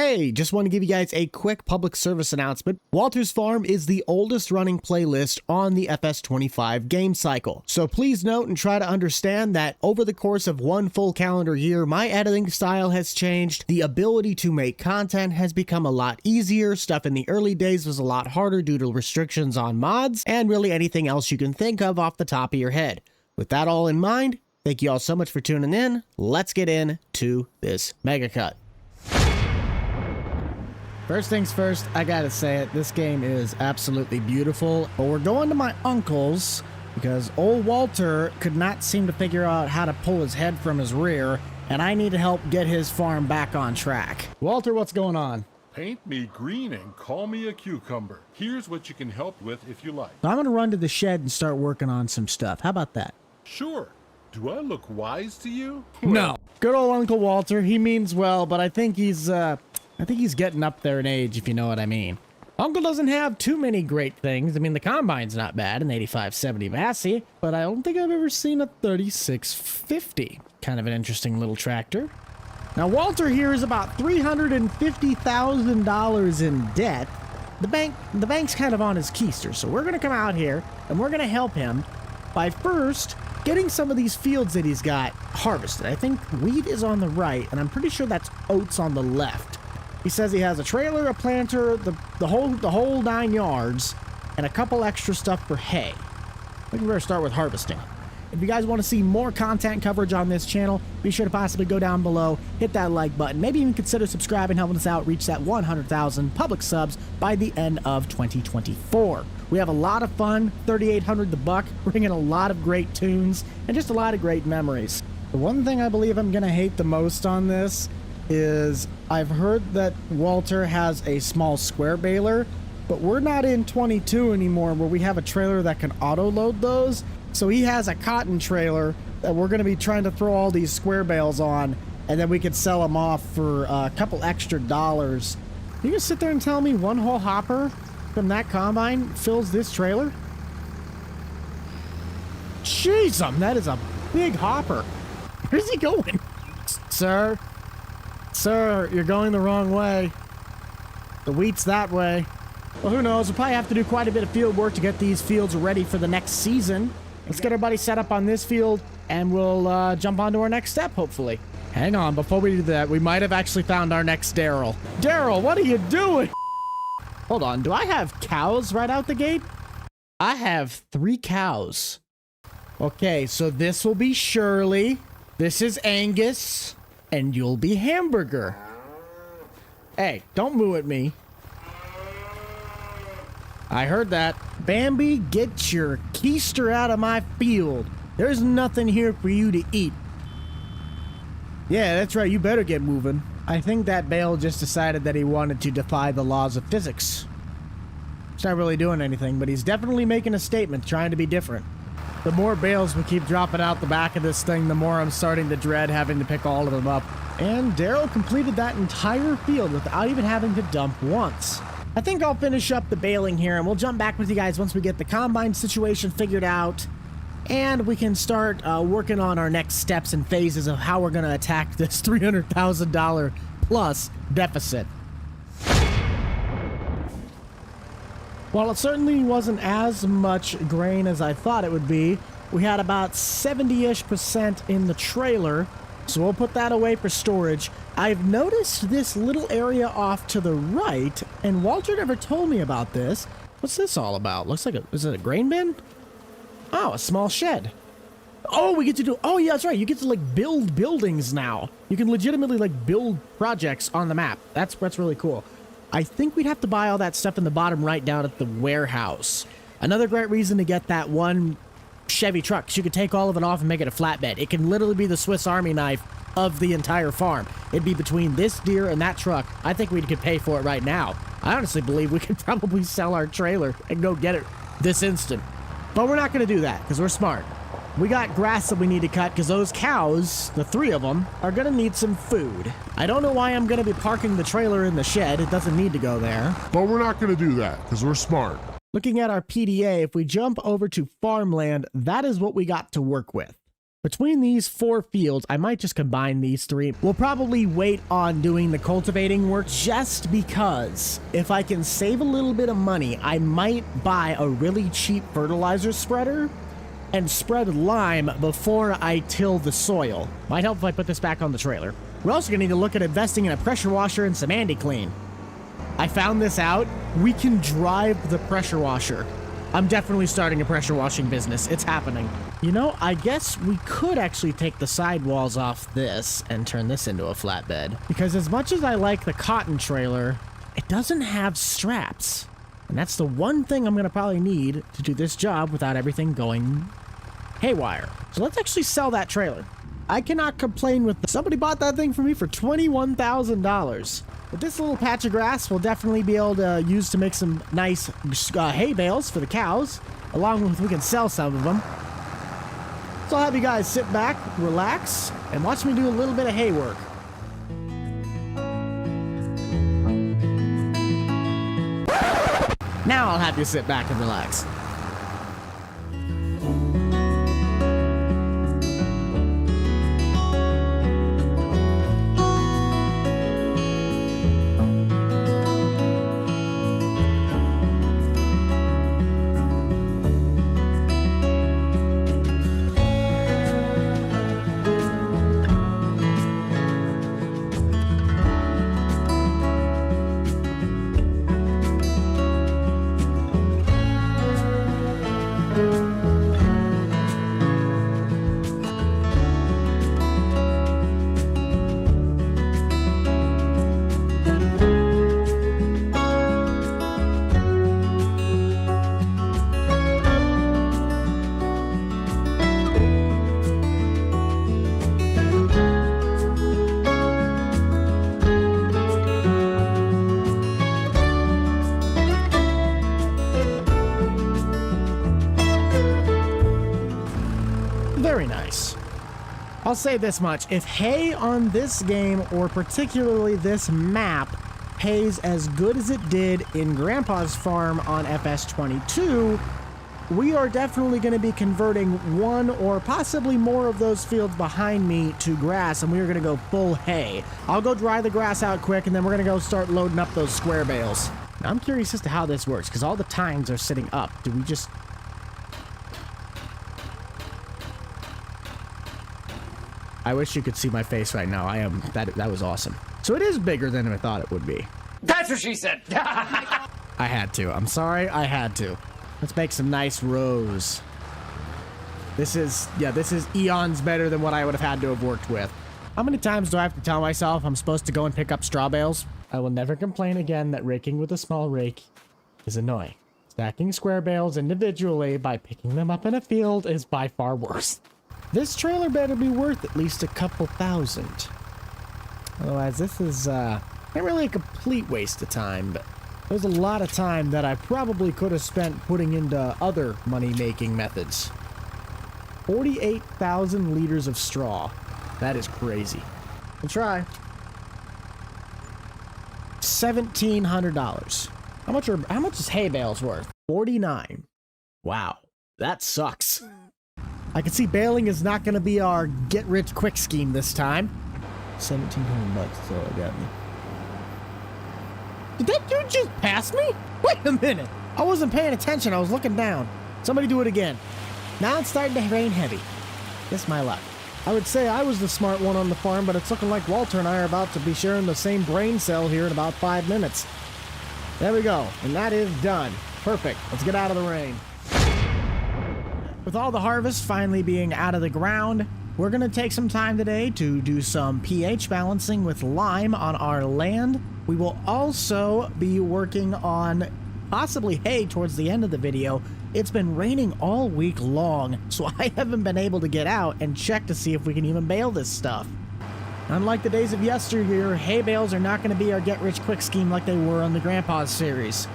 Hey, just want to give you guys a quick public service announcement. Walter's Farm is the oldest running playlist on the FS25 game cycle. So please note and try to understand that over the course of one full calendar year, my editing style has changed. The ability to make content has become a lot easier. Stuff in the early days was a lot harder due to restrictions on mods and really anything else you can think of off the top of your head. With that all in mind, thank you all so much for tuning in. Let's get into this mega cut. First things first, I gotta say it, this game is absolutely beautiful. But we're going to my uncle's because old Walter could not seem to figure out how to pull his head from his rear, and I need to help get his farm back on track. Walter, what's going on? Paint me green and call me a cucumber. Here's what you can help with if you like. I'm gonna run to the shed and start working on some stuff. How about that? Sure. Do I look wise to you? No. Good old Uncle Walter, he means well, but I think he's getting up there in age, if you know what I mean. Uncle doesn't have too many great things. I mean, the combine's not bad, an 8570 Massey, but I don't think I've ever seen a 3650. Kind of an interesting little tractor. Now, Walter here is about $350,000 in debt. The bank's kind of on his keister, so we're going to come out here, and we're going to help him by first getting some of these fields that he's got harvested. I think wheat is on the right, and I'm pretty sure that's oats on the left. He says he has a trailer, a planter, the whole 9 yards, and a couple extra stuff for hay. We can better start with harvesting. If you guys want to see more content coverage on this channel, be sure to possibly go down below, hit that like button, maybe even consider subscribing, helping us out reach that 100,000 public subs by the end of 2024. We have a lot of fun, 3,800 the buck, bringing a lot of great tunes, and just a lot of great memories. The one thing I believe I'm going to hate the most on this is I've heard that Walter has a small square baler, but we're not in 22 anymore where we have a trailer that can auto load those. So he has a cotton trailer that we're going to be trying to throw all these square bales on, and then we could sell them off for a couple extra dollars. You can sit there and tell me one whole hopper from that combine fills this trailer? Jeez, that is a big hopper. Where's he going? Sir, you're going the wrong way. The wheat's that way. Well, who knows? We'll probably have to do quite a bit of field work to get these fields ready for the next season. Let's get everybody set up on this field, and we'll jump on to our next step, hopefully. Hang on, before we do that, we might have actually found our next Daryl. Daryl, what are you doing? Hold on, do I have cows right out the gate? I have 3 cows. Okay, so this will be Shirley. This is Angus. And you'll be Hamburger. Hey, don't moo at me. I heard that. Bambi, get your keister out of my field. There's nothing here for you to eat. Yeah, that's right. You better get moving. I think that bale just decided that he wanted to defy the laws of physics. He's not really doing anything, but he's definitely making a statement, trying to be different. The more bales we keep dropping out the back of this thing, the more I'm starting to dread having to pick all of them up. And Daryl completed that entire field without even having to dump once. I think I'll finish up the baling here, and we'll jump back with you guys once we get the combine situation figured out, and we can start working on our next steps and phases of how we're going to attack this $300,000 plus deficit. While it certainly wasn't as much grain as I thought it would be, we had about 70-ish% in the trailer, so we'll put that away for storage. I've noticed this little area off to the right, and Walter never told me about this. What's this all about? Looks like is it a grain bin? Oh, a small shed. Oh, we get to do, oh yeah, that's right. You get to like build buildings now. You can legitimately like build projects on the map. That's really cool. I think we'd have to buy all that stuff in the bottom right down at the warehouse. Another great reason to get that one Chevy truck, because you can take all of it off and make it a flatbed. It can literally be the Swiss Army knife of the entire farm. It'd be between this deer and that truck. I think we could pay for it right now. I honestly believe we could probably sell our trailer and go get it this instant. But we're not going to do that because we're smart. We got grass that we need to cut because those cows, the 3 of them, are going to need some food. I don't know why I'm going to be parking the trailer in the shed. It doesn't need to go there. But we're not going to do that because we're smart. Looking at our PDA, if we jump over to farmland, that is what we got to work with. Between these 4 fields, I might just combine these 3. We'll probably wait on doing the cultivating work just because if I can save a little bit of money, I might buy a really cheap fertilizer spreader and spread lime before I till the soil. Might help if I put this back on the trailer. We're also gonna need to look at investing in a pressure washer and some Anti-Clean. I found this out. We can drive the pressure washer. I'm definitely starting a pressure washing business. It's happening. You know, I guess we could actually take the sidewalls off this and turn this into a flatbed. Because as much as I like the cotton trailer, it doesn't have straps. And that's the one thing I'm going to probably need to do this job without everything going haywire. So let's actually sell that trailer. I cannot complain with somebody bought that thing for me for $21,000. But this little patch of grass we'll definitely be able to use to make some nice hay bales for the cows, along with we can sell some of them. So I'll have you guys sit back, relax, and watch me do a little bit of hay work. Now I'll have you sit back and relax. Very nice. I'll say this much. If hay on this game, or particularly this map, pays as good as it did in Grandpa's farm on FS22, we are definitely going to be converting one or possibly more of those fields behind me to grass, and we are going to go full hay. I'll go dry the grass out quick, and then we're going to go start loading up those square bales. Now, I'm curious as to how this works, because all the tines are sitting up. Do we just... I wish you could see my face right now. That was awesome. So it is bigger than I thought it would be. That's what she said. I had to. I'm sorry, I had to. Let's make some nice rows. This is eons better than what I would have had to have worked with. How many times do I have to tell myself I'm supposed to go and pick up straw bales? I will never complain again that raking with a small rake is annoying. Stacking square bales individually by picking them up in a field is by far worse. This trailer better be worth at least a couple thousand. Otherwise, this is not really a complete waste of time, but there's a lot of time that I probably could have spent putting into other money-making methods. 48,000 liters of straw. That is crazy. We'll try. $1,700. How much is hay bales worth? 49. Wow, that sucks. I can see baling is not going to be our get-rich-quick scheme this time. $1,700, that's all I got me. Did that dude just pass me? Wait a minute. I wasn't paying attention. I was looking down. Somebody do it again. Now it's starting to rain heavy. Guess my luck. I would say I was the smart one on the farm, but it's looking like Walter and I are about to be sharing the same brain cell here in about 5 minutes. There we go. And that is done. Perfect. Let's get out of the rain. With all the harvest finally being out of the ground, we're going to take some time today to do some pH balancing with lime on our land. We will also be working on possibly hay towards the end of the video. It's been raining all week long, so I haven't been able to get out and check to see if we can even bale this stuff. Unlike the days of yesteryear, hay bales are not going to be our get-rich-quick scheme like they were on the Grandpa's series.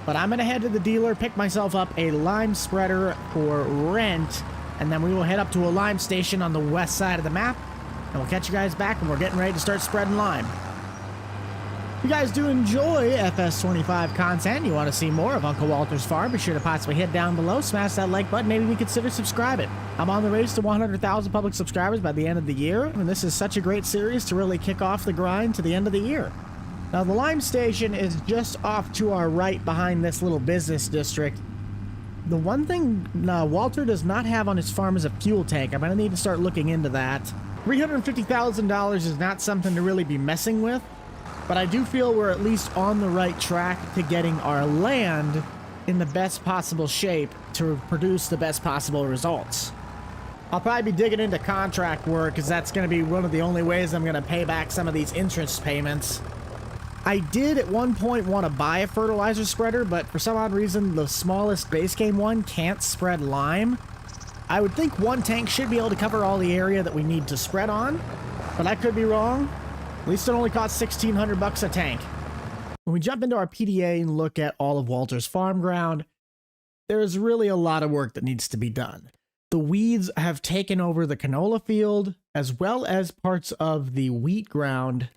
But I'm going to head to the dealer, pick myself up a lime spreader for rent, and then we will head up to a lime station on the west side of the map, and we'll catch you guys back when we're getting ready to start spreading lime. If you guys do enjoy FS25 content, you want to see more of Uncle Walter's farm, be sure to possibly hit down below, smash that like button, maybe consider subscribing. I'm on the race to 100,000 public subscribers by the end of the year, and this is such a great series to really kick off the grind to the end of the year. Now, the lime station is just off to our right behind this little business district. The one thing Walter does not have on his farm is a fuel tank. I'm going to need to start looking into that. $350,000 is not something to really be messing with. But I do feel we're at least on the right track to getting our land in the best possible shape to produce the best possible results. I'll probably be digging into contract work because that's going to be one of the only ways I'm going to pay back some of these interest payments. I did at one point want to buy a fertilizer spreader, but for some odd reason the smallest base game one can't spread lime. I would think one tank should be able to cover all the area that we need to spread on, but I could be wrong. At least it only costs $1,600 a tank. When we jump into our PDA and look at all of Walter's farm ground, there's really a lot of work that needs to be done. The weeds have taken over the canola field as well as parts of the wheat ground.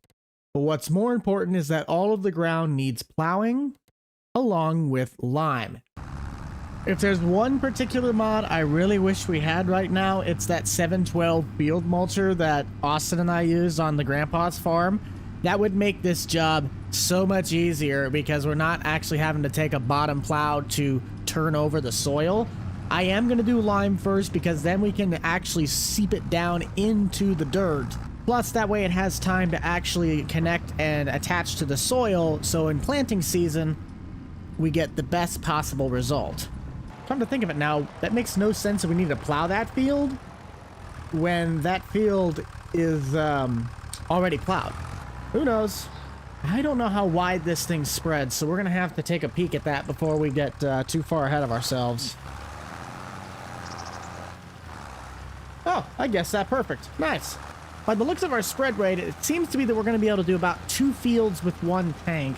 But what's more important is that all of the ground needs plowing along with lime. If there's one particular mod I really wish we had right now, it's that 712 field mulcher that Austin and I used on the grandpa's farm. That would make this job so much easier because we're not actually having to take a bottom plow to turn over the soil. I am going to do lime first because then we can actually seep it down into the dirt. Plus, that way it has time to actually connect and attach to the soil, so in planting season, we get the best possible result. Come to think of it now, that makes no sense that we need to plow that field when that field is already plowed. Who knows? I don't know how wide this thing spreads, so we're going to have to take a peek at that before we get too far ahead of ourselves. Oh, I guessed that perfect. Nice. By the looks of our spread rate, it seems to be that we're going to be able to do about 2 fields with 1 tank.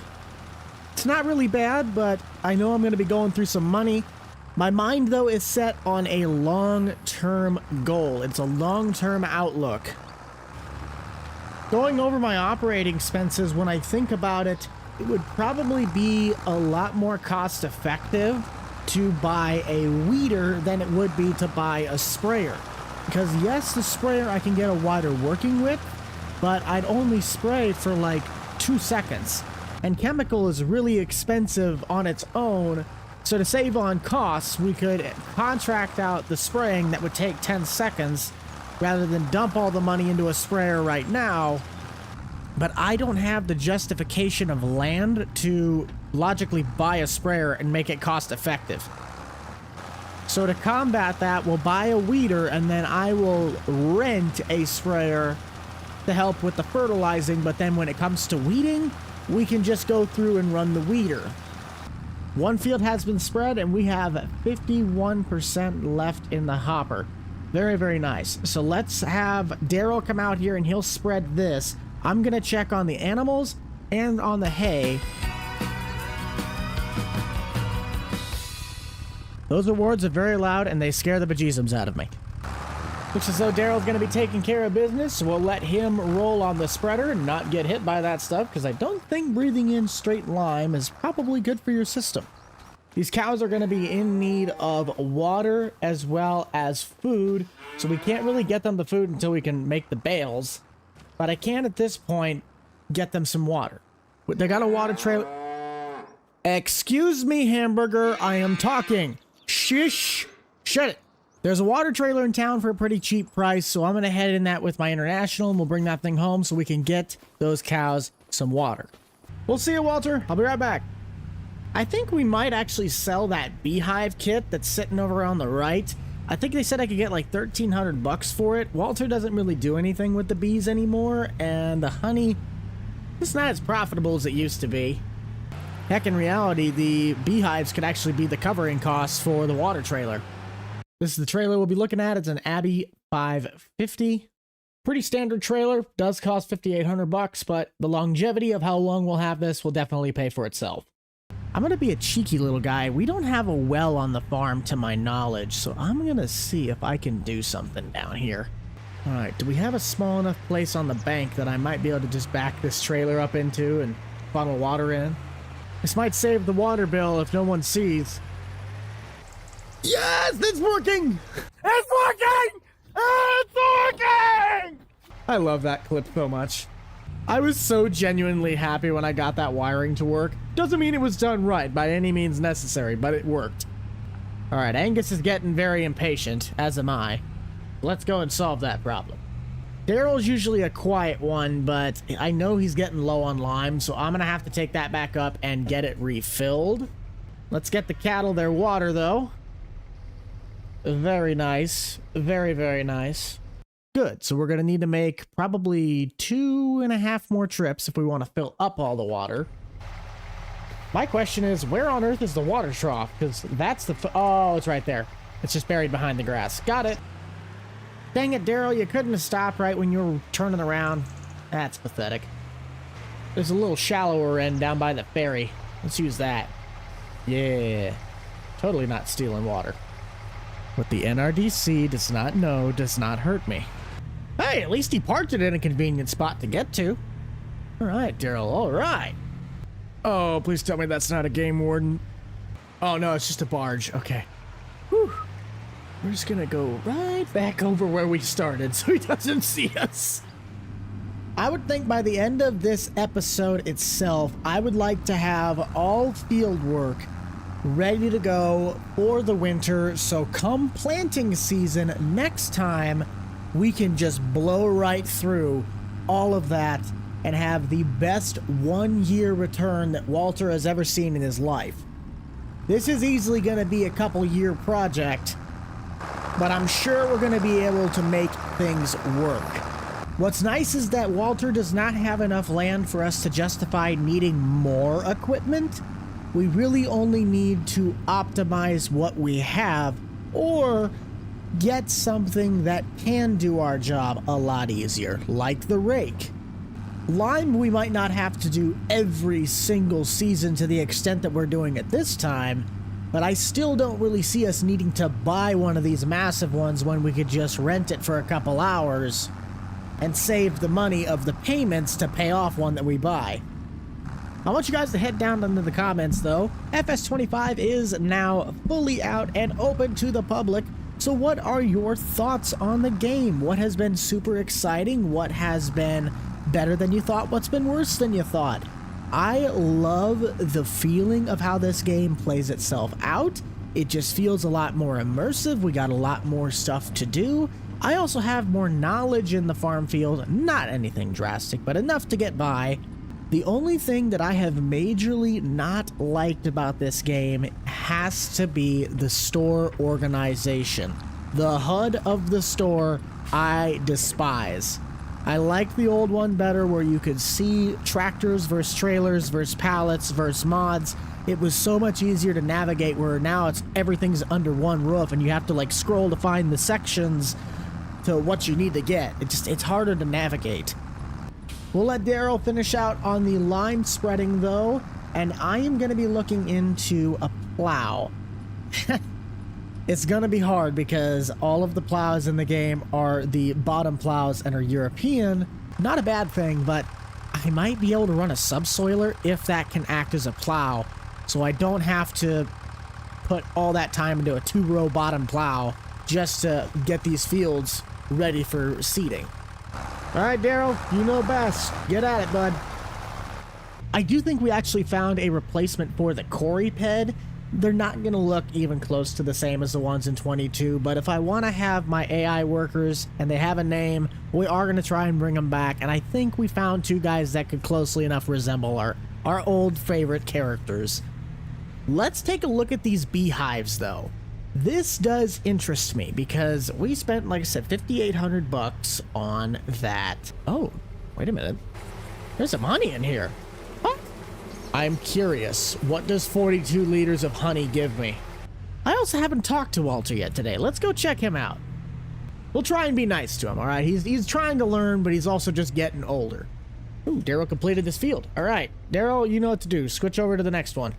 It's not really bad, but I know I'm going to be going through some money. My mind, though, is set on a long-term goal. It's a long-term outlook. Going over my operating expenses, when I think about it, it would probably be a lot more cost-effective to buy a weeder than it would be to buy a sprayer. Because yes, the sprayer I can get a wider working width, but I'd only spray for like 2 seconds. And chemical is really expensive on its own, so to save on costs, we could contract out the spraying that would take 10 seconds rather than dump all the money into a sprayer right now. But I don't have the justification of land to logically buy a sprayer and make it cost effective. So to combat that, we'll buy a weeder and then I will rent a sprayer to help with the fertilizing, but then when it comes to weeding, we can just go through and run the weeder. 1 field has been spread and we have 51% left in the hopper. Very, very nice. So let's have Daryl come out here and he'll spread this. I'm going to check on the animals and on the hay. Those awards are very loud and they scare the bejesus out of me. Looks as though Daryl's going to be taking care of business, so we'll let him roll on the spreader and not get hit by that stuff, because I don't think breathing in straight lime is probably good for your system. These cows are going to be in need of water as well as food, so we can't really get them the food until we can make the bales, but I can at this point get them some water. They got a water trailer. Excuse me, hamburger, I am talking. Shush. Shut it. There's a water trailer in town for a pretty cheap price, so I'm going to head in that with my international, and we'll bring that thing home so we can get those cows some water. We'll see you, Walter. I'll be right back. I think we might actually sell that Beehive kit that's sitting over on the right. I think they said I could get like $1,300 for it. Walter doesn't really do anything with the bees anymore, and the honey, it's not as profitable as it used to be. Heck, in reality, the beehives could actually be the covering costs for the water trailer. This is the trailer we'll be looking at. It's an Abbey 550. Pretty standard trailer. Does cost $5,800, but the longevity of how long we'll have this will definitely pay for itself. I'm going to be a cheeky little guy. We don't have a well on the farm to my knowledge, so I'm going to see if I can do something down here. All right, do we have a small enough place on the bank that I might be able to just back this trailer up into and funnel water in. This might save the water bill if no one sees. Yes, it's working! It's working! It's working! I love that clip so much. I was so genuinely happy when I got that wiring to work. Doesn't mean it was done right by any means necessary, but it worked. All right, Angus is getting very impatient, as am I. Let's go and solve that problem. Daryl's usually a quiet one, but I know he's getting low on lime, so I'm gonna have to take that back up and get it refilled. Let's get the cattle their water, though. Very nice. Very, very nice. Good, so we're gonna need to make probably 2.5 more trips if we want to fill up all the water. My question is, where on earth is the water trough? Because that's the... oh, it's right there. It's just buried behind the grass. Got it. Dang it, Daryl, you couldn't have stopped right when you were turning around. That's pathetic. There's a little shallower end down by the ferry. Let's use that. Yeah. Totally not stealing water. What the NRDC does not know does not hurt me. Hey, at least he parked it in a convenient spot to get to. All right, Daryl, all right. Oh, please tell me that's not a game warden. Oh, no, it's just a barge. Okay. Whew. We're just gonna go right back over where we started so he doesn't see us. I would think by the end of this episode itself, I would like to have all field work ready to go for the winter, so come planting season next time, we can just blow right through all of that and have the best 1-year return that Walter has ever seen in his life. This is easily going to be a couple-year project, but I'm sure we're going to be able to make things work. What's nice is that Walter does not have enough land for us to justify needing more equipment. We really only need to optimize what we have or get something that can do our job a lot easier, like the rake. Lime we might not have to do every single season to the extent that we're doing it this time, but I still don't really see us needing to buy one of these massive ones when we could just rent it for a couple hours and save the money of the payments to pay off one that we buy. I want you guys to head down into the comments, though. FS25 is now fully out and open to the public. So what are your thoughts on the game? What has been super exciting? What has been better than you thought? What's been worse than you thought? I love the feeling of how this game plays itself out. It just feels a lot more immersive. We got a lot more stuff to do. I also have more knowledge in the farm field. Not anything drastic, but enough to get by. The only thing that I have majorly not liked about this game has to be the store organization. The HUD of the store, I despise. I like the old one better where you could see tractors versus trailers versus pallets versus mods. It was so much easier to navigate where now everything's under one roof and you have to like scroll to find the sections to what you need to get. It's harder to navigate. We'll let Daryl finish out on the lime spreading though, and I am going to be looking into a plow. It's going to be hard because all of the plows in the game are the bottom plows and are European. Not a bad thing, but I might be able to run a subsoiler if that can act as a plow, so I don't have to put all that time into a 2-row bottom plow just to get these fields ready for seeding. All right, Daryl, you know best. Get at it, bud. I do think we actually found a replacement for the Coriped. They're not going to look even close to the same as the ones in 22, but if I want to have my AI workers and they have a name, we are going to try and bring them back, and I think we found 2 guys that could closely enough resemble our old favorite characters. Let's take a look at these beehives, though. This does interest me because we spent, like I said, $5,800 on that. Oh, wait a minute. There's some honey in here. What? I'm curious. What does 42 liters of honey give me? I also haven't talked to Walter yet today. Let's go check him out. We'll try and be nice to him, all right? He's trying to learn, but he's also just getting older. Ooh, Daryl completed this field. All right, Daryl, you know what to do. Switch over to the next one.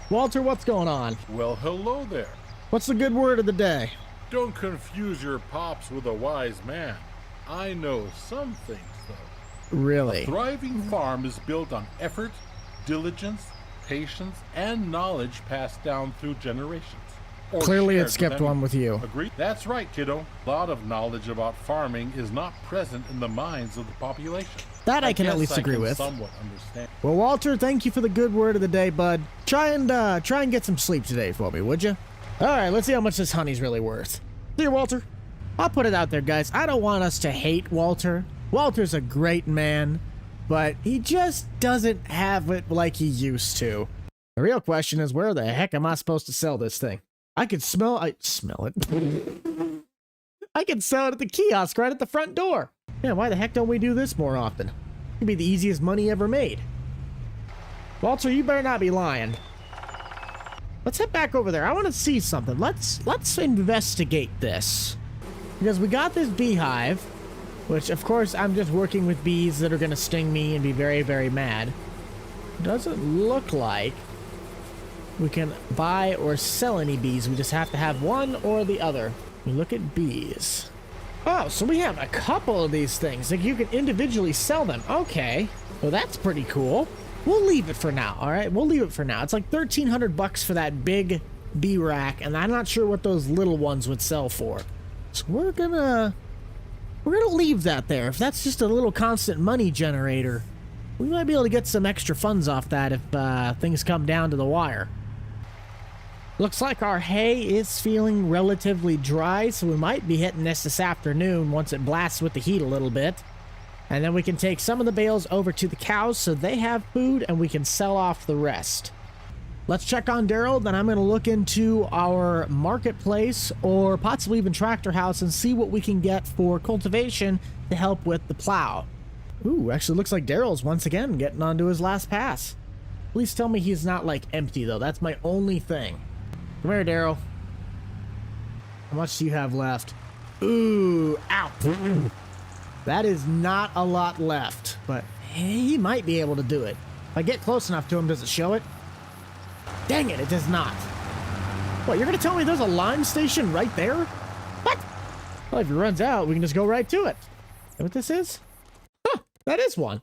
Walter, what's going on? Well, hello there. What's the good word of the day? Don't confuse your pops with a wise man. I know some things, though. Really? A thriving farm is built on effort, diligence, patience, and knowledge passed down through generations. Or Clearly shared it skipped with one with you. Agree? That's right, kiddo. A lot of knowledge about farming is not present in the minds of the population. That I can at guess least I agree can with. somewhat understand. Well, Walter, thank you for the good word of the day, bud. Try and get some sleep today for me, would you? All right, let's see how much this honey's really worth. See you, Walter. I'll put it out there, guys. I don't want us to hate Walter. Walter's a great man, but he just doesn't have it like he used to. The real question is, where the heck am I supposed to sell this thing? I smell it. I can sell it at the kiosk right at the front door. Yeah, why the heck don't we do this more often? It'd be the easiest money ever made. Walter, you better not be lying. Let's head back over there. I want to see something. Let's investigate this. Because we got this beehive, which of course I'm just working with bees that are going to sting me and be very, very mad. Doesn't look like we can buy or sell any bees. We just have to have one or the other. We look at bees. Oh, so we have a couple of these things. Like you can individually sell them. Okay. Well, that's pretty cool. We'll leave it for now, all right? We'll leave it for now. It's like 1,300 bucks for that big bee rack, and I'm not sure what those little ones would sell for. So we're gonna leave that there. If that's just a little constant money generator, we might be able to get some extra funds off that if things come down to the wire. Looks like our hay is feeling relatively dry, so we might be hitting this afternoon once it blasts with the heat a little bit. And then we can take some of the bales over to the cows so they have food and we can sell off the rest. Let's check on Daryl, then I'm going to look into our marketplace or possibly even tractor house and see what we can get for cultivation to help with the plow. Ooh, actually looks like Daryl's once again getting onto his last pass. Please tell me he's not like empty though. That's my only thing. Come here, Daryl. How much do you have left? Ooh, ow. That is not a lot left, but he might be able to do it. If I get close enough to him, does it show it? Dang it, it does not. What, you're going to tell me there's a lime station right there? What? Well, if he runs out, we can just go right to it. Is that what this is? Huh, that is one.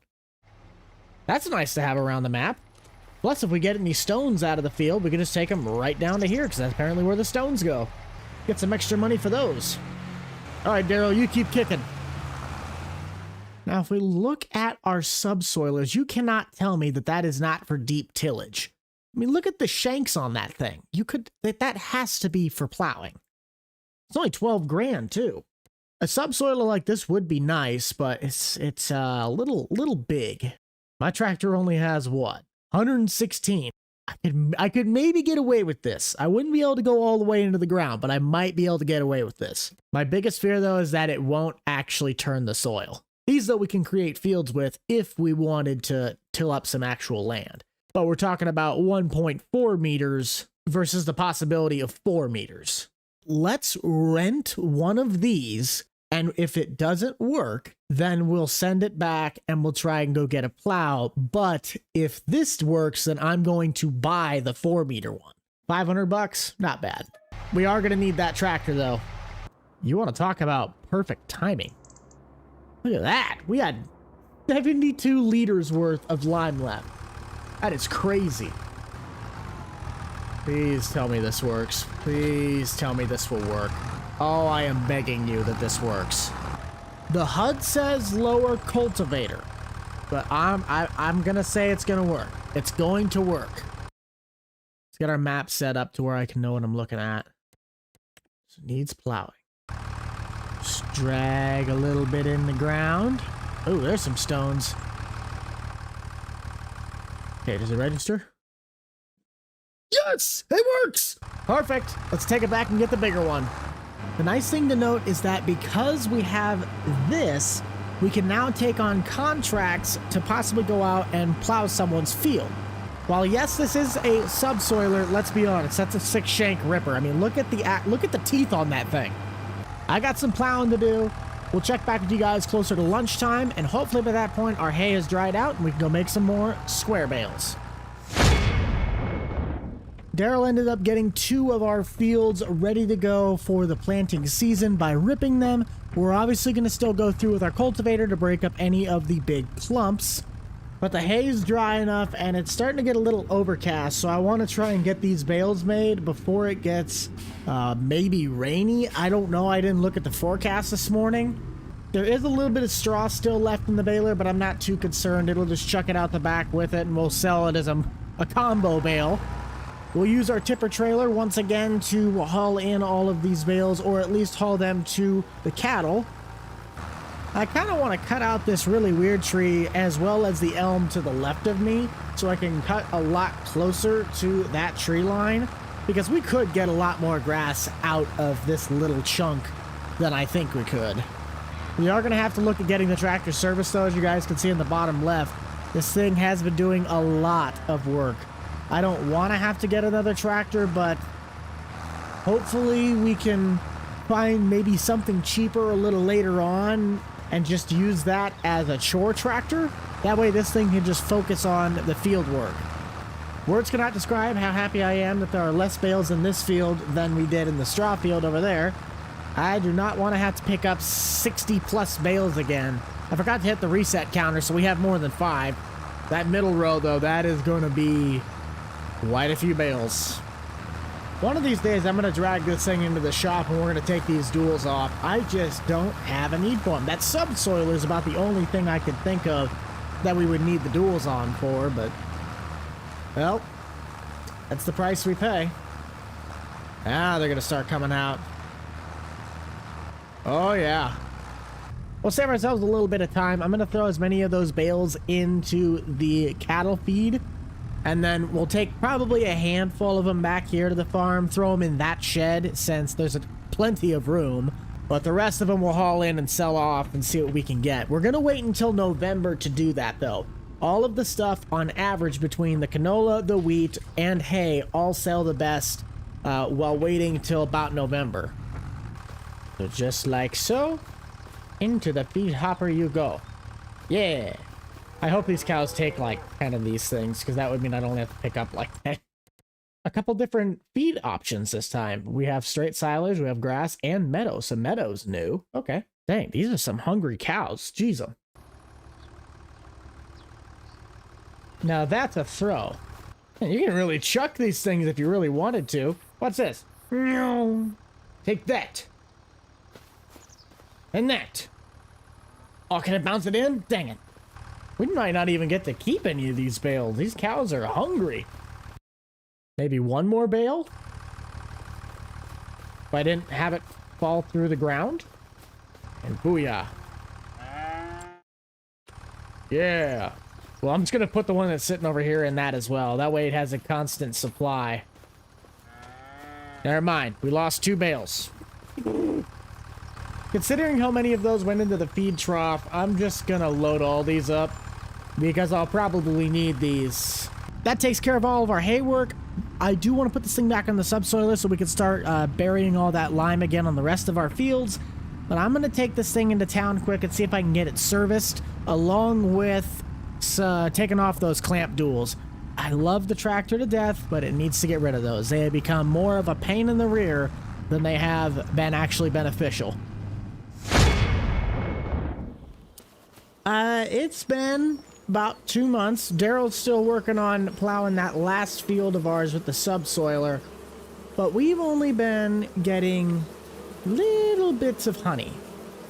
That's nice to have around the map. Plus, if we get any stones out of the field, we can just take them right down to here, because that's apparently where the stones go. Get some extra money for those. All right, Daryl, you keep kicking. Now, if we look at our subsoilers, you cannot tell me that that is not for deep tillage. I mean, look at the shanks on that thing. That has to be for plowing. It's only 12 grand, too. A subsoiler like this would be nice, but it's a little big. My tractor only has what? 116. I could maybe get away with this. I wouldn't be able to go all the way into the ground, but I might be able to get away with this. My biggest fear, though, is that it won't actually turn the soil. These, though, we can create fields with if we wanted to till up some actual land. But we're talking about 1.4 meters versus the possibility of 4 meters. Let's rent one of these, and if it doesn't work, then we'll send it back and we'll try and go get a plow. But if this works, then I'm going to buy the 4-meter one. 500 bucks? Not bad. We are going to need that tractor, though. You want to talk about perfect timing? Look at that. We had 72 liters worth of lime left. That is crazy. Please tell me this works. Please tell me this will work. Oh, I am begging you that this works. The HUD says lower cultivator, but I'm gonna say it's gonna work. It's going to work. Let's get our map set up to where I can know what I'm looking at. So it needs plowing. Just drag a little bit in the ground. Oh, there's some stones. Okay, does it register? Yes, it works. Perfect. Let's take it back and get the bigger one. The nice thing to note is that because we have this, we can now take on contracts to possibly go out and plow someone's field. While yes, this is a subsoiler, let's be honest, that's a 6-shank ripper. I mean, look at the teeth on that thing. I got some plowing to do. We'll check back with you guys closer to lunchtime, and hopefully by that point our hay has dried out and we can go make some more square bales. Daryl ended up getting 2 of our fields ready to go for the planting season by ripping them. We're obviously going to still go through with our cultivator to break up any of the big clumps. But the hay's dry enough and it's starting to get a little overcast, so I want to try and get these bales made before it gets maybe rainy. I don't know. I didn't look at the forecast this morning. There is a little bit of straw still left in the baler, but I'm not too concerned. It'll just chuck it out the back with it and we'll sell it as a combo bale. We'll use our tipper trailer once again to haul in all of these bales, or at least haul them to the cattle. I kind of want to cut out this really weird tree as well as the elm to the left of me so I can cut a lot closer to that tree line, because we could get a lot more grass out of this little chunk than I think we could. We are going to have to look at getting the tractor serviced though. As you guys can see in the bottom left, this thing has been doing a lot of work. I don't want to have to get another tractor, but hopefully we can find maybe something cheaper a little later on and just use that as a chore tractor. That way this thing can just focus on the field work. Words cannot describe how happy I am that there are less bales in this field than we did in the straw field over there. I do not want to have to pick up 60 plus bales again. I forgot to hit the reset counter, so we have more than 5. That middle row though, that is going to be quite a few bales. One of these days I'm going to drag this thing into the shop and we're going to take these duals off. I just don't have a need for them. That subsoiler is about the only thing I could think of that we would need the duals on for, but well, that's the price we pay. Ah, they're going to start coming out. Oh yeah. We'll save ourselves a little bit of time. I'm going to throw as many of those bales into the cattle feed, and then we'll take probably a handful of them back here to the farm, throw them in that shed since there's plenty of room, but the rest of them we'll haul in and sell off and see what we can get. We're going to wait until November to do that though. All of the stuff on average between the canola, the wheat, and hay all sell the best while waiting till about November. So just like so, into the feed hopper you go. Yeah. I hope these cows take like 10 of these things, because that would mean I'd only have to pick up like 10. A couple different feed options this time. We have straight silage, we have grass, and meadow. So meadow's new. Okay. Dang, these are some hungry cows. Jeez. Now that's a throw. You can really chuck these things if you really wanted to. What's this? Take that. And that. Oh, can it bounce it in? Dang it. We might not even get to keep any of these bales. These cows are hungry. Maybe one more bale? If I didn't have it fall through the ground? And booyah. Yeah. Well, I'm just going to put the one that's sitting over here in that as well. That way it has a constant supply. Never mind. We lost 2 bales. Considering how many of those went into the feed trough, I'm just gonna load all these up because I'll probably need these. That takes care of all of our hay work. I do want to put this thing back on the subsoiler so we can start burying all that lime again on the rest of our fields. But I'm gonna take this thing into town quick and see if I can get it serviced, along with taking off those clamp duals. I love the tractor to death, but it needs to get rid of those. They have become more of a pain in the rear than they have been actually beneficial. It's been about 2 months. Daryl's still working on plowing that last field of ours with the subsoiler, but we've only been getting little bits of honey.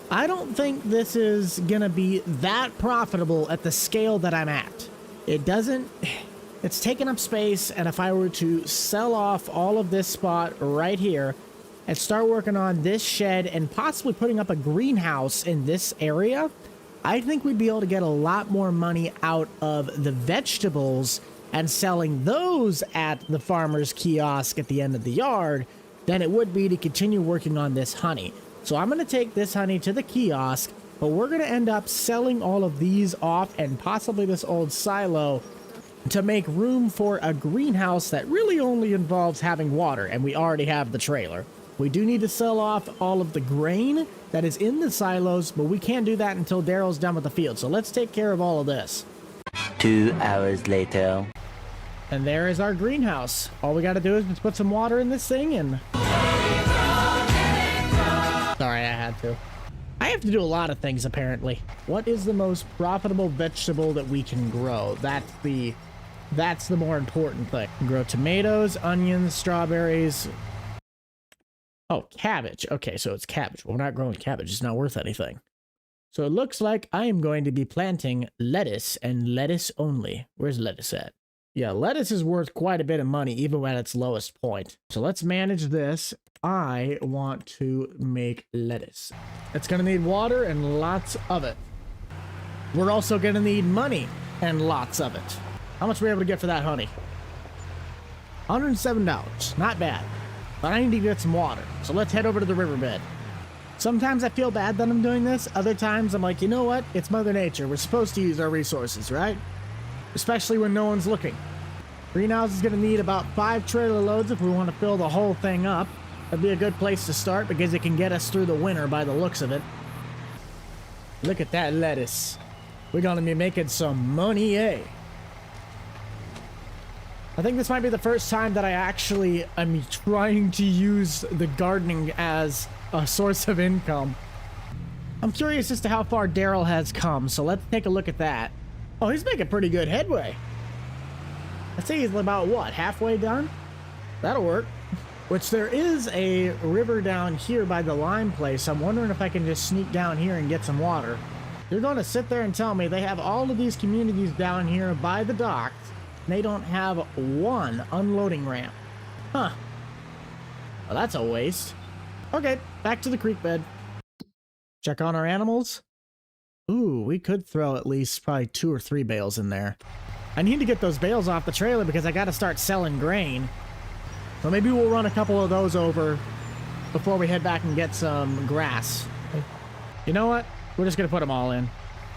I don't think this is gonna be that profitable at the scale that I'm at. It's taking up space, and if I were to sell off all of this spot right here and start working on this shed and possibly putting up a greenhouse in this area, I think we'd be able to get a lot more money out of the vegetables and selling those at the farmer's kiosk at the end of the yard than it would be to continue working on this honey. So I'm going to take this honey to the kiosk, but we're going to end up selling all of these off and possibly this old silo to make room for a greenhouse that really only involves having water, and we already have the trailer. We do need to sell off all of the grain that is in the silos, but we can't do that until Daryl's done with the field. So let's take care of all of this. 2 hours later. And there is our greenhouse. All we got to do is just put some water in this thing and... Sorry, I had to. I have to do a lot of things, apparently. What is the most profitable vegetable that we can grow? That's the more important thing. Grow tomatoes, onions, strawberries. Oh, cabbage. Okay, so it's cabbage. Well, we're not growing cabbage. It's not worth anything. So it looks like I am going to be planting lettuce and lettuce only. Where's lettuce at? Yeah, lettuce is worth quite a bit of money, even at its lowest point. So let's manage this. I want to make lettuce. It's going to need water and lots of it. We're also going to need money and lots of it. How much were we able to get for that honey? $107. Not bad. But I need to get some water. So let's head over to the riverbed. Sometimes I feel bad that I'm doing this. Other times I'm like, you know what? It's Mother Nature. We're supposed to use our resources, right? Especially when no one's looking. Greenhouse is going to need about 5 trailer loads if we want to fill the whole thing up. That'd be a good place to start because it can get us through the winter by the looks of it. Look at that lettuce. We're going to be making some money, eh? I think this might be the first time that I actually am trying to use the gardening as a source of income. I'm curious as to how far Daryl has come, so let's take a look at that. Oh, he's making pretty good headway. I'd say he's about, what, halfway done? That'll work. Which there is a river down here by the lime place. I'm wondering if I can just sneak down here and get some water. You're going to sit there and tell me they have all of these communities down here by the docks, and they don't have one unloading ramp. Huh. Well, that's a waste. Okay, back to the creek bed. Check on our animals. Ooh, we could throw at least probably 2 or 3 bales in there. I need to get those bales off the trailer because I got to start selling grain. So maybe we'll run a couple of those over before we head back and get some grass. You know what? We're just going to put them all in.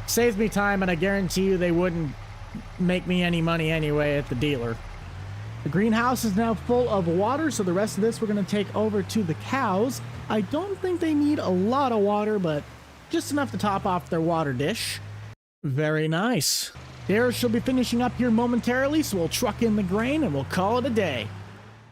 Saves me time, and I guarantee you they wouldn't make me any money anyway at the dealer. The greenhouse is now full of water, so the rest of this we're going to take over to the cows. I don't think they need a lot of water, but just enough to top off their water dish. Very nice. There she'll be finishing up here momentarily, so we'll truck in the grain and we'll call it a day.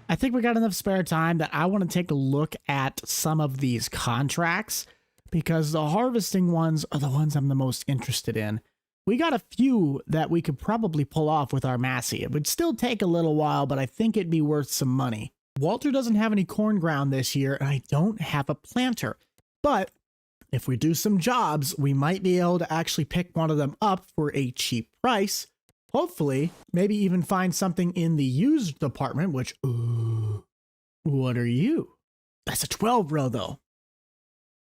I think we got enough spare time that I want to take a look at some of these contracts because the harvesting ones are the ones I'm the most interested in. We got a few that we could probably pull off with our Massey. It would still take a little while, but I think it'd be worth some money. Walter doesn't have any corn ground this year, and I don't have a planter. But if we do some jobs, we might be able to actually pick one of them up for a cheap price. Hopefully, maybe even find something in the used department, which, ooh, what are you? That's a 12 row though.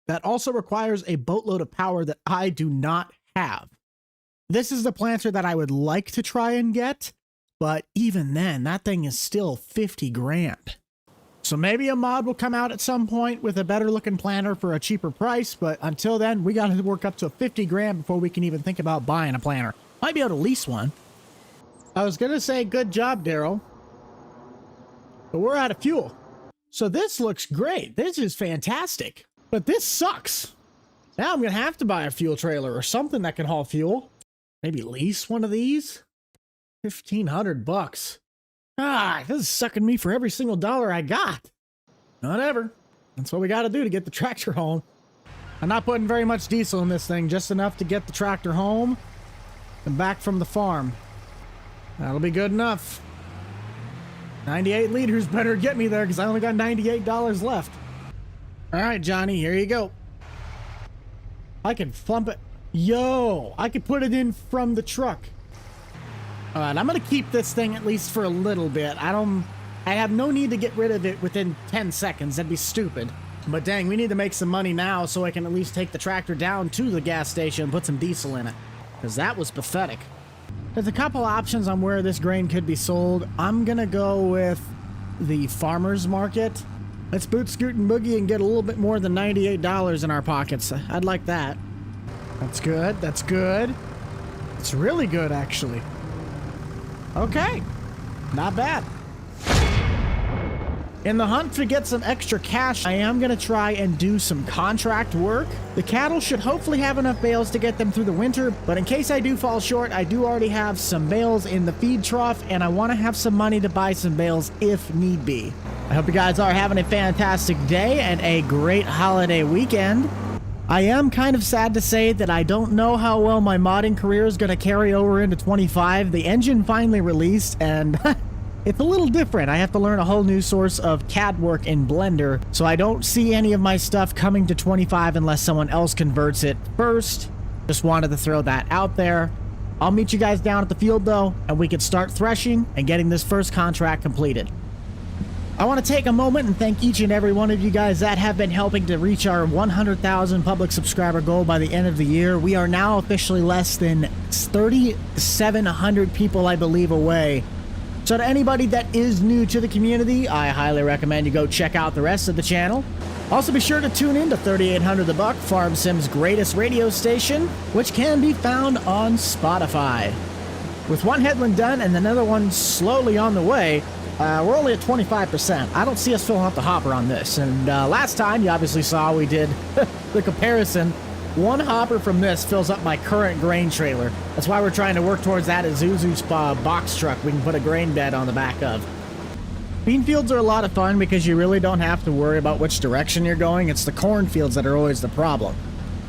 That also requires a boatload of power that I do not have. This is the planter that I would like to try and get, but even then, that thing is still 50 grand. So maybe a mod will come out at some point with a better looking planter for a cheaper price, but until then, we got to work up to 50 grand before we can even think about buying a planter. Might be able to lease one. I was going to say good job, Daryl, but we're out of fuel. So this looks great. This is fantastic, but this sucks. Now I'm going to have to buy a fuel trailer or something that can haul fuel. Maybe lease one of these? 1,500 bucks. Ah, this is sucking me for every single dollar I got. Whatever. That's what we got to do to get the tractor home. I'm not putting very much diesel in this thing, just enough to get the tractor home and back from the farm. That'll be good enough. 98 liters better get me there because I only got $98 left. All right, Johnny, here you go. I can flump it. Yo, I could put it in from the truck. All right, I'm going to keep this thing at least for a little bit. I have no need to get rid of it within 10 seconds. That'd be stupid. But dang, we need to make some money now so I can at least take the tractor down to the gas station and put some diesel in it. Because that was pathetic. There's a couple options on where this grain could be sold. I'm going to go with the farmer's market. Let's boot, scoot, and boogie and get a little bit more than $98 in our pockets. I'd like that. That's good. That's good. It's really good, actually. Okay. Not bad. In the hunt to get some extra cash, I am going to try and do some contract work. The cattle should hopefully have enough bales to get them through the winter, but in case I do fall short, I do already have some bales in the feed trough, and I want to have some money to buy some bales if need be. I hope you guys are having a fantastic day and a great holiday weekend. I am kind of sad to say that I don't know how well my modding career is going to carry over into 25. The engine finally released, and it's a little different. I have to learn a whole new source of CAD work in Blender, so I don't see any of my stuff coming to 25 unless someone else converts it first. Just wanted to throw that out there. I'll meet you guys down at the field, though, and we can start threshing and getting this first contract completed. I want to take a moment and thank each and every one of you guys that have been helping to reach our 100,000 public subscriber goal by the end of the year. We are now officially less than 3,700 people, I believe, away. So to anybody that is new to the community, I highly recommend you go check out the rest of the channel. Also be sure to tune in to 3800 The Buck, Farm Sim's greatest radio station, which can be found on Spotify. With one headland done and another one slowly on the way, we're only at 25%. I don't see us filling up the hopper on this. And last time, you obviously saw we did the comparison. One hopper from this fills up my current grain trailer. That's why we're trying to work towards that Isuzu's box truck we can put a grain bed on the back of. Bean fields are a lot of fun because you really don't have to worry about which direction you're going. It's the corn fields that are always the problem.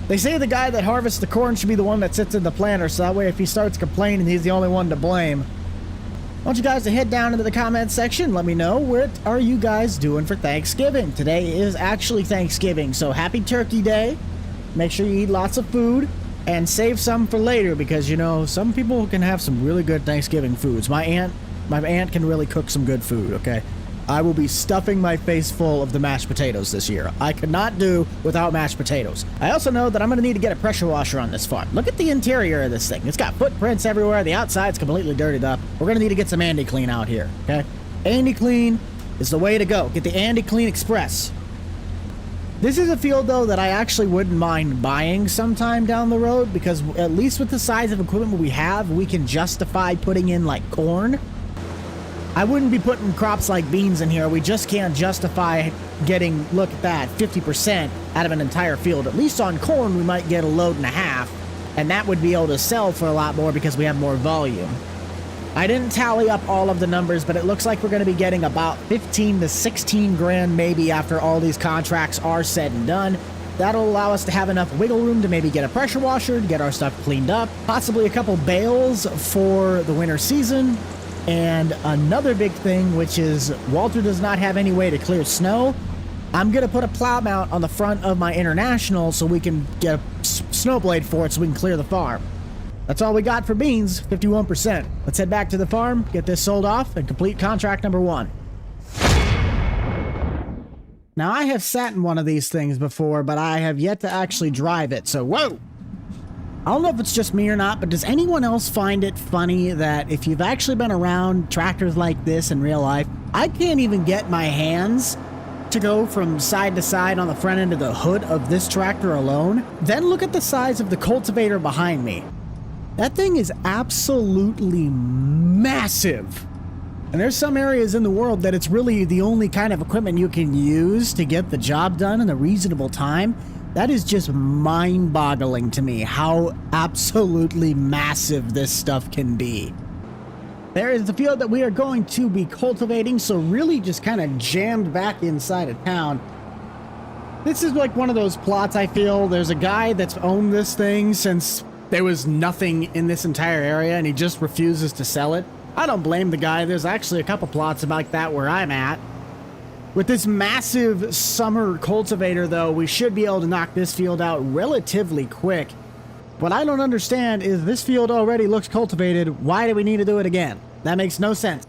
They say the guy that harvests the corn should be the one that sits in the planter, so that way if he starts complaining, he's the only one to blame. I want you guys to head down into the comments section. Let me know, what are you guys doing for Thanksgiving? Today is actually Thanksgiving, so happy Turkey Day. Make sure you eat lots of food and save some for later because, you know, some people can have some really good Thanksgiving foods. My aunt can really cook some good food, okay? I will be stuffing my face full of the mashed potatoes this year. I could not do without mashed potatoes. I also know that I'm going to need to get a pressure washer on this farm. Look at the interior of this thing. It's got footprints everywhere. The outside's completely dirtied up. We're going to need to get some Andy Clean out here, okay? Andy Clean is the way to go. Get the Andy Clean Express. This is a field, though, that I actually wouldn't mind buying sometime down the road because at least with the size of equipment we have, we can justify putting in, like, corn. I wouldn't be putting crops like beans in here. We just can't justify getting, look at that, 50% out of an entire field. At least on corn, we might get a load and a half, and that would be able to sell for a lot more because we have more volume. I didn't tally up all of the numbers, but it looks like we're going to be getting about 15 to 16 grand maybe after all these contracts are said and done. That'll allow us to have enough wiggle room to maybe get a pressure washer, to get our stuff cleaned up, possibly a couple bales for the winter season. And another big thing, which is Walter does not have any way to clear snow. I'm going to put a plow mount on the front of my International so we can get a snow blade for it so we can clear the farm. That's all we got for beans, 51%. Let's head back to the farm, get this sold off, and complete contract number 1. Now, I have sat in one of these things before, but I have yet to actually drive it, so whoa! I don't know if it's just me or not, but does anyone else find it funny that if you've actually been around tractors like this in real life, I can't even get my hands to go from side to side on the front end of the hood of this tractor alone? Then look at the size of the cultivator behind me. That thing is absolutely massive. And there's some areas in the world that it's really the only kind of equipment you can use to get the job done in a reasonable time. That is just mind-boggling to me how absolutely massive this stuff can be. There is the field that we are going to be cultivating, so really just kind of jammed back inside of town. This is like one of those plots, I feel. There's a guy that's owned this thing since there was nothing in this entire area, and he just refuses to sell it. I don't blame the guy. There's actually a couple plots like that where I'm at. With this massive summer cultivator, though, we should be able to knock this field out relatively quick. What I don't understand is this field already looks cultivated. Why do we need to do it again? That makes no sense.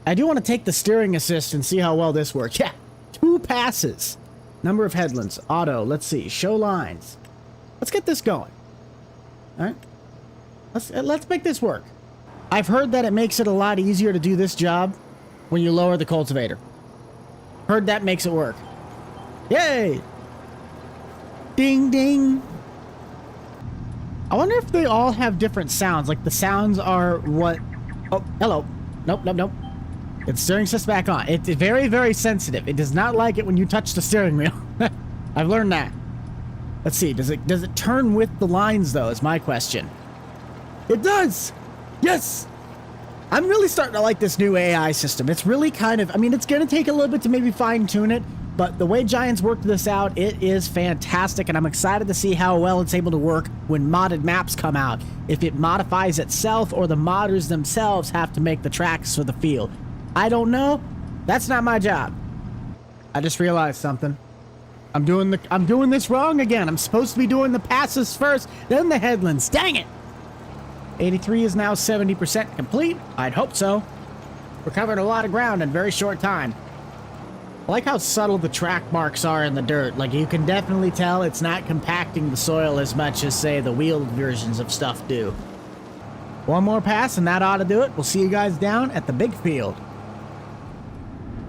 I do want to take the steering assist and see how well this works. Yeah, 2 passes. Number of headlands. Auto. Let's see. Show lines. Let's get this going. All right. Let's make this work. I've heard that it makes it a lot easier to do this job when you lower the cultivator. Heard that makes it work. Yay! Ding, ding. I wonder if they all have different sounds. Like the sounds are what... Oh, hello. Nope, nope, nope. Its steering system back on. It's very, very sensitive. It does not like it when you touch the steering wheel. I've learned that. Let's see. Does it turn with the lines, though, is my question. It does! Yes! I'm really starting to like this new AI system. It's really kind of... I mean, it's going to take a little bit to maybe fine-tune it, But the way Giants worked this out, it is fantastic, and I'm excited to see how well it's able to work when modded maps come out. If it modifies itself or the modders themselves have to make the tracks for the field. I don't know. That's not my job. I just realized something. I'm doing this wrong again. I'm supposed to be doing the passes first, then the headlands. Dang it! 83 is now 70% complete. I'd hope so. We're covering a lot of ground in a very short time. I like how subtle the track marks are in the dirt. Like, you can definitely tell it's not compacting the soil as much as, say, the wheeled versions of stuff do. One more pass and that ought to do it. We'll see you guys down at the big field.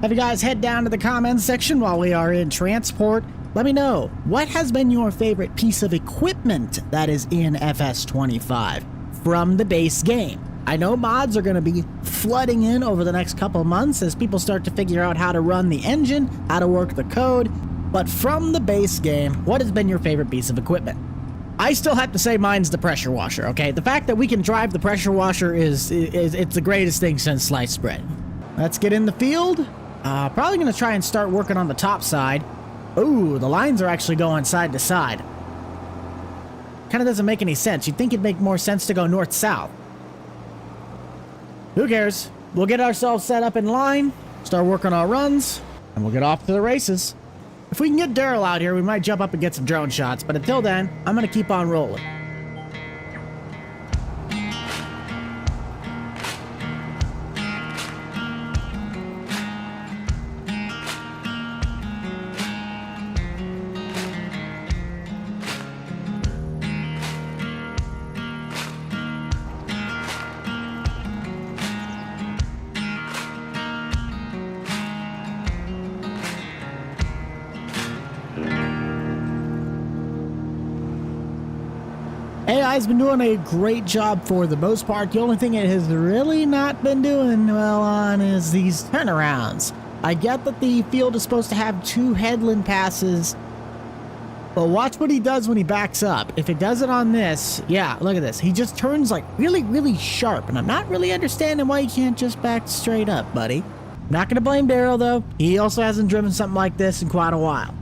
Have you guys head down to the comments section while we are in transport. Let me know, what has been your favorite piece of equipment that is in FS25 from the base game? I know mods are going to be flooding in over the next couple months as people start to figure out how to run the engine, how to work the code, but from the base game, what has been your favorite piece of equipment? I still have to say mine's the pressure washer, okay? The fact that we can drive the pressure washer it's the greatest thing since sliced bread. Let's get in the field. Probably going to try and start working on the top side. Ooh, the lines are actually going side to side. Kind of doesn't make any sense. You'd think it'd make more sense to go north-south. Who cares? We'll get ourselves set up in line, start working our runs, and we'll get off to the races. If we can get Daryl out here, we might jump up and get some drone shots, but until then, I'm going to keep on rolling. AI's been doing a great job for the most part. The only thing it has really not been doing well on is these turnarounds. I get that the field is supposed to have 2 headland passes, but watch what he does when he backs up. If it does it on this, yeah, look at this. He just turns like really, really sharp, and I'm not really understanding why you can't just back straight up, buddy. I'm not going to blame Daryl, though. He also hasn't driven something like this in quite a while.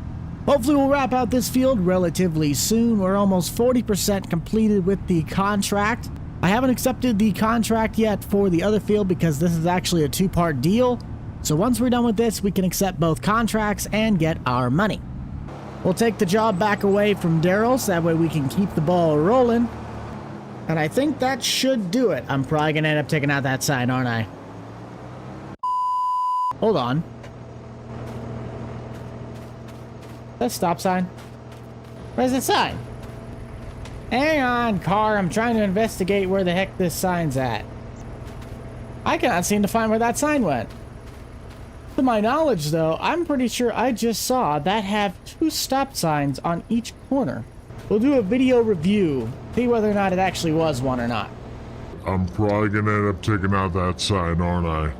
Hopefully we'll wrap out this field relatively soon. We're almost 40% completed with the contract. I haven't accepted the contract yet for the other field because this is actually a 2-part deal. So once we're done with this, we can accept both contracts and get our money. We'll take the job back away from Daryl so that way we can keep the ball rolling. And I think that should do it. I'm probably going to end up taking out that sign, aren't I? Hold on. That stop sign. Where's the sign? Hang on, car. I'm trying to investigate where the heck this sign's at. I cannot seem to find where that sign went. To my knowledge, though, I'm pretty sure I just saw that have 2 stop signs on each corner. We'll do a video review, see whether or not it actually was one or not. I'm probably gonna end up taking out that sign, aren't I?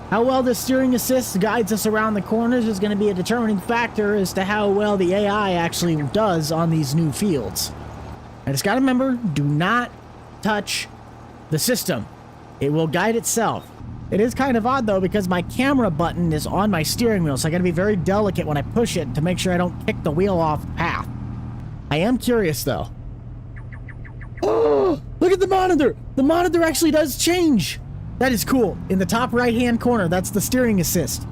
How well the steering assist guides us around the corners is going to be a determining factor as to how well the AI actually does on these new fields. I just got to remember, do not touch the system. It will guide itself. It is kind of odd, though, because my camera button is on my steering wheel, so I got to be very delicate when I push it to make sure I don't kick the wheel off the path. I am curious, though. Oh, look at the monitor! The monitor actually does change! That is cool. In the top right-hand corner, that's the steering assist.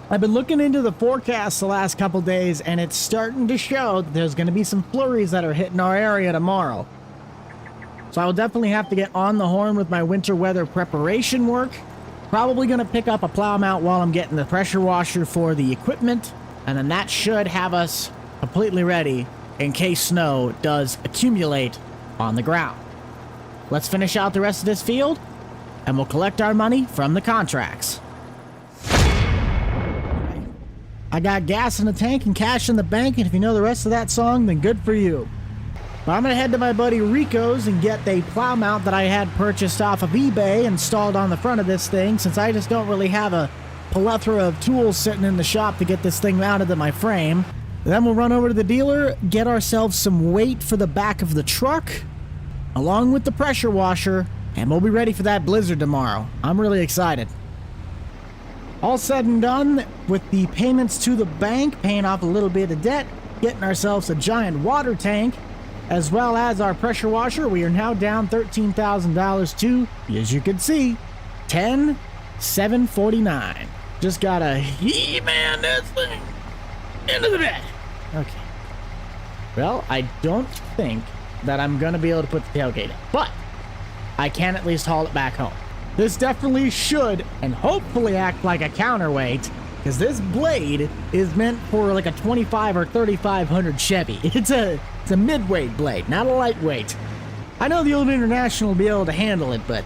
I've been looking into the forecast the last couple days, and it's starting to show that there's going to be some flurries that are hitting our area tomorrow. So I will definitely have to get on the horn with my winter weather preparation work. Probably going to pick up a plow mount while I'm getting the pressure washer for the equipment, and then that should have us completely ready in case snow does accumulate on the ground. Let's finish out the rest of this field, and we'll collect our money from the contracts. I got gas in the tank and cash in the bank, and if you know the rest of that song, then good for you. But I'm going to head to my buddy Rico's and get the plow mount that I had purchased off of eBay installed on the front of this thing, since I just don't really have a plethora of tools sitting in the shop to get this thing mounted to my frame. Then we'll run over to the dealer, get ourselves some weight for the back of the truck, along with the pressure washer, and we'll be ready for that blizzard tomorrow. I'm really excited. All said and done, with the payments to the bank, paying off a little bit of debt, getting ourselves a giant water tank, as well as our pressure washer, we are now down $13,000 to, as you can see, $10,749. Just gotta he-man this thing into the bed. Okay. Well, I don't think that I'm gonna be able to put the tailgate in, but I can at least haul it back home. This definitely should and hopefully act like a counterweight, because this blade is meant for like a 25 or 3500 Chevy. It's a midweight blade, not a lightweight. I know the old International will be able to handle it, but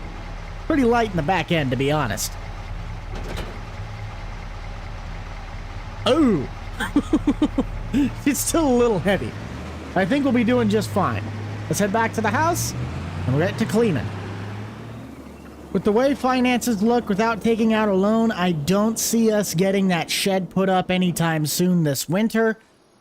pretty light in the back end, to be honest. Oh, it's still a little heavy. I think we'll be doing just fine. Let's head back to the house and we'll get to cleaning. With the way finances look without taking out a loan, I don't see us getting that shed put up anytime soon this winter.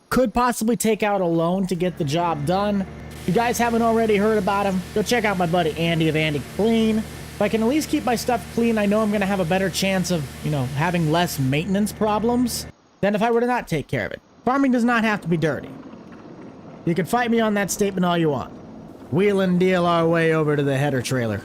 Could possibly take out a loan to get the job done. If you guys haven't already heard about him, go check out my buddy Andy of Andy Clean. If I can at least keep my stuff clean, I know I'm going to have a better chance of, having less maintenance problems than if I were to not take care of it. Farming does not have to be dirty. You can fight me on that statement all you want. Wheel and deal our way over to the header trailer.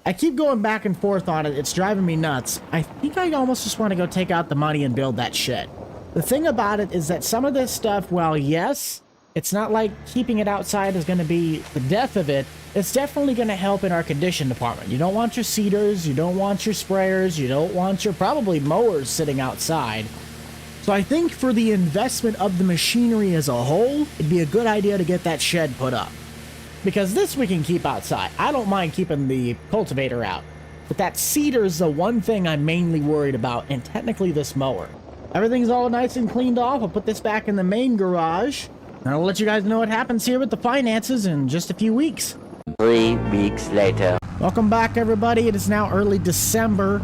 I keep going back and forth on it. It's driving me nuts. I think I almost just want to go take out the money and build that shed. The thing about it is that some of this stuff, while yes, it's not like keeping it outside is going to be the death of it. It's definitely going to help in our condition department. You don't want your seeders, you don't want your sprayers, you don't want your probably mowers sitting outside. So I think for the investment of the machinery as a whole, it'd be a good idea to get that shed put up. Because this we can keep outside. I don't mind keeping the cultivator out. But that seeder is the one thing I'm mainly worried about, and technically this mower. Everything's all nice and cleaned off. I'll put this back in the main garage. And I'll let you guys know what happens here with the finances in just a few weeks. 3 weeks later. Welcome back, everybody. It is now early December.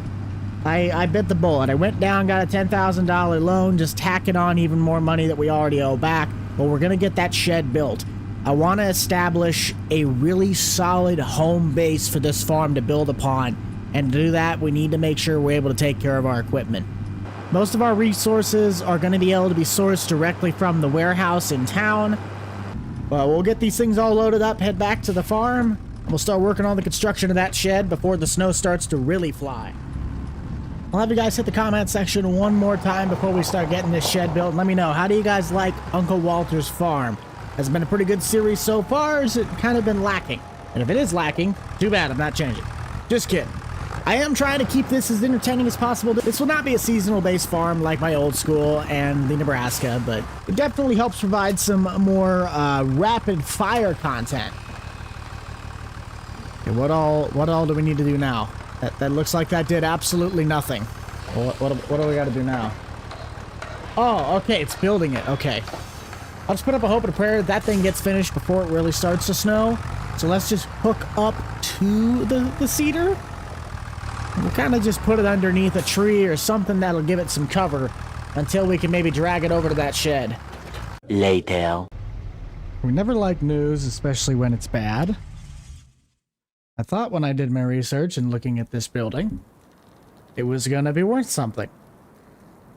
I bit the bullet. I went down, got a $10,000 loan, just tacking on even more money that we already owe back. But we're going to get that shed built. I want to establish a really solid home base for this farm to build upon. And to do that, we need to make sure we're able to take care of our equipment. Most of our resources are going to be able to be sourced directly from the warehouse in town. But we'll get these things all loaded up, head back to the farm. We'll start working on the construction of that shed before the snow starts to really fly. I'll have you guys hit the comment section one more time before we start getting this shed built. Let me know, how do you guys like Uncle Walter's farm? Has it been a pretty good series so far, or has it kind of been lacking? And if it is lacking, too bad, I'm not changing. Just kidding. I am trying to keep this as entertaining as possible. This will not be a seasonal-based farm like my old school and the Nebraska, but it definitely helps provide some more rapid-fire content. Okay, what all do we need to do now? That looks like that did absolutely nothing. What do we got to do now? Oh, okay, it's building it. Okay. I'll just put up a hope and a prayer that thing gets finished before it really starts to snow. So let's just hook up to the cedar. We'll kind of just put it underneath a tree or something that'll give it some cover until we can maybe drag it over to that shed. Later. We never like news, especially when it's bad. I thought when I did my research and looking at this building, it was gonna be worth something.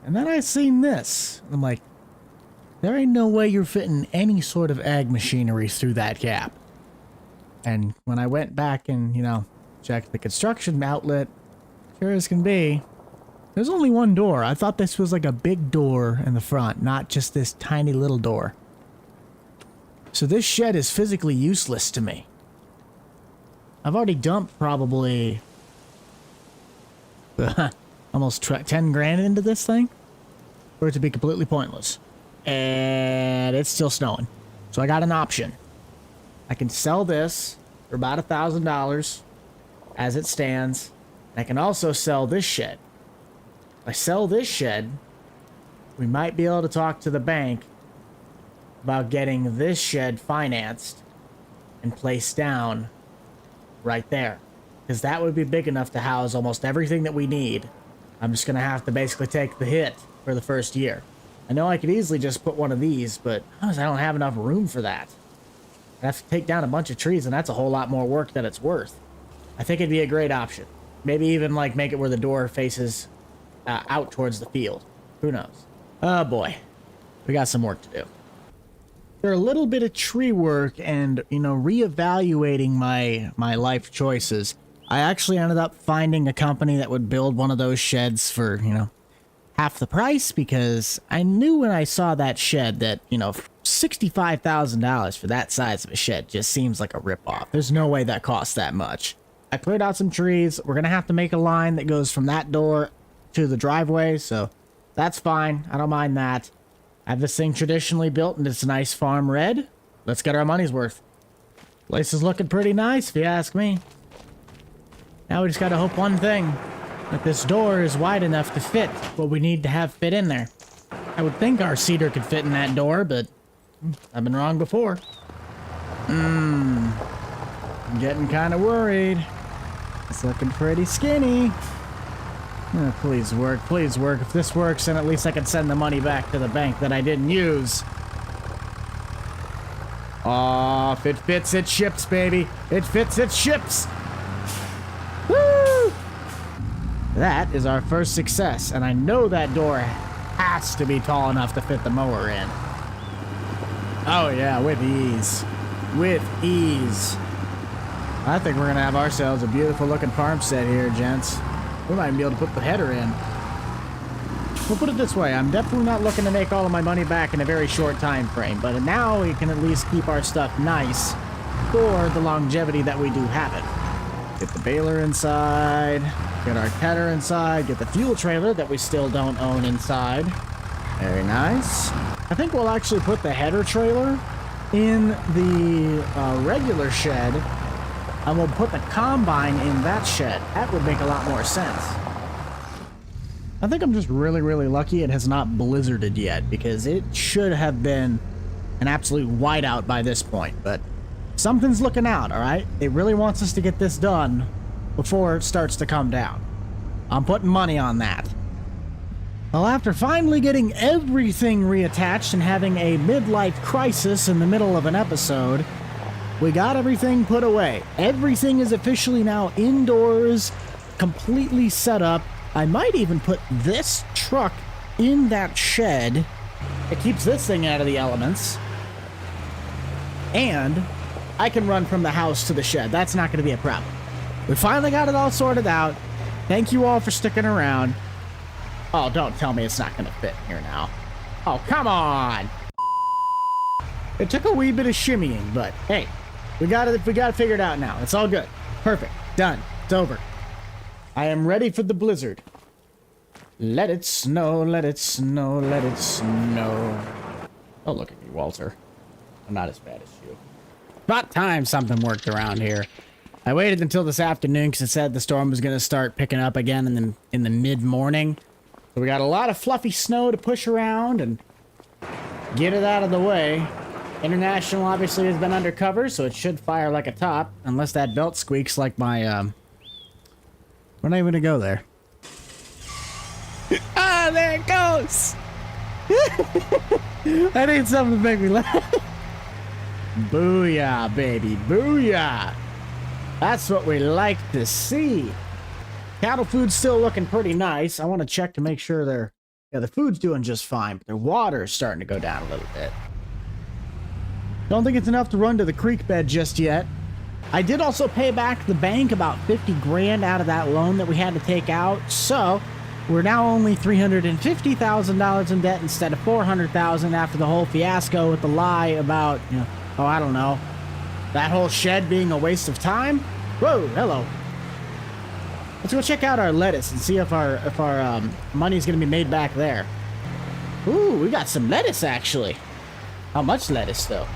And then I seen this. I'm like, there ain't no way you're fitting any sort of ag machinery through that gap. And when I went back and, checked the construction outlet, sure as can be, there's only one door. I thought this was like a big door in the front, not just this tiny little door. So this shed is physically useless to me. I've already dumped probably almost 10 grand into this thing for it to be completely pointless. And it's still snowing. So I got an option. I can sell this for about $1,000 as it stands. I can also sell this shed. If I sell this shed, we might be able to talk to the bank about getting this shed financed and placed down right there. Because that would be big enough to house almost everything that we need. I'm just going to have to basically take the hit for the first year. I know I could easily just put one of these, but I don't have enough room for that. I have to take down a bunch of trees, and that's a whole lot more work than it's worth. I think it'd be a great option. Maybe even like make it where the door faces out towards the field. Who knows? Oh boy, we got some work to do. There a little bit of tree work and, you know, reevaluating my life choices. I actually ended up finding a company that would build one of those sheds for, you know, half the price, because I knew when I saw that shed that, you know, $65,000 for that size of a shed just seems like a ripoff. There's no way that costs that much. I cleared out some trees. We're gonna have to make a line that goes from that door to the driveway, so that's fine. I don't mind that. I have this thing traditionally built and it's a nice farm red. Let's get our money's worth. Place is looking pretty nice if you ask me. Now we just gotta hope one thing, that this door is wide enough to fit what we need to have fit in there. I would think our cedar could fit in that door, but I've been wrong before. I'm getting kind of worried. It's looking pretty skinny. Oh, please work, please work. If this works, then at least I can send the money back to the bank that I didn't use. Oh, if it fits, it ships, baby. It fits, it ships. Woo! That is our first success, and I know that door has to be tall enough to fit the mower in. Oh yeah, with ease. With ease. I think we're gonna have ourselves a beautiful looking farmstead here, gents. We might be able to put the header in. We'll put it this way, I'm definitely not looking to make all of my money back in a very short time frame, but now we can at least keep our stuff nice for the longevity that we do have it. Get the baler inside, get our header inside, get the fuel trailer that we still don't own inside. Very nice. I think we'll actually put the header trailer in the regular shed, and we'll put the combine in that shed. That would make a lot more sense. I think I'm just really, really lucky it has not blizzarded yet, because it should have been an absolute whiteout by this point, but something's looking out, all right? It really wants us to get this done before it starts to come down. I'm putting money on that. Well, after finally getting everything reattached and having a midlife crisis in the middle of an episode, we got everything put away. Everything is officially now indoors, completely set up. I might even put this truck in that shed. It keeps this thing out of the elements. And I can run from the house to the shed. That's not going to be a problem. We finally got it all sorted out. Thank you all for sticking around. Oh, don't tell me it's not going to fit here now. Oh, come on. It took a wee bit of shimmying, but hey, we got it figured out now. It's all good. Perfect. Done. It's over. I am ready for the blizzard. Let it snow, let it snow, let it snow. Oh, look at me, Walter. I'm not as bad as you. About time something worked around here. I waited until this afternoon because it said the storm was going to start picking up again in the mid-morning. So we got a lot of fluffy snow to push around and get it out of the way. International obviously has been undercover, so it should fire like a top, unless that belt squeaks like my, we're not even gonna go there. Ah, there it goes! I need something to make me laugh. Booyah, baby, booyah! That's what we like to see. Cattle food's still looking pretty nice. I want to check to make sure the food's doing just fine, but their water is starting to go down a little bit. Don't think it's enough to run to the creek bed just yet. I did also pay back the bank about 50 grand out of that loan that we had to take out, so we're now only $350,000 in debt instead of $400,000 after the whole fiasco with the lie about, you know, oh, I don't know, that whole shed being a waste of time. Whoa, hello. Let's go check out our lettuce and see if our money's gonna be made back there. Ooh, we got some lettuce actually. How much lettuce though?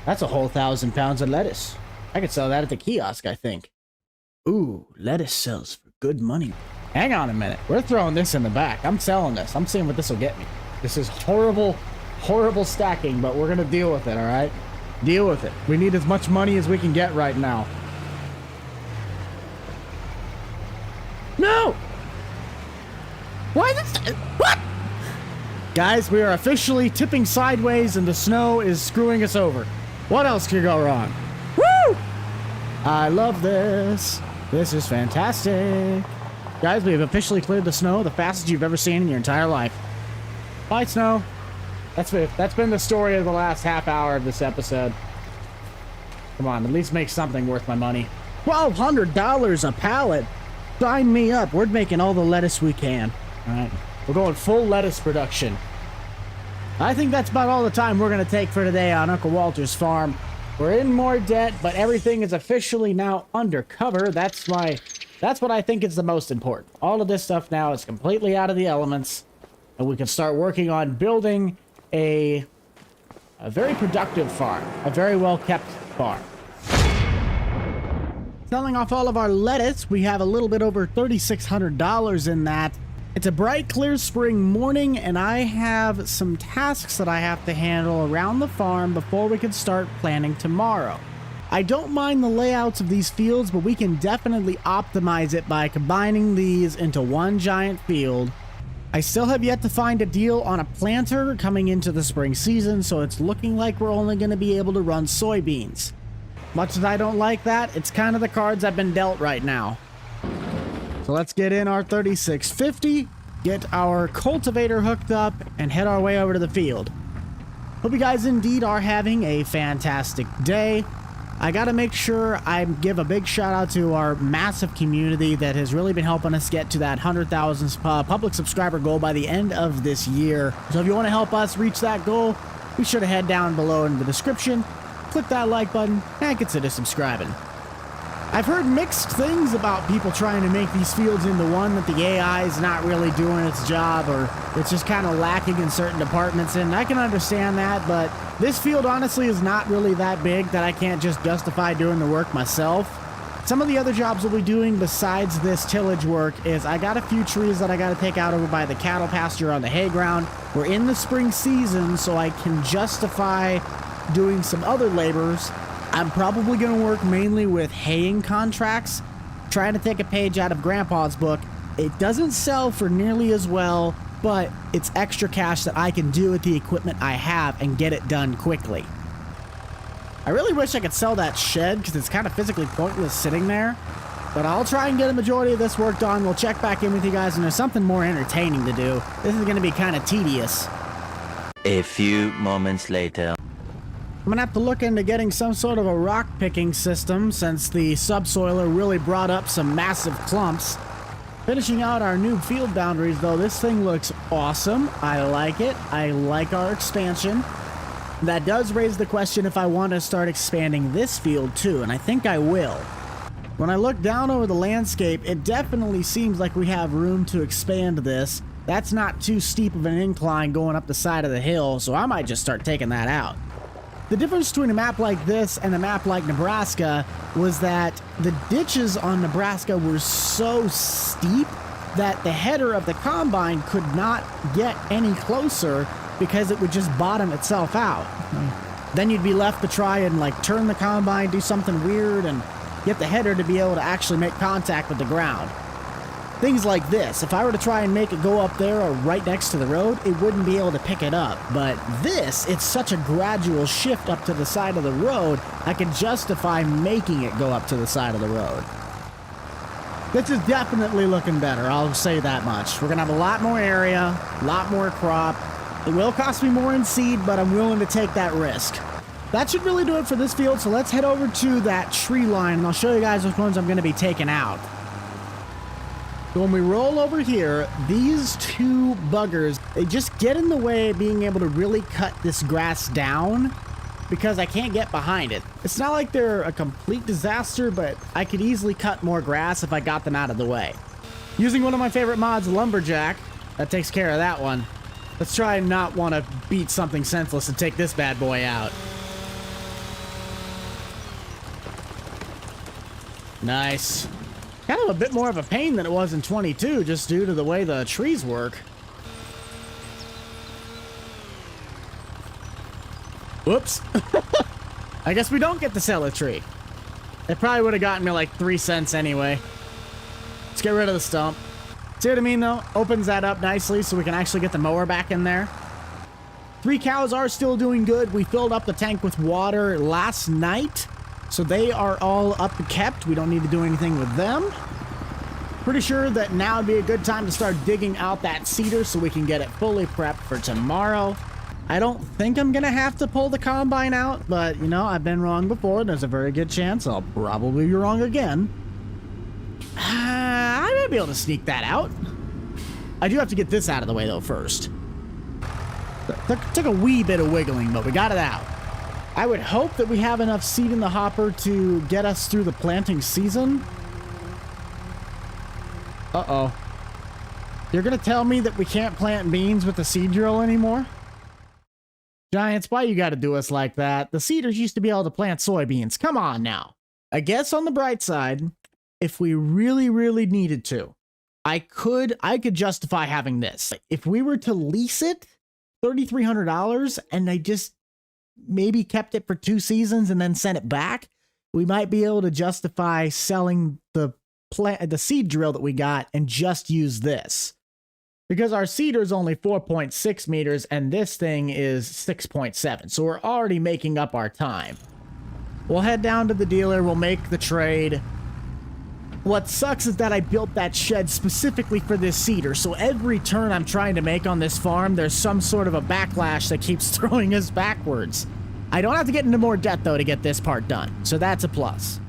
That's a whole 1,000 pounds of lettuce. I could sell that at the kiosk, I think. Ooh, lettuce sells for good money. Hang on a minute. We're throwing this in the back. I'm selling this. I'm seeing what this will get me. This is horrible, horrible stacking, but we're gonna deal with it, all right? Deal with it. We need as much money as we can get right now. No! Why this? What? Guys, we are officially tipping sideways and the snow is screwing us over. What else could go wrong? Woo! I love this. This is fantastic. Guys, we have officially cleared the snow, the fastest you've ever seen in your entire life. Bye, snow. That's been the story of the last half hour of this episode. Come on, at least make something worth my money. $1,200 a pallet. Sign me up. We're making all the lettuce we can. All right, we're going full lettuce production. I think that's about all the time we're going to take for today on Uncle Walter's farm. We're in more debt, but everything is officially now undercover. That's what I think is the most important. All of this stuff now is completely out of the elements, and we can start working on building a very productive farm, a very well-kept farm. Selling off all of our lettuce, we have a little bit over $3,600 in that. It's a bright, clear spring morning, and I have some tasks that I have to handle around the farm before we can start planning tomorrow. I don't mind the layouts of these fields, but we can definitely optimize it by combining these into one giant field. I still have yet to find a deal on a planter coming into the spring season, so it's looking like we're only going to be able to run soybeans. Much as I don't like that, it's kind of the cards I've been dealt right now. So let's get in our 3650, get our cultivator hooked up, and head our way over to the field. Hope you guys indeed are having a fantastic day. I gotta make sure I give a big shout out to our massive community that has really been helping us get to that 100,000 public subscriber goal by the end of this year. So if you want to help us reach that goal, be sure to head down below in the description, click that like button, and consider subscribing. I've heard mixed things about people trying to make these fields into one, that the AI is not really doing its job, or it's just kind of lacking in certain departments, and I can understand that, but this field honestly is not really that big that I can't just justify doing the work myself. Some of the other jobs we'll be doing besides this tillage work is I got a few trees that I got to take out over by the cattle pasture on the hay ground. We're in the spring season, so I can justify doing some other labors. I'm probably going to work mainly with haying contracts, trying to take a page out of Grandpa's book. It doesn't sell for nearly as well, but it's extra cash that I can do with the equipment I have and get it done quickly. I really wish I could sell that shed because it's kind of physically pointless sitting there, but I'll try and get a majority of this work done. We'll check back in with you guys, and there's something more entertaining to do. This is going to be kind of tedious. A few moments later. I'm gonna have to look into getting some sort of a rock picking system since the subsoiler really brought up some massive clumps. Finishing out our new field boundaries though, this thing looks awesome. I like it. I like our expansion. That does raise the question if I want to start expanding this field too, and I think I will. When I look down over the landscape, it definitely seems like we have room to expand this. That's not too steep of an incline going up the side of the hill, so I might just start taking that out. The difference between a map like this and a map like Nebraska was that the ditches on Nebraska were so steep that the header of the combine could not get any closer because it would just bottom itself out. Then you'd be left to try and like turn the combine, do something weird, and get the header to be able to actually make contact with the ground. Things like this, if I were to try and make it go up there or right next to the road, it wouldn't be able to pick it up. But this, it's such a gradual shift up to the side of the road, I can justify making it go up to the side of the road. This is definitely looking better, I'll say that much. We're gonna have a lot more area, a lot more crop. It will cost me more in seed, but I'm willing to take that risk. That should really do it for this field, so let's head over to that tree line, and I'll show you guys which ones I'm gonna be taking out. So when we roll over here, these two buggers, they just get in the way of being able to really cut this grass down because I can't get behind it. It's not like they're a complete disaster, but I could easily cut more grass if I got them out of the way. Using one of my favorite mods, Lumberjack, that takes care of that one. Let's try and not want to beat something senseless and take this bad boy out. Nice. Kind of a bit more of a pain than it was in 22, just due to the way the trees work. Whoops. I guess we don't get to sell a tree. It probably would have gotten me like 3 cents anyway. Let's get rid of the stump. See what I mean though? Opens that up nicely so we can actually get the mower back in there. 3 cows are still doing good. We filled up the tank with water last night. So they are all up and kept. We don't need to do anything with them. Pretty sure that now would be a good time to start digging out that cedar so we can get it fully prepped for tomorrow. I don't think I'm going to have to pull the combine out, but, you know, I've been wrong before. And there's a very good chance I'll probably be wrong again. I might be able to sneak that out. I do have to get this out of the way, though, first. Took a wee bit of wiggling, but we got it out. I would hope that we have enough seed in the hopper to get us through the planting season. Uh-oh. You're going to tell me that we can't plant beans with the seed drill anymore? Giants, why you got to do us like that? The seeders used to be able to plant soybeans. Come on now. I guess on the bright side, if we really, really needed to, I could justify having this. If we were to lease it, $3,300, and I just maybe kept it for 2 seasons and then sent it back, we might be able to justify selling the seed drill that we got and just use this. Because our cedar is only 4.6 meters and this thing is 6.7. So we're already making up our time. We'll head down to the dealer. We'll make the trade. What sucks is that I built that shed specifically for this cedar. So every turn I'm trying to make on this farm, there's some sort of a backlash that keeps throwing us backwards. I don't have to get into more debt though to get this part done. So that's a plus.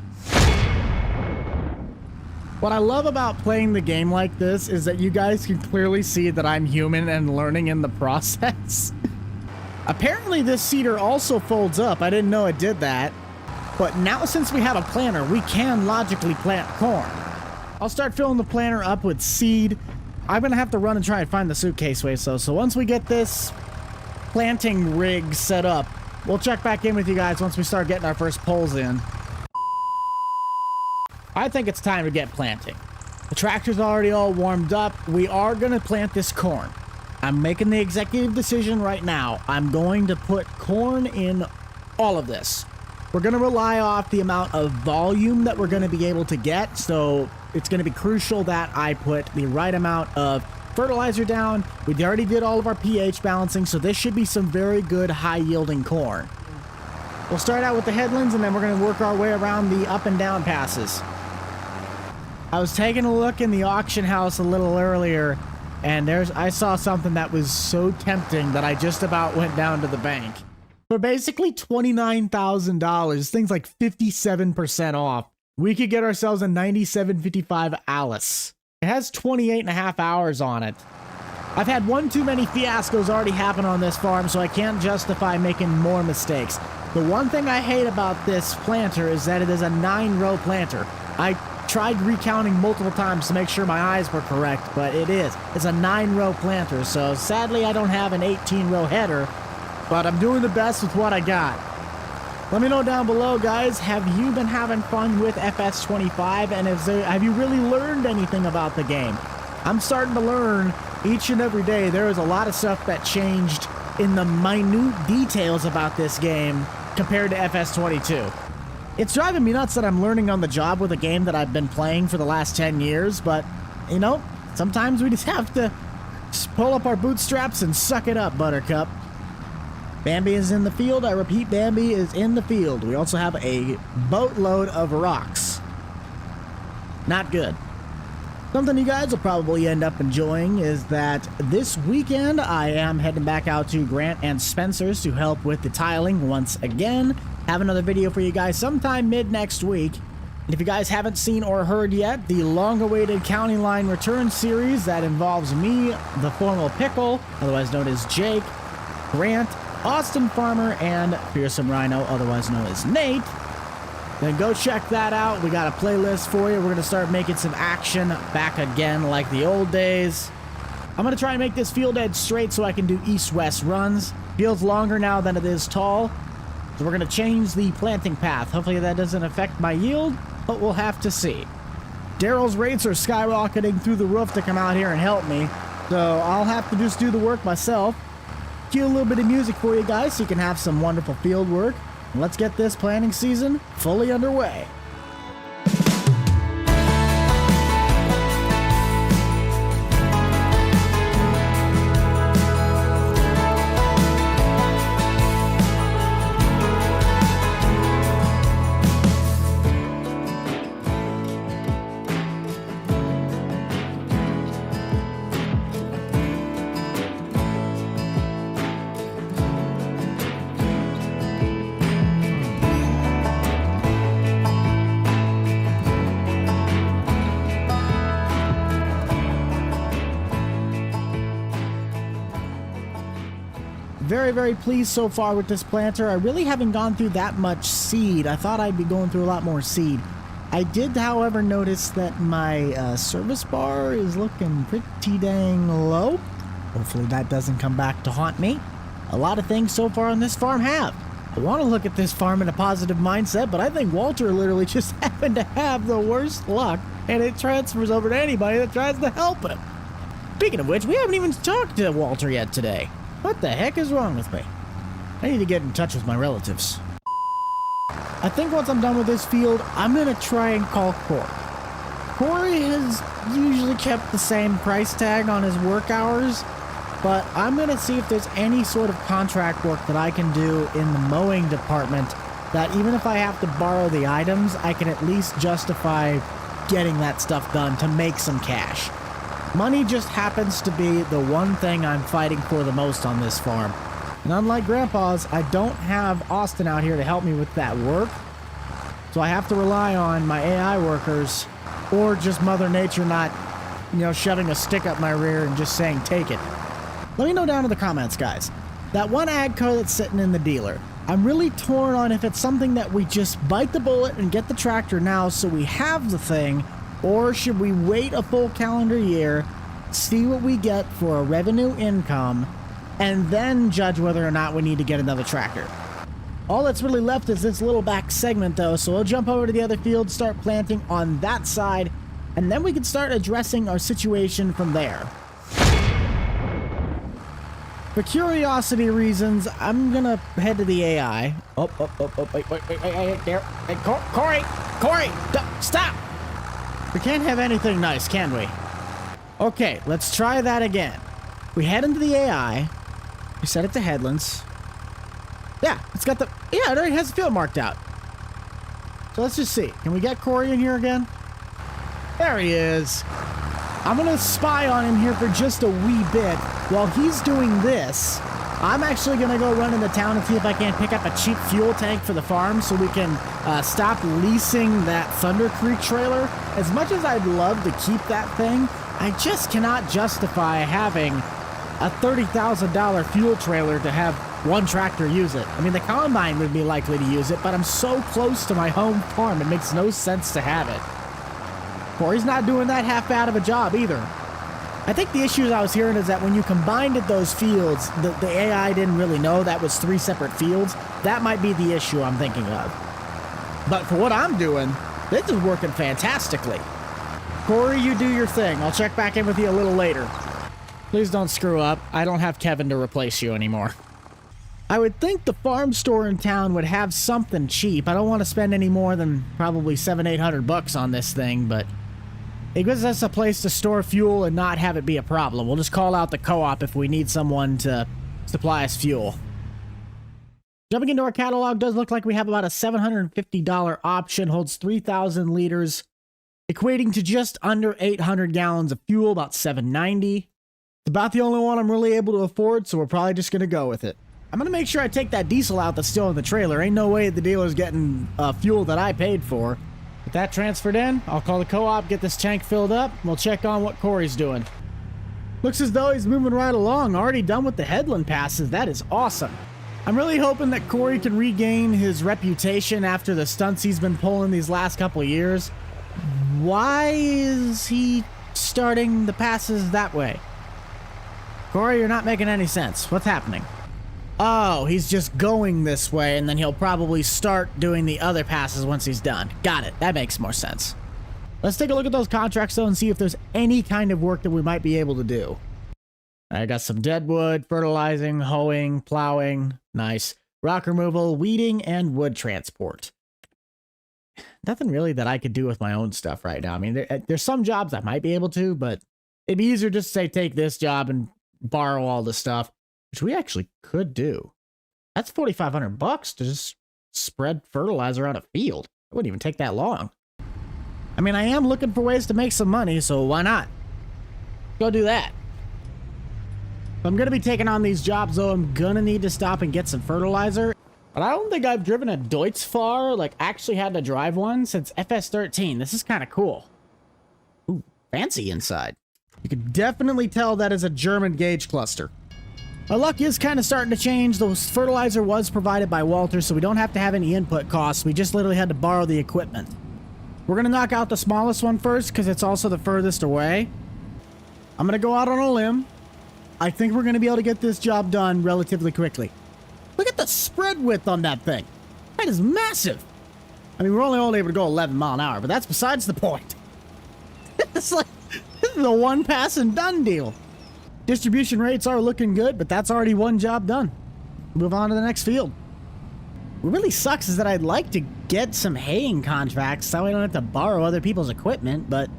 What I love about playing the game like this is that you guys can clearly see that I'm human and learning in the process. Apparently this cedar also folds up. I didn't know it did that. But now since we have a planter, we can logically plant corn. I'll start filling the planter up with seed. I'm going to have to run and try and find the suitcase waste though. So once we get this planting rig set up, we'll check back in with you guys once we start getting our first poles in. I think it's time to get planting. The tractor's already all warmed up. We are going to plant this corn. I'm making the executive decision right now. I'm going to put corn in all of this. We're going to rely off the amount of volume that we're going to be able to get. So it's going to be crucial that I put the right amount of fertilizer down. We already did all of our pH balancing, so this should be some very good high-yielding corn. We'll start out with the headlands, and then we're going to work our way around the up and down passes. I was taking a look in the auction house a little earlier, and I saw something that was so tempting that I just about went down to the bank. For basically $29,000, things like 57% off, we could get ourselves a 9755 Alice. It has 28.5 hours on it. I've had one too many fiascos already happen on this farm, so I can't justify making more mistakes. The one thing I hate about this planter is that it is a 9-row planter. I tried recounting multiple times to make sure my eyes were correct, but it's a 9-row planter, so sadly I don't have an 18-row header, but I'm doing the best with what I got. Let me know down below, guys, have you been having fun with FS25, and have you really learned anything about the game? I'm starting to learn each and every day. There is a lot of stuff that changed in the minute details about this game compared to FS22. It's driving me nuts that I'm learning on the job with a game that I've been playing for the last 10 years, but, you know, sometimes we just have to pull up our bootstraps and suck it up, Buttercup. Bambi is in the field. I repeat, Bambi is in the field. We also have a boatload of rocks. Not good. Something you guys will probably end up enjoying is that this weekend I am heading back out to Grant and Spencer's to help with the tiling once again. Have another video for you guys sometime mid next week. And if you guys haven't seen or heard yet, the long-awaited County Line Return series that involves me, the formal Pickle, otherwise known as Jake, Grant, Austin Farmer, and Fearsome Rhino, otherwise known as Nate, then go check that out. We got a playlist for you. We're going to start making some action back again like the old days. I'm going to try and make this field edge straight so I can do east-west runs. Field's longer now than it is tall. So we're going to change the planting path. Hopefully that doesn't affect my yield, but we'll have to see. Daryl's rates are skyrocketing through the roof to come out here and help me, so I'll have to just do the work myself. Cue a little bit of music for you guys so you can have some wonderful field work. And let's get this planting season fully underway. very, very pleased so far with this planter. I really haven't gone through that much seed. I thought I'd be going through a lot more seed. I did, however, notice that my service bar is looking pretty dang low. Hopefully that doesn't come back to haunt me. A lot of things so far on this farm have. I want to look at this farm in a positive mindset, but I think Walter literally just happened to have the worst luck, and it transfers over to anybody that tries to help him. Speaking of which, we haven't even talked to Walter yet today. What the heck is wrong with me? I need to get in touch with my relatives. I think once I'm done with this field, I'm going to try and call Corey. Corey has usually kept the same price tag on his work hours, but I'm going to see if there's any sort of contract work that I can do in the mowing department that even if I have to borrow the items, I can at least justify getting that stuff done to make some cash. Money just happens to be the one thing I'm fighting for the most on this farm. And unlike Grandpa's, I don't have Austin out here to help me with that work. So I have to rely on my AI workers or just Mother Nature not, shoving a stick up my rear and just saying, take it. Let me know down in the comments, guys. That one AGCO that's sitting in the dealer, I'm really torn on if it's something that we just bite the bullet and get the tractor now so we have the thing, or should we wait a full calendar year, see what we get for a revenue income, and then judge whether or not we need to get another tractor. All that's really left is this little back segment though, so we'll jump over to the other field, start planting on that side, and then we can start addressing our situation from there. For curiosity reasons, I'm gonna head to the AI. Wait, there. Hey, Corey, stop! We can't have anything nice, can we? Okay, let's try that again. We head into the AI. We set it to headlands. Yeah, it already has the field marked out. So let's just see. Can we get Corey in here again? There he is. I'm gonna spy on him here for just a wee bit. While he's doing this, I'm actually gonna go run into town and see if I can pick up a cheap fuel tank for the farm so we can stop leasing that Thunder Creek trailer. As much as I'd love to keep that thing, I just cannot justify having a $30,000 fuel trailer to have one tractor use it. I mean, the combine would be likely to use it, but I'm so close to my home farm, it makes no sense to have it. Corey's not doing that half bad of a job either. I think the issues I was hearing is that when you combined those fields, the AI didn't really know that was 3 separate fields. That might be the issue I'm thinking of. But for what I'm doing, this is working fantastically. Corey, you do your thing. I'll check back in with you a little later. Please don't screw up. I don't have Kevin to replace you anymore. I would think the farm store in town would have something cheap. I don't want to spend any more than probably $700-800 on this thing, but it gives us a place to store fuel and not have it be a problem. We'll just call out the co-op if we need someone to supply us fuel. Jumping into our catalog, does look like we have about a $750 option, holds 3,000 liters, equating to just under 800 gallons of fuel, about $790. It's about the only one I'm really able to afford, so we're probably just going to go with it. I'm going to make sure I take that diesel out that's still in the trailer. Ain't no way the dealer's getting fuel that I paid for. With that transferred in, I'll call the co-op, get this tank filled up, and we'll check on what Corey's doing. Looks as though he's moving right along, already done with the headland passes. That is awesome. I'm really hoping that Corey can regain his reputation after the stunts he's been pulling these last couple of years. Why is he starting the passes that way? Corey, you're not making any sense. What's happening? Oh, he's just going this way, and then he'll probably start doing the other passes once he's done. Got it. That makes more sense. Let's take a look at those contracts, though, and see if there's any kind of work that we might be able to do. I got some deadwood, fertilizing, hoeing, plowing. Nice. Rock removal, weeding, and wood transport. Nothing really that I could do with my own stuff right now. I mean, there's some jobs I might be able to, but it'd be easier just to say take this job and borrow all the stuff, which we actually could do. That's $4,500 to just spread fertilizer on a field. It wouldn't even take that long. I mean, I am looking for ways to make some money, so why not? Go do that. If I'm going to be taking on these jobs, though, I'm going to need to stop and get some fertilizer. But I don't think I've driven a Deutz-Fahr, like actually had to drive one, since FS13. This is kind of cool. Ooh, fancy inside. You can definitely tell that is a German gauge cluster. Our luck is kind of starting to change. The fertilizer was provided by Walter, so we don't have to have any input costs. We just literally had to borrow the equipment. We're going to knock out the smallest one first because it's also the furthest away. I'm going to go out on a limb. I think we're going to be able to get this job done relatively quickly. Look at the spread width on that thing. That is massive. I mean, we're only able to go 11 mile an hour, but that's besides the point. It's like, this is a one pass and done deal. Distribution rates are looking good, but that's already one job done. Move on to the next field. What really sucks is that I'd like to get some haying contracts so I don't have to borrow other people's equipment, but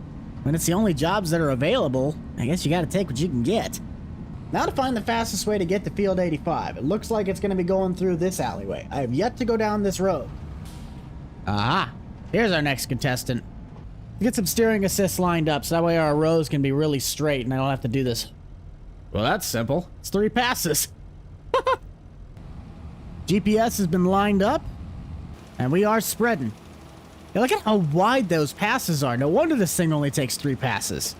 when it's the only jobs that are available, I guess you gotta take what you can get. Now to find the fastest way to get to field 85. It looks like it's gonna be going through this alleyway. I have yet to go down this road. Aha! Here's our next contestant. Get some steering assists lined up so that way our rows can be really straight and I don't have to do this. Well, that's simple. It's 3 passes. GPS has been lined up, and we are spreading. Now look at how wide those passes are. No wonder this thing only takes 3 passes.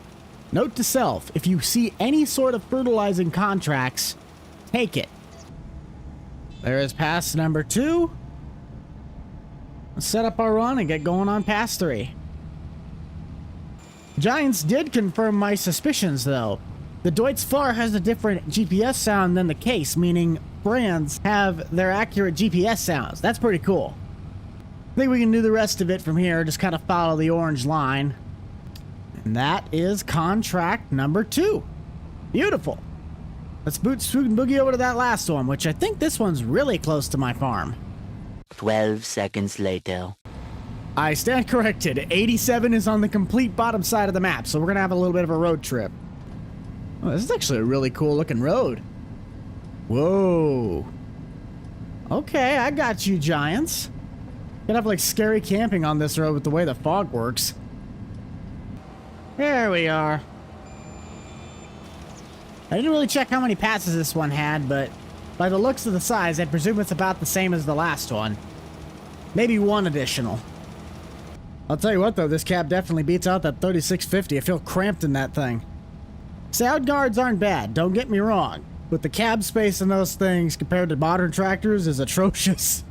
Note to self, if you see any sort of fertilizing contracts, take it. There is pass number 2. Let's set up our run and get going on pass 3. Giants did confirm my suspicions, though. The Deutz Fahr has a different GPS sound than the case, meaning brands have their accurate GPS sounds. That's pretty cool. I think we can do the rest of it from here, just kind of follow the orange line. And that is contract number 2. Beautiful. Let's boogie over to that last one, which I think this one's really close to my farm. 12 seconds later. I stand corrected. 87 is on the complete bottom side of the map, so we're going to have a little bit of a road trip. Oh, this is actually a really cool looking road. Whoa. Okay, I got you, Giants. Gonna have like scary camping on this road with the way the fog works. There we are. I didn't really check how many passes this one had, but by the looks of the size, I presume it's about the same as the last one. Maybe 1 additional. I'll tell you what though, this cab definitely beats out that 3650. I feel cramped in that thing. Sound guards aren't bad, don't get me wrong, but the cab space in those things compared to modern tractors is atrocious.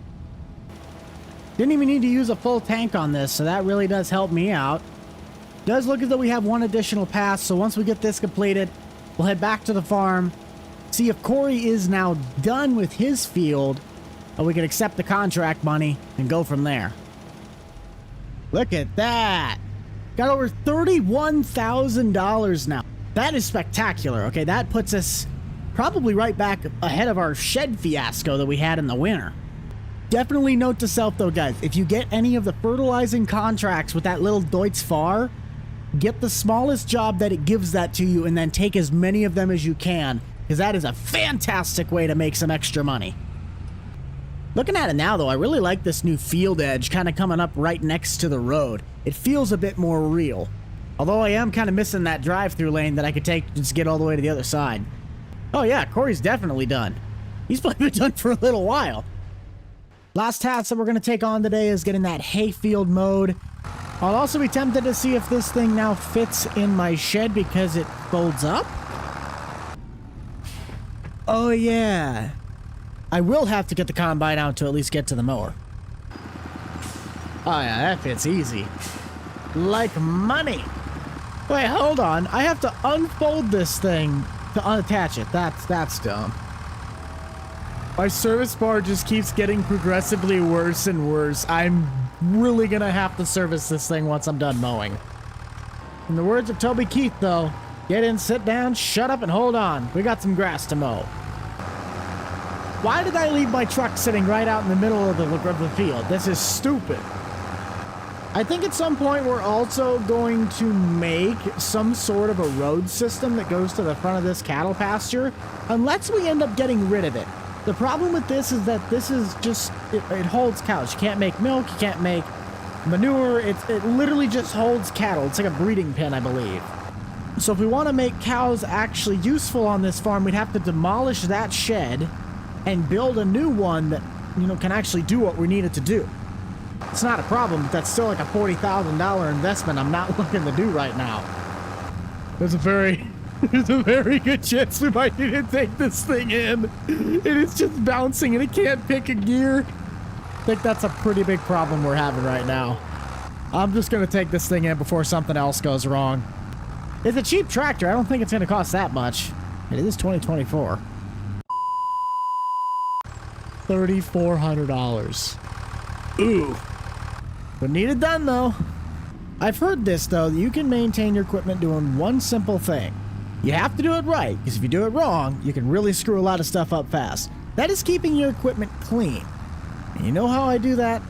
Didn't even need to use a full tank on this, so that really does help me out. Does look as though we have 1 additional pass, so once we get this completed, we'll head back to the farm, see if Corey is now done with his field, and we can accept the contract money and go from there. Look at that! Got over $31,000 now. That is spectacular. Okay, that puts us probably right back ahead of our shed fiasco that we had in the winter. Definitely note to self though, guys, if you get any of the fertilizing contracts with that little Deutz Fahr, get the smallest job that it gives that to you and then take as many of them as you can, because that is a fantastic way to make some extra money. Looking at it now though, I really like this new field edge kind of coming up right next to the road. It feels a bit more real. Although I am kind of missing that drive-through lane that I could take to just get all the way to the other side. Oh yeah, Corey's definitely done. He's probably been done for a little while. Last task that we're going to take on today is getting that hayfield mode. I'll also be tempted to see if this thing now fits in my shed because it folds up. Oh yeah. I will have to get the combine out to at least get to the mower. Oh yeah, that fits easy. Like money. Wait, hold on. I have to unfold this thing to unattach it. That's dumb. My service bar just keeps getting progressively worse and worse. I'm really gonna have to service this thing once I'm done mowing. In the words of Toby Keith, though, get in, sit down, shut up, and hold on. We got some grass to mow. Why did I leave my truck sitting right out in the middle of the field? This is stupid. I think at some point we're also going to make some sort of a road system that goes to the front of this cattle pasture, unless we end up getting rid of it. The problem with this is that this is just, it holds cows. You can't make milk, you can't make manure, it literally just holds cattle. It's like a breeding pen, I believe. So if we want to make cows actually useful on this farm, we'd have to demolish that shed and build a new one that, you know, can actually do what we need it to do. It's not a problem, but that's still like a $40,000 investment I'm not looking to do right now. There's a very There's a very good chance we might need to take this thing in. It is just bouncing and it can't pick a gear. I think that's a pretty big problem we're having right now. I'm just going to take this thing in before something else goes wrong. It's a cheap tractor. I don't think it's going to cost that much. It is 2024. $3,400. Ooh. But need it done, though. I've heard this, though, that you can maintain your equipment doing one simple thing. You have to do it right, because if you do it wrong, you can really screw a lot of stuff up fast. That is keeping your equipment clean. And you know how I do that?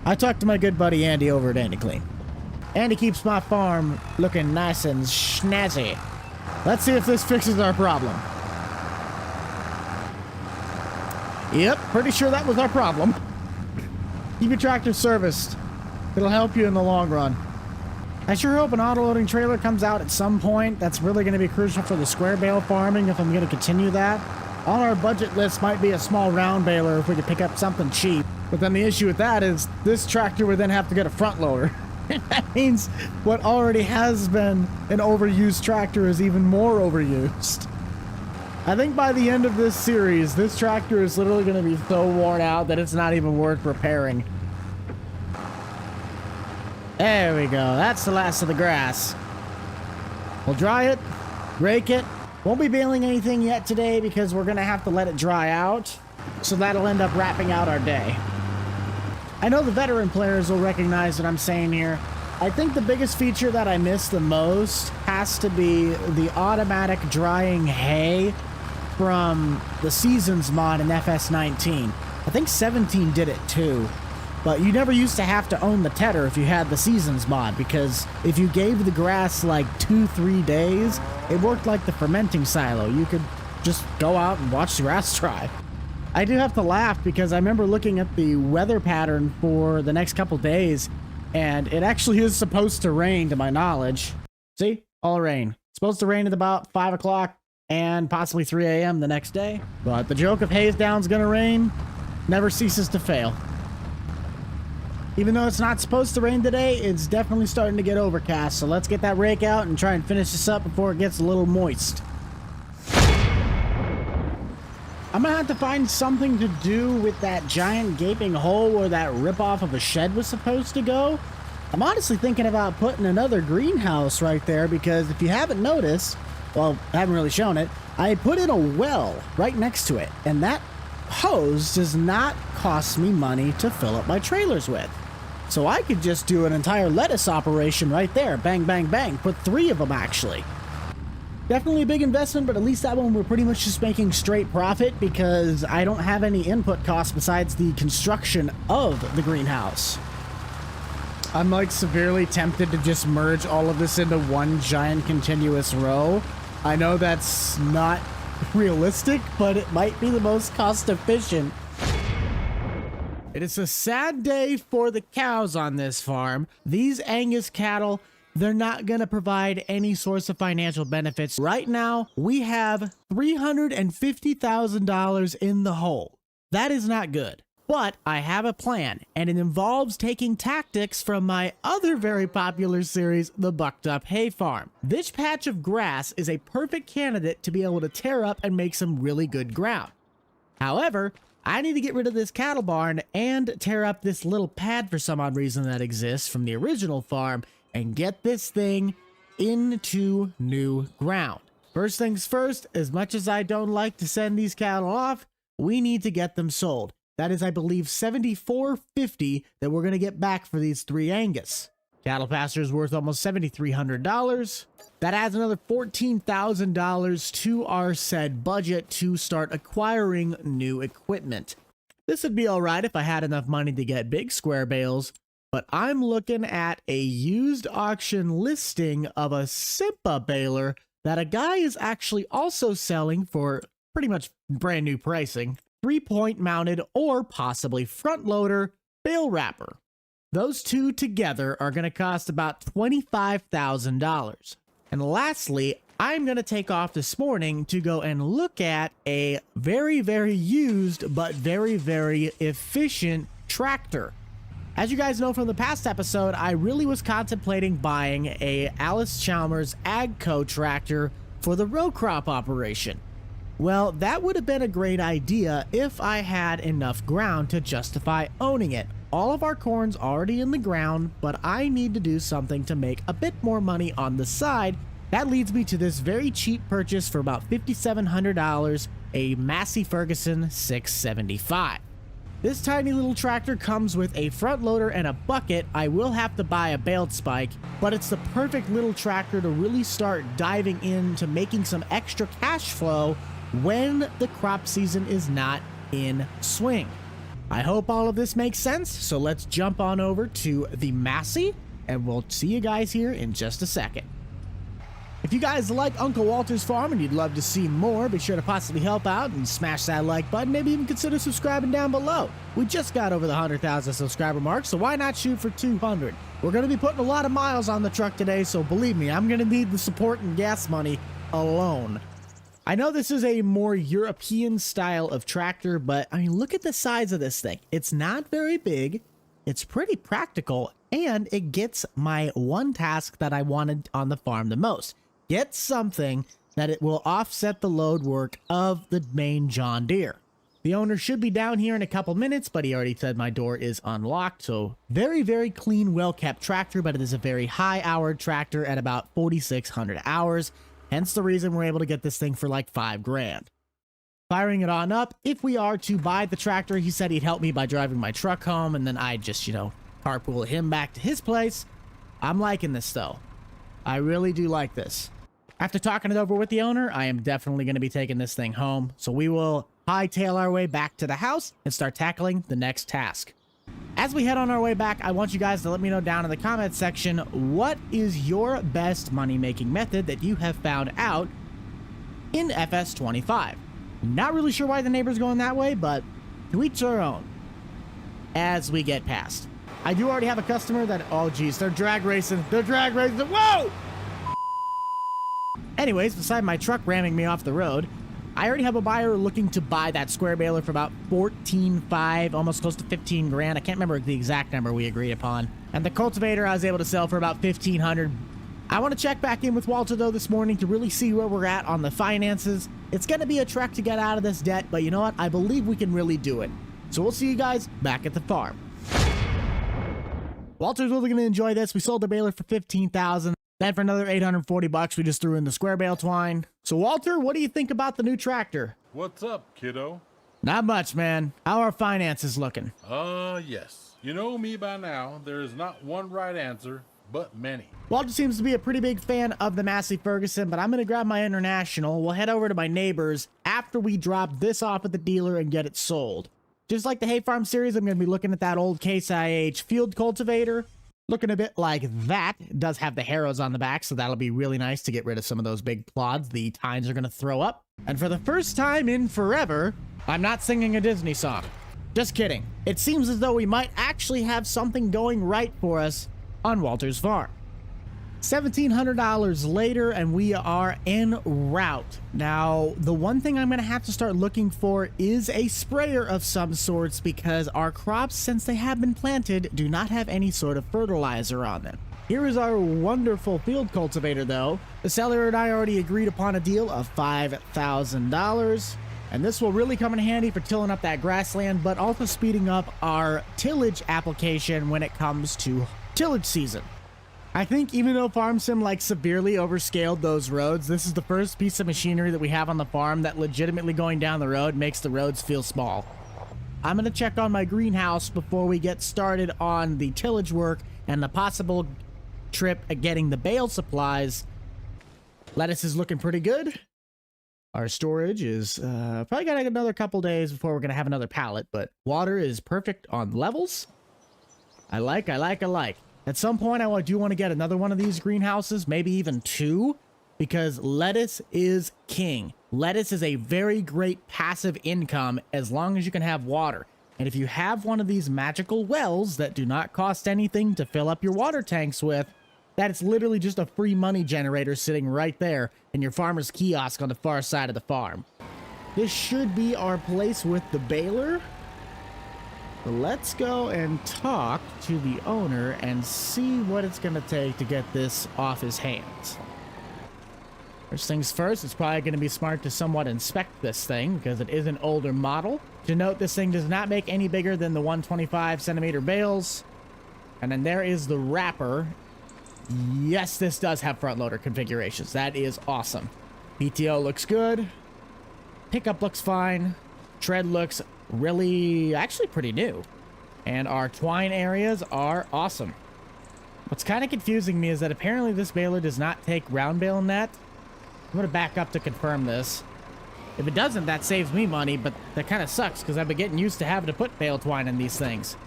I talked to my good buddy Andy over at Andy Clean. Andy keeps my farm looking nice and snazzy. Let's see if this fixes our problem. Yep, pretty sure that was our problem. Keep your tractor serviced. It'll help you in the long run. I sure hope an auto-loading trailer comes out at some point. That's really going to be crucial for the square bale farming if I'm going to continue that. On our budget list might be a small round baler if we could pick up something cheap. But then the issue with that is this tractor would then have to get a front loader. That means what already has been an overused tractor is even more overused. I think by the end of this series, this tractor is literally going to be so worn out that it's not even worth repairing. There we go. That's the last of the grass. We'll dry it, rake it. Won't be baling anything yet today because we're going to have to let it dry out. So that'll end up wrapping out our day. I know the veteran players will recognize what I'm saying here. I think the biggest feature that I miss the most has to be the automatic drying hay from the Seasons mod in FS19. I think 17 did it too. But you never used to have to own the tedder if you had the Seasons mod, because if you gave the grass like 2-3 days, it worked like the fermenting silo. You could just go out and watch the grass dry. I do have to laugh because I remember looking at the weather pattern for the next couple days, and it actually is supposed to rain to my knowledge. See? All rain. It's supposed to rain at about 5 o'clock and possibly 3 a.m. the next day. But the joke of Hayesdown's gonna rain never ceases to fail. Even though it's not supposed to rain today, it's definitely starting to get overcast. So let's get that rake out and try and finish this up before it gets a little moist. I'm gonna have to find something to do with that giant gaping hole where that ripoff of a shed was supposed to go. I'm honestly thinking about putting another greenhouse right there because if you haven't noticed, well, I haven't really shown it, I put in a well right next to it, and that hose does not cost me money to fill up my trailers with. So I could just do an entire lettuce operation right there. Bang, bang, bang. Put 3 of them, actually. Definitely a big investment, but at least that one we're pretty much just making straight profit because I don't have any input costs besides the construction of the greenhouse. I'm like severely tempted to just merge all of this into one giant continuous row. I know that's not realistic, but it might be the most cost efficient. It is a sad day for the cows on this farm. These Angus cattle, they're not going to provide any source of financial benefits. Right now, we have $350,000 in the hole. That is not good. But I have a plan, and it involves taking tactics from my other very popular series, the Bucked Up Hay Farm. This patch of grass is a perfect candidate to be able to tear up and make some really good ground. However, I need to get rid of this cattle barn and tear up this little pad for some odd reason that exists from the original farm and get this thing into new ground. First things first, as much as I don't like to send these cattle off, we need to get them sold. That is, I believe, $7,450 that we're going to get back for these 3 Angus. Cattle pasture is worth almost $7,300. That adds another $14,000 to our said budget to start acquiring new equipment. This would be all right if I had enough money to get big square bales, but I'm looking at a used auction listing of a Simpa baler that a guy is actually also selling for pretty much brand new pricing. 3-point mounted or possibly front loader bale wrapper. Those two together are going to cost about $25,000. And lastly, I'm going to take off this morning to go and look at a very, very used but very, very efficient tractor. As you guys know from the past episode, I really was contemplating buying a Alice Chalmers AGCO tractor for the row crop operation. Well, that would have been a great idea if I had enough ground to justify owning it. All of our corn's already in the ground, but I need to do something to make a bit more money on the side. That leads me to this very cheap purchase for about $5,700, a Massey Ferguson 675. This tiny little tractor comes with a front loader and a bucket. I will have to buy a baled spike, but it's the perfect little tractor to really start diving into making some extra cash flow when the crop season is not in swing. I hope all of this makes sense, so let's jump on over to the Massey, and we'll see you guys here in just a second. If you guys like Uncle Walter's Farm and you'd love to see more, be sure to possibly help out and smash that like button, maybe even consider subscribing down below. We just got over the 100,000 subscriber mark, so why not shoot for 200? We're going to be putting a lot of miles on the truck today, so believe me, I'm going to need the support and gas money alone. I know this is a more European style of tractor, but I mean, look at the size of this thing. It's not very big, it's pretty practical, and it gets my one task that I wanted on the farm the most. Get something that it will offset the load work of the main John Deere. The owner should be down here in a couple minutes, but he already said my door is unlocked, so very, very clean, well-kept tractor, but it is a very high-hour tractor at about 4,600 hours. Hence the reason we're able to get this thing for like $5 grand. Firing it on up, if we are to buy the tractor, he said he'd help me by driving my truck home, and then I'd just, carpool him back to his place. I'm liking this though. I really do like this. After talking it over with the owner, I am definitely going to be taking this thing home, so we will hightail our way back to the house and start tackling the next task. As we head on our way back, I want you guys to let me know down in the comments section, what is your best money-making method that you have found out in FS25? Not really sure why the neighbor's going that way, but to each their own as we get past. I do already have a customer that, oh geez, they're drag racing. They're drag racing. Whoa! Anyways, beside my truck ramming me off the road, I already have a buyer looking to buy that square baler for about $14,500, almost close to 15 grand. I can't remember the exact number we agreed upon. And the cultivator I was able to sell for about $1,500. I want to check back in with Walter though this morning to really see where we're at on the finances. It's going to be a trek to get out of this debt, but you know what? I believe we can really do it. So we'll see you guys back at the farm. Walter's really going to enjoy this. We sold the baler for $15,000. Then for another $840, we just threw in the square bale twine. So Walter, what do you think about the new tractor? What's up, kiddo? Not much, man. How are finances looking? Yes. You know me by now. There is not one right answer, but many. Walter seems to be a pretty big fan of the Massey Ferguson, but I'm going to grab my International. We'll head over to my neighbor's after we drop this off at the dealer and get it sold. Just like the Hay Farm series, I'm going to be looking at that old Case IH field cultivator. Looking a bit like that. It does have the harrows on the back, so that'll be really nice to get rid of some of those big plods the tines are going to throw up. And for the first time in forever, I'm not singing a Disney song. Just kidding. It seems as though we might actually have something going right for us on Walter's farm. $1,700 later, and we are en route. Now, the one thing I'm going to have to start looking for is a sprayer of some sorts, because our crops, since they have been planted, do not have any sort of fertilizer on them. Here is our wonderful field cultivator, though. The seller and I already agreed upon a deal of $5,000, and this will really come in handy for tilling up that grassland, but also speeding up our tillage application when it comes to tillage season. I think even though Farm Sim severely overscaled those roads, this is the first piece of machinery that we have on the farm that legitimately going down the road makes the roads feel small. I'm going to check on my greenhouse before we get started on the tillage work and the possible trip at getting the bale supplies. Lettuce is looking pretty good. Our storage is probably got another couple days before we're going to have another pallet, but water is perfect on levels. I like. At some point, I do want to get another one of these greenhouses, maybe even two, because lettuce is king. Lettuce is a very great passive income as long as you can have water. And if you have one of these magical wells that do not cost anything to fill up your water tanks with, that is literally just a free money generator sitting right there in your farmer's kiosk on the far side of the farm. This should be our place with the baler. Let's go and talk to the owner and see what it's going to take to get this off his hands. First things first, it's probably going to be smart to somewhat inspect this thing because it is an older model. To note, this thing does not make any bigger than the 125 centimeter bales. And then there is the wrapper. Yes, this does have front loader configurations. That is awesome. PTO looks good. Pickup looks fine. Tread looks really, actually pretty new. And our twine areas are awesome. What's kind of confusing me is that apparently this baler does not take round bale net. I'm going to back up to confirm this. If it doesn't, that saves me money, but that kind of sucks because I've been getting used to having to put bale twine in these things.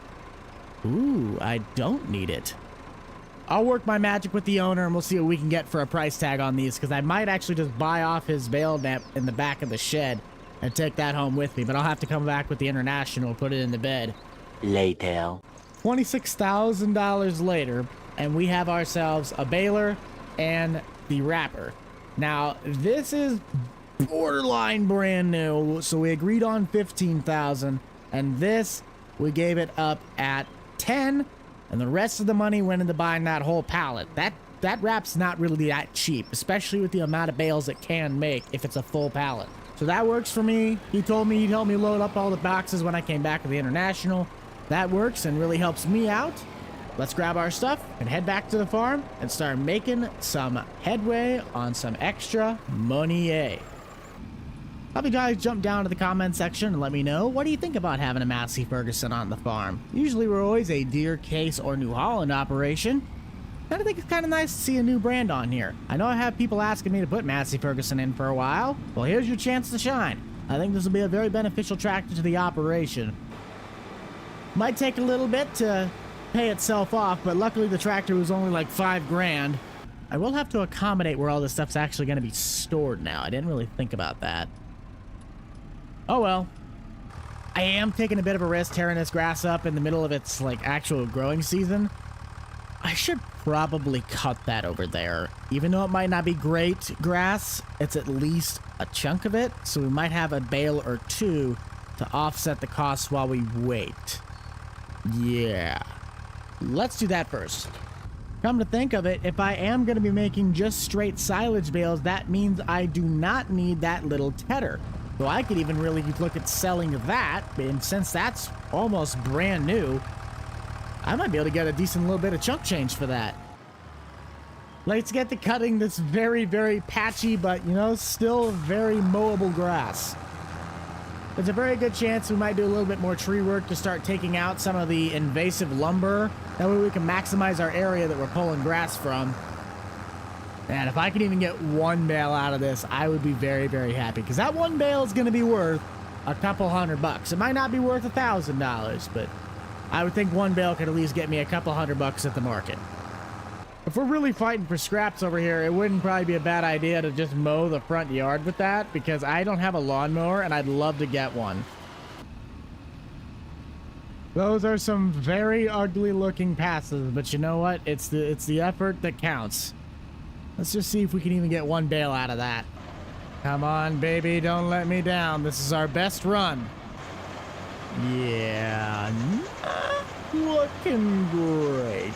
Ooh, I don't need it. I'll work my magic with the owner and we'll see what we can get for a price tag on these because I might actually just buy off his bale net in the back of the shed and take that home with me, but I'll have to come back with the International, put it in the bed. Later. $26,000 later, and we have ourselves a baler and the wrapper. Now, this is borderline brand new, so we agreed on $15,000, and this, we gave it up at $10,000, and the rest of the money went into buying that whole pallet. That wrap's not really that cheap, especially with the amount of bales it can make if it's a full pallet. So that works for me. He told me he'd help me load up all the boxes when I came back to the International. That works and really helps me out. Let's grab our stuff and head back to the farm and start making some headway on some extra money. Hope you guys jump down to the comment section and let me know, what do you think about having a Massey Ferguson on the farm? Usually we're always a Deere, Case, or New Holland operation. And I think it's kind of nice to see a new brand on here. I know I have people asking me to put Massey Ferguson in for a while. Well, here's your chance to shine. I think this will be a very beneficial tractor to the operation. Might take a little bit to pay itself off, but luckily the tractor was only like $5,000. I will have to accommodate where all this stuff's actually going to be stored now. I didn't really think about that. Oh well. I am taking a bit of a risk tearing this grass up in the middle of its like actual growing season. I should probably cut that over there. Even though it might not be great grass, it's at least a chunk of it, so we might have a bale or two to offset the costs while we wait. Yeah. Let's do that first. Come to think of it, if I am going to be making just straight silage bales, that means I do not need that little tedder. So I could even really look at selling that, and since that's almost brand new, I might be able to get a decent little bit of chunk change for that. Let's get to cutting this very, very patchy, but, you know, still very mowable grass. There's a very good chance we might do a little bit more tree work to start taking out some of the invasive lumber. That way we can maximize our area that we're pulling grass from. And if I can even get one bale out of this, I would be very, very happy. Because that one bale is going to be worth a couple $100. It might not be worth $1,000, but I would think one bale could at least get me a couple $100 at the market. If we're really fighting for scraps over here, it wouldn't probably be a bad idea to just mow the front yard with that, because I don't have a lawnmower and I'd love to get one. Those are some very ugly looking passes, but you know what? It's the effort that counts. Let's just see if we can even get one bale out of that. Come on, baby, don't let me down. This is our best run. Yeah, not looking great.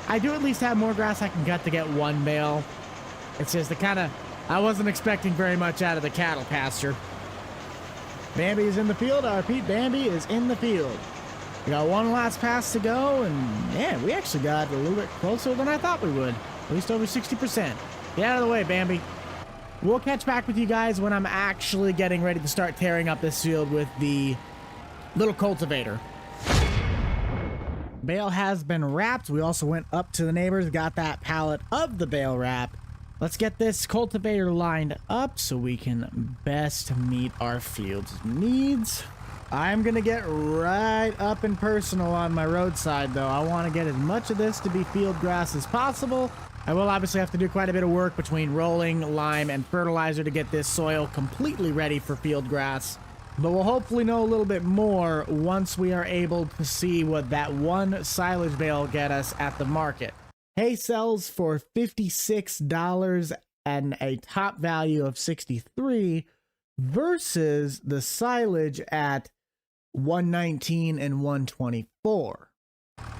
I do at least have more grass I can cut to get one bale. It's just the kind of... I wasn't expecting very much out of the cattle pasture. Bambi is in the field. I repeat, Bambi is in the field. We got one last pass to go, and yeah, we actually got a little bit closer than I thought we would. At least over 60%. Get out of the way, Bambi. We'll catch back with you guys when I'm actually getting ready to start tearing up this field with the little cultivator. Bale has been wrapped. We also went up to the neighbors, got that pallet of the bale wrap. Let's get this cultivator lined up so we can best meet our field's needs. I'm gonna get right up and personal on my roadside though. I want to get as much of this to be field grass as possible. I will obviously have to do quite a bit of work between rolling, lime, and fertilizer to get this soil completely ready for field grass. But we'll hopefully know a little bit more once we are able to see what that one silage bale will get us at the market. Hay sells for $56 and a top value of $63 versus the silage at $119 and $124.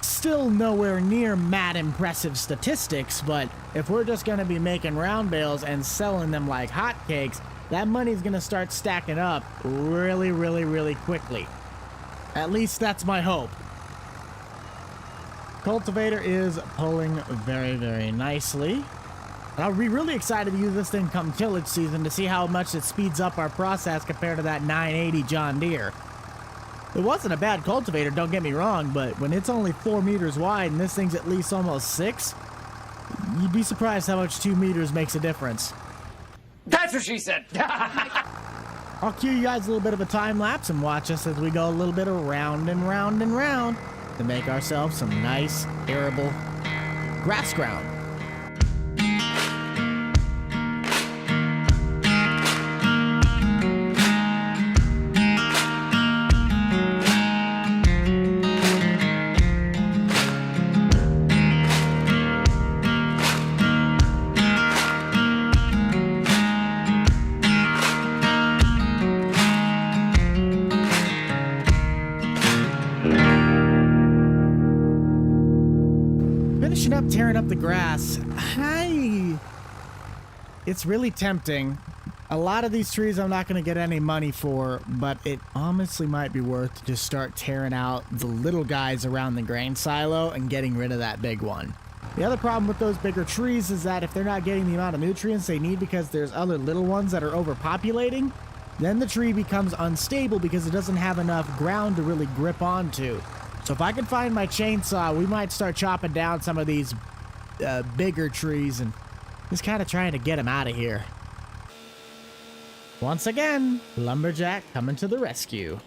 Still nowhere near mad impressive statistics, but if we're just going to be making round bales and selling them like hotcakes, that money's going to start stacking up really, really, really quickly. At least that's my hope. Cultivator is pulling very, very nicely. And I'll be really excited to use this thing come tillage season to see how much it speeds up our process compared to that 980 John Deere. It wasn't a bad cultivator, don't get me wrong, but when it's only 4 meters wide and this thing's at least almost 6, you'd be surprised how much 2 meters makes a difference. That's what she said. I'll cue you guys a little bit of a time lapse and watch us as we go a little bit around and round and round to make ourselves some nice, arable grass ground. Tearing up the grass. It's really tempting. A lot of these trees I'm not going to get any money for, but it honestly might be worth to just start tearing out the little guys around the grain silo and getting rid of that big one. The other problem with those bigger trees is that if they're not getting the amount of nutrients they need because there's other little ones that are overpopulating, then the tree becomes unstable because it doesn't have enough ground to really grip onto. So if I can find my chainsaw, we might start chopping down some of these bigger trees and just kind of trying to get them out of here. Once again, Lumberjack coming to the rescue.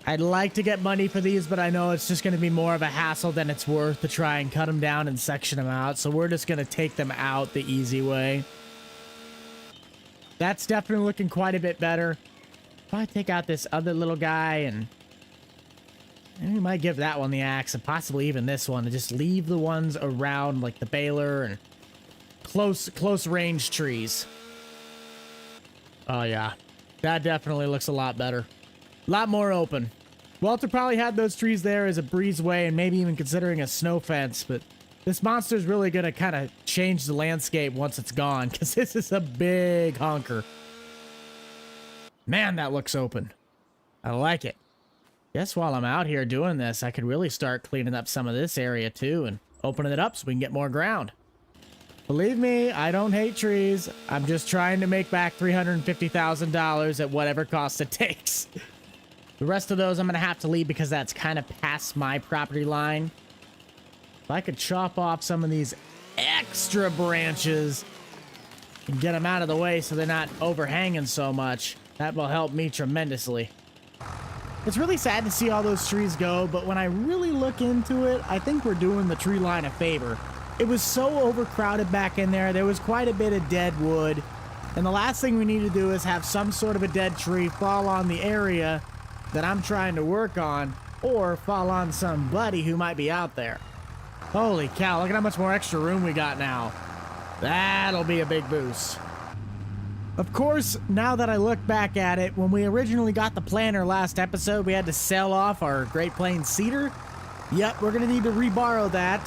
I'd like to get money for these, but I know it's just going to be more of a hassle than it's worth to try and cut them down and section them out. So we're just going to take them out the easy way. That's definitely looking quite a bit better. If I take out this other little guy and we might give that one the axe and possibly even this one and just leave the ones around like the baler and close range trees. Oh yeah, that definitely looks a lot better. A lot more open. Walter probably had those trees there as a breezeway and maybe even considering a snow fence, but this monster's really gonna kind of change the landscape once it's gone because this is a big honker. Man, that looks open. I like it. Guess while I'm out here doing this, I could really start cleaning up some of this area too and opening it up so we can get more ground. Believe me, I don't hate trees. I'm just trying to make back $350,000 at whatever cost it takes. The rest of those I'm going to have to leave because that's kind of past my property line. If I could chop off some of these extra branches and get them out of the way so they're not overhanging so much, that will help me tremendously. It's really sad to see all those trees go, but when I really look into it, I think we're doing the tree line a favor. It was so overcrowded back in there. There was quite a bit of dead wood. And the last thing we need to do is have some sort of a dead tree fall on the area that I'm trying to work on, or fall on somebody who might be out there. Holy cow, look at how much more extra room we got now. That'll be a big boost. Of course, now that I look back at it, when we originally got the planter last episode, we had to sell off our Great Plains cedar. Yep, we're going to need to reborrow that.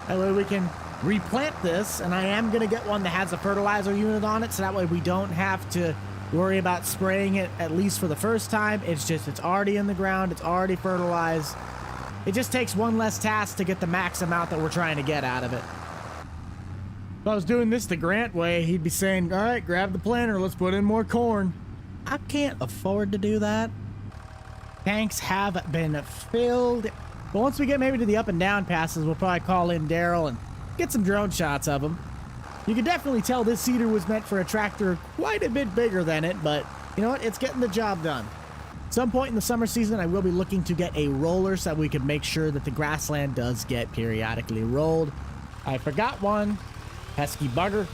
That way we can replant this, and I am going to get one that has a fertilizer unit on it, so that way we don't have to worry about spraying it, at least for the first time. It's already in the ground, it's already fertilized. It just takes one less task to get the max amount that we're trying to get out of it. If I was doing this the Grant way, he'd be saying, all right, grab the planter, let's put in more corn. I can't afford to do that. Tanks have been filled. But once we get maybe to the up and down passes, we'll probably call in Daryl and get some drone shots of them. You can definitely tell this cedar was meant for a tractor quite a bit bigger than it, but you know what? It's getting the job done. At some point in the summer season, I will be looking to get a roller so that we can make sure that the grassland does get periodically rolled. I forgot one. Pesky bugger.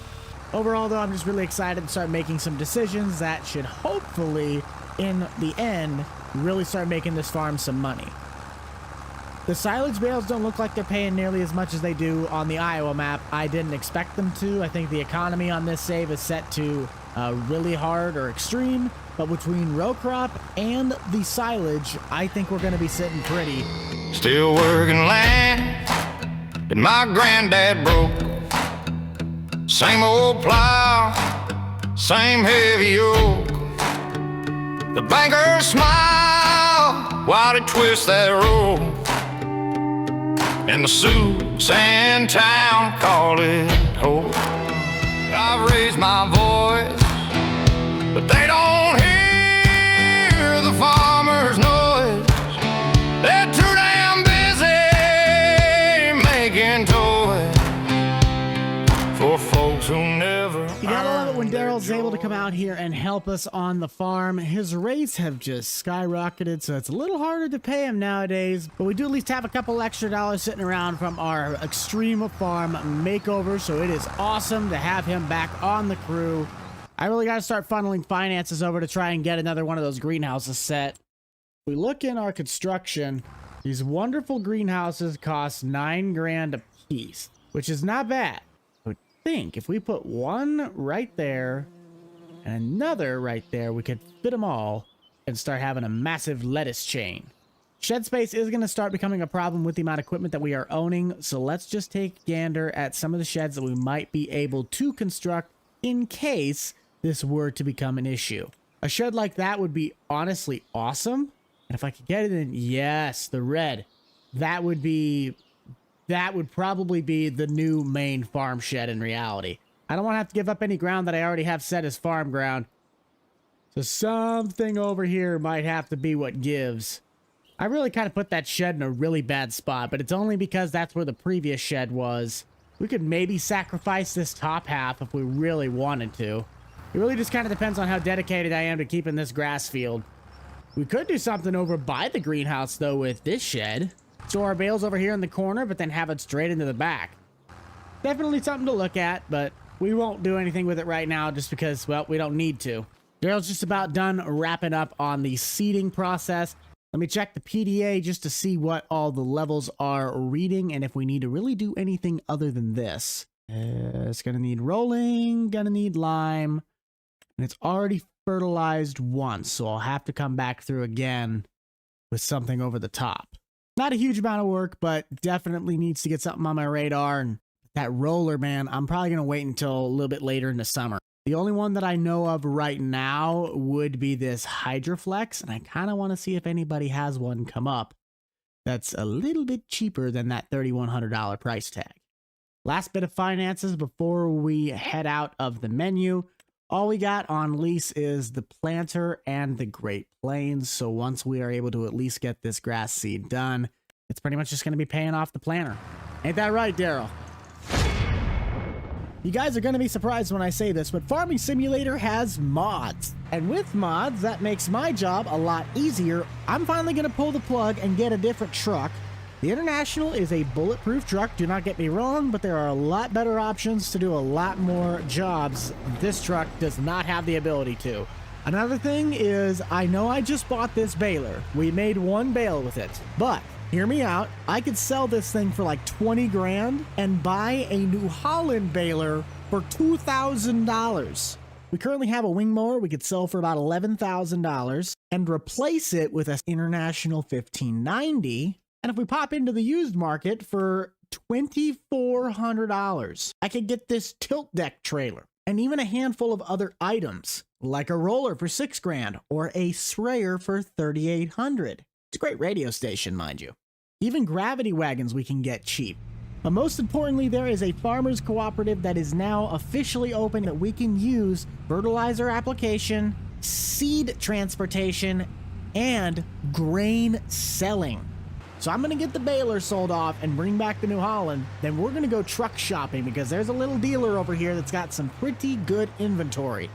Overall, though, I'm just really excited to start making some decisions that should hopefully, in the end, really start making this farm some money. The silage bales don't look like they're paying nearly as much as they do on the Iowa map. I didn't expect them to. I think the economy on this save is set to really hard or extreme, but between row crop and the silage, I think we're going to be sitting pretty. Still working land that my granddad broke. Same old plow, same heavy yoke. The bankers smile while they twist that rope. And the Sioux and town call it hope. I've raised my voice, but they don't hear the farmer's noise. They're too damn busy making toys for folks who never. You gotta love it when Daryl's able to come out here and help us on the farm. His rates have just skyrocketed, so it's a little harder to pay him nowadays, but we do at least have a couple extra dollars sitting around from our extreme farm makeover, so it is awesome to have him back on the crew. I really gotta start funneling finances over to try and get another one of those greenhouses set. We look in our construction, these wonderful greenhouses cost $9 grand a piece, which is not bad. Think if we put one right there and another right there, we could fit them all and start having a massive lettuce chain. Shed space is going to start becoming a problem with the amount of equipment that we are owning, so let's just take a gander at some of the sheds that we might be able to construct in case this were to become an issue. A shed like that would be honestly awesome, and if I could get it in, yes, the red, that would probably be the new main farm shed in reality. I don't want to have to give up any ground that I already have set as farm ground. So something over here might have to be what gives. I really kind of put that shed in a really bad spot, but it's only because that's where the previous shed was. We could maybe sacrifice this top half if we really wanted to. It really just kind of depends on how dedicated I am to keeping this grass field. We could do something over by the greenhouse, though, with this shed. Store our bales over here in the corner, but then have it straight into the back. Definitely something to look at, but we won't do anything with it right now just because, well, we don't need to. Daryl's just about done wrapping up on the seeding process. Let me check the PDA just to see what all the levels are reading and if we need to really do anything other than this. It's going to need rolling, going to need lime, and it's already fertilized once, so I'll have to come back through again with something over the top. Not a huge amount of work, but definitely needs to get something on my radar. And that roller, man, I'm probably going to wait until a little bit later in the summer. The only one that I know of right now would be this Hydroflex, and I kind of want to see if anybody has one come up that's a little bit cheaper than that $3,100 price tag. Last bit of finances before we head out of the menu. All we got on lease is the planter and the Great Plains, so once we are able to at least get this grass seed done, it's pretty much just going to be paying off the planter. Ain't that right, Daryl? You guys are going to be surprised when I say this, but Farming Simulator has mods. And with mods, that makes my job a lot easier. I'm finally going to pull the plug and get a different truck. The International is a bulletproof truck, do not get me wrong, but there are a lot better options to do a lot more jobs. This truck does not have the ability to. Another thing is, I know I just bought this baler. We made one bale with it, but hear me out. I could sell this thing for like 20 grand and buy a New Holland baler for $2,000. We currently have a wing mower we could sell for about $11,000 and replace it with an International 1590. And if we pop into the used market for $2,400, I could get this tilt deck trailer and even a handful of other items like a roller for $6 grand or a sprayer for $3,800. It's a great radio station, mind you. Even gravity wagons we can get cheap. But most importantly, there is a farmers cooperative that is now officially open that we can use fertilizer application, seed transportation, and grain selling. So I'm going to get the baler sold off and bring back the New Holland. Then we're going to go truck shopping because there's a little dealer over here that's got some pretty good inventory.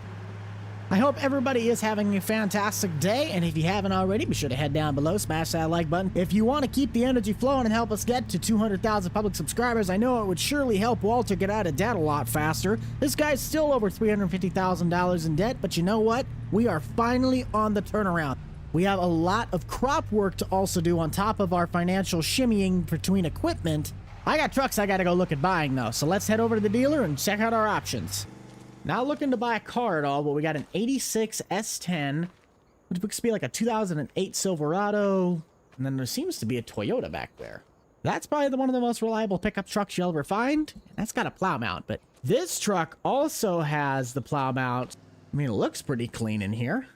I hope everybody is having a fantastic day, and if you haven't already, be sure to head down below, smash that like button. If you want to keep the energy flowing and help us get to 200,000 public subscribers, I know it would surely help Walter get out of debt a lot faster. This guy's still over $350,000 in debt, but you know what? We are finally on the turnaround. We have a lot of crop work to also do on top of our financial shimmying between equipment. I got trucks I got to go look at buying, though, so let's head over to the dealer and check out our options. Not looking to buy a car at all, but we got an 86 S10, which looks to be like a 2008 Silverado, and then there seems to be a Toyota back there. That's probably one of the most reliable pickup trucks you'll ever find. That's got a plow mount, but this truck also has the plow mount. I mean, it looks pretty clean in here.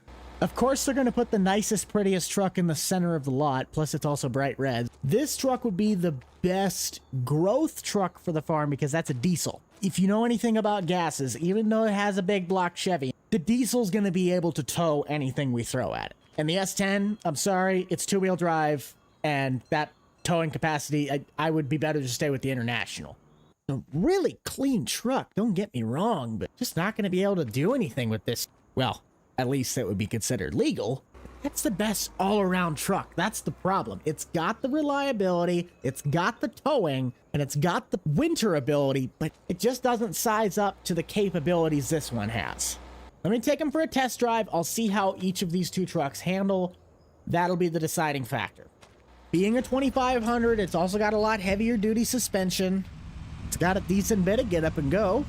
Of course, they're going to put the nicest, prettiest truck in the center of the lot, plus it's also bright red. This truck would be the best growth truck for the farm because that's a diesel. If you know anything about gases, even though it has a big block Chevy, the diesel's going to be able to tow anything we throw at it. And the S10, I'm sorry, it's two-wheel drive, and that towing capacity, I would be better to stay with the International. A really clean truck, don't get me wrong, but just not going to be able to do anything with this. Well, at least that would be considered legal. That's the best all-around truck. That's the problem. It's got the reliability, it's got the towing, and it's got the winter ability, but it just doesn't size up to the capabilities this one has. Let me take them for a test drive. I'll see how each of these two trucks handle. That'll be the deciding factor. Being a 2500, it's also got a lot heavier duty suspension. It's got a decent bit of get up and go,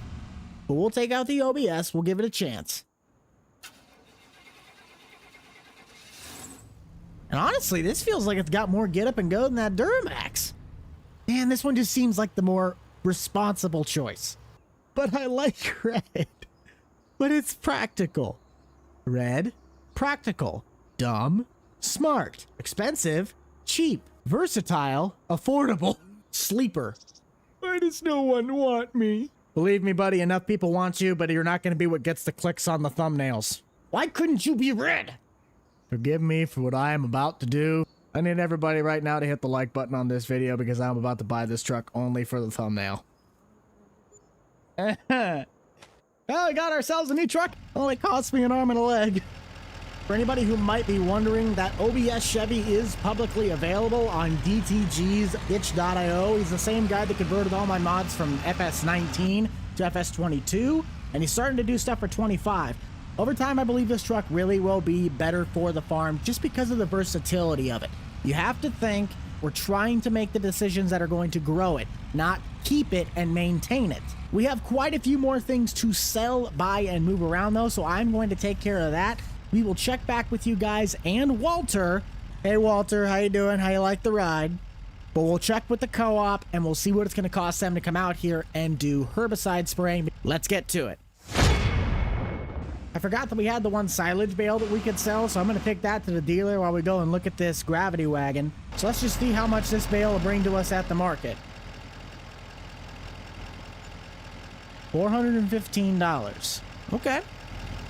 but we'll take out the OBS. We'll give it a chance. And honestly, this feels like it's got more get up and go than that Duramax. Man, this one just seems like the more responsible choice. But I like red. But it's practical. Red, practical, dumb, smart, expensive, cheap, versatile, affordable, sleeper. Why does no one want me? Believe me, buddy, enough people want you, but you're not going to be what gets the clicks on the thumbnails. Why couldn't you be red? Forgive me for what I am about to do. I need everybody right now to hit the like button on this video because I'm about to buy this truck only for the thumbnail. Well, we got ourselves a new truck. Only cost me an arm and a leg. For anybody who might be wondering, that OBS Chevy is publicly available on DTG's itch.io. He's the same guy that converted all my mods from FS19 to FS22, and he's starting to do stuff for 25. Over time, I believe this truck really will be better for the farm just because of the versatility of it. You have to think we're trying to make the decisions that are going to grow it, not keep it and maintain it. We have quite a few more things to sell, buy, and move around though, so I'm going to take care of that. We will check back with you guys and Walter. Hey Walter, how you doing? How you like the ride? But we'll check with the co-op and we'll see what it's going to cost them to come out here and do herbicide spraying. Let's get to it. I forgot that we had the one silage bale that we could sell, so I'm going to take that to the dealer while we go and look at this gravity wagon. So let's just see how much this bale will bring to us at the market. $415. Okay,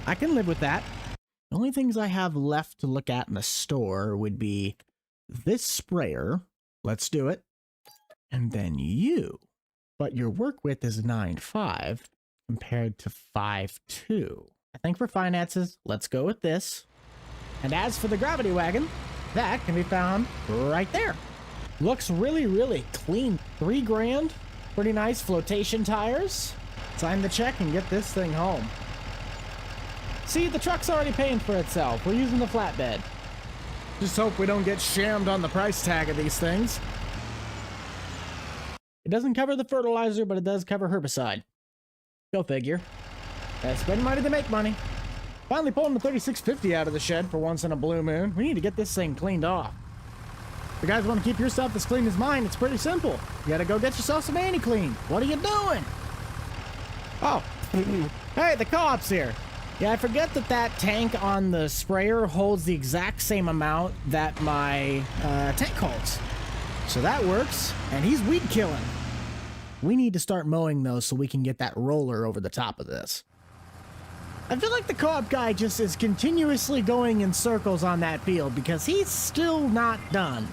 I can live with that. The only things I have left to look at in the store would be this sprayer. Let's do it. And then you. But your work width is 9.5 compared to 5.2. I think for finances, let's go with this. And as for the gravity wagon, that can be found right there. Looks really, really clean. $3 grand. Pretty nice flotation tires. Sign the check and get this thing home. See, the truck's already paying for itself. We're using the flatbed. Just hope we don't get shammed on the price tag of these things. It doesn't cover the fertilizer, but it does cover herbicide. Go figure. Spend money to make money. Finally pulling the 3650 out of the shed for once in a blue moon. We need to get this thing cleaned off. If you guys want to keep your stuff as clean as mine, it's pretty simple. You gotta go get yourself some anti-clean. What are you doing? Oh, hey, the co-op's here. Yeah, I forget that that tank on the sprayer holds the exact same amount that my tank holds. So that works, and he's weed killing. We need to start mowing though so we can get that roller over the top of this. I feel like the co-op guy just is continuously going in circles on that field because he's still not done.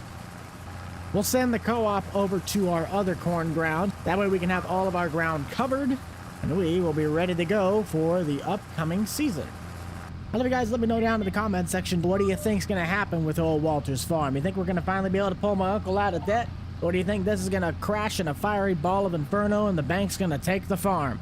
We'll send the co-op over to our other corn ground. That way we can have all of our ground covered and we will be ready to go for the upcoming season. I love you guys. Let me know down in the comment section. What do you think's going to happen with old Walter's farm? You think we're going to finally be able to pull my uncle out of debt? Or do you think this is going to crash in a fiery ball of inferno and the bank's going to take the farm?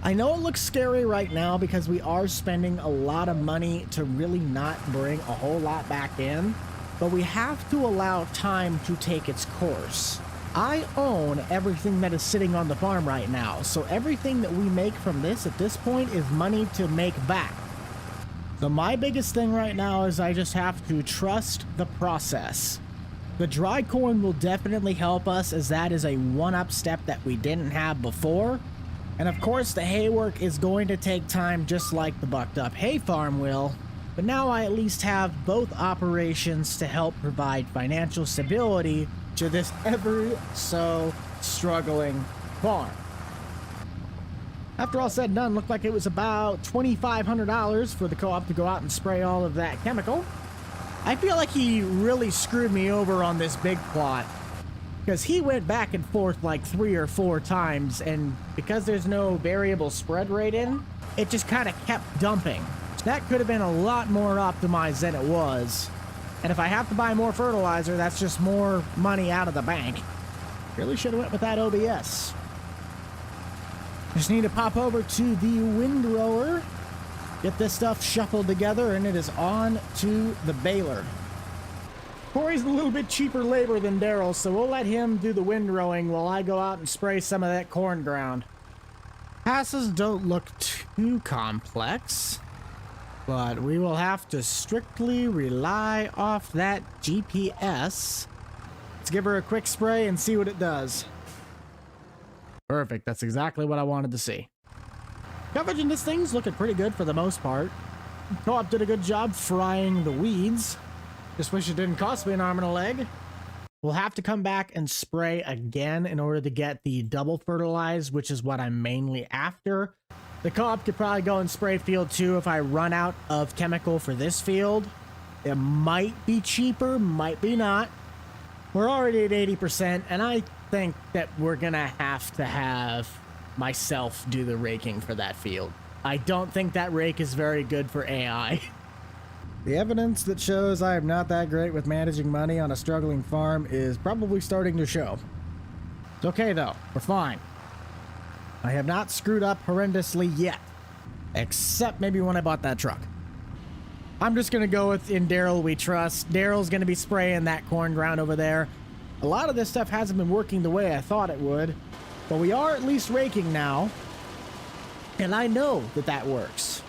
I know it looks scary right now because we are spending a lot of money to really not bring a whole lot back in, but we have to allow time to take its course. I own everything that is sitting on the farm right now, so everything that we make from this at this point is money to make back. So my biggest thing right now is I just have to trust the process. The dry corn will definitely help us, as that is a one-up step that we didn't have before. And of course the hay work is going to take time, just like the bucked up hay farm will. But now I at least have both operations to help provide financial stability to this ever so struggling farm. After all said and done, looked like it was about $2,500 for the co-op to go out and spray all of that chemical. I feel like he really screwed me over on this big plot, because he went back and forth like 3 or 4 times, and because there's no variable spread rate in, it just kind of kept dumping. That could have been a lot more optimized than it was. And if I have to buy more fertilizer, that's just more money out of the bank. Really should have went with that OBS. Just need to pop over to the windrower, get this stuff shuffled together, and it is on to the baler. Corey's a little bit cheaper labor than Daryl, so we'll let him do the windrowing while I go out and spray some of that corn ground. Passes don't look too complex, but we will have to strictly rely off that GPS. Let's give her a quick spray and see what it does. Perfect, that's exactly what I wanted to see. Coverage in this thing's looking pretty good for the most part. Co-op did a good job frying the weeds. Just wish it didn't cost me an arm and a leg. We'll have to come back and spray again in order to get the double fertilized, which is what I'm mainly after. The co-op could probably go and spray field 2 if I run out of chemical for this field. It might be cheaper, might be not. We're already at 80%, and I think that we're gonna have to have myself do the raking for that field. I don't think that rake is very good for AI. The evidence that shows I am not that great with managing money on a struggling farm is probably starting to show. It's okay though, we're fine. I have not screwed up horrendously yet, except maybe when I bought that truck. I'm just gonna go with in Daryl we trust. Daryl's gonna be spraying that corn ground over there. A lot of this stuff hasn't been working the way I thought it would, but we are at least raking now, and I know that that works.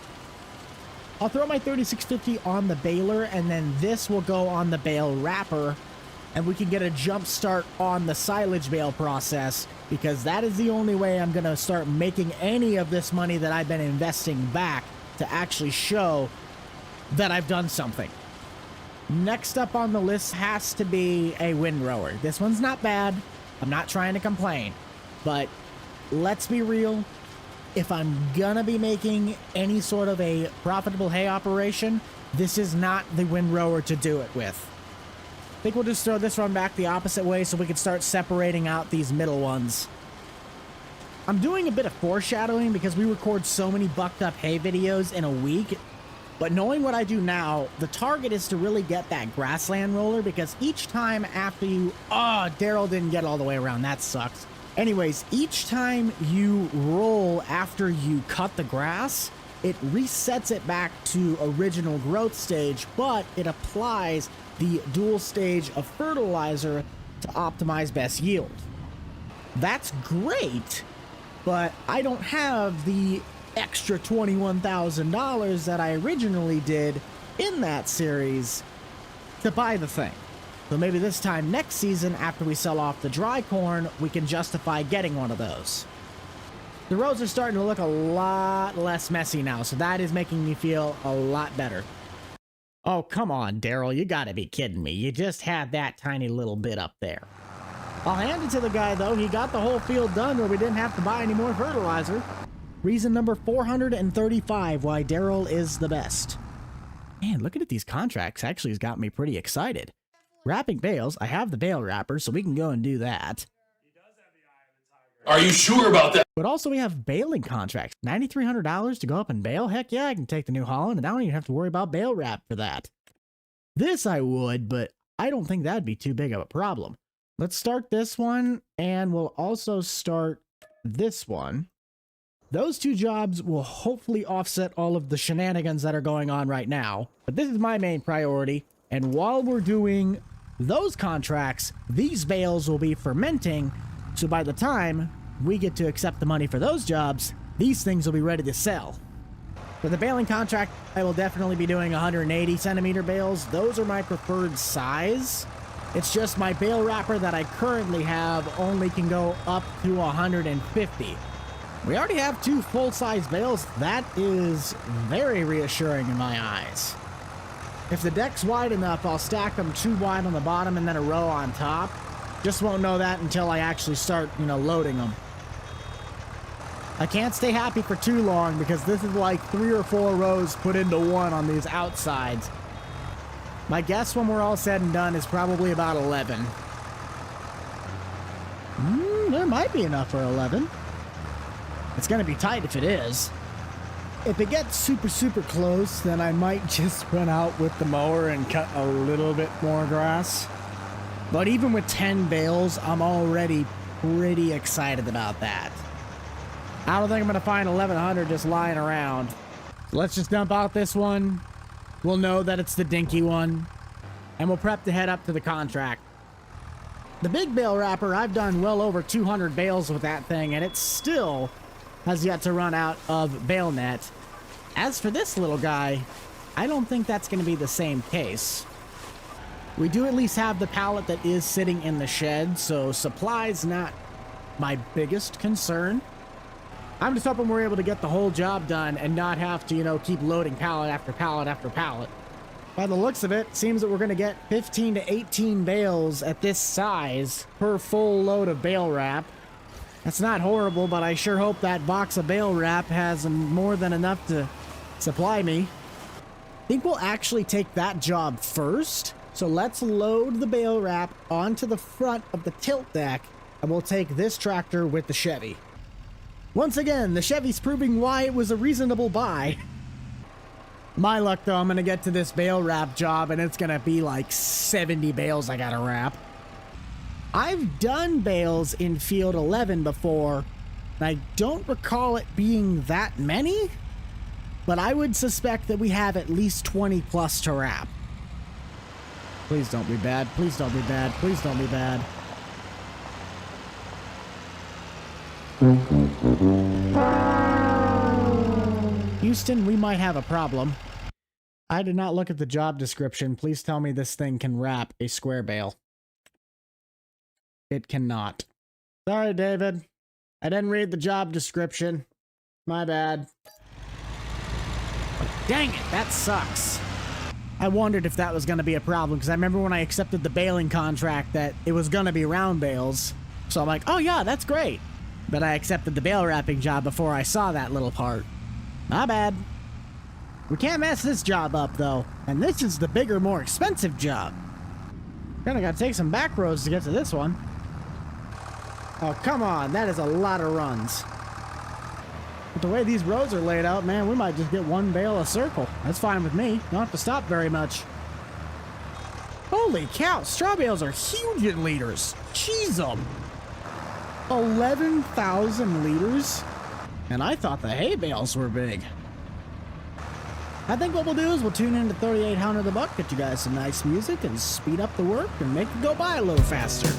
I'll throw my 3650 on the baler, and then this will go on the bale wrapper, and we can get a jump start on the silage bale process, because that is the only way I'm gonna start making any of this money that I've been investing back to actually show that I've done something. Next up on the list has to be a windrower. This one's not bad. I'm not trying to complain, but let's be real. If I'm gonna be making any sort of a profitable hay operation, this is not the windrower to do it with. I think we'll just throw this one back the opposite way so we can start separating out these middle ones. I'm doing a bit of foreshadowing because we record so many bucked up hay videos in a week, but knowing what I do now, the target is to really get that grassland roller, because each time after you... Oh, Daryl didn't get all the way around. That sucks. Anyways, each time you roll after you cut the grass, it resets it back to original growth stage, but it applies the dual stage of fertilizer to optimize best yield. That's great, but I don't have the extra $21,000 that I originally did in that series to buy the thing. So maybe this time next season, after we sell off the dry corn, we can justify getting one of those. The roads are starting to look a lot less messy now, so that is making me feel a lot better. Oh, come on, Daryl, you gotta be kidding me. You just had that tiny little bit up there. I'll hand it to the guy, though. He got the whole field done where we didn't have to buy any more fertilizer. Reason number 435 why Daryl is the best. Man, looking at these contracts actually has got me pretty excited. Wrapping bales, I have the bale wrapper, so we can go and do that. Are you sure about that? But also we have baling contracts. $9,300 to go up and bale? Heck yeah, I can take the New Holland, and I don't even have to worry about bale wrap for that. This I would, but I don't think that'd be too big of a problem. Let's start this one, and we'll also start this one. Those two jobs will hopefully offset all of the shenanigans that are going on right now, but this is my main priority. And while we're doing those contracts, these bales will be fermenting, so by the time we get to accept the money for those jobs, these things will be ready to sell. For the baling contract, I will definitely be doing 180 centimeter bales. Those are my preferred size. It's just my bale wrapper that I currently have only can go up to 150. We already have 2 full-size bales. That is very reassuring in my eyes. If the deck's wide enough, I'll stack them 2 wide on the bottom and then a row on top. Just won't know that until I actually start, loading them. I can't stay happy for too long because this is like 3 or 4 rows put into one on these outsides. My guess when we're all said and done is probably about 11. There might be enough for 11. It's gonna be tight if it is. If it gets super, super close, then I might just run out with the mower and cut a little bit more grass. But even with 10 bales, I'm already pretty excited about that. I don't think I'm going to find 1,100 just lying around. So let's just dump out this one. We'll know that it's the dinky one. And we'll prep to head up to the contract. The big bale wrapper, I've done well over 200 bales with that thing, and it still has yet to run out of bale net. As for this little guy, I don't think that's going to be the same case. We do at least have the pallet that is sitting in the shed, so supply's not my biggest concern. I'm just hoping we're able to get the whole job done and not have to, keep loading pallet after pallet after pallet. By the looks of it, seems that we're going to get 15 to 18 bales at this size per full load of bale wrap. That's not horrible, but I sure hope that box of bale wrap has more than enough to supply me. I think we'll actually take that job first. So let's load the bale wrap onto the front of the tilt deck, and we'll take this tractor with the Chevy. Once again, the Chevy's proving why it was a reasonable buy. My luck though, I'm gonna get to this bale wrap job and it's gonna be like 70 bales I gotta wrap. I've done bales in field 11 before, and I don't recall it being that many, but I would suspect that we have at least 20 plus to wrap. Please don't be bad. Please don't be bad. Please don't be bad. Houston, we might have a problem. I did not look at the job description. Please tell me this thing can wrap a square bale. It cannot. Sorry, David. I didn't read the job description. My bad. Dang it, that sucks. I wondered if that was going to be a problem, because I remember when I accepted the baling contract that it was going to be round bales. So I'm like, oh yeah, that's great. But I accepted the bale wrapping job before I saw that little part. My bad. We can't mess this job up, though. And this is the bigger, more expensive job. Kinda gotta take some back roads to get to this one. Oh, come on. That is a lot of runs. But the way these roads are laid out, man, we might just get one bale a circle. That's fine with me. Don't have to stop very much. Holy cow, straw bales are huge in liters. Jeez, 11,000 liters? And I thought the hay bales were big. I think what we'll do is we'll tune into 3800 The Buck, get you guys some nice music, and speed up the work and make it go by a little faster.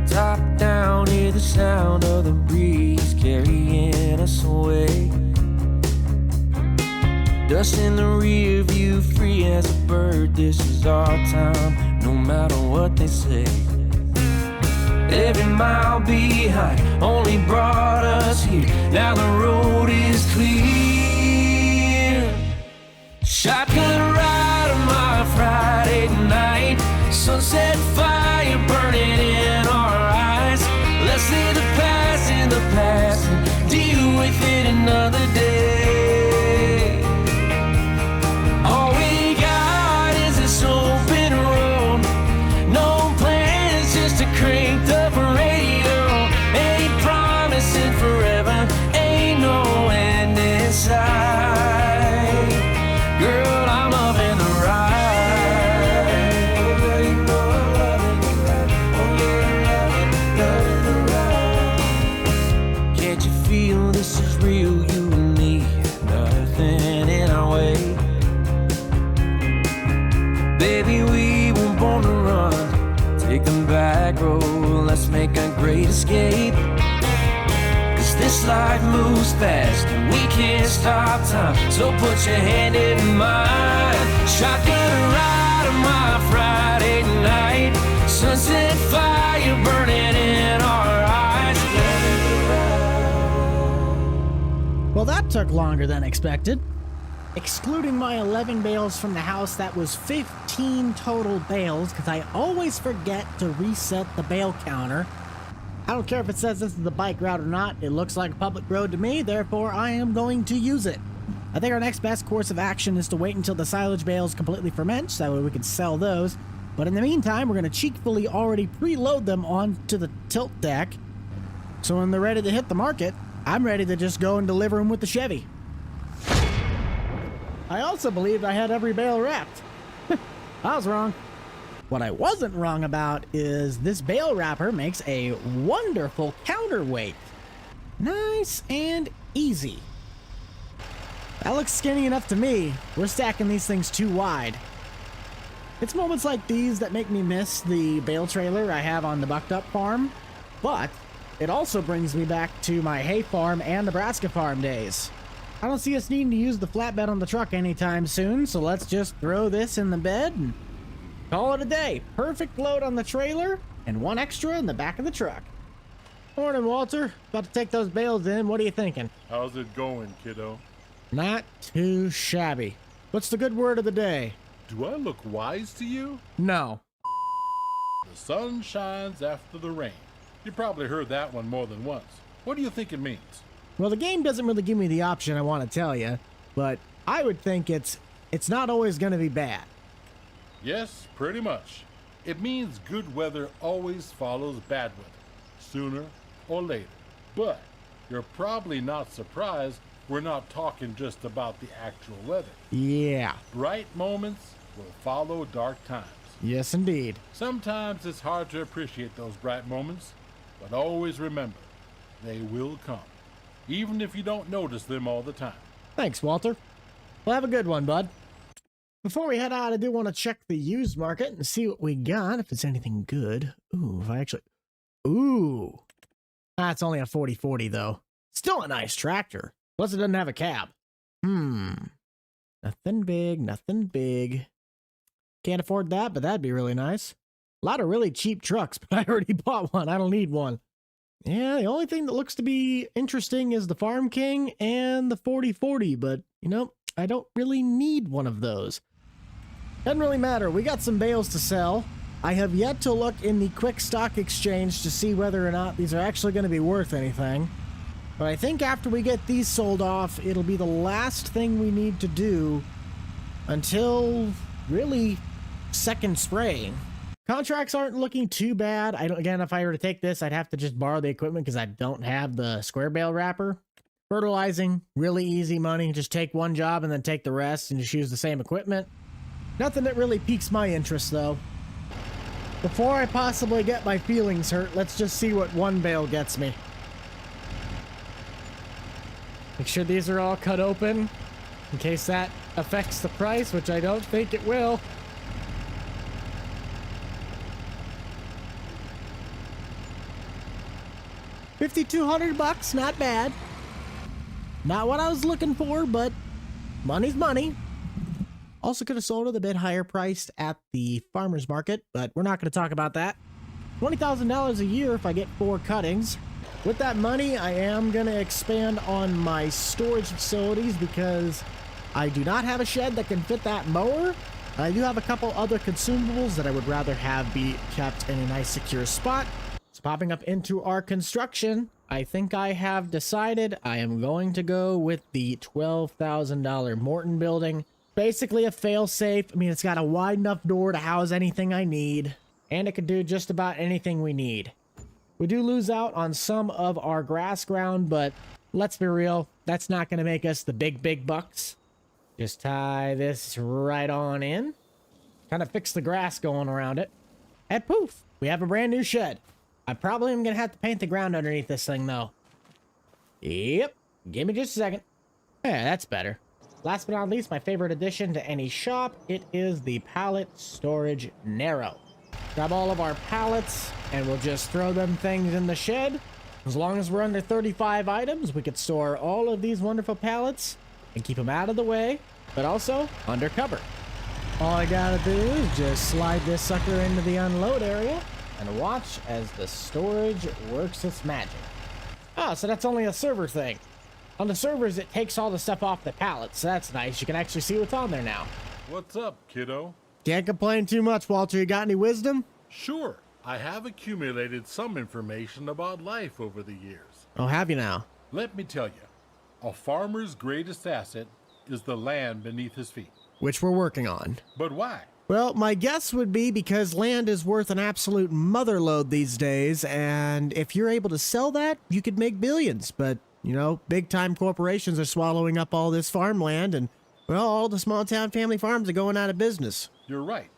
Top down, hear the sound of the breeze carrying us away. Dust in the rear view, free as a bird. This is our time, no matter what they say. Every mile behind only brought us here. Now the road is clear. Shotgun ride on my Friday night. Sunset fire burning in our eyes. Let's leave the past in the past and deal with it another day. All we got is this open road. No plans, just a cranked up radio. Ain't promising forever, ain't no end in sight. Girl, I'm loving the ride. back road, let's make a great escape. Cause this life moves fast and we can't stop time. So put your hand in mine. Shotgun ride on my Friday night. Sunset fire burning in our eyes. Well, that took longer than expected. Excluding my 11 bales from the house, that was 15 total bales, because I always forget to reset the bale counter. I don't care if it says this is the bike route or not, it looks like a public road to me, therefore I am going to use it. I think our next best course of action is to wait until the silage bales completely ferment, so that way we can sell those. But in the meantime, we're going to cheekfully already preload them onto the tilt deck, so when they're ready to hit the market, I'm ready to just go and deliver them with the Chevy. I also believed I had every bale wrapped. I was wrong. What I wasn't wrong about is this bale wrapper makes a wonderful counterweight. Nice and easy. That looks skinny enough to me. We're stacking these things too wide. It's moments like these that make me miss the bale trailer I have on the Bucked Up farm, but it also brings me back to my hay farm and Nebraska farm days. I don't see us needing to use the flatbed on the truck anytime soon, so let's just throw this in the bed and call it a day. Perfect load on the trailer and one extra in the back of the truck. Morning, Walter. About to take those bales in. What are you thinking? How's it going, kiddo? Not too shabby. What's the good word of the day? Do I look wise to you? No. The sun shines after the rain. You probably heard that one more than once. What do you think it means? Well, the game doesn't really give me the option I want to tell you, but I would think it's not always going to be bad. Yes, pretty much. It means good weather always follows bad weather, sooner or later. But you're probably not surprised we're not talking just about the actual weather. Yeah. Bright moments will follow dark times. Yes, indeed. Sometimes it's hard to appreciate those bright moments, but always remember, they will come, even if you don't notice them all the time. Thanks, Walter. Well, have a good one, bud. Before we head out, I do want to check the used market and see what we got, if it's anything good. Ooh, if I actually... Ooh. It's only a 4040, though. Still a nice tractor. Plus, it doesn't have a cab. Nothing big, nothing big. Can't afford that, but that'd be really nice. A lot of really cheap trucks, but I already bought one. I don't need one. Yeah, the only thing that looks to be interesting is the Farm King and the 4040, but, you know, I don't really need one of those. Doesn't really matter. We got some bales to sell. I have yet to look in the quick stock exchange to see whether or not these are actually going to be worth anything. But I think after we get these sold off, it'll be the last thing we need to do until, really, second spraying. Contracts aren't looking too bad. Again, if I were to take this, I'd have to just borrow the equipment because I don't have the square bale wrapper. Fertilizing, really easy money. Just take one job and then take the rest and just use the same equipment. Nothing that really piques my interest, though. Before I possibly get my feelings hurt, let's just see what one bale gets me. Make sure these are all cut open in case that affects the price, which I don't think it will. $5,200, not bad. Not what I was looking for, but money's money. Also could have sold it a bit higher priced at the farmer's market, but we're not going to talk about that. $20,000 a year if I get 4 cuttings. With that money, I am going to expand on my storage facilities because I do not have a shed that can fit that mower. I do have a couple other consumables that I would rather have be kept in a nice secure spot. So popping up into our construction, I think I have decided I am going to go with the $12,000 Morton building. Basically a fail-safe. I mean, it's got a wide enough door to house anything I need, and it can do just about anything we need. We do lose out on some of our grass ground, but let's be real, that's not going to make us the big bucks. Just tie this right on in. Kind of fix the grass going around it. And poof, we have a brand new shed. I probably am going to have to paint the ground underneath this thing, though. Yep, give me just a second. Yeah, that's better. Last but not least, my favorite addition to any shop, it is the pallet storage narrow. grab all of our pallets, and we'll just throw them things in the shed. As long as we're under 35 items, we could store all of these wonderful pallets and keep them out of the way, but also under cover. All I gotta do is just slide this sucker into the unload area and watch as the storage works its magic. Ah, so that's only a server thing. On the servers, it takes all the stuff off the pallets, so that's nice. You can actually see what's on there now. What's up, kiddo? Can't complain too much, Walter. You got any wisdom? Sure, I have accumulated some information about life over the years. Oh, have you now? Let me tell you, a farmer's greatest asset is the land beneath his feet. Which we're working on. But why? Well, my guess would be because land is worth an absolute motherload these days, and if you're able to sell that, you could make billions. But, you know, big-time corporations are swallowing up all this farmland, and, well, all the small-town family farms are going out of business. You're right.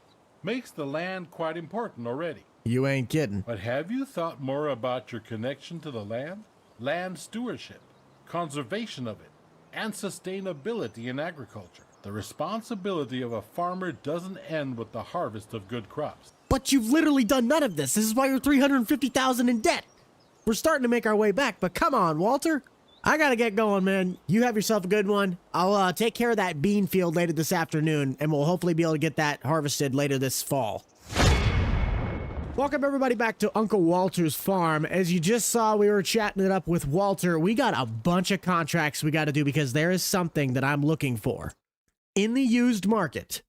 Makes the land quite important already. You ain't kidding. But have you thought more about your connection to the land? Land stewardship, conservation of it, and sustainability in agriculture. The responsibility of a farmer doesn't end with the harvest of good crops. But you've literally done none of this. This is why you're $350,000 in debt. We're starting to make our way back, but come on, Walter. I gotta get going, man. You have yourself a good one. I'll take care of that bean field later this afternoon, and we'll hopefully be able to get that harvested later this fall. Welcome everybody back to Uncle Walter's farm. As you just saw, we were chatting it up with Walter. We got a bunch of contracts we got to do because there is something that I'm looking for. In the used market,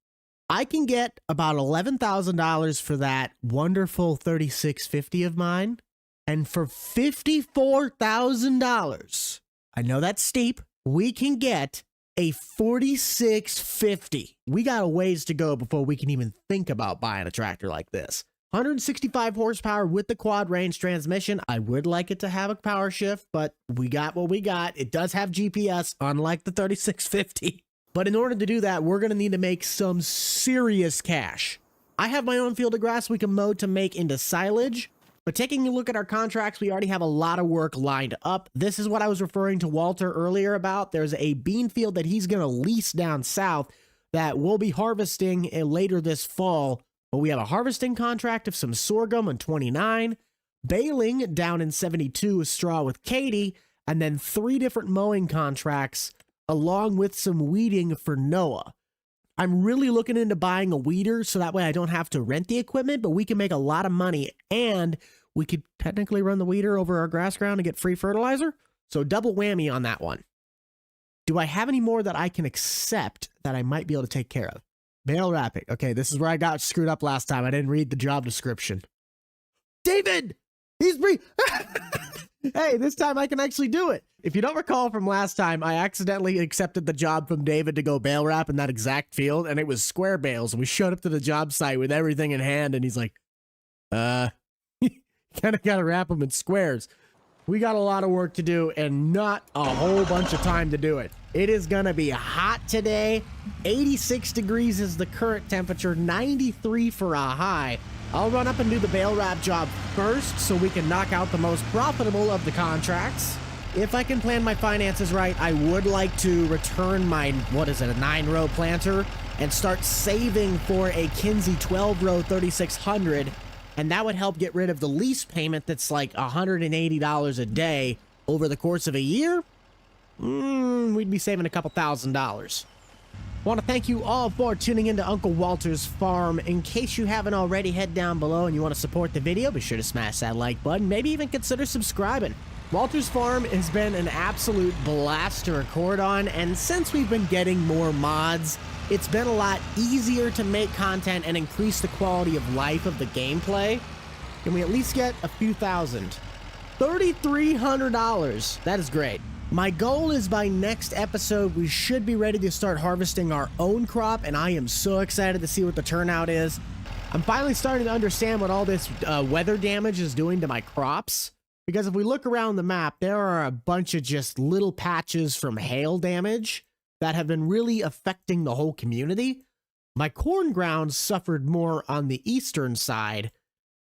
I can get about $11,000 for that wonderful 3650 of mine. And for $54,000, I know that's steep, we can get a 4650. We got a ways to go before we can even think about buying a tractor like this. 165 horsepower with the quad range transmission. I would like it to have a power shift, but we got what we got. It does have GPS, unlike the 3650. But in order to do that, we're going to need to make some serious cash. I have my own field of grass we can mow to make into silage. But taking a look at our contracts, we already have a lot of work lined up. This is what I was referring to Walter earlier about. There's a bean field that he's going to lease down south that we'll be harvesting later this fall. But we have a harvesting contract of some sorghum on 29, baling down in 72 straw with Katie, and then 3 different mowing contracts along with some weeding for Noah. I'm really looking into buying a weeder so that way I don't have to rent the equipment, but we can make a lot of money and we could technically run the weeder over our grass ground and get free fertilizer. So double whammy on that one. Do I have any more that I can accept that I might be able to take care of? Bale wrapping. Okay, this is where I got screwed up last time. I didn't read the job description. David! He's Hey, this time I can actually do it. If you don't recall from last time, I accidentally accepted the job from David to go bale wrap in that exact field, and it was square bales. And we showed up to the job site with everything in hand, and he's like, kind of got to wrap them in squares. We got a lot of work to do and not a whole bunch of time to do it. It is going to be hot today. 86 degrees is the current temperature, 93 for a high. I'll run up and do the bale wrap job first so we can knock out the most profitable of the contracts. If I can plan my finances right, I would like to return my, a 9-row planter and start saving for a Kinsey 12-row 3600, and that would help get rid of the lease payment that's like $180 a day over the course of a year. We'd be saving a couple $1,000s. I want to thank you all for tuning into Uncle Walter's Farm. In case you haven't already, head down below and you want to support the video, be sure to smash that like button. Maybe even consider subscribing. Walter's Farm has been an absolute blast to record on, and since we've been getting more mods, it's been a lot easier to make content and increase the quality of life of the gameplay. Can we at least get a few thousand? $3,300. That is great. My goal is by next episode, we should be ready to start harvesting our own crop, and I am so excited to see what the turnout is. I'm finally starting to understand what all this weather damage is doing to my crops, because if we look around the map, there are a bunch of just little patches from hail damage that have been really affecting the whole community. My corn ground suffered more on the eastern side,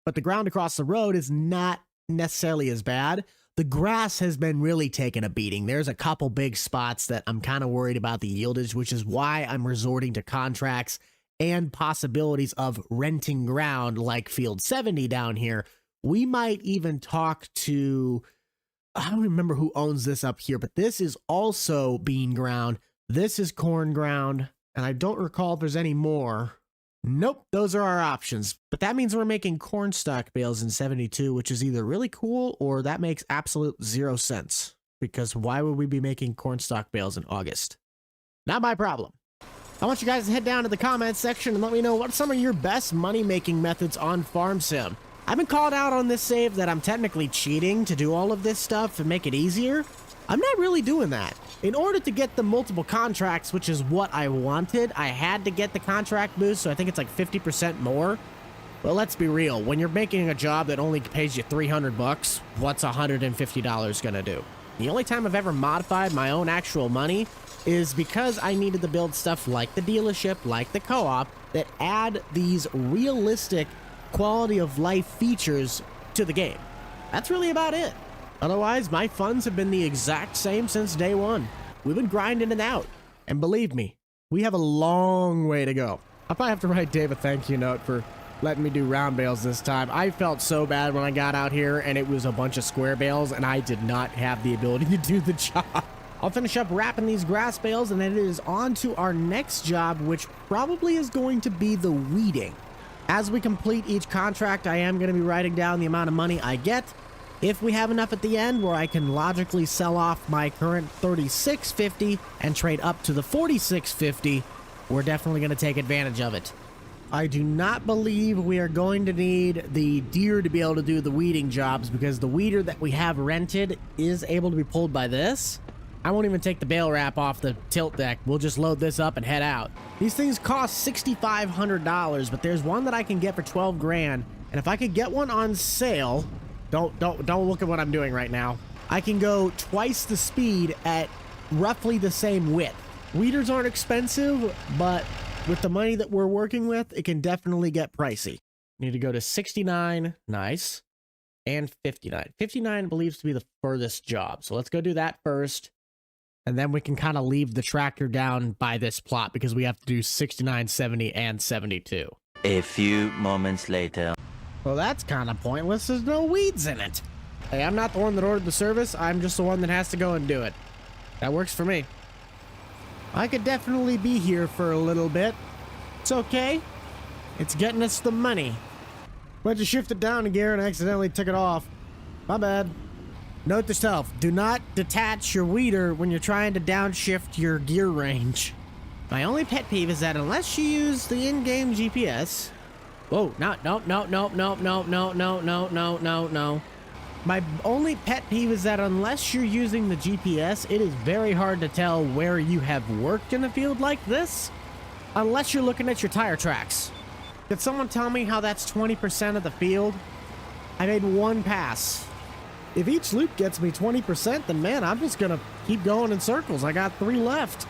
but the ground across the road is not necessarily as bad. The grass has been really taking a beating. There's a couple big spots that I'm kind of worried about the yieldage, which is why I'm resorting to contracts and possibilities of renting ground like Field 70 down here. We might even talk to, I don't remember who owns this up here, but this is also bean ground. This is corn ground, and I don't recall if there's any more. Nope, those are our options. But that means we're making corn stalk bales in 72, which is either really cool or that makes absolute 0 sense. Because why would we be making corn stalk bales in August? Not my problem. I want you guys to head down to the comments section and let me know what some of your best money-making methods on Farm Sim. I've been called out on this save that I'm technically cheating to do all of this stuff and make it easier. I'm not really doing that. In order to get the multiple contracts, which is what I wanted, I had to get the contract boost, so I think it's like 50% more. But let's be real, when you're making a job that only pays you $300, what's $150 gonna do? The only time I've ever modified my own actual money is because I needed to build stuff like the dealership, like the co-op, that add these realistic quality of life features to the game. That's really about it. Otherwise, my funds have been the exact same since day one. We've been grinding it out. And believe me, we have a long way to go. I'll probably have to write Dave a thank you note for letting me do round bales this time. I felt so bad when I got out here and it was a bunch of square bales and I did not have the ability to do the job. I'll finish up wrapping these grass bales and then it is on to our next job, which probably is going to be the weeding. As we complete each contract, I am going to be writing down the amount of money I get. If we have enough at the end where I can logically sell off my current $36.50 and trade up to the $46.50, we're definitely going to take advantage of it. I do not believe we are going to need the deer to be able to do the weeding jobs because the weeder that we have rented is able to be pulled by this. I won't even take the bale wrap off the tilt deck. We'll just load this up and head out. These things cost $6,500, but there's one that I can get for 12 grand. And if I could get one on sale, don't look at what I'm doing right now. I can go twice the speed at roughly the same width. Weeders aren't expensive, but with the money that we're working with, it can definitely get pricey. Need to go to 69, nice, and 59. 59 believes to be the furthest job, so let's go do that first. And then we can kind of leave the tractor down by this plot because we have to do 69, 70, and 72. A few moments later. Well, that's kind of pointless. There's no weeds in it. Hey, I'm not the one that ordered the service. I'm just the one that has to go and do it. That works for me. I could definitely be here for a little bit. It's okay. It's getting us the money. Went to shift it down a gear and accidentally took it off. My bad. Note to self, do not detach your weeder when you're trying to downshift your gear range. My only pet peeve is that unless you use the in-game GPS... Whoa, no. My only pet peeve is that unless you're using the GPS, it is very hard to tell where you have worked in a field like this, unless you're looking at your tire tracks. Could someone tell me how that's 20% of the field? I made one pass. If each loop gets me 20%, then man, I'm just gonna keep going in circles. I got 3 left.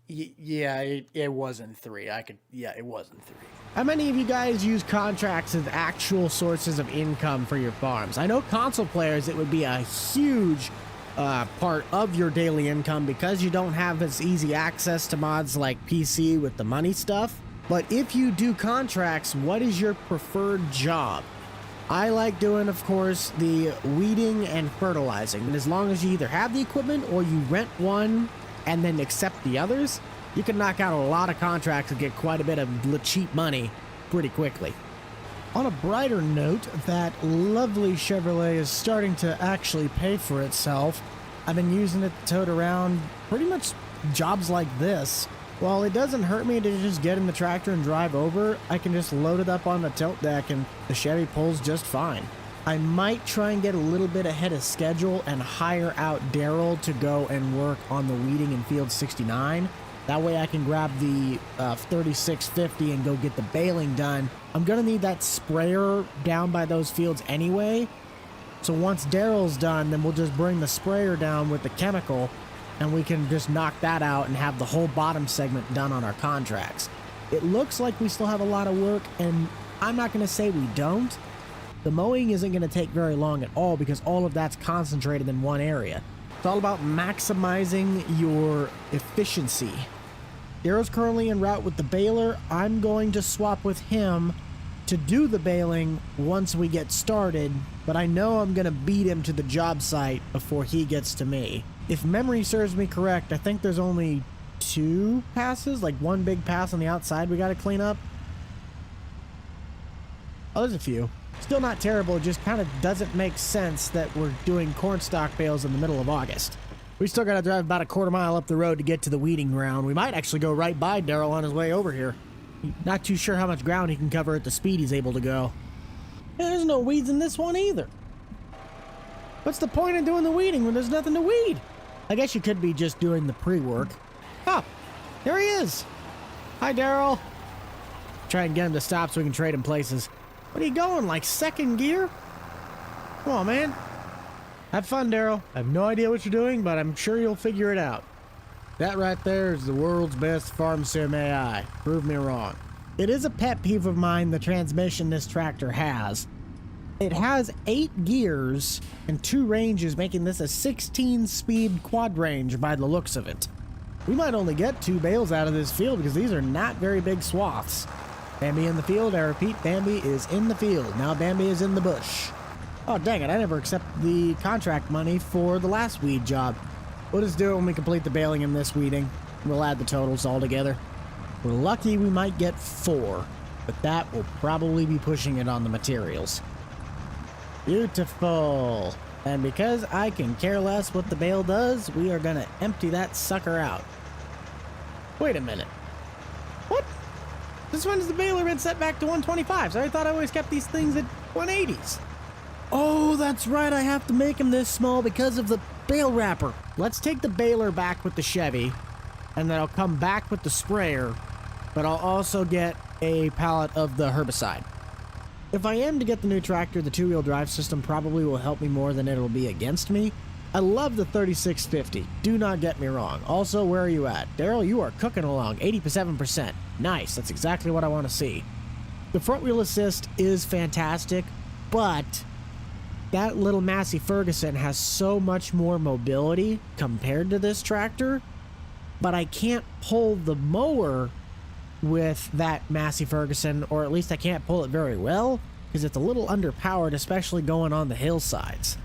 Yeah, it wasn't 3. It wasn't 3. How many of you guys use contracts as actual sources of income for your farms? I know console players, it would be a huge part of your daily income because you don't have as easy access to mods like PC with the money stuff. But if you do contracts, what is your preferred job? I like doing, of course, the weeding and fertilizing. And as long as you either have the equipment or you rent one and then accept the others, you can knock out a lot of contracts and get quite a bit of cheap money pretty quickly. On a brighter note, that lovely Chevrolet is starting to actually pay for itself. I've been using it to tote around pretty much jobs like this. While it doesn't hurt me to just get in the tractor and drive over, I can just load it up on the tilt deck and the Chevy pulls just fine. I might try and get a little bit ahead of schedule and hire out Daryl to go and work on the weeding in field 69. That way I can grab the 3650 and go get the baling done. I'm gonna need that sprayer down by those fields anyway. So once Daryl's done, then we'll just bring the sprayer down with the chemical and we can just knock that out and have the whole bottom segment done on our contracts. It looks like we still have a lot of work, and I'm not gonna say we don't. The mowing isn't gonna take very long at all because all of that's concentrated in one area. It's all about maximizing your efficiency. Darrow's currently en route with the baler. I'm going to swap with him to do the baling once we get started, but I know I'm going to beat him to the job site before he gets to me. If memory serves me correct, I think there's only 2 passes, like one big pass on the outside we got to clean up. Oh, there's a few. Still not terrible, it just kind of doesn't make sense that we're doing corn stalk bales in the middle of August. We still got to drive about a quarter mile up the road to get to the weeding ground. We might actually go right by Darrell on his way over here. Not too sure how much ground he can cover at the speed he's able to go. There's no weeds in this one either. What's the point of doing the weeding when there's nothing to weed? I guess you could be just doing the pre-work. Oh, there he is. Hi, Darrell. Try and get him to stop so we can trade him places. What are you going, like second gear? Come on, man. Have fun, Darrell. I have no idea what you're doing, but I'm sure you'll figure it out. That right there is the world's best farm sim AI. Prove me wrong. It is a pet peeve of mine, the transmission this tractor has. It has 8 gears and 2 ranges, making this a 16-speed quad range by the looks of it. We might only get 2 bales out of this field because these are not very big swaths. Bambi in the field, I repeat, Bambi is in the field. Now Bambi is in the bush. Oh, dang it, I never accepted the contract money for the last weed job. We'll just do it when we complete the baling and this weeding. We'll add the totals all together. We're lucky we might get 4, but that will probably be pushing it on the materials. Beautiful. And because I can care less what the bale does, we are gonna empty that sucker out. Wait a minute. What? This one's the baler been set back to 125s. I thought I always kept these things at 180s. Oh, that's right. I have to make them this small because of the bale wrapper. Let's take the baler back with the Chevy, and then I'll come back with the sprayer, but I'll also get a pallet of the herbicide. If I am to get the new tractor, the 2-wheel drive system probably will help me more than it'll be against me. I love the 3650. Do not get me wrong. Also, where are you at? Darrell, you are cooking along. 87%. Nice. That's exactly what I want to see. The front wheel assist is fantastic, but that little Massey Ferguson has so much more mobility compared to this tractor, but I can't pull the mower with that Massey Ferguson, or at least I can't pull it very well because it's a little underpowered, especially going on the hillsides.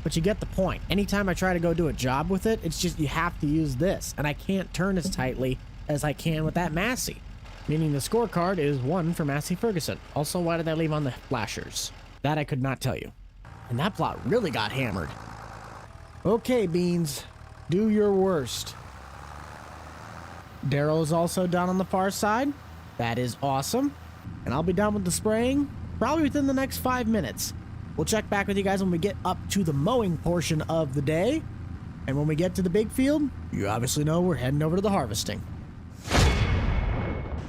But you get the point. Anytime I try to go do a job with it, it's just you have to use this, and I can't turn as tightly as I can with that Massey, meaning the scorecard is 1 for Massey Ferguson. Also, why did I leave on the flashers? That I could not tell you. And that plot really got hammered. Okay, Beans, do your worst. Darrell is also done on the far side. That is awesome. And I'll be done with the spraying probably within the next 5 minutes. We'll check back with you guys when we get up to the mowing portion of the day. And when we get to the big field, you obviously know we're heading over to the harvesting.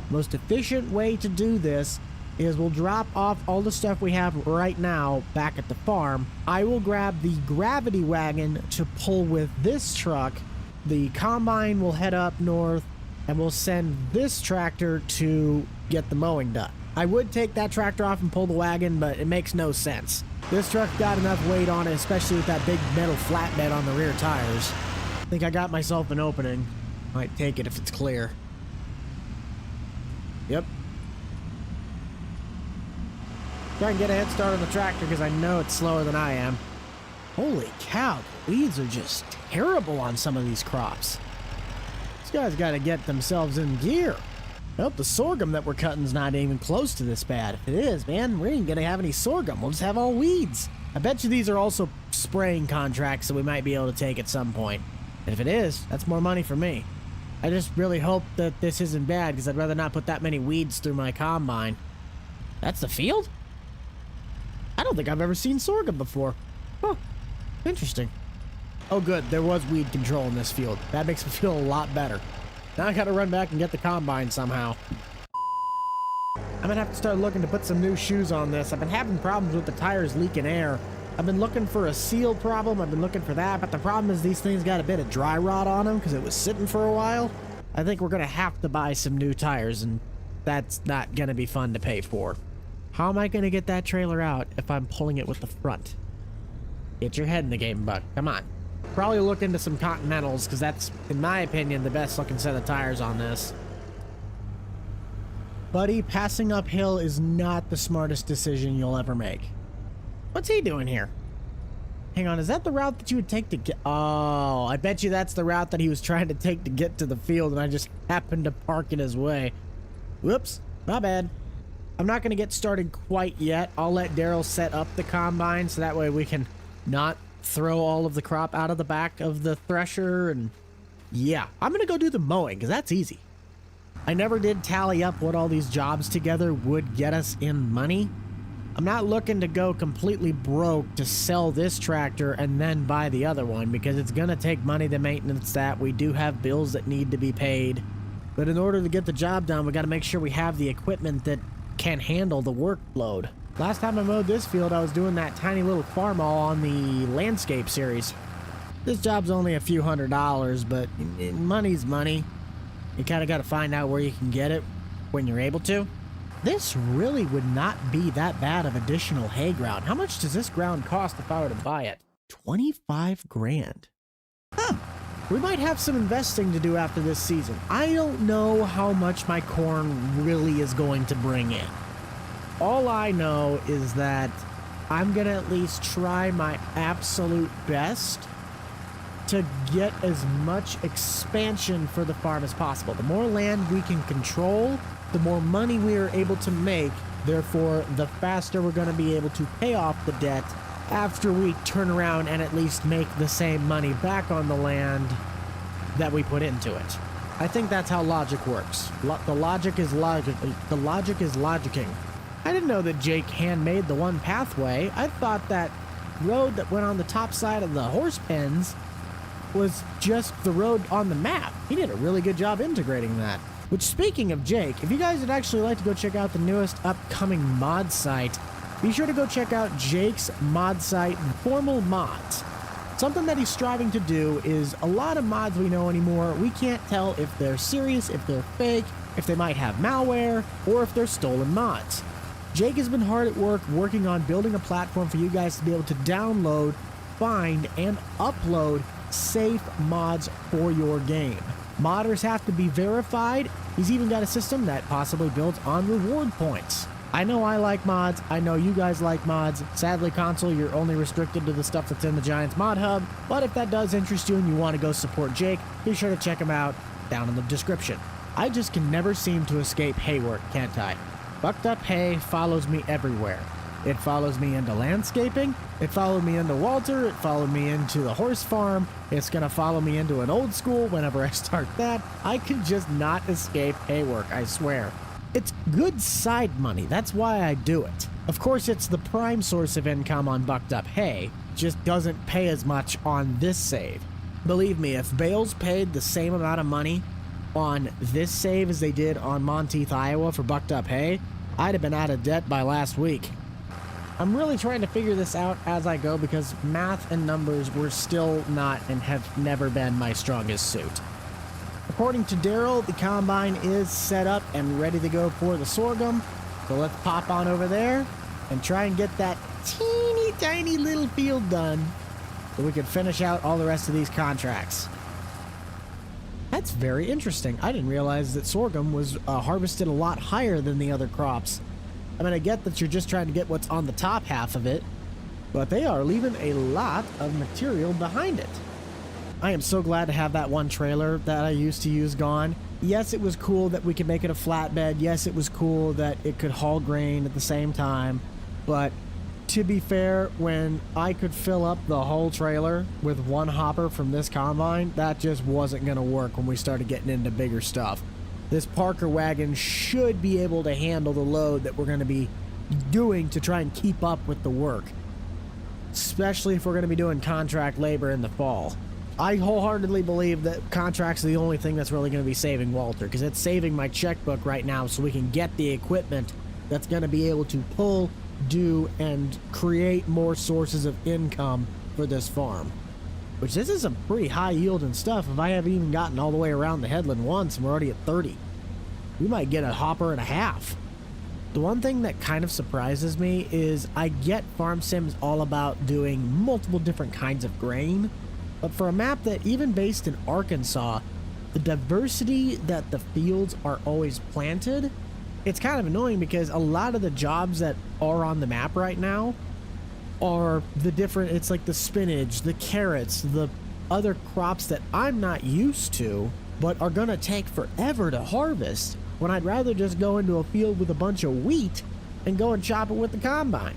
Most efficient way to do this is we'll drop off all the stuff we have right now back at the farm. I will grab the gravity wagon to pull with this truck. The combine will head up north, and we'll send this tractor to get the mowing done. I would take that tractor off and pull the wagon, but it makes no sense. This truck's got enough weight on it, especially with that big metal flatbed on the rear tires. I think I got myself an opening. Might take it if it's clear. Yep. Try and get a head start on the tractor because I know it's slower than I am. Holy cow, the weeds are just terrible on some of these crops. These guys got to get themselves in gear. Nope, the sorghum that we're cutting's not even close to this bad. If it is, man, we ain't gonna have any sorghum. We'll just have all weeds. I bet you these are also spraying contracts that we might be able to take at some point. And if it is, that's more money for me. I just really hope that this isn't bad because I'd rather not put that many weeds through my combine. That's the field? I don't think I've ever seen sorghum before. Huh, interesting. Oh good, there was weed control in this field. That makes me feel a lot better. Now I gotta run back and get the combine somehow. I'm gonna have to start looking to put some new shoes on this. I've been having problems with the tires leaking air. I've been looking for a seal problem. I've been looking for that, but the problem is these things got a bit of dry rot on them because it was sitting for a while. I think we're gonna have to buy some new tires, and that's not gonna be fun to pay for. How am I gonna get that trailer out if I'm pulling it with the front? Get your head in the game, Buck. Come on. Probably look into some Continentals because that's, in my opinion, the best looking set of tires on this. Buddy, passing uphill is not the smartest decision you'll ever make. What's he doing here? Hang on, is that the route that you would take to get... Oh, I bet you that's the route that he was trying to take to get to the field, and I just happened to park in his way. Whoops, my bad. I'm not going to get started quite yet. I'll let Daryl set up the combine, so that way we can not throw all of the crop out of the back of the thresher, and... Yeah, I'm going to go do the mowing, because that's easy. I never did tally up what all these jobs together would get us in money. I'm not looking to go completely broke to sell this tractor and then buy the other one, because it's going to take money to maintenance that. We do have bills that need to be paid. But in order to get the job done, we got to make sure we have the equipment that can handle the workload. Last time I mowed this field, I was doing that tiny little farm all on the landscape series. This job's only a few $100s, but money's money. You kind of got to find out where you can get it when you're able to. This really would not be that bad of additional hay ground. How much does this ground cost if I were to buy it? 25 grand. Huh. We might have some investing to do after this season. I don't know how much my corn really is going to bring in. All I know is that I'm going to at least try my absolute best to get as much expansion for the farm as possible. The more land we can control, the more money we are able to make. Therefore, the faster we're going to be able to pay off the debt after we turn around and at least make the same money back on the land that we put into it. I think that's how logic works. The logic is logicking. I didn't know that Jake handmade the one pathway. I thought that road that went on the top side of the horse pens was just the road on the map. He did a really good job integrating that. Which, speaking of Jake, if you guys would actually like to go check out the newest upcoming mod site, be sure to go check out Jake's mod site, Formal Mods. Something that he's striving to do is a lot of mods we know anymore, we can't tell if they're serious, if they're fake, if they might have malware, or if they're stolen mods. Jake has been hard at work working on building a platform for you guys to be able to download, find, and upload safe mods for your game. Modders have to be verified. He's even got a system that possibly builds on reward points. I know I like mods. I know you guys like mods. Sadly, console, you're only restricted to the stuff that's in the Giants Mod Hub. But if that does interest you and you want to go support Jake, be sure to check him out down in the description. I just can never seem to escape hay work, can't I? Bucked Up Hay follows me everywhere. It follows me into landscaping. It followed me into Walter. It followed me into the horse farm. It's going to follow me into an old school whenever I start that. I can just not escape hay work, I swear. It's good side money. That's why I do it. Of course, it's the prime source of income on Bucked Up Hay. Just doesn't pay as much on this save. Believe me, if Bales paid the same amount of money on this save as they did on Monteith, Iowa for Bucked Up Hay, I'd have been out of debt by last week. I'm really trying to figure this out as I go because math and numbers were still not and have never been my strongest suit. According to Daryl, the combine is set up and ready to go for the sorghum. So let's pop on over there and try and get that teeny tiny little field done so we can finish out all the rest of these contracts. That's very interesting. I didn't realize that sorghum was harvested a lot higher than the other crops. I mean, I get that you're just trying to get what's on the top half of it, but they are leaving a lot of material behind it. I am so glad to have that one trailer that I used to use gone. Yes, it was cool that we could make it a flatbed. Yes, it was cool that it could haul grain at the same time. But to be fair, when I could fill up the whole trailer with one hopper from this combine, that just wasn't going to work when we started getting into bigger stuff. This Parker wagon should be able to handle the load that we're going to be doing to try and keep up with the work. Especially if we're going to be doing contract labor in the fall. I wholeheartedly believe that contracts are the only thing that's really going to be saving Walter, because it's saving my checkbook right now so we can get the equipment that's going to be able to pull, do, and create more sources of income for this farm. Which this is some pretty high yielding stuff if I haven't even gotten all the way around the headland once and we're already at 30. We might get a hopper and a half. The one thing that kind of surprises me is I get Farm Sim's all about doing multiple different kinds of grain, but for a map that even based in Arkansas, the diversity that the fields are always planted it's kind of annoying because a lot of the jobs that are on the map right now are the different, it's like the spinach, the carrots, the other crops that I'm not used to, but are gonna take forever to harvest, when I'd rather just go into a field with a bunch of wheat and go and chop it with the combine.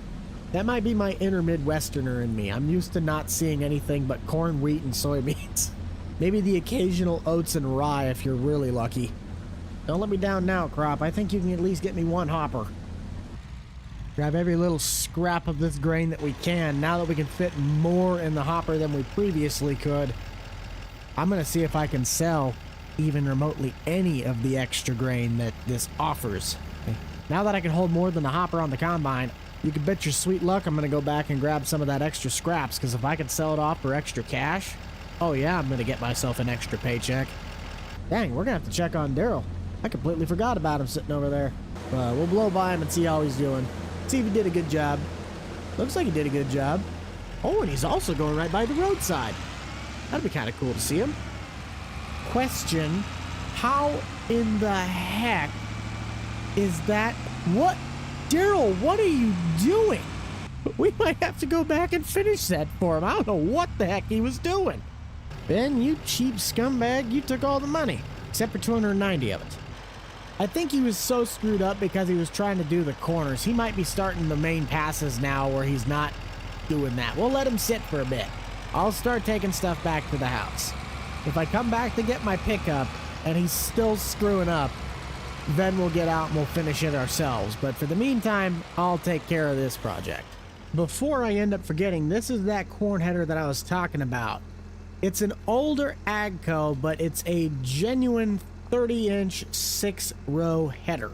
That might be my inner Midwesterner in me. I'm used to not seeing anything but corn, wheat, and soybeans. Maybe the occasional oats and rye if you're really lucky. Don't let me down now, crop. I think you can at least get me one hopper. Grab every little scrap of this grain that we can, now that we can fit more in the hopper than we previously could. I'm gonna see if I can sell even remotely any of the extra grain that this offers. Now that I can hold more than the hopper on the combine, you can bet your sweet luck I'm gonna go back and grab some of that extra scraps, because if I can sell it off for extra cash, oh yeah, I'm gonna get myself an extra paycheck. Dang, we're gonna have to check on Daryl. I completely forgot about him sitting over there. We'll blow by him and see how he's doing. See if he did a good job. Looks like he did a good job. Oh, and he's also going right by the roadside. That'd be kind of cool to see him. Question, how in the heck is that? What? Daryl, what are you doing? We might have to go back and finish that for him. I don't know what the heck he was doing. Ben, you cheap scumbag, you took all the money, except for 290 of it. I think he was so screwed up because he was trying to do the corners. He might be starting the main passes now where he's not doing that. We'll let him sit for a bit. I'll start taking stuff back to the house. If I come back to get my pickup and he's still screwing up, then we'll get out and we'll finish it ourselves. But for the meantime, I'll take care of this project. Before I end up forgetting, this is that corn header that I was talking about. It's an older AGCO, but it's a genuine 30-inch 6-row header.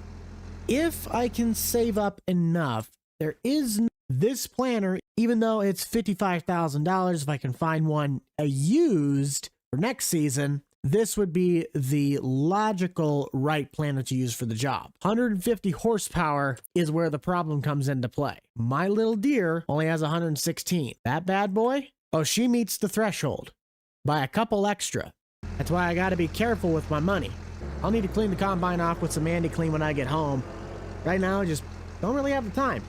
If I can save up enough, there is this planter, even though it's $55,000, if I can find one used for next season, this would be the logical right planter to use for the job. 150 horsepower is where the problem comes into play. My little deer only has 116. That bad boy? Oh, she meets the threshold by a couple extra. That's why I gotta be careful with my money. I'll need to clean the combine off with some Andy Clean when I get home. Right now, I just don't really have the time.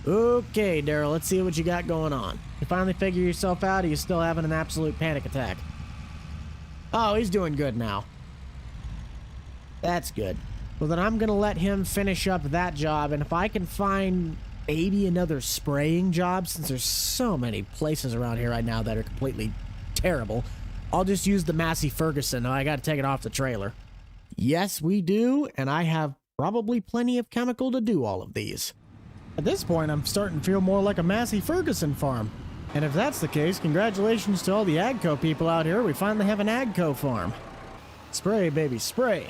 Okay, Daryl, let's see what you got going on. You finally figure yourself out, or you still having an absolute panic attack? Oh, he's doing good now. That's good. Well, then I'm gonna let him finish up that job, and if I can find maybe another spraying job, since there's so many places around here right now that are completely terrible, I'll just use the Massey Ferguson. Oh, I gotta take it off the trailer. Yes, we do, and I have probably plenty of chemical to do all of these. At this point, I'm starting to feel more like a Massey Ferguson farm. And if that's the case, congratulations to all the AGCO people out here. We finally have an AGCO farm. Spray, baby, spray.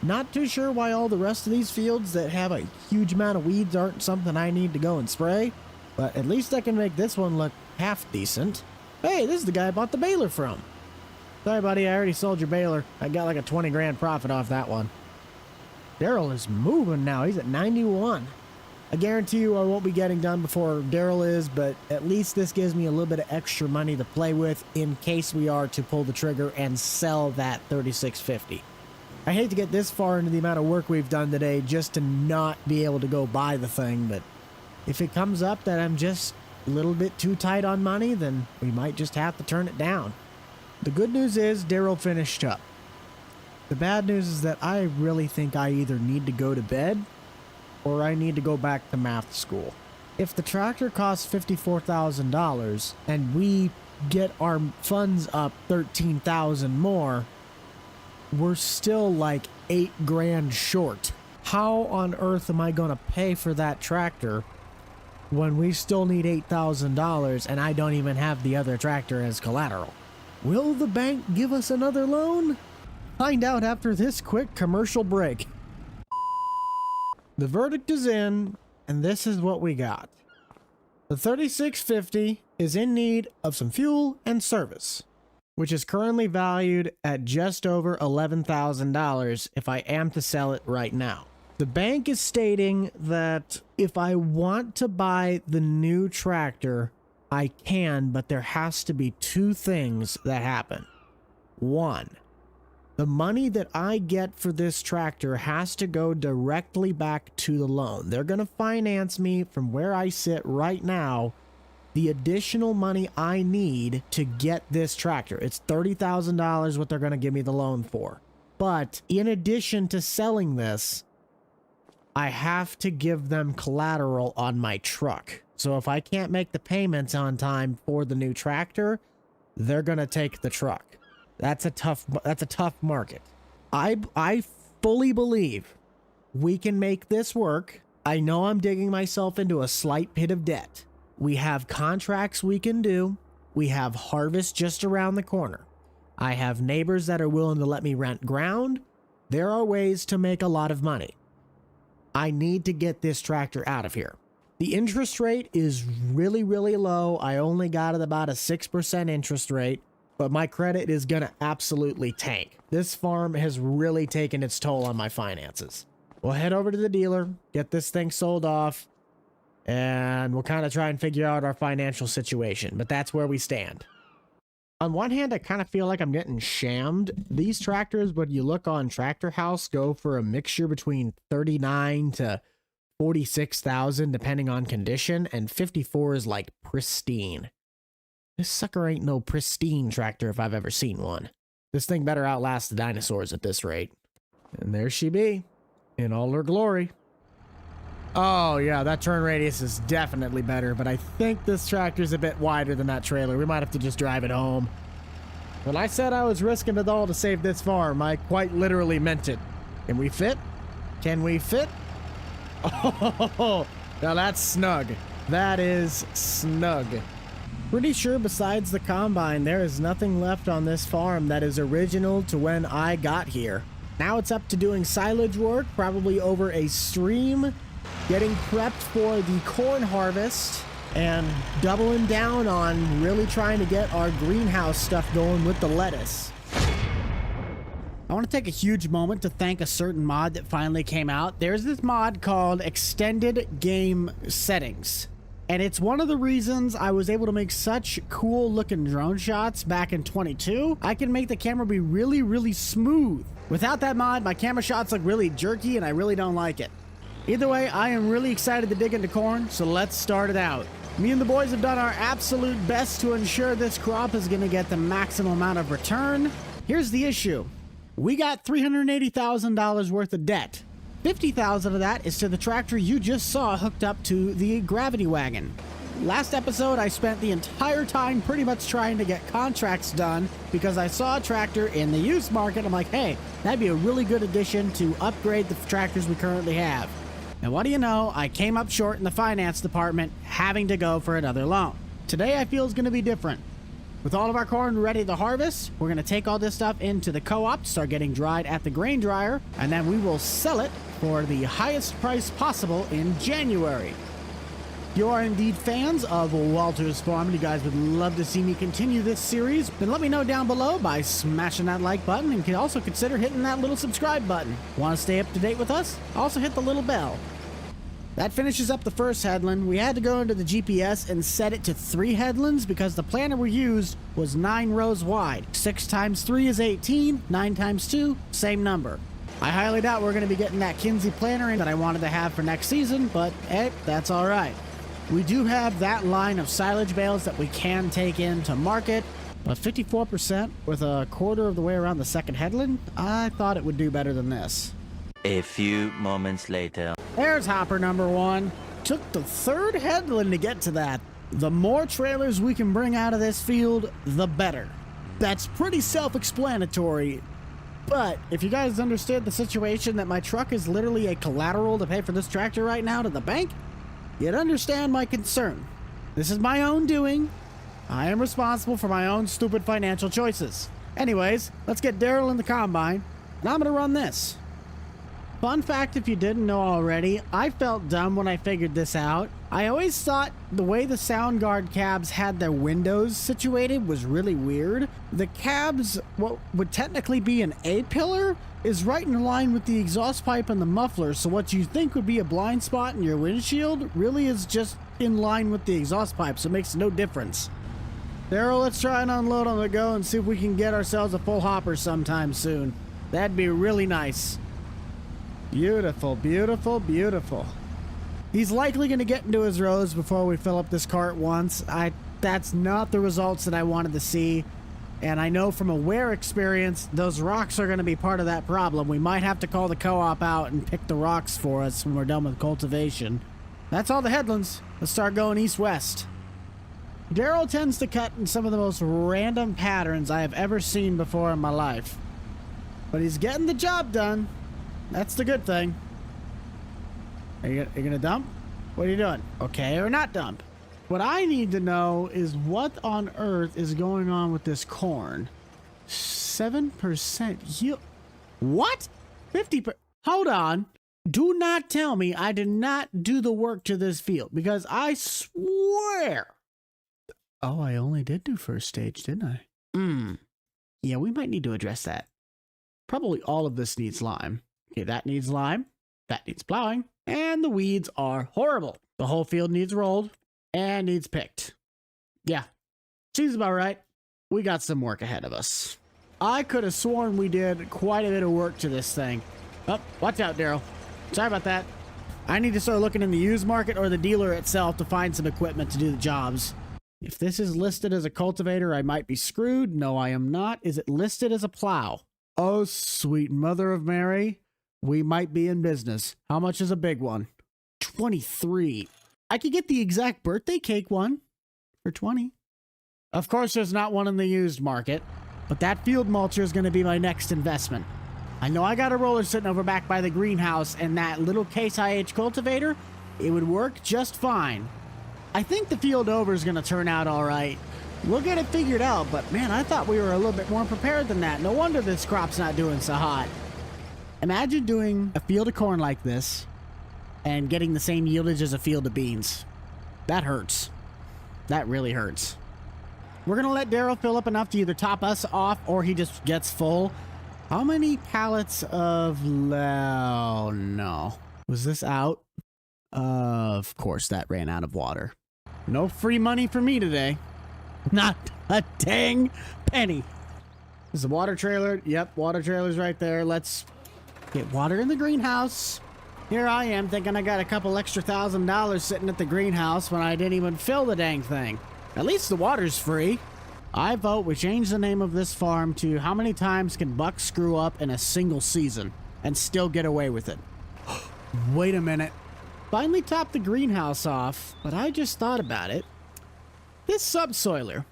Not too sure why all the rest of these fields that have a huge amount of weeds aren't something I need to go and spray, but at least I can make this one look half decent. Hey, this is the guy I bought the baler from. Sorry, buddy, I already sold your baler. I got like a 20 grand profit off that one. Daryl is moving now. He's at 91. I guarantee you I won't be getting done before Daryl is, but at least this gives me a little bit of extra money to play with in case we are to pull the trigger and sell that 3650. I hate to get this far into the amount of work we've done today just to not be able to go buy the thing, but if it comes up that I'm just a little bit too tight on money, then we might just have to turn it down. The good news is Daryl finished up. The bad news is that I really think I either need to go to bed or I need to go back to math school. If the tractor costs $54,000 and we get our funds up 13,000 more, we're still like 8 grand short. How on earth am I going to pay for that tractor when we still need $8,000 and I don't even have the other tractor as collateral? Will the bank give us another loan? Find out after this quick commercial break. The verdict is in, and this is what we got. The 3650 is in need of some fuel and service, which is currently valued at just over $11,000 if I am to sell it right now. The bank is stating that if I want to buy the new tractor, I can, but there has to be 2 things that happen. 1, The money that I get for this tractor has to go directly back to the loan. They're going to finance me from where I sit right now the additional money I need to get this tractor. It's $30,000 what they're going to give me the loan for. But in addition to selling this, I have to give them collateral on my truck. So if I can't make the payments on time for the new tractor, they're going to take the truck. That's a tough market. I fully believe we can make this work. I know I'm digging myself into a slight pit of debt. We have contracts we can do. We have harvest just around the corner. I have neighbors that are willing to let me rent ground. There are ways to make a lot of money. I need to get this tractor out of here. The interest rate is really, really low. I only got it about a 6% interest rate, but my credit is going to absolutely tank. This farm has really taken its toll on my finances. We'll head over to the dealer, get this thing sold off, and we'll kind of try and figure out our financial situation, but that's where we stand. On one hand, I kind of feel like I'm getting shammed. These tractors, when you look on Tractor House, go for a mixture between 39 to 46,000 depending on condition, and 54 is like pristine. This sucker ain't no pristine tractor if I've ever seen one. This thing better outlast the dinosaurs at this rate. And there she be, in all her glory. Oh yeah, that turn radius is definitely better, but I think this tractor's a bit wider than that trailer. We might have to just drive it home. When I said I was risking it all to save this farm, I quite literally meant it. Can we fit? Can we fit? Oh, now that's snug. That is snug. Pretty sure besides the combine, there is nothing left on this farm that is original to when I got here. Now it's up to doing silage work, probably over a stream, getting prepped for the corn harvest, and doubling down on really trying to get our greenhouse stuff going with the lettuce. I want to take a huge moment to thank a certain mod that finally came out. There's this mod called Extended Game Settings. And it's one of the reasons I was able to make such cool looking drone shots back in 22. I can make the camera be really, really smooth. Without that mod, my camera shots look really jerky and I really don't like it. Either way, I am really excited to dig into corn, so let's start it out. Me and the boys have done our absolute best to ensure this crop is going to get the maximum amount of return. Here's the issue. We got $380,000 worth of debt. $50,000 of that is to the tractor you just saw hooked up to the gravity wagon. Last episode, I spent the entire time pretty much trying to get contracts done because I saw a tractor in the used market. I'm like, hey, that'd be a really good addition to upgrade the tractors we currently have. And what do you know, I came up short in the finance department having to go for another loan. Today I feel is going to be different. With all of our corn ready to harvest, we're going to take all this stuff into the co-op, start getting dried at the grain dryer, and then we will sell it for the highest price possible in January. If you are indeed fans of Walter's Farm and you guys would love to see me continue this series, then let me know down below by smashing that like button, and can also consider hitting that little subscribe button. Want to stay up to date with us? Also hit the little bell. That finishes up the first headland. We had to go into the GPS and set it to 3 headlands because the planter we used was 9 rows wide. 6 times 3 is 18, 9 times 2, same number. I highly doubt we're going to be getting that Kinsey planter in that I wanted to have for next season, but hey, that's all right. We do have that line of silage bales that we can take into market, but 54% with a quarter of the way around the second headland, I thought it would do better than this. A few moments later. There's hopper number 1. Took the 3rd headland to get to that. The more trailers we can bring out of this field, the better. That's pretty self-explanatory. But if you guys understood the situation that my truck is literally a collateral to pay for this tractor right now to the bank, you'd understand my concern. This is my own doing. I am responsible for my own stupid financial choices. Anyways, let's get Daryl in the combine, and I'm gonna run this. Fun fact if you didn't know already, I felt dumb when I figured this out. I always thought the way the sound guard cabs had their windows situated was really weird. The cabs, what would technically be an A-pillar, is right in line with the exhaust pipe and the muffler, so what you think would be a blind spot in your windshield really is just in line with the exhaust pipe, so it makes no difference. Daryl, let's try and unload on the go and see if we can get ourselves a full hopper sometime soon. That'd be really nice. Beautiful, beautiful, beautiful. He's likely going to get into his rows before we fill up this cart once. That's not the results that I wanted to see. And I know from a wear experience, those rocks are going to be part of that problem. We might have to call the co-op out and pick the rocks for us when we're done with cultivation. That's all the headlands. Let's start going east-west. Daryl tends to cut in some of the most random patterns I have ever seen before in my life. But he's getting the job done. That's the good thing. Are you going to dump? What are you doing? Okay or not dump? What I need to know is what on earth is going on with this corn. 7% yield. What? 50%? Hold on. Do not tell me I did not do the work to this field, because I swear. Oh, I only did do first stage, didn't I? Yeah, we might need to address that. Probably all of this needs lime. Okay, that needs lime. That needs plowing. And the weeds are horrible. The whole field needs rolled. And needs picked. Yeah, seems about right. We got some work ahead of us. I could have sworn we did quite a bit of work to this thing. Oh, watch out, Daryl. Sorry about that. I need to start looking in the used market or the dealer itself to find some equipment to do the jobs. If this is listed as a cultivator, I might be screwed. No, I am not. Is it listed as a plow? Oh, sweet mother of Mary. We might be in business. How much is a big one? 23. I could get the exact birthday cake one for 20. Of course, there's not one in the used market, but that field mulcher is going to be my next investment. I know I got a roller sitting over back by the greenhouse, and that little Case IH cultivator, it would work just fine. I think the field over is going to turn out all right. We'll get it figured out, but man, I thought we were a little bit more prepared than that. No wonder this crop's not doing so hot. Imagine doing a field of corn like this and getting the same yieldage as a field of beans. That hurts. That really hurts. We're going to let Daryl fill up enough to either top us off or he just gets full. How many pallets of... Oh, no. Was this out? Of course, that ran out of water. No free money for me today. Not a dang penny. Is the water trailer? Yep, water trailer's right there. Let's get water in the greenhouse. Here I am thinking I got a couple extra $1,000 sitting at the greenhouse when I didn't even fill the dang thing. At least the water's free. I vote we change the name of this farm to how many times can Buck screw up in a single season and still get away with it. Wait a minute. Finally topped the greenhouse off, but I just thought about it. This subsoiler.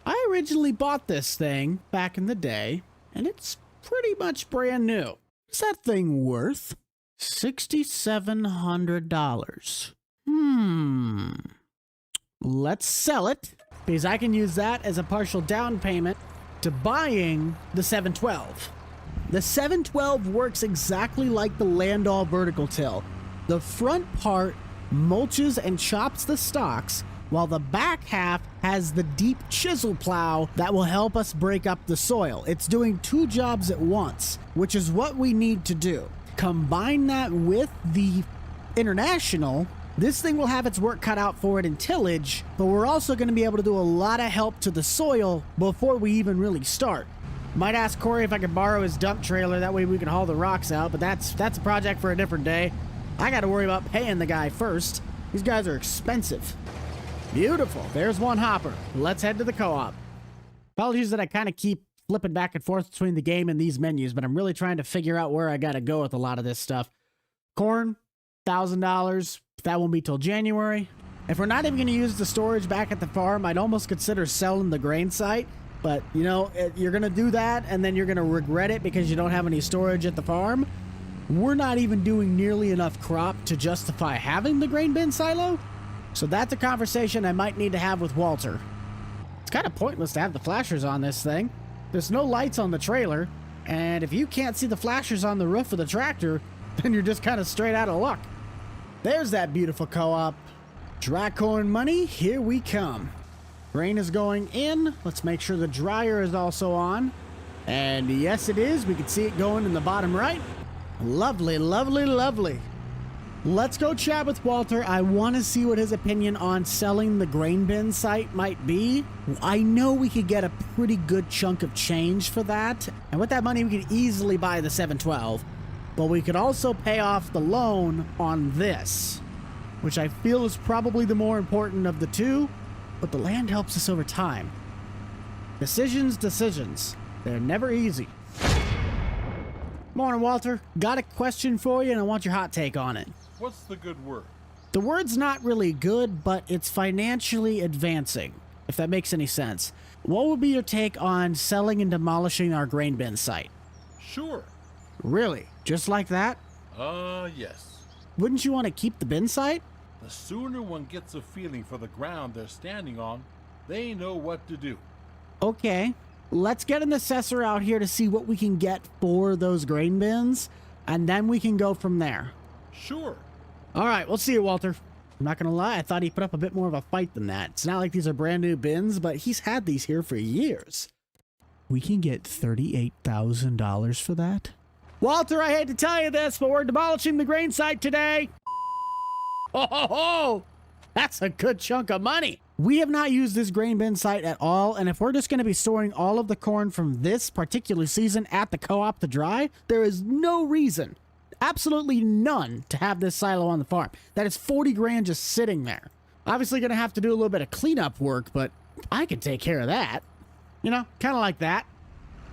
I originally bought this thing back in the day, and it's pretty much brand new. What's that thing worth? $6,700. Let's sell it, because I can use that as a partial down payment to buying the 712. The 712 works exactly like the Landau vertical till. The front part mulches and chops the stalks, while the back half has the deep chisel plow that will help us break up the soil. It's doing two jobs at once, which is what we need to do. Combine that with the International, this thing will have its work cut out for it in tillage, but we're also going to be able to do a lot of help to the soil before we even really start. Might ask Corey if I could borrow his dump trailer, that way we can haul the rocks out, but that's a project for a different day. I got to worry about paying the guy first. These guys are expensive. Beautiful. There's one hopper. Let's head to the co-op. Apologies that I kind of keep flipping back and forth between the game and these menus, but I'm really trying to figure out where I got to go with a lot of this stuff. Corn, $1,000. That won't be till January. If we're not even going to use the storage back at the farm, I'd almost consider selling the grain site. But, you know, you're going to do that, and then you're going to regret it because you don't have any storage at the farm. We're not even doing nearly enough crop to justify having the grain bin silo. So that's a conversation I might need to have with Walter. It's kind of pointless to have the flashers on this thing. There's no lights on the trailer, and if you can't see the flashers on the roof of the tractor, then you're just kind of straight out of luck. There's that beautiful co-op. Dry corn money, here we come. Grain is going in. Let's make sure the dryer is also on. And yes, it is. We can see it going in the bottom right. Lovely, lovely, lovely. Let's go chat with Walter. I want to see what his opinion on selling the grain bin site might be. I know we could get a pretty good chunk of change for that. And with that money, we could easily buy the 712. But we could also pay off the loan on this, which I feel is probably the more important of the two. But the land helps us over time. Decisions. They're never easy. Morning, Walter. Got a question for you, and I want your hot take on it. What's the good word? The word's not really good, but it's financially advancing, if that makes any sense. What would be your take on selling and demolishing our grain bin site? Sure. Really? Just like that? Yes. Wouldn't you want to keep the bin site? The sooner one gets a feeling for the ground they're standing on, they know what to do. Okay. Let's get an assessor out here to see what we can get for those grain bins, and then we can go from there. Sure. All right, we'll see you, Walter. I'm not going to lie, I thought he put up a bit more of a fight than that. It's not like these are brand new bins, but he's had these here for years. We can get $38,000 for that? Walter, I hate to tell you this, but we're demolishing the grain site today. Oh, that's a good chunk of money. We have not used this grain bin site at all, and if we're just going to be storing all of the corn from this particular season at the co-op to dry, there is no reason, absolutely none, to have this silo on the farm. That is 40 grand just sitting there. Obviously going to have to do a little bit of cleanup work, but I can take care of that. You know, kind of like that.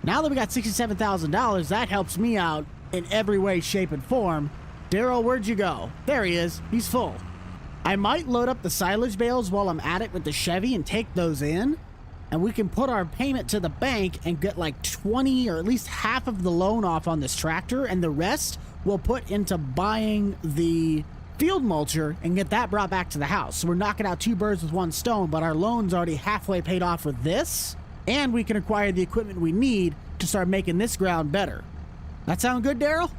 Now that we got $67,000, that helps me out in every way, shape, and form. Daryl, where'd you go? There he is. He's full. I might load up the silage bales while I'm at it with the Chevy and take those in, and we can put our payment to the bank and get like 20 or at least half of the loan off on this tractor, and the rest we'll put into buying the field mulcher and get that brought back to the house. So we're knocking out two birds with one stone, but our loan's already halfway paid off with this, and we can acquire the equipment we need to start making this ground better. That sound good, Daryl?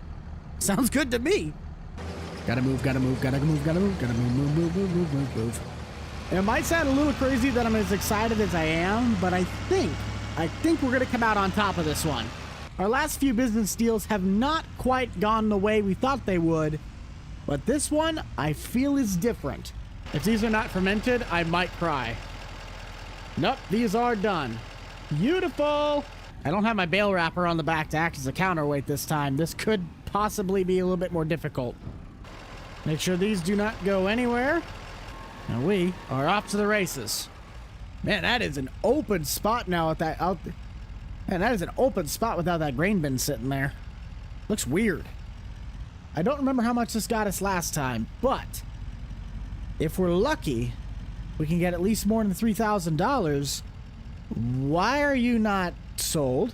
Sounds good to me. Gotta move. It might sound a little crazy that I'm as excited as I am, but I think we're gonna come out on top of this one. Our last few business deals have not quite gone the way we thought they would, but this one I feel is different. If these are not fermented, I might cry. Nope, these are done. Beautiful. I don't have my bale wrapper on the back to act as a counterweight this time. This could possibly be a little bit more difficult. Make sure these do not go anywhere. And we are off to the races. Man, that is an open spot now with that out. Man, that is an open spot without that grain bin sitting there. Looks weird. I don't remember how much this got us last time, but if we're lucky, we can get at least more than $3,000. Why are you not sold?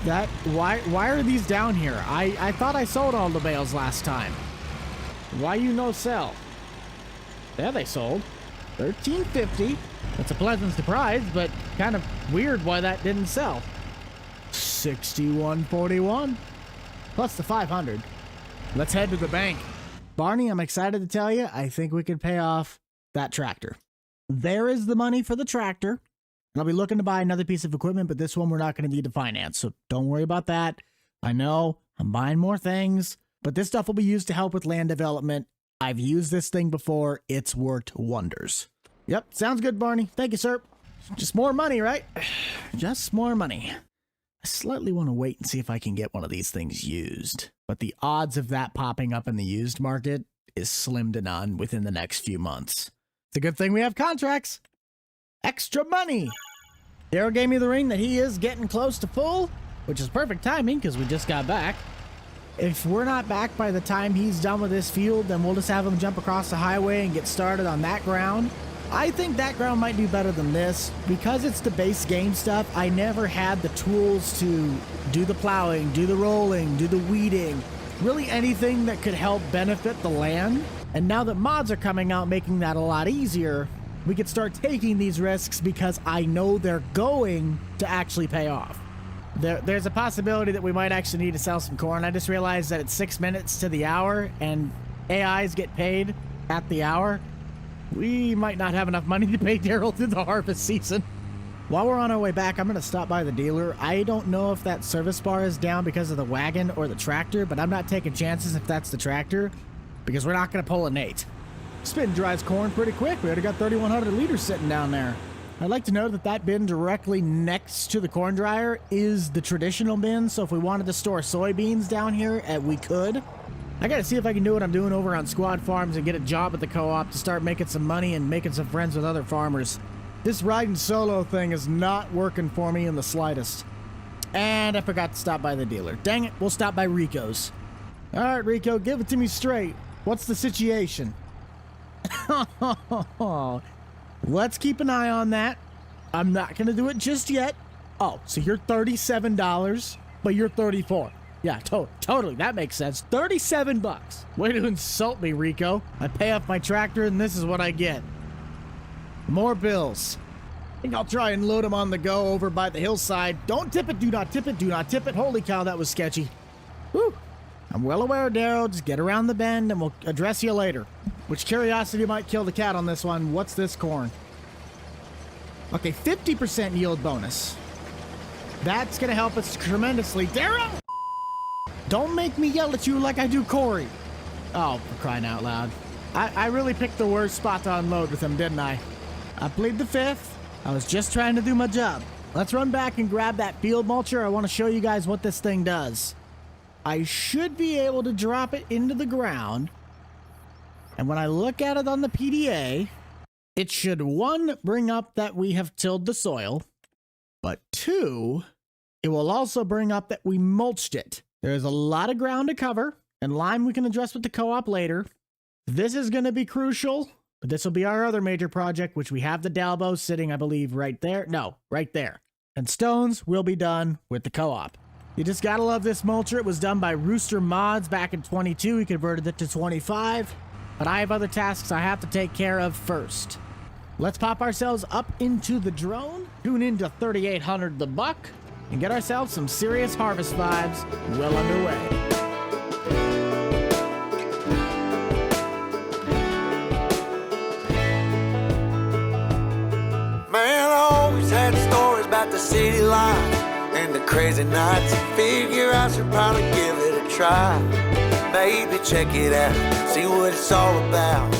Why are these down here? I thought I sold all the bales last time. Why you no sell? Yeah, they sold. $13.50. That's a pleasant surprise, but kind of weird why that didn't sell. $61.41 plus the $500. Let's head to the bank. Barney, I'm excited to tell you, I think we can pay off that tractor. There is the money for the tractor. And I'll be looking to buy another piece of equipment, but this one we're not going to need to finance, so don't worry about that. I know I'm buying more things, but this stuff will be used to help with land development. I've used this thing before. It's worked wonders. Yep, sounds good, Barney. Thank you, sir. Just more money, right? Just more money. I slightly want to wait and see if I can get one of these things used, but the odds of that popping up in the used market is slim to none within the next few months. It's a good thing we have contracts. Extra money. Daryl gave me the ring that he is getting close to full, which is perfect timing because we just got back. If we're not back by the time he's done with this field, then we'll just have him jump across the highway and get started on that ground. I think that ground might do better than this. Because it's the base game stuff, I never had the tools to do the plowing, do the rolling, do the weeding, really anything that could help benefit the land. And now that mods are coming out making that a lot easier, we could start taking these risks because I know they're going to actually pay off. There's a possibility that we might actually need to sell some corn. I just realized that it's 6 minutes to the hour and AIs get paid at the hour. We might not have enough money to pay Daryl through the harvest season. While we're on our way back, I'm going to stop by the dealer. I don't know if that service bar is down because of the wagon or the tractor, but I'm not taking chances if that's the tractor. because we're not going to pollinate. Spin dries corn pretty quick. We already got 3,100 liters sitting down there. I'd like to note that that bin directly next to the corn dryer is the traditional bin, so if we wanted to store soybeans down here, we could. I gotta see if I can do what I'm doing over on Squad Farms and get a job at the co-op to start making some money and making some friends with other farmers. This riding solo thing is not working for me in the slightest. And I forgot to stop by the dealer. Dang it, we'll stop by Rico's. All right, Rico, give it to me straight. What's the situation? Let's keep an eye on that. I'm not going to do it just yet. Oh, so you're $37, but you're $34. Yeah, totally. That makes sense. $37. Way to insult me, Rico. I pay off my tractor, and this is what I get. More bills. I think I'll try and load them on the go over by the hillside. Don't tip it. Do not tip it. Do not tip it. Holy cow, that was sketchy. Whew. I'm well aware, Darrow. Just get around the bend, and we'll address you later. Which curiosity might kill the cat on this one. What's this corn? Okay, 50% yield bonus. That's going to help us tremendously. Darrow! Don't make me yell at you like I do Corey. Oh, for crying out loud. I really picked the worst spot to unload with him, didn't I? I plead the fifth. I was just trying to do my job. Let's run back and grab that field mulcher. I want to show you guys what this thing does. I should be able to drop it into the ground. And when I look at it on the PDA, it should, 1, bring up that we have tilled the soil, but 2, it will also bring up that we mulched it. There's a lot of ground to cover, and lime we can address with the co-op later. This is going to be crucial, but this will be our other major project, which we have the Dalbo sitting, I believe, right there. No, right there. And stones will be done with the co-op. You just gotta love this mulcher. It was done by Rooster Mods back in 22. He converted it to 25. But I have other tasks I have to take care of first. Let's pop ourselves up into the drone, tune into 3800 the buck, and get ourselves some serious harvest vibes well underway. Man, I always had stories about the city life and the crazy nights. Figure I should probably give it a try. Maybe check it out, see what it's all about.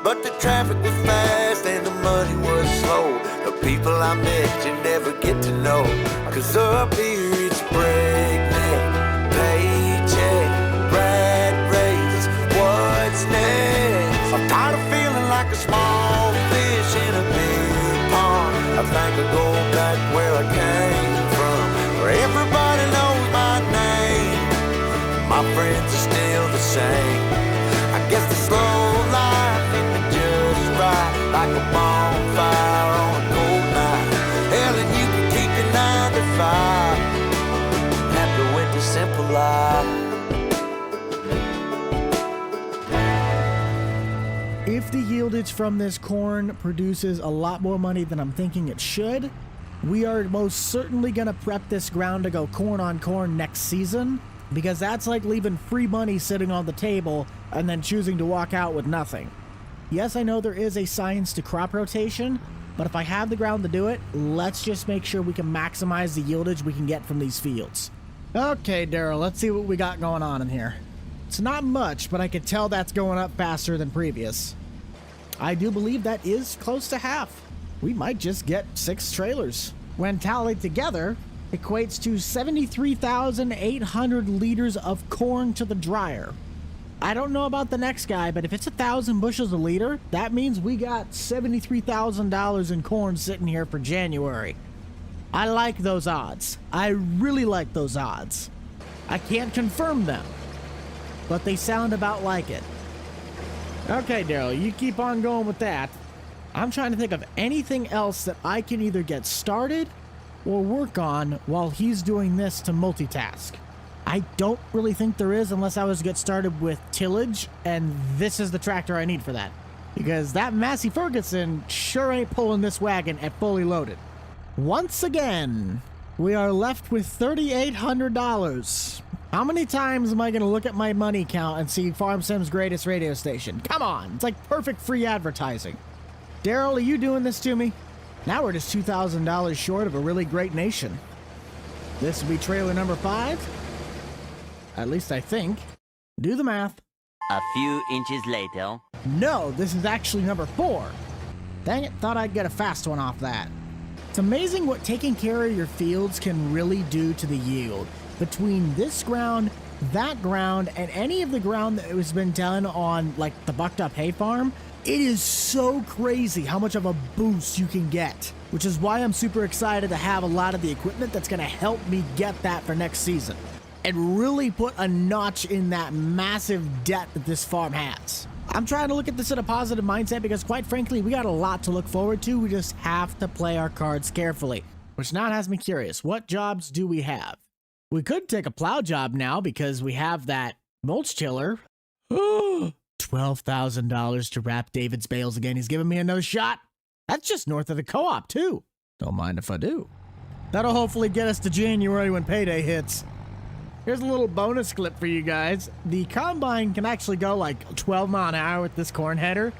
But the traffic was fast and the money was slow. The people I met you never get to know. Cause up here it's breakneck, paycheck, rat race, what's next? I'm tired of feeling like a small fish in a big pond. I think I'll go back where I came from, where everybody knows my name. My friends are still the same. I guess the slow life hit me just right, like a bonfire on a cold night. Hell, and you can keep your 9 to 5. Happy with the simple life. If the yieldage from this corn produces a lot more money than I'm thinking it should, we are most certainly going to prep this ground to go corn on corn next season. Because that's like leaving free money sitting on the table and then choosing to walk out with nothing. Yes, I know there is a science to crop rotation, but if I have the ground to do it, let's just make sure we can maximize the yieldage we can get from these fields. Okay, Daryl, let's see what we got going on in here. It's not much, but I can tell that's going up faster than previous. I do believe that is close to half. We might just get 6 trailers. When tallied together, equates to 73,800 liters of corn to the dryer. I don't know about the next guy, but if it's 1,000 bushels a liter, that means we got $73,000 in corn sitting here for January. I like those odds. I really like those odds. I can't confirm them, but they sound about like it. Okay, Daryl, you keep on going with that. I'm trying to think of anything else that I can either get started or work on while he's doing this to multitask. I don't really think there is unless I was to get started with tillage, and this is the tractor I need for that. Because that Massey Ferguson sure ain't pulling this wagon at fully loaded. Once again, we are left with $3,800. How many times am I going to look at my money count and see Farm Sim's greatest radio station? Come on, it's like perfect free advertising. Daryl, are you doing this to me? Now we're just $2,000 short of a really great nation. This will be trailer number 5. At least I think. Do the math. A few inches later. No, this is actually number 4. Dang it, thought I'd get a fast one off that. It's amazing what taking care of your fields can really do to the yield. Between this ground, that ground, and any of the ground that has been done on like the Bucked Up Hay Farm, it is so crazy how much of a boost you can get. Which is why I'm super excited to have a lot of the equipment that's going to help me get that for next season. And really put a notch in that massive debt that this farm has. I'm trying to look at this in a positive mindset because quite frankly, we got a lot to look forward to. We just have to play our cards carefully. Which now has me curious, what jobs do we have? We could take a plow job now because we have that mulch tiller. $12,000 to wrap David's bales again. He's giving me another shot. That's just north of the co-op too. Don't mind if I do. That'll hopefully get us to January when payday hits. Here's a little bonus clip for you guys. The combine can actually go like 12 miles an hour with this corn header.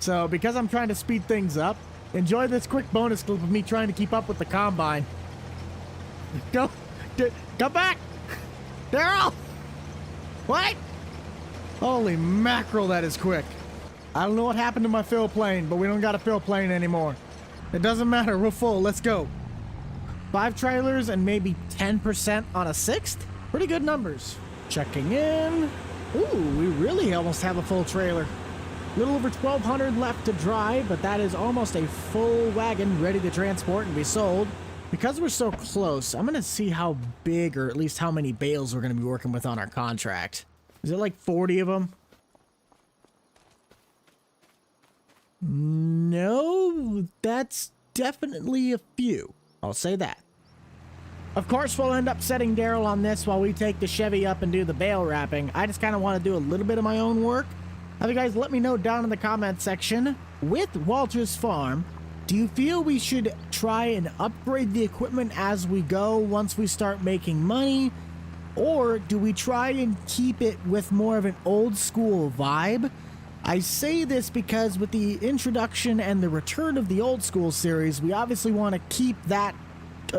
So because I'm trying to speed things up, enjoy this quick bonus clip of me trying to keep up with the combine. Go back! Daryl! What? Holy mackerel, that is quick. I don't know what happened to my fill plane, but we don't got a fill plane anymore. It doesn't matter, we're full, let's go. 5 trailers and maybe 10% on a 6th? Pretty good numbers. Checking in. Ooh, we really almost have a full trailer. A little over 1,200 left to drive, but that is almost a full wagon ready to transport and be sold. Because we're so close, I'm gonna see how big or at least how many bales we're gonna be working with on our contract. Is it like 40 of them? No, that's definitely a few. I'll say that. Of course, we'll end up setting Daryl on this while we take the Chevy up and do the bale wrapping. I just kind of want to do a little bit of my own work. Have you guys let me know down in the comment section. With Walter's farm, do you feel we should try and upgrade the equipment as we go once we start making money? Or do we try and keep it with more of an old school vibe? I say this because with the introduction and the return of the old school series, we obviously want to keep that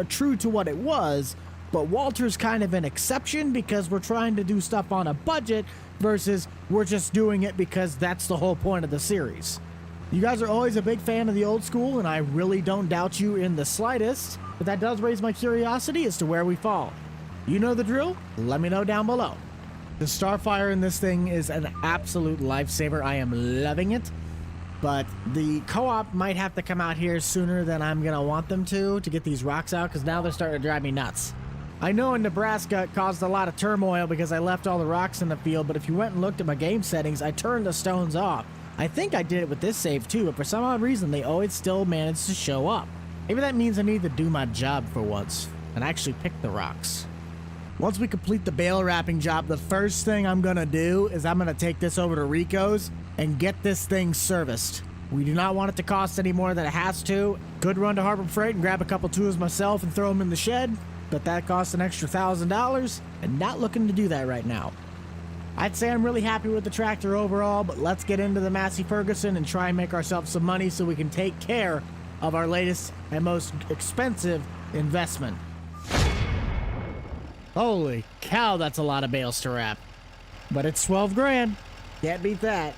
true to what it was, but Walter's kind of an exception because we're trying to do stuff on a budget versus we're just doing it because that's the whole point of the series. You guys are always a big fan of the old school, and I really don't doubt you in the slightest, but that does raise my curiosity as to where we fall. You know the drill? Let me know down below. The Starfire in this thing is an absolute lifesaver. I am loving it. But the co-op might have to come out here sooner than I'm going to want them to get these rocks out, because now they're starting to drive me nuts. I know in Nebraska it caused a lot of turmoil because I left all the rocks in the field, but if you went and looked at my game settings, I turned the stones off. I think I did it with this save too, but for some odd reason they always still manage to show up. Maybe that means I need to do my job for once and actually pick the rocks. Once we complete the bale wrapping job, the first thing I'm going to do is I'm going to take this over to Rico's and get this thing serviced. We do not want it to cost any more than it has to. Could run to Harbor Freight and grab a couple tools myself and throw them in the shed, but that costs an extra $1,000, and not looking to do that right now. I'd say I'm really happy with the tractor overall, but let's get into the Massey Ferguson and try and make ourselves some money so we can take care of our latest and most expensive investment. Holy cow, that's a lot of bales to wrap. But it's 12 grand. Can't beat that.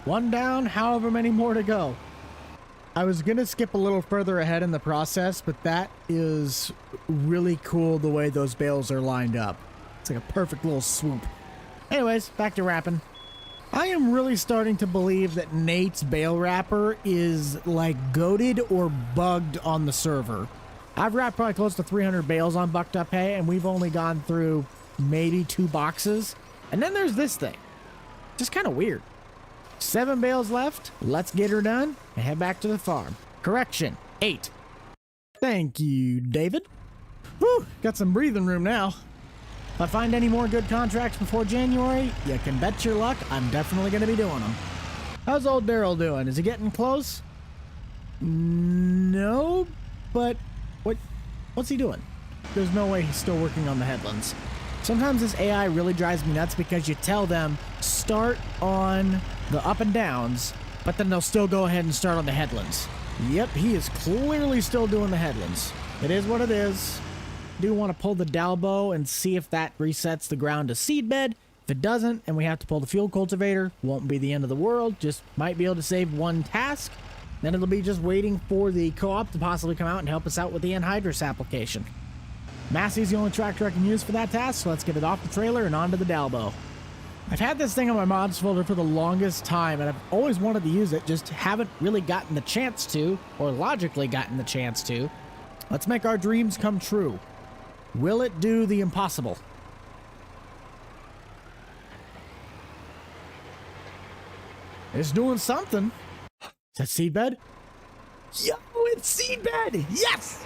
One down, however many more to go. I was going to skip a little further ahead in the process, but that is really cool the way those bales are lined up. It's like a perfect little swoop. Anyways, back to wrapping. I am really starting to believe that Nate's bale wrapper is like goated or bugged on the server. I've wrapped probably close to 300 bales on Bucked Up Hay, and we've only gone through maybe 2 boxes. And then there's this thing. Just kind of weird. 7 bales left. Let's get her done and head back to the farm. Correction, 8. Thank you, David. Whew, got some breathing room now. If I find any more good contracts before January, you can bet your luck I'm definitely going to be doing them. How's old Daryl doing? Is he getting close? No, but what's he doing? There's no way he's still working on the headlands. Sometimes this AI really drives me nuts because you tell them start on the up and downs, but then they'll still go ahead and start on the headlands. Yep, he is clearly still doing the headlands. It is what it is. Do want to pull the Dalbo and see if that resets the ground to Seedbed. If it doesn't, and we have to pull the field cultivator, won't be the end of the world. Just might be able to save one task. Then it'll be just waiting for the co-op to possibly come out and help us out with the anhydrous application. Massey's the only tractor I can use for that task, so let's get it off the trailer and onto the Dalbo. I've had this thing on my mods folder for the longest time, and I've always wanted to use it, just haven't really gotten the chance to, or logically gotten the chance to. Let's make our dreams come true. Will it do the impossible? It's doing something. Is that Seedbed? Yo, it's Seedbed! Yes!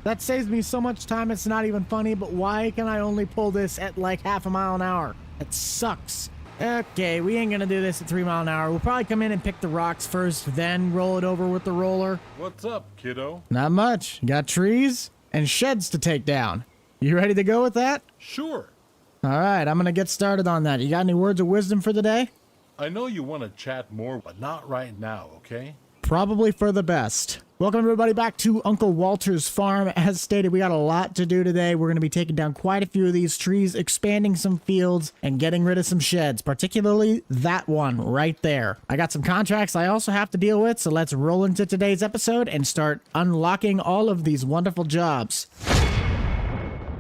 That saves me so much time, it's not even funny, but why can I only pull this at like half a mile an hour? That sucks. Okay, we ain't gonna do this at 3 miles an hour. We'll probably come in and pick the rocks first, then roll it over with the roller. What's up, kiddo? Not much. Got trees and sheds to take down. You ready to go with that? Sure. All right, I'm gonna get started on that. You got any words of wisdom for the day? I know you want to chat more, but not right now, okay? Probably for the best. Welcome everybody back to Uncle Walter's farm. As stated, we got a lot to do today. We're going to be taking down quite a few of these trees, expanding some fields, and getting rid of some sheds, particularly that one right there. I got some contracts I also have to deal with, so let's roll into today's episode and start unlocking all of these wonderful jobs.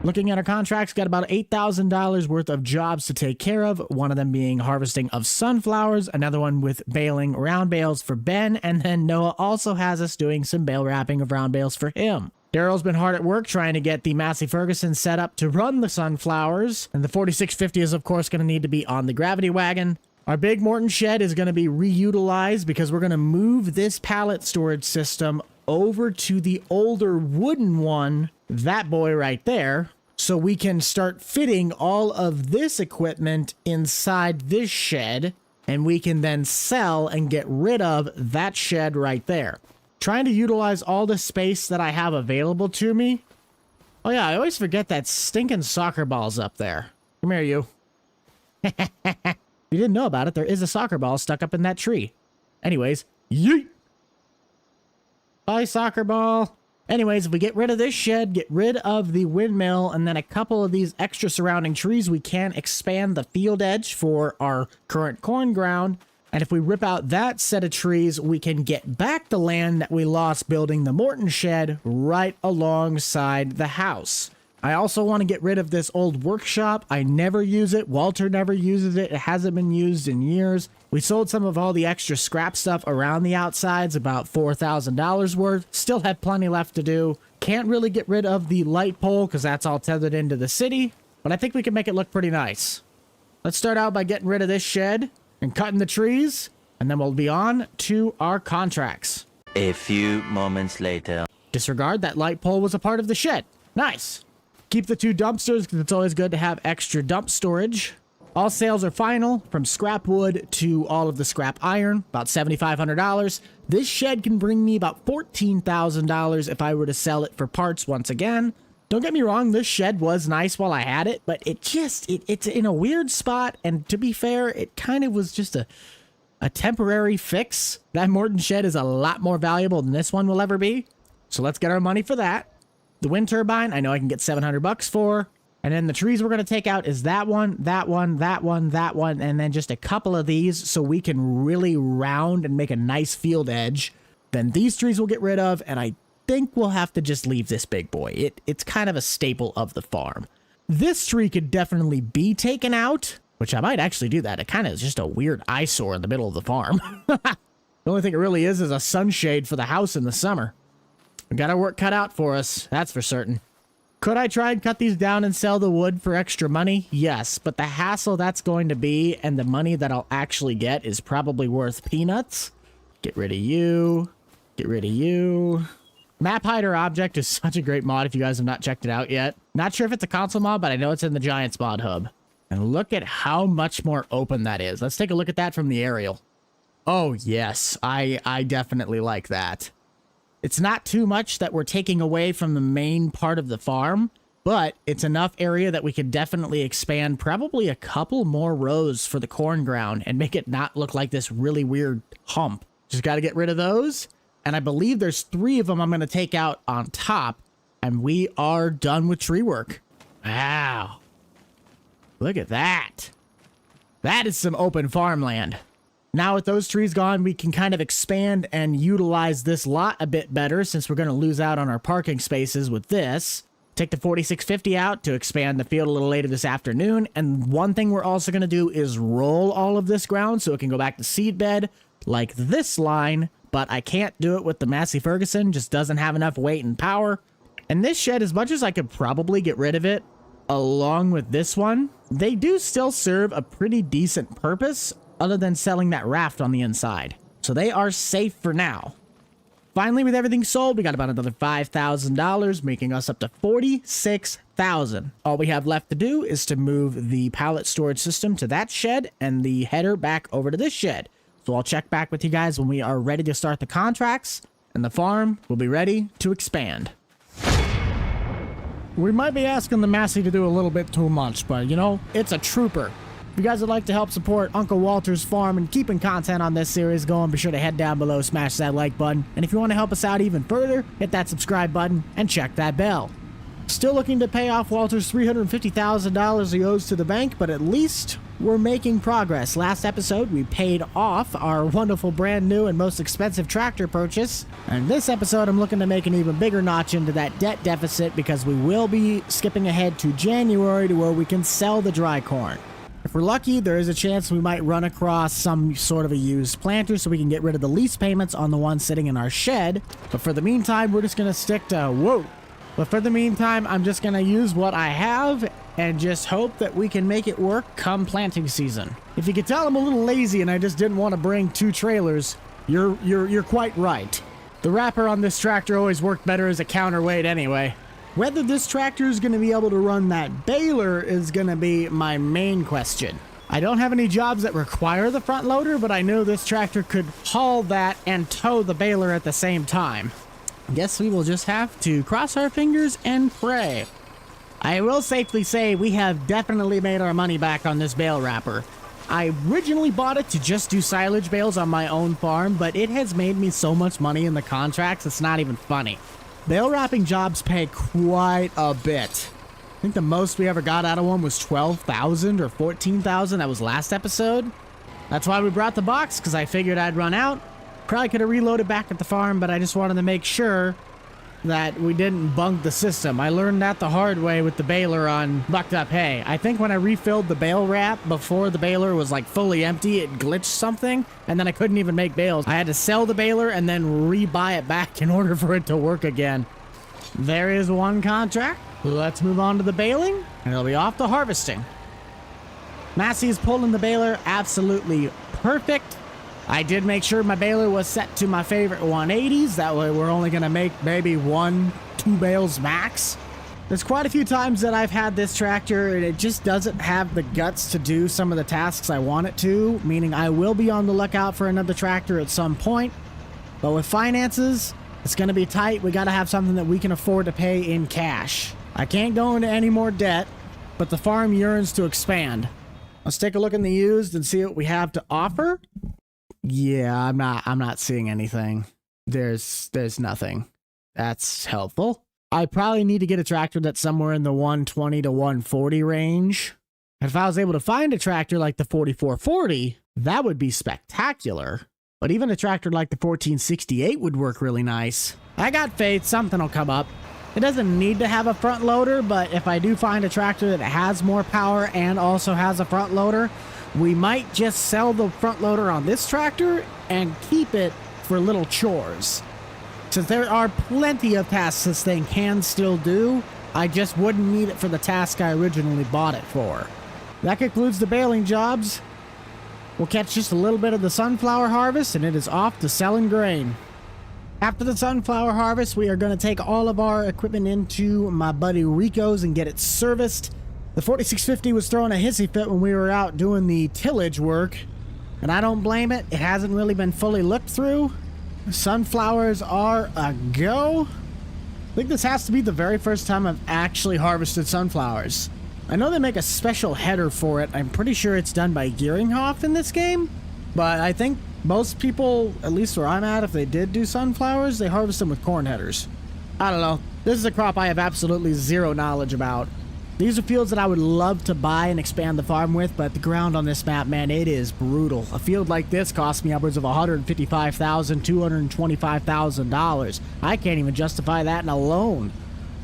Looking at our contracts, got about $8,000 worth of jobs to take care of, one of them being harvesting of sunflowers, another one with baling round bales for Ben, and then Noah also has us doing some bale wrapping of round bales for him. Daryl's been hard at work trying to get the Massey Ferguson set up to run the sunflowers, and the 4650 is of course going to need to be on the gravity wagon. Our big Morton shed is going to be reutilized because we're going to move this pallet storage system over to the older wooden one, that boy right there, so we can start fitting all of this equipment inside this shed, and we can then sell and get rid of that shed right there. Trying to utilize all the space that I have available to me. Oh yeah, I always forget that stinking soccer ball's up there. Come here, you. If you didn't know about it, there is a soccer ball stuck up in that tree. Anyways, yeet! Bye, soccer ball. Anyways, if we get rid of this shed, get rid of the windmill, and then a couple of these extra surrounding trees, we can expand the field edge for our current corn ground. And if we rip out that set of trees, we can get back the land that we lost building the Morton shed right alongside the house. I also want to get rid of this old workshop. I never use it. Walter never uses it. It hasn't been used in years. We sold some of all the extra scrap stuff around the outsides, about $4,000 worth. Still have plenty left to do. Can't really get rid of the light pole because that's all tethered into the city, but I think we can make it look pretty nice. Let's start out by getting rid of this shed and cutting the trees, and then we'll be on to our contracts. A few moments later. Disregard, that light pole was a part of the shed. Nice. Keep the 2 dumpsters because it's always good to have extra dump storage. All sales are final, from scrap wood to all of the scrap iron, about $7,500. This shed can bring me about $14,000 if I were to sell it for parts once again. Don't get me wrong, this shed was nice while I had it, but it's in a weird spot, and to be fair, it kind of was just a temporary fix. That Morton shed is a lot more valuable than this one will ever be, so let's get our money for that. The wind turbine, I know I can get $700 for. And then the trees we're going to take out is that one, that one, that one, that one, and then just a couple of these so we can really round and make a nice field edge. Then these trees we'll get rid of, and I think we'll have to just leave this big boy. It's kind of a staple of the farm. This tree could definitely be taken out, which I might actually do that. It kind of is just a weird eyesore in the middle of the farm. The only thing it really is a sunshade for the house in the summer. We got our work cut out for us, that's for certain. Could I try and cut these down and sell the wood for extra money? Yes, but the hassle that's going to be and the money that I'll actually get is probably worth peanuts. Get rid of you. Get rid of you. Map Hider Object is such a great mod if you guys have not checked it out yet. Not sure if it's a console mod, but I know it's in the Giants mod hub. And look at how much more open that is. Let's take a look at that from the aerial. Oh, yes. I definitely like that. It's not too much that we're taking away from the main part of the farm, but it's enough area that we could definitely expand probably a couple more rows for the corn ground and make it not look like this really weird hump. Just got to get rid of those. And I believe there's 3 of them I'm going to take out on top, and we are done with tree work. Wow. Look at that. That is some open farmland. Now with those trees gone, we can kind of expand and utilize this lot a bit better since we're going to lose out on our parking spaces with this. Take the 4650 out to expand the field a little later this afternoon. And one thing we're also going to do is roll all of this ground so it can go back to seedbed like this line. But I can't do it with the Massey Ferguson, just doesn't have enough weight and power. And this shed, as much as I could probably get rid of it, along with this one, they do still serve a pretty decent purpose other than selling that raft on the inside. So they are safe for now. Finally, with everything sold, we got about another $5,000, making us up to $46,000. All we have left to do is to move the pallet storage system to that shed and the header back over to this shed. So I'll check back with you guys when we are ready to start the contracts, and the farm will be ready to expand. We might be asking the Massey to do a little bit too much, but you know, it's a trooper. If you guys would like to help support Uncle Walter's farm and keeping content on this series going, be sure to head down below, smash that like button, and if you want to help us out even further, hit that subscribe button and check that bell. Still looking to pay off Walter's $350,000 he owes to the bank, but at least we're making progress. Last episode, we paid off our wonderful brand new and most expensive tractor purchase. And this episode, I'm looking to make an even bigger notch into that debt deficit because we will be skipping ahead to January to where we can sell the dry corn. If we're lucky, there is a chance we might run across some sort of a used planter so we can get rid of the lease payments on the one sitting in our shed. But for the meantime, we're just going to stick to, But for the meantime, I'm just going to use what I have and just hope that we can make it work come planting season. If you could tell I'm a little lazy and I just didn't want to bring 2 trailers, you're quite right. The wrapper on this tractor always worked better as a counterweight anyway. Whether this tractor is going to be able to run that baler is going to be my main question. I don't have any jobs that require the front loader, but I know this tractor could haul that and tow the baler at the same time. Guess we will just have to cross our fingers and pray. I will safely say we have definitely made our money back on this bale wrapper. I originally bought it to just do silage bales on my own farm, but it has made me so much money in the contracts it's not even funny. Bale wrapping jobs pay quite a bit. I think the most we ever got out of one was $12,000 or $14,000. That was last episode. That's why we brought the box, because I figured I'd run out. Probably could have reloaded back at the farm, but I just wanted to make sure that we didn't bunk the system. I learned that the hard way with the baler on Bucked Up Hay. I think when I refilled the bale wrap before the baler was like fully empty, it glitched something, and then I couldn't even make bales. I had to sell the baler and then re-buy it back in order for it to work again. There is one contract. Let's move on to the baling, and it'll be off to harvesting. Massey is pulling the baler absolutely perfect. I did make sure my baler was set to my favorite 180s. That way we're only going to make maybe 1-2 bales max. There's quite a few times that I've had this tractor and it just doesn't have the guts to do some of the tasks I want it to, meaning I will be on the lookout for another tractor at some point. But with finances, it's going to be tight. We got to have something that we can afford to pay in cash. I can't go into any more debt, but the farm yearns to expand. Let's take a look in the used and see what we have to offer. Yeah, I'm not seeing anything. There's nothing. That's helpful. I probably need to get a tractor that's somewhere in the 120 to 140 range. If I was able to find a tractor like the 4440, that would be spectacular. But even a tractor like the 1468 would work really nice. I got faith something will come up. It doesn't need to have a front loader, but if I do find a tractor that has more power and also has a front loader, we might just sell the front loader on this tractor and keep it for little chores. Since there are plenty of tasks this thing can still do, I just wouldn't need it for the task I originally bought it for. That concludes the baling jobs. We'll catch just a little bit of the sunflower harvest and it is off to selling grain. After the sunflower harvest, we are going to take all of our equipment into my buddy Rico's and get it serviced. The 4650 was throwing a hissy fit when we were out doing the tillage work, and I don't blame it. It hasn't really been fully looked through. Sunflowers are a go. I think this has to be the very first time I've actually harvested sunflowers. I know they make a special header for it. I'm pretty sure it's done by Gearinghoff in this game, but I think most people, at least where I'm at, if they did do sunflowers, they harvest them with corn headers. I don't know. This is a crop I have absolutely zero knowledge about. These are fields that I would love to buy and expand the farm with, but the ground on this map, man, it is brutal. A field like this cost me upwards of $155,000, $225,000. I can't even justify that in a loan.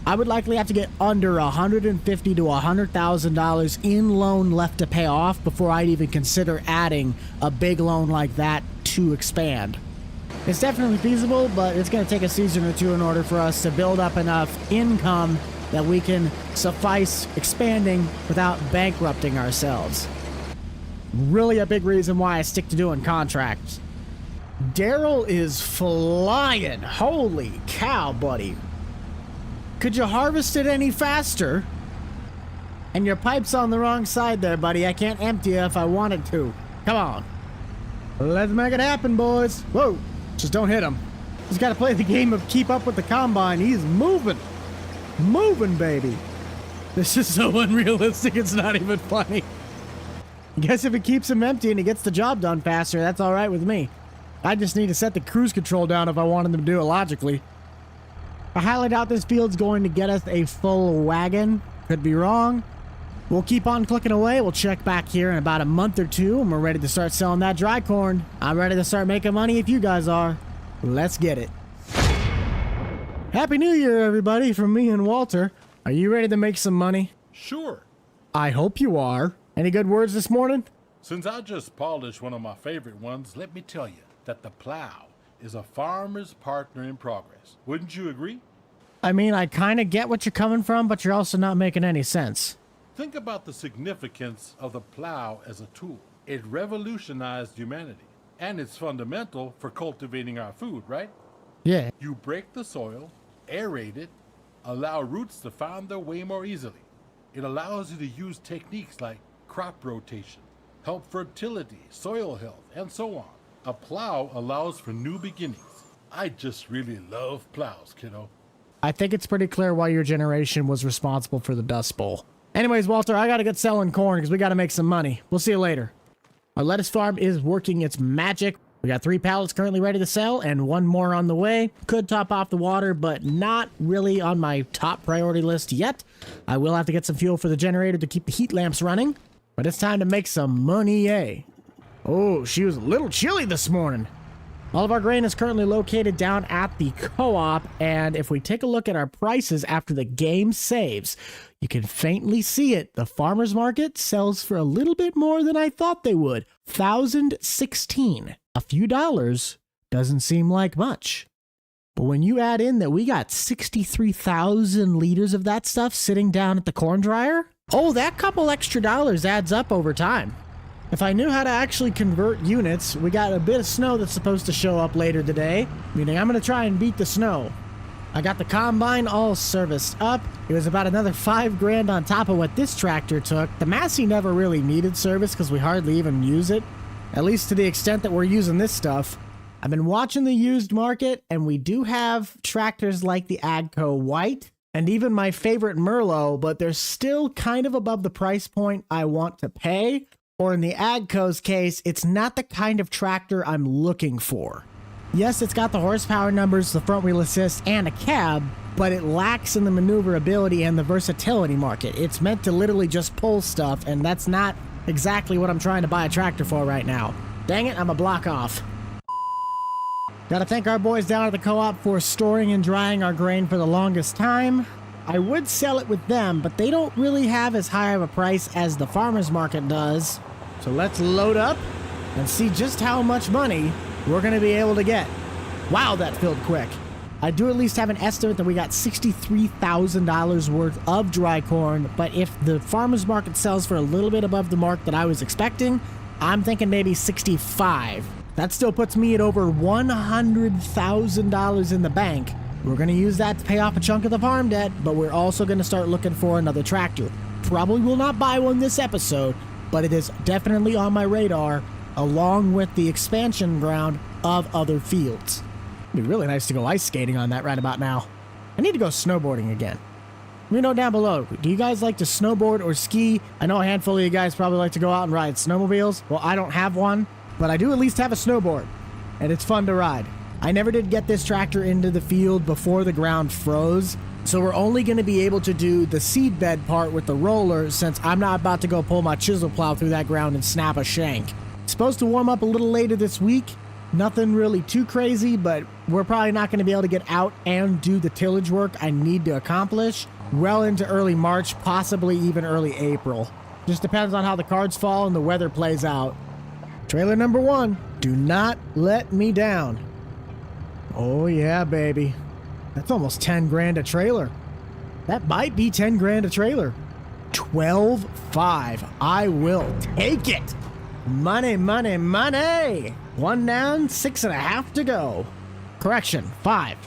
I would likely have to get under $150,000 to $100,000 in loan left to pay off before I'd even consider adding a big loan like that to expand. It's definitely feasible, but it's going to take a season or two in order for us to build up enough income that we can suffice expanding without bankrupting ourselves. Really a big reason why I stick to doing contracts. Daryl is flying. Holy cow, buddy. Could you harvest it any faster? And your pipe's on the wrong side there, buddy. I can't empty you if I wanted to. Come on. Let's make it happen, boys. Whoa. Just don't hit him. He's got to play the game of keep up with the combine. He's moving. Moving, baby. This is so unrealistic, it's not even funny. I guess if it keeps him empty and he gets the job done faster, that's all right with me. I just need to set the cruise control down if I wanted them to do it logically. I highly doubt this field's going to get us a full wagon. Could be wrong. We'll keep on clicking away. We'll check back here in about a month or two, and we're ready to start selling that dry corn. I'm ready to start making money if you guys are. Let's get it. Happy New Year, everybody, from me and Walter. Are you ready to make some money? Sure. I hope you are. Any good words this morning? Since I just polished one of my favorite ones, let me tell you that the plow is a farmer's partner in progress. Wouldn't you agree? I mean, I kind of get what you're coming from, but you're also not making any sense. Think about the significance of the plow as a tool. It revolutionized humanity, and it's fundamental for cultivating our food, right? Yeah. You break the soil, aerate it, allow roots to find their way more easily. It allows you to use techniques like crop rotation, help fertility, soil health, and so on. A plow allows for new beginnings. I just really love plows, kiddo. I think it's pretty clear why your generation was responsible for the Dust Bowl. Anyways, Walter, I gotta get selling corn because we gotta make some money. We'll see you later. Our lettuce farm is working its magic. We got 3 pallets currently ready to sell and 1 more on the way. Could top off the water, but not really on my top priority list yet. I will have to get some fuel for the generator to keep the heat lamps running, but it's time to make some money, eh? Oh, she was a little chilly this morning. All of our grain is currently located down at the co-op, and if we take a look at our prices after the game saves, you can faintly see it. The farmer's market sells for a little bit more than I thought they would. 1,016. A few dollars doesn't seem like much. But when you add in that we got 63,000 liters of that stuff sitting down at the corn dryer, oh, that couple extra dollars adds up over time. If I knew how to actually convert units, we got a bit of snow that's supposed to show up later today, meaning I'm going to try and beat the snow. I got the combine all serviced up. It was about another $5 grand on top of what this tractor took. The Massey never really needed service because we hardly even use it, at least to the extent that we're using this stuff. I've been watching the used market, and we do have tractors like the Agco White and even my favorite Merlot, but they're still kind of above the price point I want to pay. Or in the Agco's case, it's not the kind of tractor I'm looking for. Yes, it's got the horsepower numbers, the front wheel assist, and a cab, but it lacks in the maneuverability and the versatility market. It's meant to literally just pull stuff, and that's not exactly what I'm trying to buy a tractor for right now. Dang it, I'm a block off. Gotta thank our boys down at the co-op for storing and drying our grain for the longest time. I would sell it with them, but they don't really have as high of a price as the farmer's market does. So let's load up and see just how much money we're going to be able to get. Wow, that filled quick. I do at least have an estimate that we got $63,000 worth of dry corn, but if the farmer's market sells for a little bit above the mark that I was expecting, I'm thinking maybe 65. That still puts me at over $100,000 in the bank. We're going to use that to pay off a chunk of the farm debt, but we're also going to start looking for another tractor. Probably will not buy one this episode, but it is definitely on my radar, along with the expansion ground of other fields. It'd be really nice to go ice skating on that right about now. I need to go snowboarding again. Let me know down below, do you guys like to snowboard or ski? I know a handful of you guys probably like to go out and ride snowmobiles. Well, I don't have one, but I do at least have a snowboard, and it's fun to ride. I never did get this tractor into the field before the ground froze, so we're only going to be able to do the seed bed part with the roller since I'm not about to go pull my chisel plow through that ground and snap a shank. It's supposed to warm up a little later this week. Nothing really too crazy, but we're probably not going to be able to get out and do the tillage work I need to accomplish well into early March, possibly even early April. Just depends on how the cards fall and the weather plays out. Trailer number 1, do not let me down. Oh yeah, baby. That's almost 10 grand a trailer. That might be 10 grand a trailer. 12.5. I will take it. Money, money, money. 1 down, 6.5 to go. Correction, 5.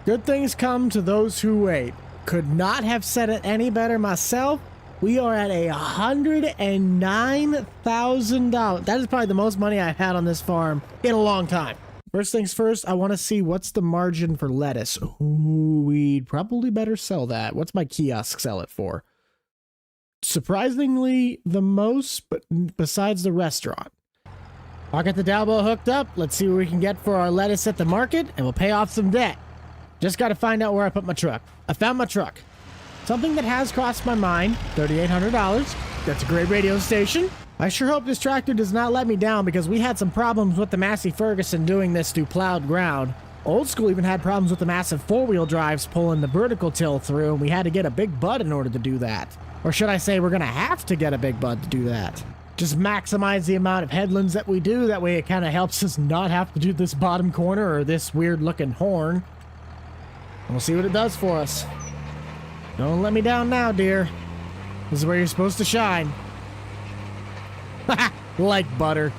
Good things come to those who wait. Could not have said it any better myself. We are at $109,000. That is probably the most money I've had on this farm in a long time. First things first, I want to see what's the margin for lettuce. Ooh, we'd probably better sell that. What's my kiosk sell it for? Surprisingly, the most, but besides the restaurant. I'll get the Dalbo hooked up. Let's see what we can get for our lettuce at the market, and we'll pay off some debt. Just got to find out where I put my truck. I found my truck. Something that has crossed my mind, $3,800. That's a great radio station. I sure hope this tractor does not let me down because we had some problems with the Massey Ferguson doing this through plowed ground. Old school even had problems with the massive four-wheel drives pulling the vertical till through, and we had to get a big bud in order to do that. Or should I say we're going to have to get a big bud to do that. Just maximize the amount of headlands that we do. That way it kind of helps us not have to do this bottom corner or this weird-looking horn. And we'll see what it does for us. Don't let me down now, dear. This is where you're supposed to shine. Like butter.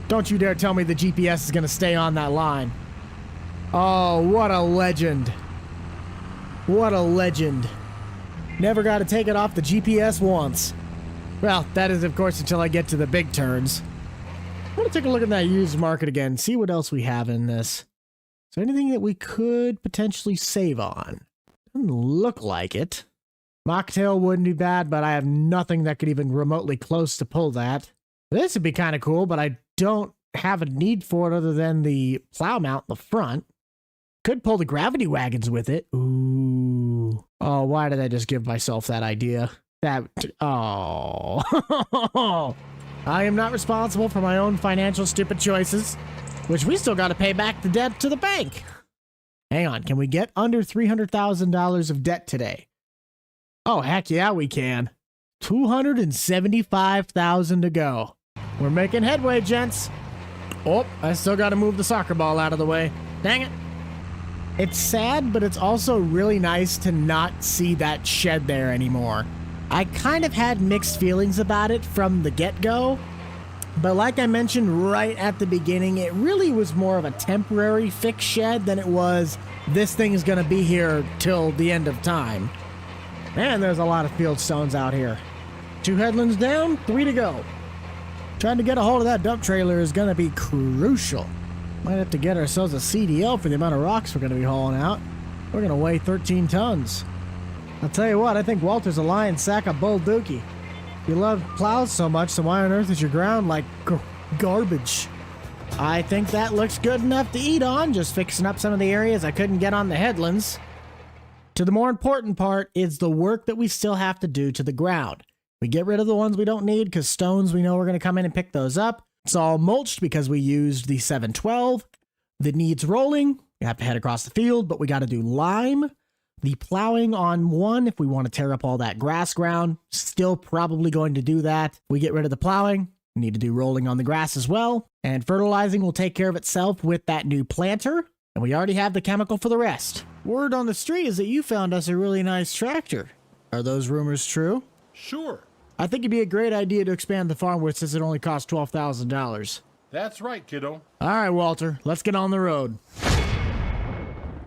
Don't you dare tell me the GPS is going to stay on that line. Oh, what a legend. What a legend. Never got to take it off the GPS once. Well, that is, of course, until I get to the big turns. I want to take a look at that used market again, see what else we have in this. Is there anything that we could potentially save on? Doesn't look like it. Mocktail wouldn't be bad, but I have nothing that could even remotely close to pull that. This would be kind of cool, but I don't have a need for it other than the plow mount in the front. Could pull the gravity wagons with it. Ooh. Oh, why did I just give myself that idea? Oh. I am not responsible for my own financial stupid choices, which we still got to pay back the debt to the bank. Hang on, can we get under $300,000 of debt today? Oh, heck yeah, we can. $275,000 to go. We're making headway, gents. Oh, I still got to move the soccer ball out of the way. Dang it. It's sad, but it's also really nice to not see that shed there anymore. I kind of had mixed feelings about it from the get-go, but like I mentioned right at the beginning, it really was more of a temporary fix shed than it was this thing is going to be here till the end of time. And there's a lot of field stones out here. 2 headlands down, 3 to go. Trying to get a hold of that dump trailer is going to be crucial. Might have to get ourselves a CDL for the amount of rocks we're going to be hauling out. We're going to weigh 13 tons. I'll tell you what, I think Walter's a lying sack of bull dookie. You love plows so much, so why on earth is your ground like garbage? I think that looks good enough to eat on, just fixing up some of the areas I couldn't get on the headlands. To the more important part is the work that we still have to do to the ground. We get rid of the ones we don't need because stones we know we're going to come in and pick those up. It's all mulched because we used the 712. That needs rolling. We have to head across the field, but we got to do lime. The plowing on one, if we want to tear up all that grass ground, still probably going to do that. We get rid of the plowing. We need to do rolling on the grass as well. And fertilizing will take care of itself with that new planter. And we already have the chemical for the rest. Word on the street is that you found us a really nice tractor. Are those rumors true? Sure. I think it'd be a great idea to expand the farm with since it only costs $12,000. That's right, kiddo. All right, Walter, let's get on the road.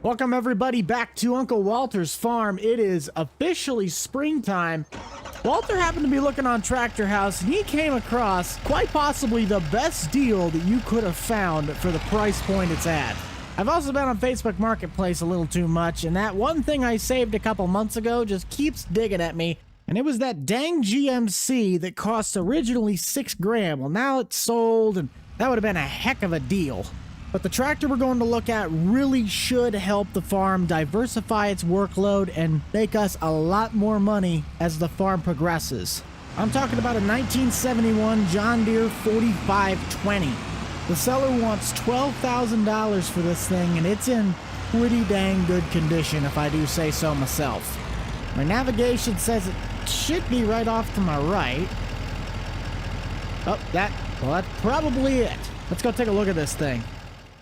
Welcome everybody back to Uncle Walter's farm. It is officially springtime. Walter happened to be looking on Tractor House and he came across quite possibly the best deal that you could have found for the price point it's at. I've also been on Facebook Marketplace a little too much, and that one thing I saved a couple months ago just keeps digging at me. And it was that dang GMC that cost originally $6 grand. Well, now it's sold, and that would have been a heck of a deal. But the tractor we're going to look at really should help the farm diversify its workload and make us a lot more money as the farm progresses. I'm talking about a 1971 John Deere 4520. The seller wants $12,000 for this thing, and it's in pretty dang good condition, if I do say so myself. My navigation says it should be right off to my right. Oh, that's probably it. Let's go take a look at this thing.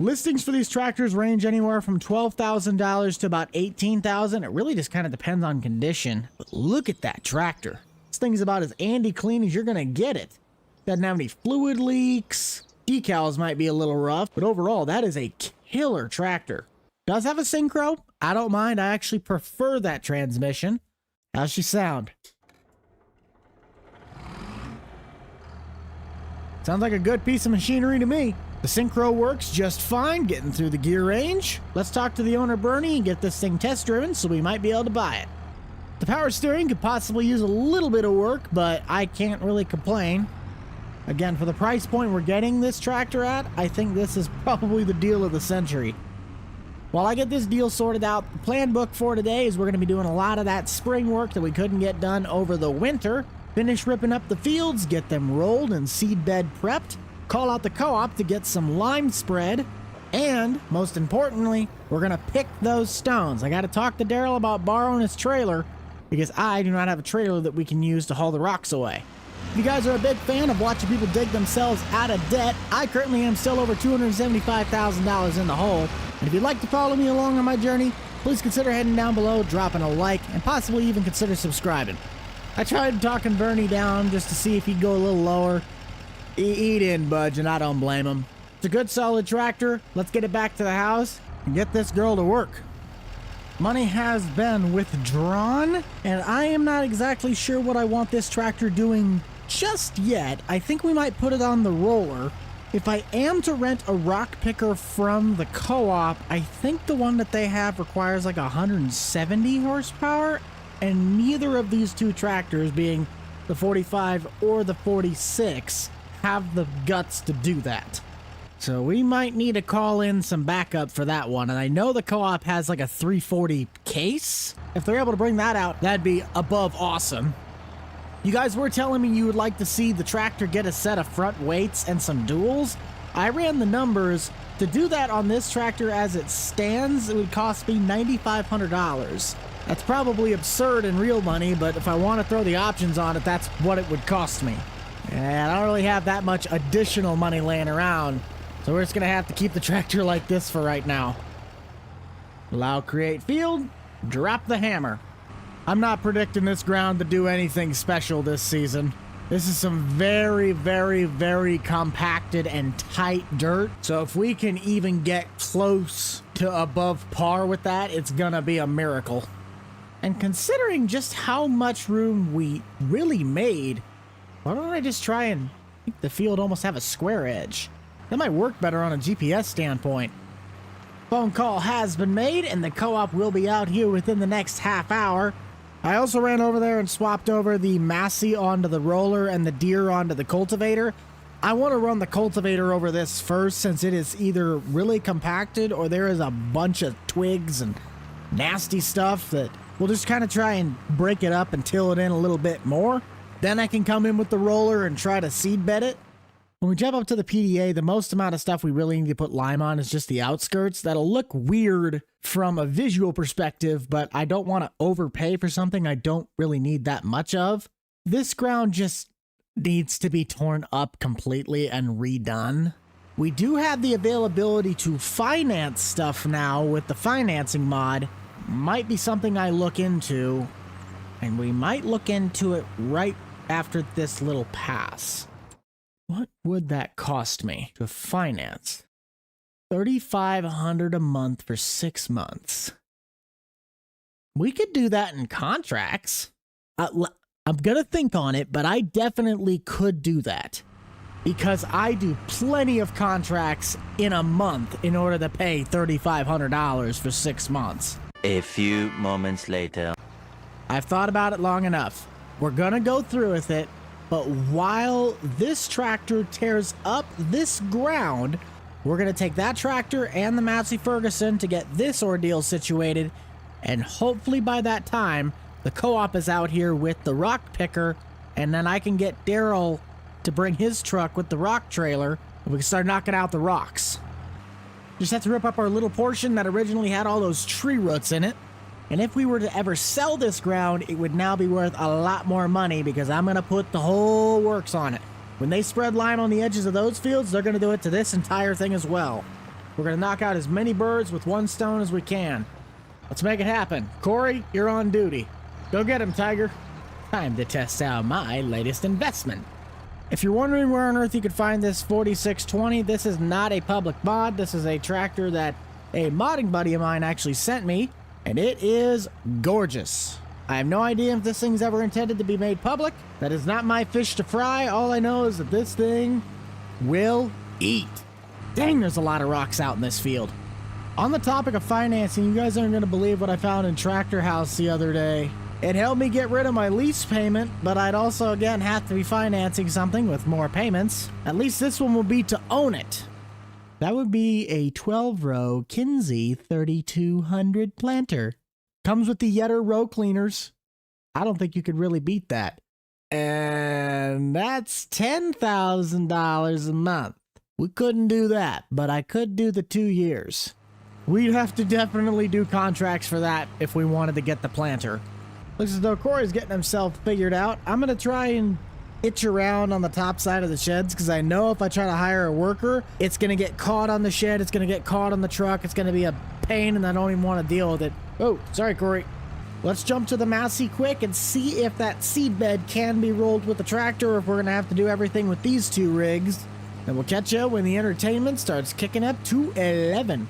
Listings for these tractors range anywhere from $12,000 to about $18,000. It really just kind of depends on condition. But look at that tractor. This thing's about as Andy clean as you're gonna get it. Doesn't have any fluid leaks. Decals might be a little rough, but overall, that is a killer tractor. Does have a synchro. I don't mind. I actually prefer that transmission. How's she sound? Sounds like a good piece of machinery to me. The synchro works just fine, getting through the gear range. Let's talk to the owner, Bernie, and get this thing test driven so we might be able to buy it. The power steering could possibly use a little bit of work, but I can't really complain. Again, for the price point we're getting this tractor at, I think this is probably the deal of the century. While I get this deal sorted out, the plan book for today is we're going to be doing a lot of that spring work that we couldn't get done over the winter. Finish ripping up the fields, get them rolled and seed bed prepped, call out the co-op to get some lime spread, and most importantly, we're going to pick those stones. I got to talk to Daryl about borrowing his trailer because I do not have a trailer that we can use to haul the rocks away. If you guys are a big fan of watching people dig themselves out of debt, I currently am still over $275,000 in the hole. And if you'd like to follow me along on my journey, please consider heading down below, dropping a like, and possibly even consider subscribing. I tried talking Bernie down just to see if he'd go a little lower. He didn't budge, and I don't blame him. It's a good solid tractor. Let's get it back to the house and get this girl to work. Money has been withdrawn, and I am not exactly sure what I want this tractor doing just yet. I think we might put it on the roller. If I am to rent a rock picker from the co-op, I think the one that they have requires like 170 horsepower, and neither of these two tractors, being the 45 or the 46, have the guts to do that. So we might need to call in some backup for that one, and I know the co-op has like a 340 case. If they're able to bring that out, that'd be above awesome. You guys were telling me you would like to see the tractor get a set of front weights and some duals. I ran the numbers. To do that on this tractor as it stands, it would cost me $9,500. That's probably absurd in real money, but if I want to throw the options on it, that's what it would cost me. And I don't really have that much additional money laying around, so we're just going to have to keep the tractor like this for right now. Allow create field, drop the hammer. I'm not predicting this ground to do anything special this season. This is some very, very, very compacted and tight dirt. So if we can even get close to above par with that, it's gonna be a miracle. And considering just how much room we really made, why don't I just try and make the field almost have a square edge? That might work better on a GPS standpoint. Phone call has been made, and the co-op will be out here within the next half hour. I also ran over there and swapped over the Massey onto the roller and the Deere onto the cultivator. I want to run the cultivator over this first, since it is either really compacted or there is a bunch of twigs and nasty stuff that we'll just kind of try and break it up and till it in a little bit more. Then I can come in with the roller and try to seed bed it. When we jump up to the PDA, the most amount of stuff we really need to put lime on is just the outskirts. That'll look weird from a visual perspective, but I don't want to overpay for something I don't really need that much of. This ground just needs to be torn up completely and redone. We do have the availability to finance stuff now with the financing mod. Might be something I look into, and we might look into it right after this little pass. What would that cost me to finance? $3,500 a month for 6 months. We could do that in contracts. I'm gonna think on it, but I definitely could do that, because I do plenty of contracts in a month in order to pay $3,500 for 6 months. A few moments later. I've thought about it long enough. We're gonna go through with it. But while this tractor tears up this ground, We're going to take that tractor and the Massey Ferguson to get this ordeal situated, and hopefully by that time, the co-op is out here with the rock picker, and then I can get Daryl to bring his truck with the rock trailer, and we can start knocking out the rocks. Just have to rip up our little portion that originally had all those tree roots in it. And if we were to ever sell this ground, it would now be worth a lot more money because I'm going to put the whole works on it. When they spread lime on the edges of those fields, they're going to do it to this entire thing as well. We're going to knock out as many birds with one stone as we can. Let's make it happen. Corey, you're on duty. Go get him, Tiger. Time to test out my latest investment. If you're wondering where on earth you could find this 4620, this is not a public mod. This is a tractor that a modding buddy of mine actually sent me, and it is gorgeous. I have no idea if this thing's ever intended to be made public. That is not my fish to fry. All I know is that this thing will eat. Dang, there's a lot of rocks out in this field. On the topic of financing, you guys aren't going to believe what I found in Tractor House the other day. It helped me get rid of my lease payment, but I'd also, again, have to be financing something with more payments. At least this one will be to own it. That would be a 12-row Kinsey 3200 planter. Comes with the Yetter row cleaners. I don't think you could really beat that. And that's $10,000 a month. We couldn't do that, but I could do the 2 years. We'd have to definitely do contracts for that if we wanted to get the planter. Looks as though Corey's getting himself figured out. I'm going to try and itch around on the top side of the sheds because I know if I try to hire a worker, it's going to get caught on the shed, it's going to get caught on the truck, it's going to be a pain, and I don't even want to deal with it. Oh, sorry, Corey. Let's jump to the Massey quick and see if that seed bed can be rolled with the tractor or if we're going to have to do everything with these two rigs. And we'll catch you when the entertainment starts kicking up to 11.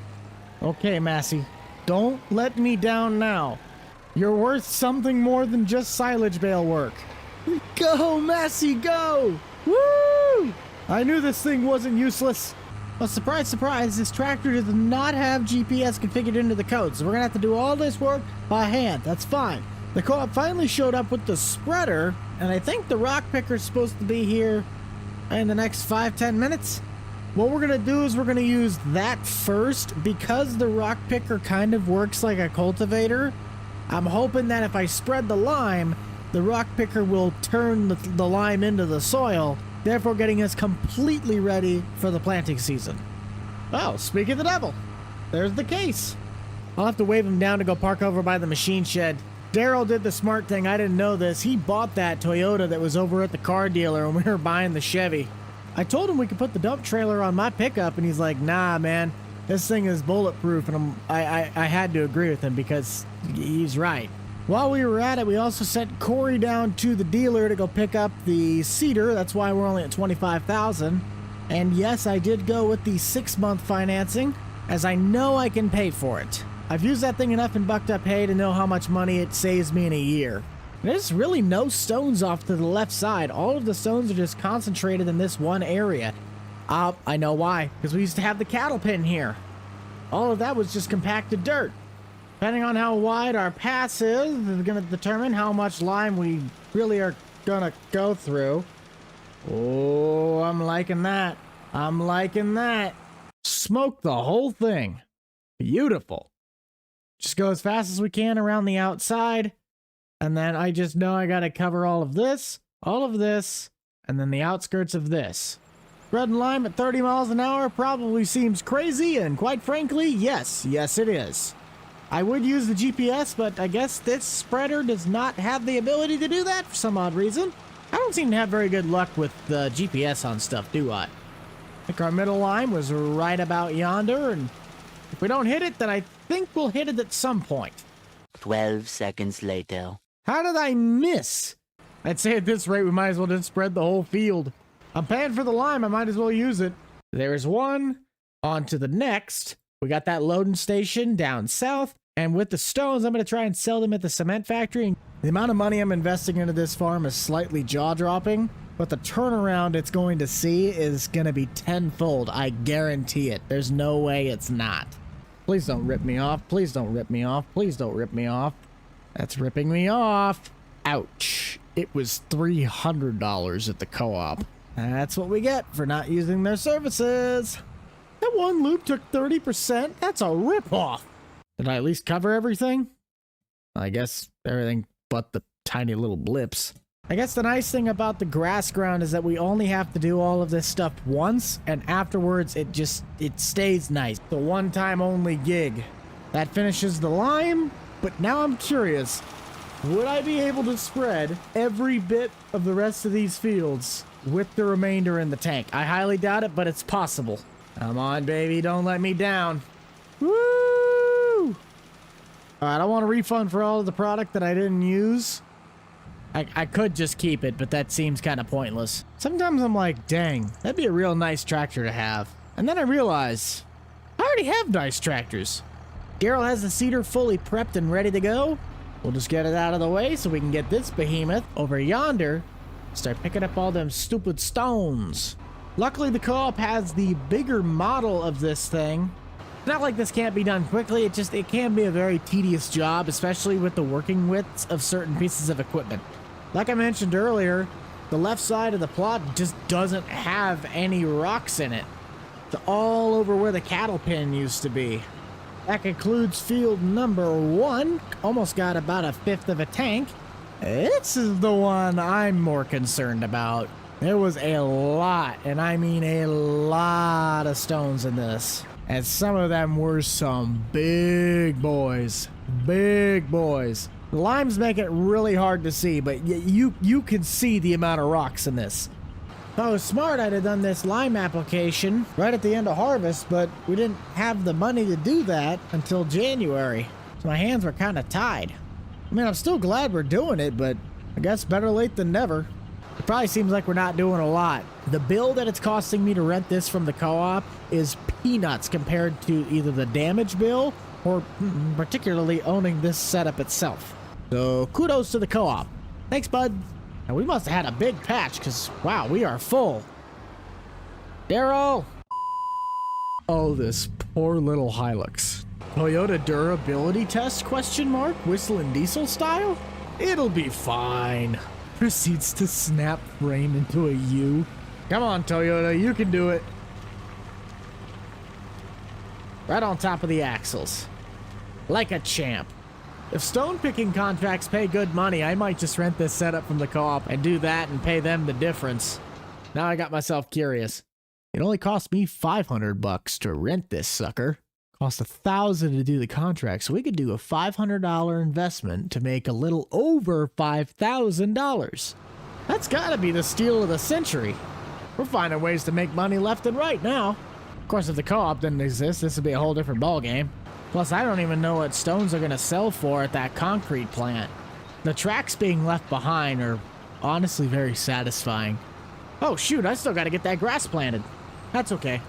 Okay, Massey, don't let me down now. You're worth something more than just silage bale work. Go, Massey, go! Woo! I knew this thing wasn't useless. Well, surprise, surprise, this tractor does not have GPS configured into the code, so we're gonna have to do all this work by hand. That's fine. The co-op finally showed up with the spreader, and I think the rock picker's supposed to be here in the next 5-10 minutes. What we're gonna do is we're gonna use that first because the rock picker kind of works like a cultivator. I'm hoping that if I spread the lime, the rock picker will turn the lime into the soil, therefore getting us completely ready for the planting season. Oh, speak of the devil, there's the case. I'll have to wave him down to go park over by the machine shed. Daryl did the smart thing, I didn't know this. He bought that Toyota that was over at the car dealer when we were buying the Chevy. I told him we could put the dump trailer on my pickup, and he's like, nah, man, this thing is bulletproof, and I had to agree with him because he's right. While we were at it, we also sent Corey down to the dealer to go pick up the seeder. That's why we're only at $25,000. And yes, I did go with the 6-month financing, as I know I can pay for it. I've used that thing enough in bucked up hay to know how much money it saves me in a year. There's really no stones off to the left side. All of the stones are just concentrated in this one area. I know why, because we used to have the cattle pen here. All of that was just compacted dirt. Depending on how wide our pass is going to determine how much lime we really are going to go through. Oh, I'm liking that. I'm liking that. Smoke the whole thing. Beautiful. Just go as fast as we can around the outside. And then I just know I got to cover all of this, and then the outskirts of this. Spreading lime at 30 miles an hour probably seems crazy, and quite frankly, yes it is. I would use the GPS, but I guess this spreader does not have the ability to do that for some odd reason. I don't seem to have very good luck with the GPS on stuff, do I? I think our middle line was right about yonder, and if we don't hit it, then I think we'll hit it at some point. 12 seconds later. How did I miss? I'd say at this rate, we might as well just spread the whole field. I'm paying for the lime, I might as well use it. There's one. On to the next. We got that loading station down south. And with the stones, I'm going to try and sell them at the cement factory. The amount of money I'm investing into this farm is slightly jaw-dropping, but the turnaround it's going to see is going to be tenfold. I guarantee it. There's no way it's not. Please don't rip me off. Please don't rip me off. Please don't rip me off. That's ripping me off. Ouch. It was $300 at the co-op. That's what we get for not using their services. That one loop took 30%? That's a ripoff. Did I at least cover everything? I guess everything but the tiny little blips. I guess the nice thing about the grass ground is that we only have to do all of this stuff once, and afterwards it stays nice. The one-time only gig. That finishes the lime, but now I'm curious. Would I be able to spread every bit of the rest of these fields with the remainder in the tank? I highly doubt it, but it's possible. Come on, baby, don't let me down. Woo! Alright, I want a refund for all of the product that I didn't use. I could just keep it, but that seems kind of pointless. Sometimes I'm like, dang, that'd be a real nice tractor to have. And then I realize, I already have nice tractors. Daryl has the seeder fully prepped and ready to go. We'll just get it out of the way so we can get this behemoth over yonder. Start picking up all them stupid stones. Luckily, the co-op has the bigger model of this thing. It's not like this can't be done quickly, it can be a very tedious job, especially with the working widths of certain pieces of equipment. Like I mentioned earlier, the left side of the plot just doesn't have any rocks in it. It's all over where the cattle pen used to be. That concludes field number 1. Almost got about a fifth of a tank. This is the one I'm more concerned about. There was a lot, and I mean a lot of stones in this. And some of them were some big boys. Big boys. The limes make it really hard to see, but you can see the amount of rocks in this. If I was smart, I'd have done this lime application right at the end of harvest, but we didn't have the money to do that until January. So my hands were kind of tied. I mean, I'm still glad we're doing it, but I guess better late than never. It probably seems like we're not doing a lot. The bill that it's costing me to rent this from the co-op is peanuts compared to either the damage bill or particularly owning this setup itself. So kudos to the co-op. Thanks, bud. And we must have had a big patch because, wow, we are full. Daryl! Oh, this poor little Hilux. Toyota durability test, question mark? Whistling diesel style? It'll be fine. Proceeds to snap frame into a U. Come on, Toyota, you can do it. Right on top of the axles. Like a champ. If stone picking contracts pay good money, I might just rent this setup from the co-op and do that and pay them the difference. Now I got myself curious. It only cost me $500 to rent this sucker. Cost $1,000 to do the contract, so we could do a $500 investment to make a little over $5,000. That's gotta be the steal of the century. We're finding ways to make money left and right now. Of course, if the co-op didn't exist, this would be a whole different ballgame. Plus, I don't even know what stones are gonna sell for at that concrete plant. The tracks being left behind are honestly very satisfying. Oh shoot, I still gotta get that grass planted. That's okay.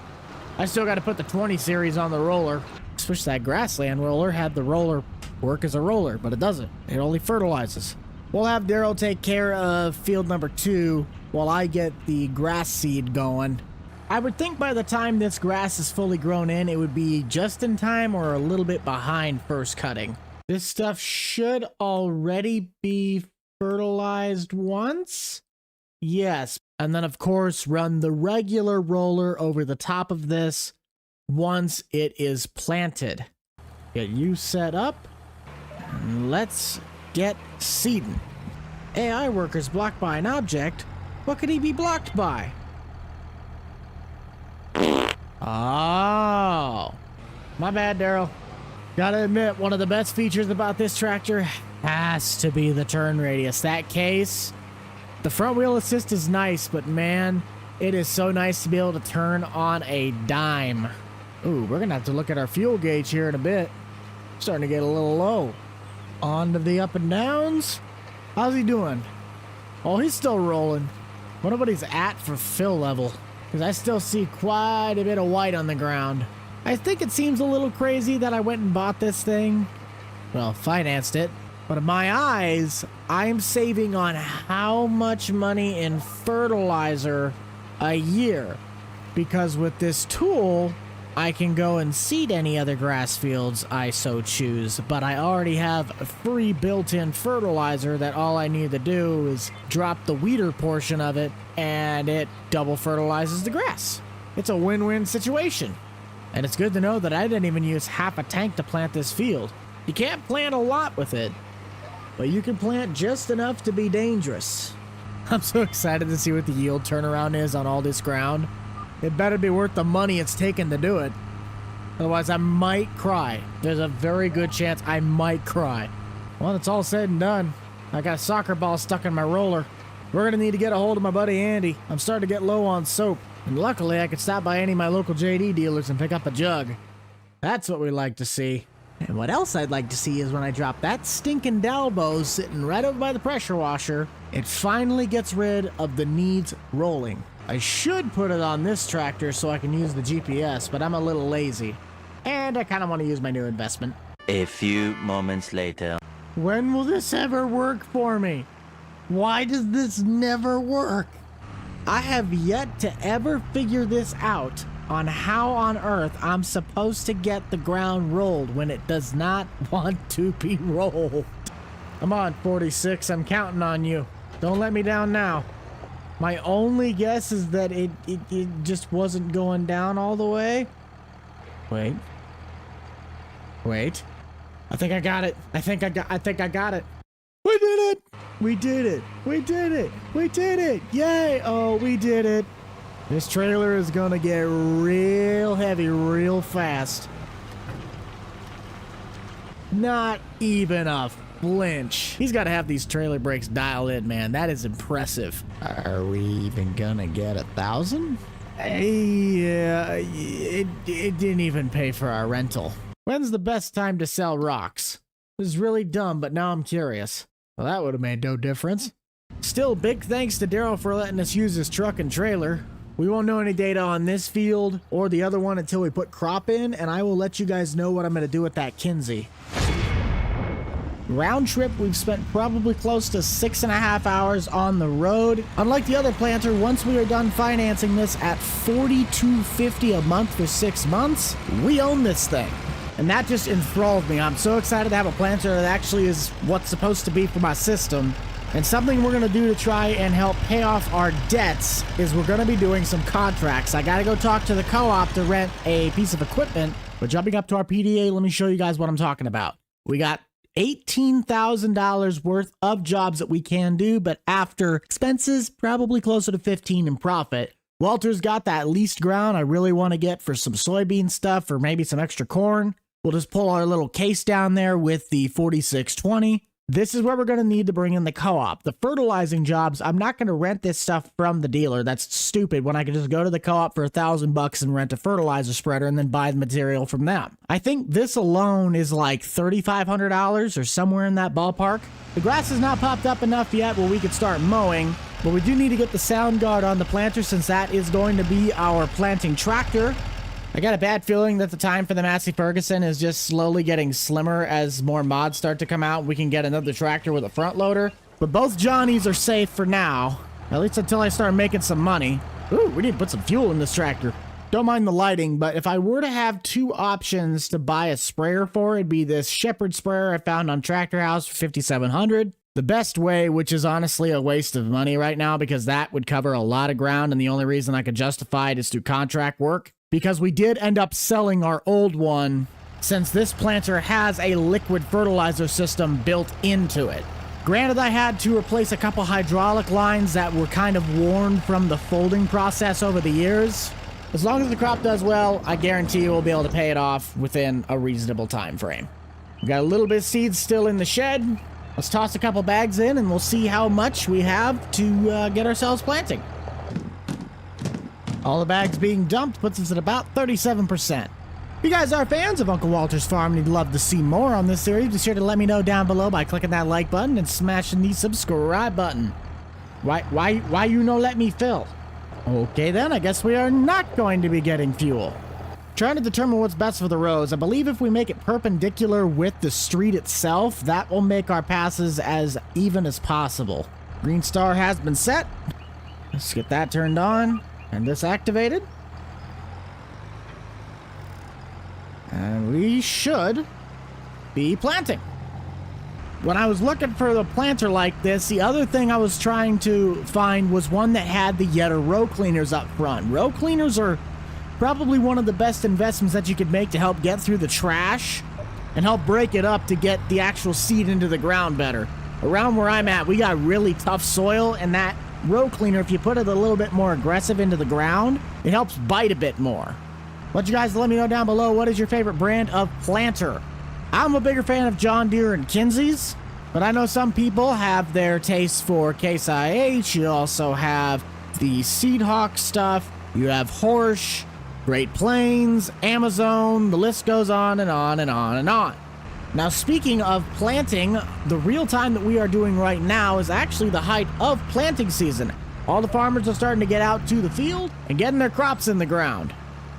I still gotta put the 20 series on the roller. Just wish that grassland roller had the roller work as a roller, but it doesn't. It only fertilizes. We'll have Daryl take care of field number 2 while I get the grass seed going. I would think by the time this grass is fully grown in, it would be just in time or a little bit behind first cutting. This stuff should already be fertilized once? Yes. And then, of course, run the regular roller over the top of this once it is planted. Get you set up. Let's get seeding. AI workers blocked by an object. What could he be blocked by? Oh, my bad, Daryl. Gotta admit, one of the best features about this tractor has to be the turn radius. That case, the front wheel assist is nice, but man, it is so nice to be able to turn on a dime. Ooh, we're gonna have to look at our fuel gauge here in a bit. Starting to get a little low. On to the up and downs. How's he doing? Oh, he's still rolling. Wonder what he's at for fill level, because I still see quite a bit of white on the ground. I think it seems a little crazy that I went and bought this thing. Well, financed it. But in my eyes, I'm saving on how much money in fertilizer a year. Because with this tool, I can go and seed any other grass fields I so choose. But I already have a free built-in fertilizer that all I need to do is drop the weeder portion of it, and it double fertilizes the grass. It's a win-win situation. And it's good to know that I didn't even use half a tank to plant this field. You can't plant a lot with it, but you can plant just enough to be dangerous. I'm so excited to see what the yield turnaround is on all this ground. It better be worth the money it's taken to do it. Otherwise, I might cry. There's a very good chance I might cry. Well, it's all said and done. I got a soccer ball stuck in my roller. We're gonna need to get a hold of my buddy Andy. I'm starting to get low on soap. And luckily, I could stop by any of my local JD dealers and pick up a jug. That's what we like to see. And what else I'd like to see is when I drop that stinking Dalbo sitting right over by the pressure washer, it finally gets rid of the needs rolling. I should put it on this tractor so I can use the GPS, but I'm a little lazy. And I kind of want to use my new investment. A few moments later. When will this ever work for me? Why does this never work? I have yet to ever figure this out on how on earth I'm supposed to get the ground rolled when it does not want to be rolled. Come on, 46, I'm counting on you. Don't let me down now. My only guess is that it just wasn't going down all the way. Wait. I think I got it. I think I got it. We did it! We did it! We did it! We did it! Yay! Oh, we did it! This trailer is gonna get real heavy real fast. Not even a flinch. He's got to have these trailer brakes dialed in, man. That is impressive. Are we even gonna get 1,000? Yeah, it didn't even pay for our rental. When's the best time to sell rocks? This is really dumb, but now I'm curious. Well, that would have made no difference. Still, big thanks to Daryl for letting us use his truck and trailer. We won't know any data on this field or the other one until we put crop in, and I will let you guys know what I'm going to do with that Kinsey. Round trip, we've spent probably close to 6.5 hours on the road. Unlike the other planter, once we are done financing this at $42.50 a month for 6 months, we own this thing. And that just enthralled me. I'm so excited to have a planter that actually is what's supposed to be for my system. And something we're going to do to try and help pay off our debts is we're going to be doing some contracts. I got to go talk to the co-op to rent a piece of equipment. But jumping up to our PDA, let me show you guys what I'm talking about. We got $18,000 worth of jobs that we can do, but after expenses, probably closer to 15 in profit. Walter's got that leased ground I really want to get for some soybean stuff or maybe some extra corn. We'll just pull our little case down there with the 4620. This is where we're going to need to bring in the co-op. The fertilizing jobs, I'm not going to rent this stuff from the dealer. That's stupid when I can just go to the co-op for $1,000 and rent a fertilizer spreader and then buy the material from them. I think this alone is like $3,500 or somewhere in that ballpark. The grass has not popped up enough yet where we could start mowing, but we do need to get the sound guard on the planter since that is going to be our planting tractor. I got a bad feeling that the time for the Massey Ferguson is just slowly getting slimmer as more mods start to come out. We can get another tractor with a front loader. But both Johnnies are safe for now, at least until I start making some money. Ooh, we need to put some fuel in this tractor. Don't mind the lighting, but if I were to have two options to buy a sprayer for, it'd be this Shepherd sprayer I found on Tractor House for $5,700. The best way, which is honestly a waste of money right now because that would cover a lot of ground and the only reason I could justify it is through contract work. Because we did end up selling our old one since this planter has a liquid fertilizer system built into it. Granted, I had to replace a couple hydraulic lines that were kind of worn from the folding process over the years. As long as the crop does well, I guarantee you we'll be able to pay it off within a reasonable time frame. We got a little bit of seeds still in the shed. Let's toss a couple bags in and we'll see how much we have to get ourselves planting. All the bags being dumped puts us at about 37%. If you guys are fans of Uncle Walter's Farm and you'd love to see more on this series, be sure to let me know down below by clicking that like button and smashing the subscribe button. Why you no let me fill? Okay then, I guess we are not going to be getting fuel. Trying to determine what's best for the roads. I believe if we make it perpendicular with the street itself, that will make our passes as even as possible. Green star has been set. Let's get that turned on. And this activated. And we should be planting. When I was looking for the planter like this, the other thing I was trying to find was one that had the Yeta row cleaners up front. Row cleaners are probably one of the best investments that you could make to help get through the trash and help break it up to get the actual seed into the ground better. Around where I'm at, we got really tough soil, and that row cleaner, if you put it a little bit more aggressive into the ground, it helps bite a bit more. But you guys let me know down below, what is your favorite brand of planter? I'm a bigger fan of John Deere and Kinsey's, but I know some people have their taste for Case IH. You also have the Seedhawk stuff. You have Horsch, Great Plains, Amazon, the list goes on and on and on and on. Now, speaking of planting, the real time that we are doing right now is actually the height of planting season. All the farmers are starting to get out to the field and getting their crops in the ground.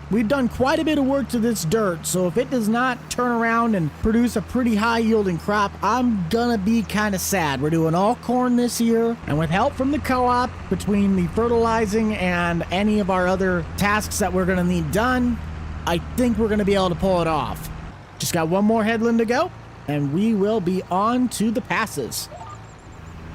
We've done quite a bit of work to this dirt, so if it does not turn around and produce a pretty high-yielding crop, I'm gonna be kind of sad. We're doing all corn this year, and with help from the co-op, between the fertilizing and any of our other tasks that we're gonna need done, I think we're gonna be able to pull it off. Just got one more headland to go, and we will be on to the passes.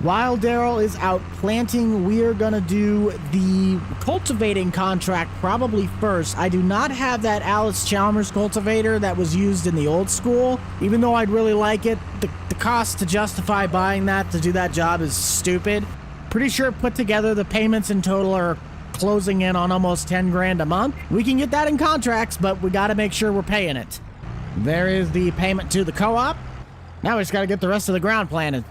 While Daryl is out planting, we are going to do the cultivating contract probably first. I do not have that Alice Chalmers cultivator that was used in the old school. Even though I'd really like it, the cost to justify buying that to do that job is stupid. Pretty sure put together the payments in total are closing in on almost 10 grand a month. We can get that in contracts, but we got to make sure we're paying it. There is the payment to the co-op. Now we just got to get the rest of the ground planted.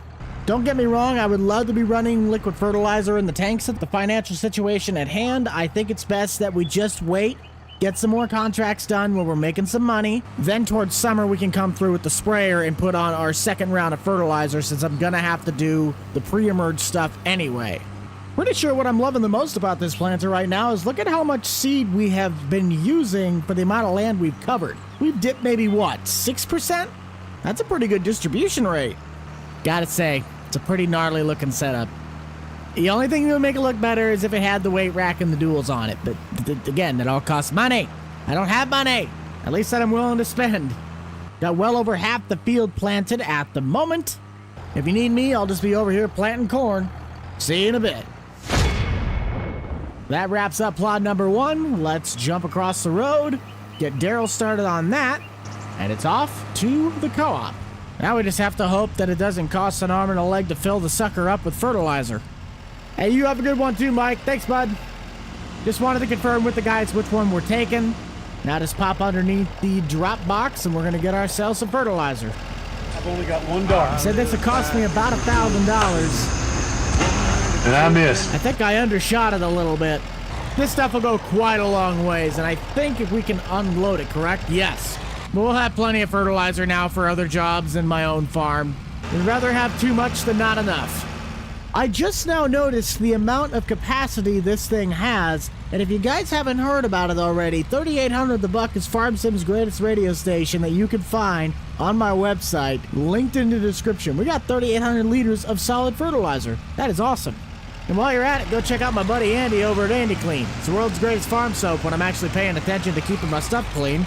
Don't get me wrong, I would love to be running liquid fertilizer in the tanks at the financial situation at hand. I think it's best that we just wait, get some more contracts done where we're making some money. Then towards summer, we can come through with the sprayer and put on our second round of fertilizer, since I'm gonna have to do the pre-emerge stuff anyway. Pretty sure what I'm loving the most about this planter right now is look at how much seed we have been using for the amount of land we've covered. We've dipped maybe, what, 6%? That's a pretty good distribution rate. Gotta say, it's a pretty gnarly looking setup. The only thing that would make it look better is if it had the weight rack and the duals on it. But again, that all costs money. I don't have money. At least that I'm willing to spend. Got well over half the field planted at the moment. If you need me, I'll just be over here planting corn. See you in a bit. That wraps up plot number 1. Let's jump across the road, get Daryl started on that, and it's off to the co-op. Now we just have to hope that it doesn't cost an arm and a leg to fill the sucker up with fertilizer. Hey, you have a good one too, Mike. Thanks, bud. Just wanted to confirm with the guys which one we're taking. Now just pop underneath the drop box and we're gonna get ourselves some fertilizer. I've only got $1. Said this would cost me about $1,000. And I missed. I think I undershot it a little bit. This stuff will go quite a long ways, and I think if we can unload it, correct? Yes. But we'll have plenty of fertilizer now for other jobs in my own farm. We'd rather have too much than not enough. I just now noticed the amount of capacity this thing has, and if you guys haven't heard about it already, 3800 The Buck is FarmSim's greatest radio station that you can find on my website, linked in the description. We got 3800 liters of solid fertilizer. That is awesome. And while you're at it, go check out my buddy Andy over at Andy Clean. It's the world's greatest farm soap when I'm actually paying attention to keeping my stuff clean.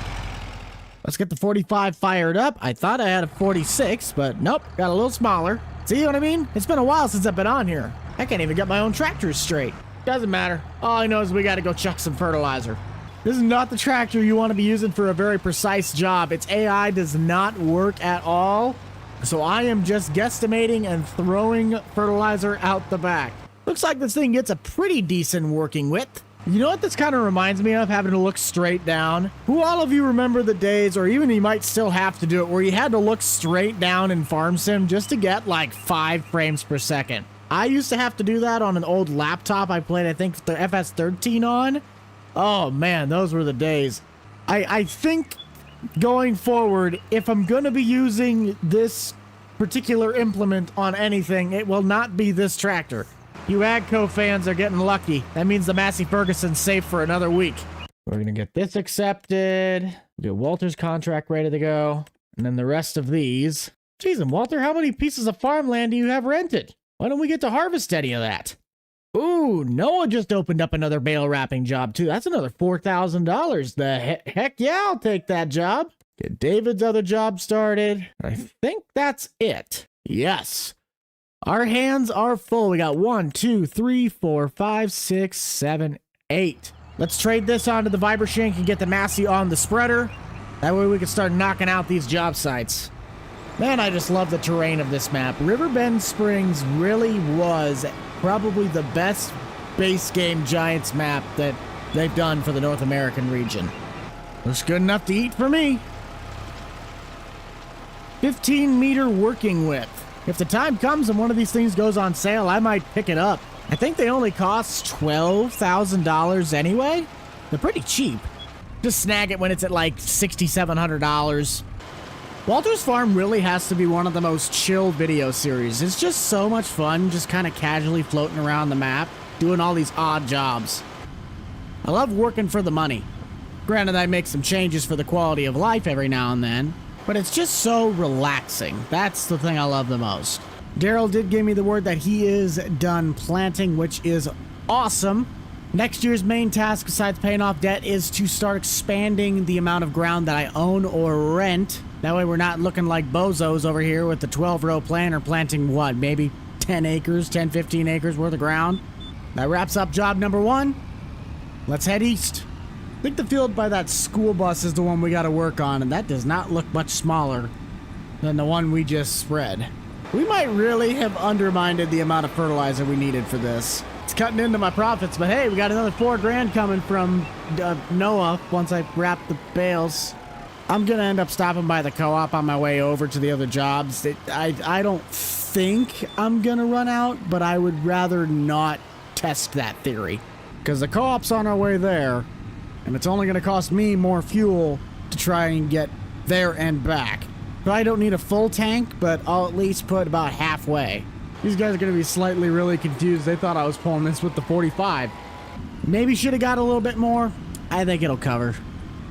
Let's get the 45 fired up. I thought I had a 46, but nope, got a little smaller. See what I mean? It's been a while since I've been on here. I can't even get my own tractors straight. Doesn't matter. All I know is we gotta go chuck some fertilizer. This is not the tractor you want to be using for a very precise job. Its AI does not work at all. So I am just guesstimating and throwing fertilizer out the back. Looks like this thing gets a pretty decent working width. You know what this kind of reminds me of, having to look straight down? Who all of you remember the days, or even you might still have to do it, where you had to look straight down in FarmSim just to get like 5 frames per second? I used to have to do that on an old laptop I played, I think, the FS13 on. Oh man, those were the days. I think going forward, if I'm gonna be using this particular implement on anything, it will not be this tractor. You AGCO fans are getting lucky. That means the Massey Ferguson's safe for another week. We're gonna get this accepted. Get Walter's contract ready to go. And then the rest of these. Jeez, and Walter, how many pieces of farmland do you have rented? Why don't we get to harvest any of that? Ooh, Noah just opened up another bale wrapping job too. That's another $4,000. The heck yeah, I'll take that job. Get David's other job started. I think that's it. Yes. Our hands are full. We got 1, 2, 3, 4, 5, 6, 7, 8. Let's trade this onto the Vibrashank and get the Massey on the spreader. That way we can start knocking out these job sites. Man, I just love the terrain of this map. Riverbend Springs really was probably the best base game Giants map that they've done for the North American region. Looks good enough to eat for me. 15-meter working width. If the time comes and one of these things goes on sale, I might pick it up. I think they only cost $12,000 anyway. They're pretty cheap. Just snag it when it's at like $6,700. Walter's Farm really has to be one of the most chill video series. It's just so much fun, just kind of casually floating around the map, doing all these odd jobs. I love working for the money. Granted, I make some changes for the quality of life every now and then, but it's just so relaxing. That's the thing I love the most. Daryl did give me the word that he is done planting, which is awesome. Next year's main task, besides paying off debt, is to start expanding the amount of ground that I own or rent. That way we're not looking like bozos over here with the 12-row planter planting, what, maybe 10 acres, 10, 15 acres worth of ground. That wraps up job number 1. Let's head east. I think the field by that school bus is the one we got to work on, and that does not look much smaller than the one we just spread. We might really have undermined the amount of fertilizer we needed for this. It's cutting into my profits, but hey, we got another $4,000 coming from Noah once I wrap the bales. I'm gonna end up stopping by the co-op on my way over to the other jobs. I don't think I'm gonna run out, but I would rather not test that theory. Because the co-op's on our way there, and it's only gonna cost me more fuel to try and get there and back. So I don't need a full tank, but I'll at least put about halfway. These guys are gonna be slightly really confused. They thought I was pulling this with the 45. Maybe should have got a little bit more. I think it'll cover.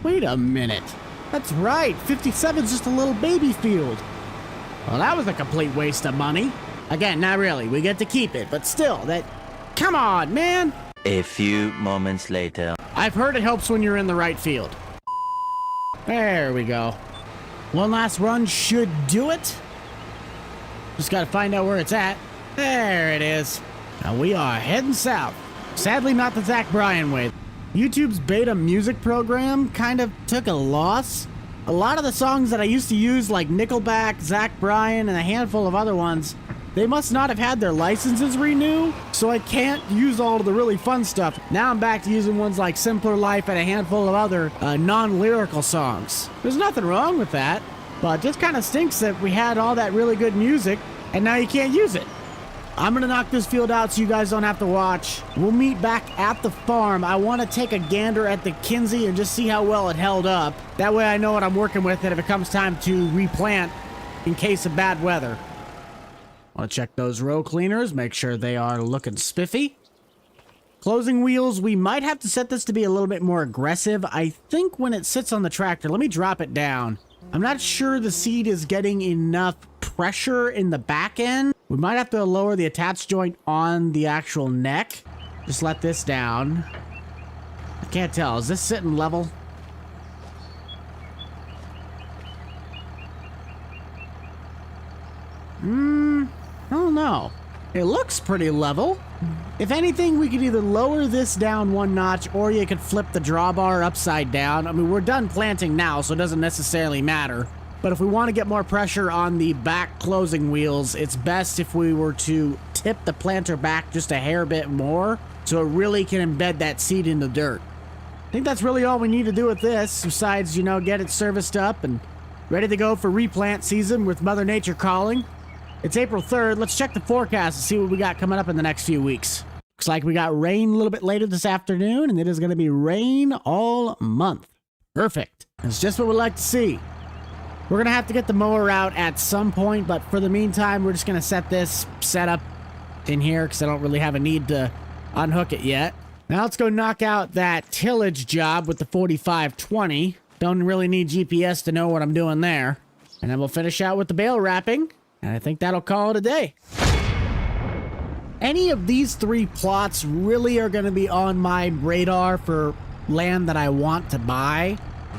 Wait a minute. That's right, 57's just a little baby field. Well, that was a complete waste of money. Again, not really, we get to keep it, but still, come on, man. A few moments later. I've heard it helps when you're in the right field. There we go. One last run should do it. Just gotta find out where it's at. There it is. Now we are heading south. Sadly, not the Zach Bryan way. YouTube's beta music program kind of took a loss. A lot of the songs that I used to use, like Nickelback, Zach Bryan, and a handful of other ones, they must not have had their licenses renew, so I can't use all of the really fun stuff. Now I'm back to using ones like Simpler Life and a handful of other non-lyrical songs. There's nothing wrong with that, but it just kind of stinks that we had all that really good music, and now you can't use it. I'm gonna knock this field out so you guys don't have to watch. We'll meet back at the farm. I want to take a gander at the Kinsey and just see how well it held up. That way I know what I'm working with, and if it comes time to replant in case of bad weather. Want to check those row cleaners, make sure they are looking spiffy. Closing wheels, we might have to set this to be a little bit more aggressive. I think when it sits on the tractor, let me drop it down. I'm not sure the seed is getting enough pressure in the back end. We might have to lower the attach joint on the actual neck. Just let this down. I can't tell, is this sitting level? I don't know. It looks pretty level. If anything, we could either lower this down one notch, or you could flip the drawbar upside down. I mean, we're done planting now, so it doesn't necessarily matter. But if we want to get more pressure on the back closing wheels, it's best if we were to tip the planter back just a hair bit more, so it really can embed that seed in the dirt. I think that's really all we need to do with this, besides, you know, get it serviced up and ready to go for replant season with Mother Nature calling. It's April 3rd. Let's check the forecast and see what we got coming up in the next few weeks. Looks like we got rain a little bit later this afternoon, and it is going to be rain all month. Perfect. It's just what we like to see. We're going to have to get the mower out at some point, but for the meantime, we're just going to set this setup in here because I don't really have a need to unhook it yet. Now let's go knock out that tillage job with the 4520. Don't really need GPS to know what I'm doing there. And then we'll finish out with the bale wrapping, and I think that'll call it a day. Any of these 3 plots really are going to be on my radar for land that I want to buy.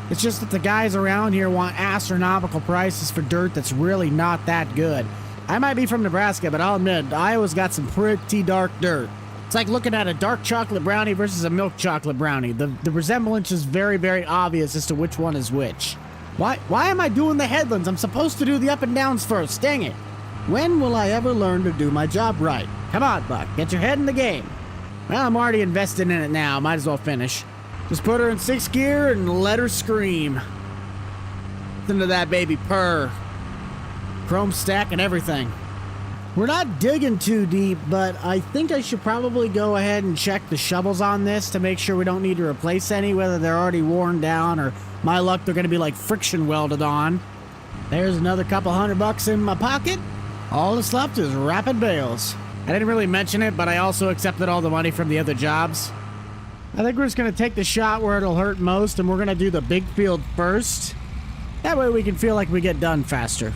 It's just that the guys around here want astronomical prices for dirt that's really not that good. I might be from Nebraska, but I'll admit, Iowa's got some pretty dark dirt. It's like looking at a dark chocolate brownie versus a milk chocolate brownie. The resemblance is very, very obvious as to which one is which. Why am I doing the headlands? I'm supposed to do the up and downs first. Dang it. When will I ever learn to do my job right? Come on, Buck. Get your head in the game. Well, I'm already invested in it now. Might as well finish. Just put her in 6th gear and let her scream. Listen to that baby purr. Chrome stack and everything. We're not digging too deep, but I think I should probably go ahead and check the shovels on this to make sure we don't need to replace any, whether they're already worn down or, my luck, they're going to be like friction welded on. There's another couple $100 in my pocket. All that's left is rapid bales. I didn't really mention it, but I also accepted all the money from the other jobs. I think we're just going to take the shot where it'll hurt most, and we're going to do the big field first. That way we can feel like we get done faster.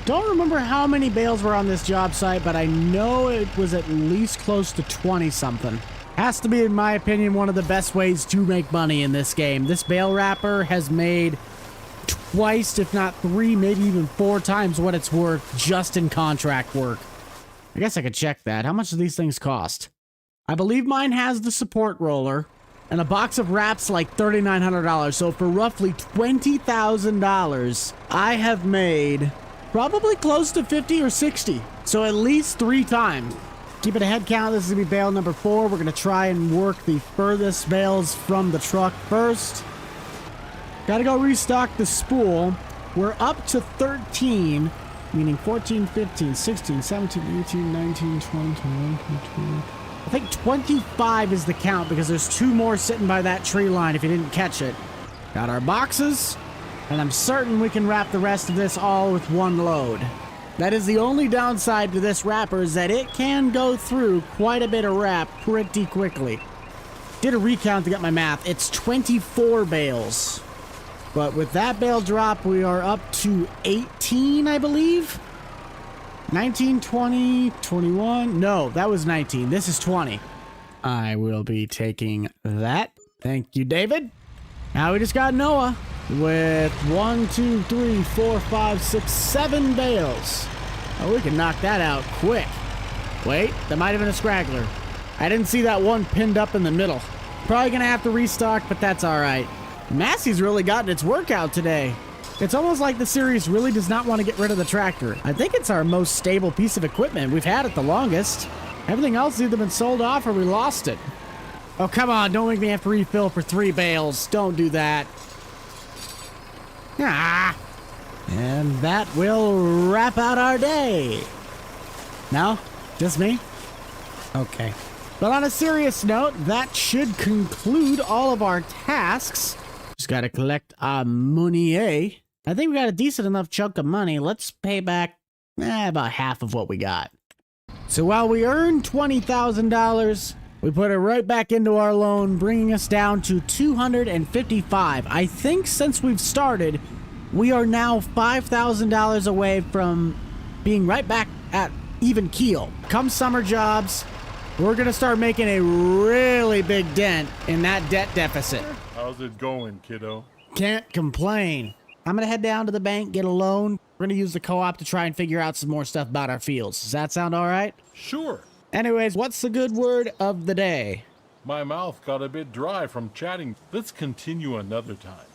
Don't remember how many bales were on this job site, but I know it was at least close to 20-something. Has to be, in my opinion, one of the best ways to make money in this game. This bale wrapper has made twice, if not 3, maybe even 4 times what it's worth just in contract work. I guess I could check that. How much do these things cost? I believe mine has the support roller, and a box of wraps like $3,900. So for roughly $20,000, I have made probably close to 50 or 60. So at least 3 times. Keeping a head count, this is going to be bale number 4. We're going to try and work the furthest bales from the truck first. Got to go restock the spool. We're up to 13, meaning 14, 15, 16, 17, 18, 19, 20, 21, 22. I think 25 is the count because there's 2 more sitting by that tree line if you didn't catch it. Got our boxes, and I'm certain we can wrap the rest of this all with 1 load. That is the only downside to this wrapper, is that it can go through quite a bit of wrap pretty quickly. Did a recount to get my math. It's 24 bales. But with that bale drop, we are up to 18, I believe. 19, 20, 21. No, that was 19. This is 20. I will be taking that. Thank you, David. Now we just got Noah with 1, 2, 3, 4, 5, 6, 7 bales. Oh, we can knock that out quick. Wait, that might have been a scraggler. I didn't see that one pinned up in the middle. Probably gonna have to restock, but that's all right. Massey's really gotten its workout today. It's almost like the series really does not want to get rid of the tractor. I think it's our most stable piece of equipment. We've had it the longest. Everything else has either been sold off or we lost it. Oh, come on. Don't make me have to refill for 3 bales. Don't do that. Ah. And that will wrap out our day. No? Just me? Okay. But on a serious note, that should conclude all of our tasks. Just gotta collect our money, eh? I think we got a decent enough chunk of money. Let's pay back about half of what we got. So while we earned $20,000, we put it right back into our loan, bringing us down to $255. I think since we've started, we are now $5,000 away from being right back at even keel. Come summer jobs, we're gonna start making a really big dent in that debt deficit. How's it going, kiddo? Can't complain. I'm gonna head down to the bank, get a loan. We're gonna use the co-op to try and figure out some more stuff about our fields. Does that sound all right? Sure. Anyways, what's the good word of the day? My mouth got a bit dry from chatting. Let's continue another time.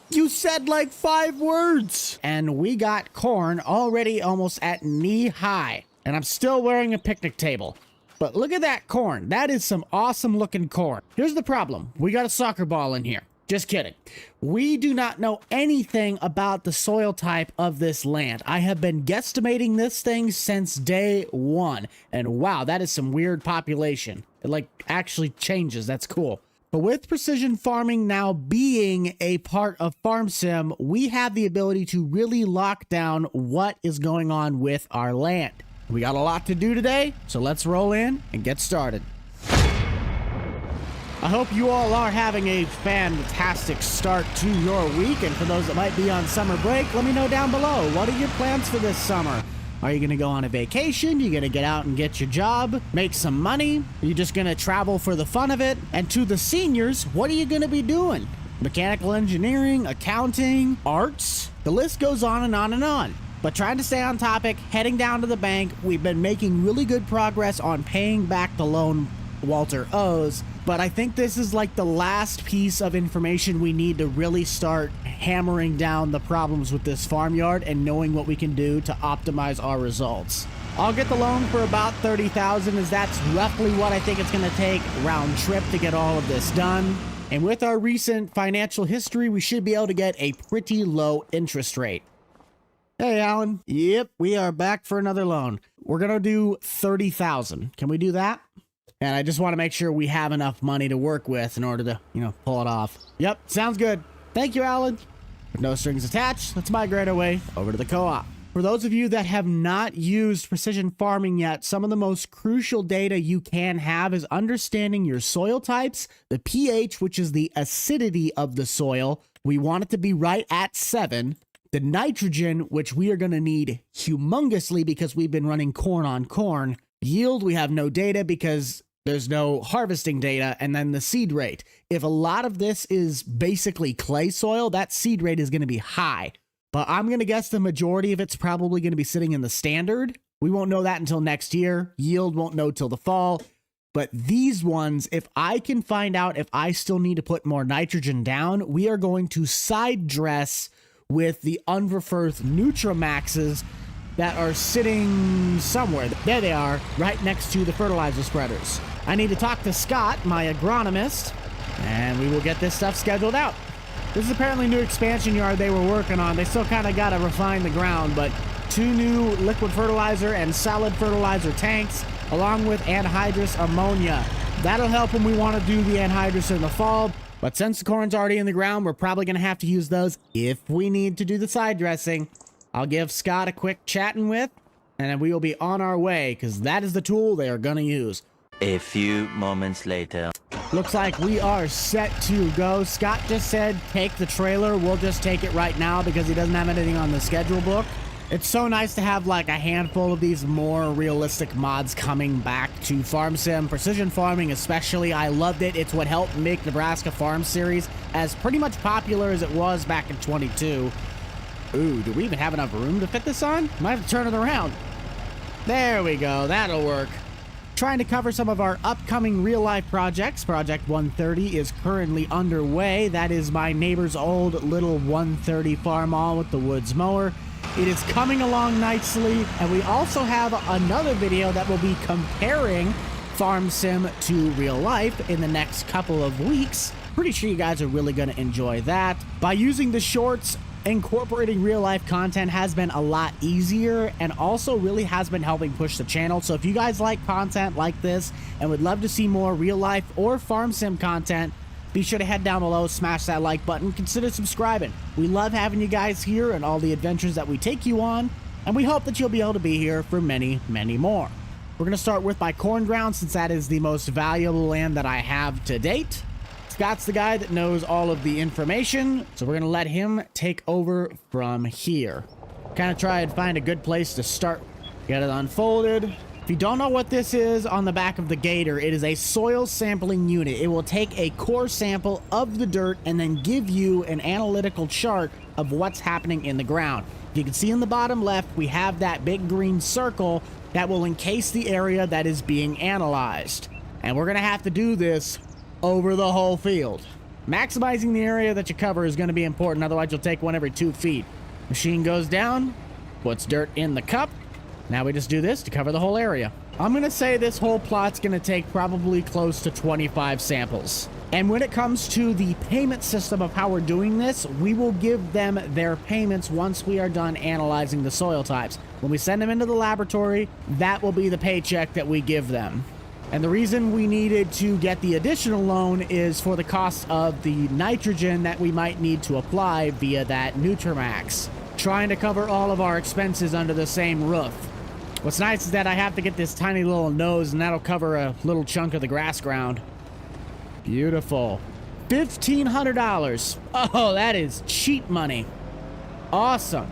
You said like 5 words. And we got corn already almost at knee high. And I'm still wearing a picnic table. But look at that corn. That is some awesome looking corn. Here's the problem. We got a soccer ball in here. Just kidding. We do not know anything about the soil type of this land. I have been guesstimating this thing since day 1. And wow, that is some weird population. It like actually changes. That's cool. But with precision farming now being a part of FarmSim, we have the ability to really lock down what is going on with our land. We got a lot to do today, so let's roll in and get started. I hope you all are having a fantastic start to your week, and for those that might be on summer break, let me know down below. What are your plans for this summer? Are you going to go on a vacation? You going to get out and get your job, make some money? Are you just going to travel for the fun of it? And to the seniors, what are you going to be doing? Mechanical engineering, accounting, arts? The list goes on and on and on. But trying to stay on topic, heading down to the bank, we've been making really good progress on paying back the loan Walter owes, but I think this is like the last piece of information we need to really start hammering down the problems with this farmyard and knowing what we can do to optimize our results. I'll get the loan for about $30,000, as that's roughly what I think it's going to take round trip to get all of this done. And with our recent financial history, we should be able to get a pretty low interest rate. Hey, Alan. Yep, we are back for another loan. We're going to do $30,000. Can we do that? And I just want to make sure we have enough money to work with in order to, pull it off. Yep, sounds good. Thank you, Alan. With no strings attached, let's migrate our way over to the co-op. For those of you that have not used precision farming yet, some of the most crucial data you can have is understanding your soil types, the pH, which is the acidity of the soil. We want it to be right at 7. The nitrogen, which we are going to need humongously because we've been running corn on corn. Yield, we have no data because there's no harvesting data. And then the seed rate. If a lot of this is basically clay soil, that seed rate is going to be high. But I'm going to guess the majority of it's probably going to be sitting in the standard. We won't know that until next year. Yield won't know till the fall. But these ones, if I can find out if I still need to put more nitrogen down, we are going to side dress with the Unverferth Nutramaxes that are sitting somewhere. There they are, right next to the fertilizer spreaders. I need to talk to Scott, my agronomist, and we will get this stuff scheduled out. This is apparently a new expansion yard they were working on. They still kind of got to refine the ground, but 2 new liquid fertilizer and solid fertilizer tanks, along with anhydrous ammonia. That'll help when we want to do the anhydrous in the fall, but since the corn's already in the ground, we're probably going to have to use those if we need to do the side dressing. I'll give Scott a quick chatting with, and then we will be on our way, because that is the tool they are going to use. A few moments later. Looks like we are set to go. Scott just said take the trailer. We'll just take it right now because he doesn't have anything on the schedule book. It's so nice to have like a handful of these more realistic mods coming back to Farm Sim. Precision farming especially, I loved it. It's what helped make Nebraska Farm Series as pretty much popular as it was back in 22. Ooh, do we even have enough room to fit this on? Might have to turn it around. There we go, that'll work. Trying to cover some of our upcoming real-life projects. Project 130 is currently underway. That is my neighbor's old little 130 farm all with the woods mower. It is coming along nicely, and we also have another video that will be comparing Farm Sim to real life in the next couple of weeks. Pretty sure you guys are really going to enjoy that. By using the shorts, incorporating real life content has been a lot easier and also really has been helping push the channel. So if you guys like content like this and would love to see more real life or Farm Sim content, be sure to head down below, smash that like button, consider subscribing. We love having you guys here and all the adventures that we take you on, and we hope that you'll be able to be here for many, many more. We're going to start with my corn ground since that is the most valuable land that I have to date. Scott's the guy that knows all of the information, so we're going to let him take over from here. Kind of try and find a good place to start. Get it unfolded. If you don't know what this is on the back of the Gator, it is a soil sampling unit. It will take a core sample of the dirt and then give you an analytical chart of what's happening in the ground. If you can see in the bottom left, we have that big green circle that will encase the area that is being analyzed. And we're going to have to do this over the whole field. Maximizing the area that you cover is going to be important, otherwise you'll take one every 2 feet. Machine goes down, puts dirt in the cup. Now we just do this to cover the whole area. I'm going to say this whole plot's going to take probably close to 25 samples. And when it comes to the payment system of how we're doing this, we will give them their payments once we are done analyzing the soil types. When we send them into the laboratory, that will be the paycheck that we give them. And the reason we needed to get the additional loan is for the cost of the nitrogen that we might need to apply via that Nutramax. Trying to cover all of our expenses under the same roof. What's nice is that I have to get this tiny little nose, and that'll cover a little chunk of the grass ground. Beautiful. $1,500. Oh, that is cheap money. Awesome.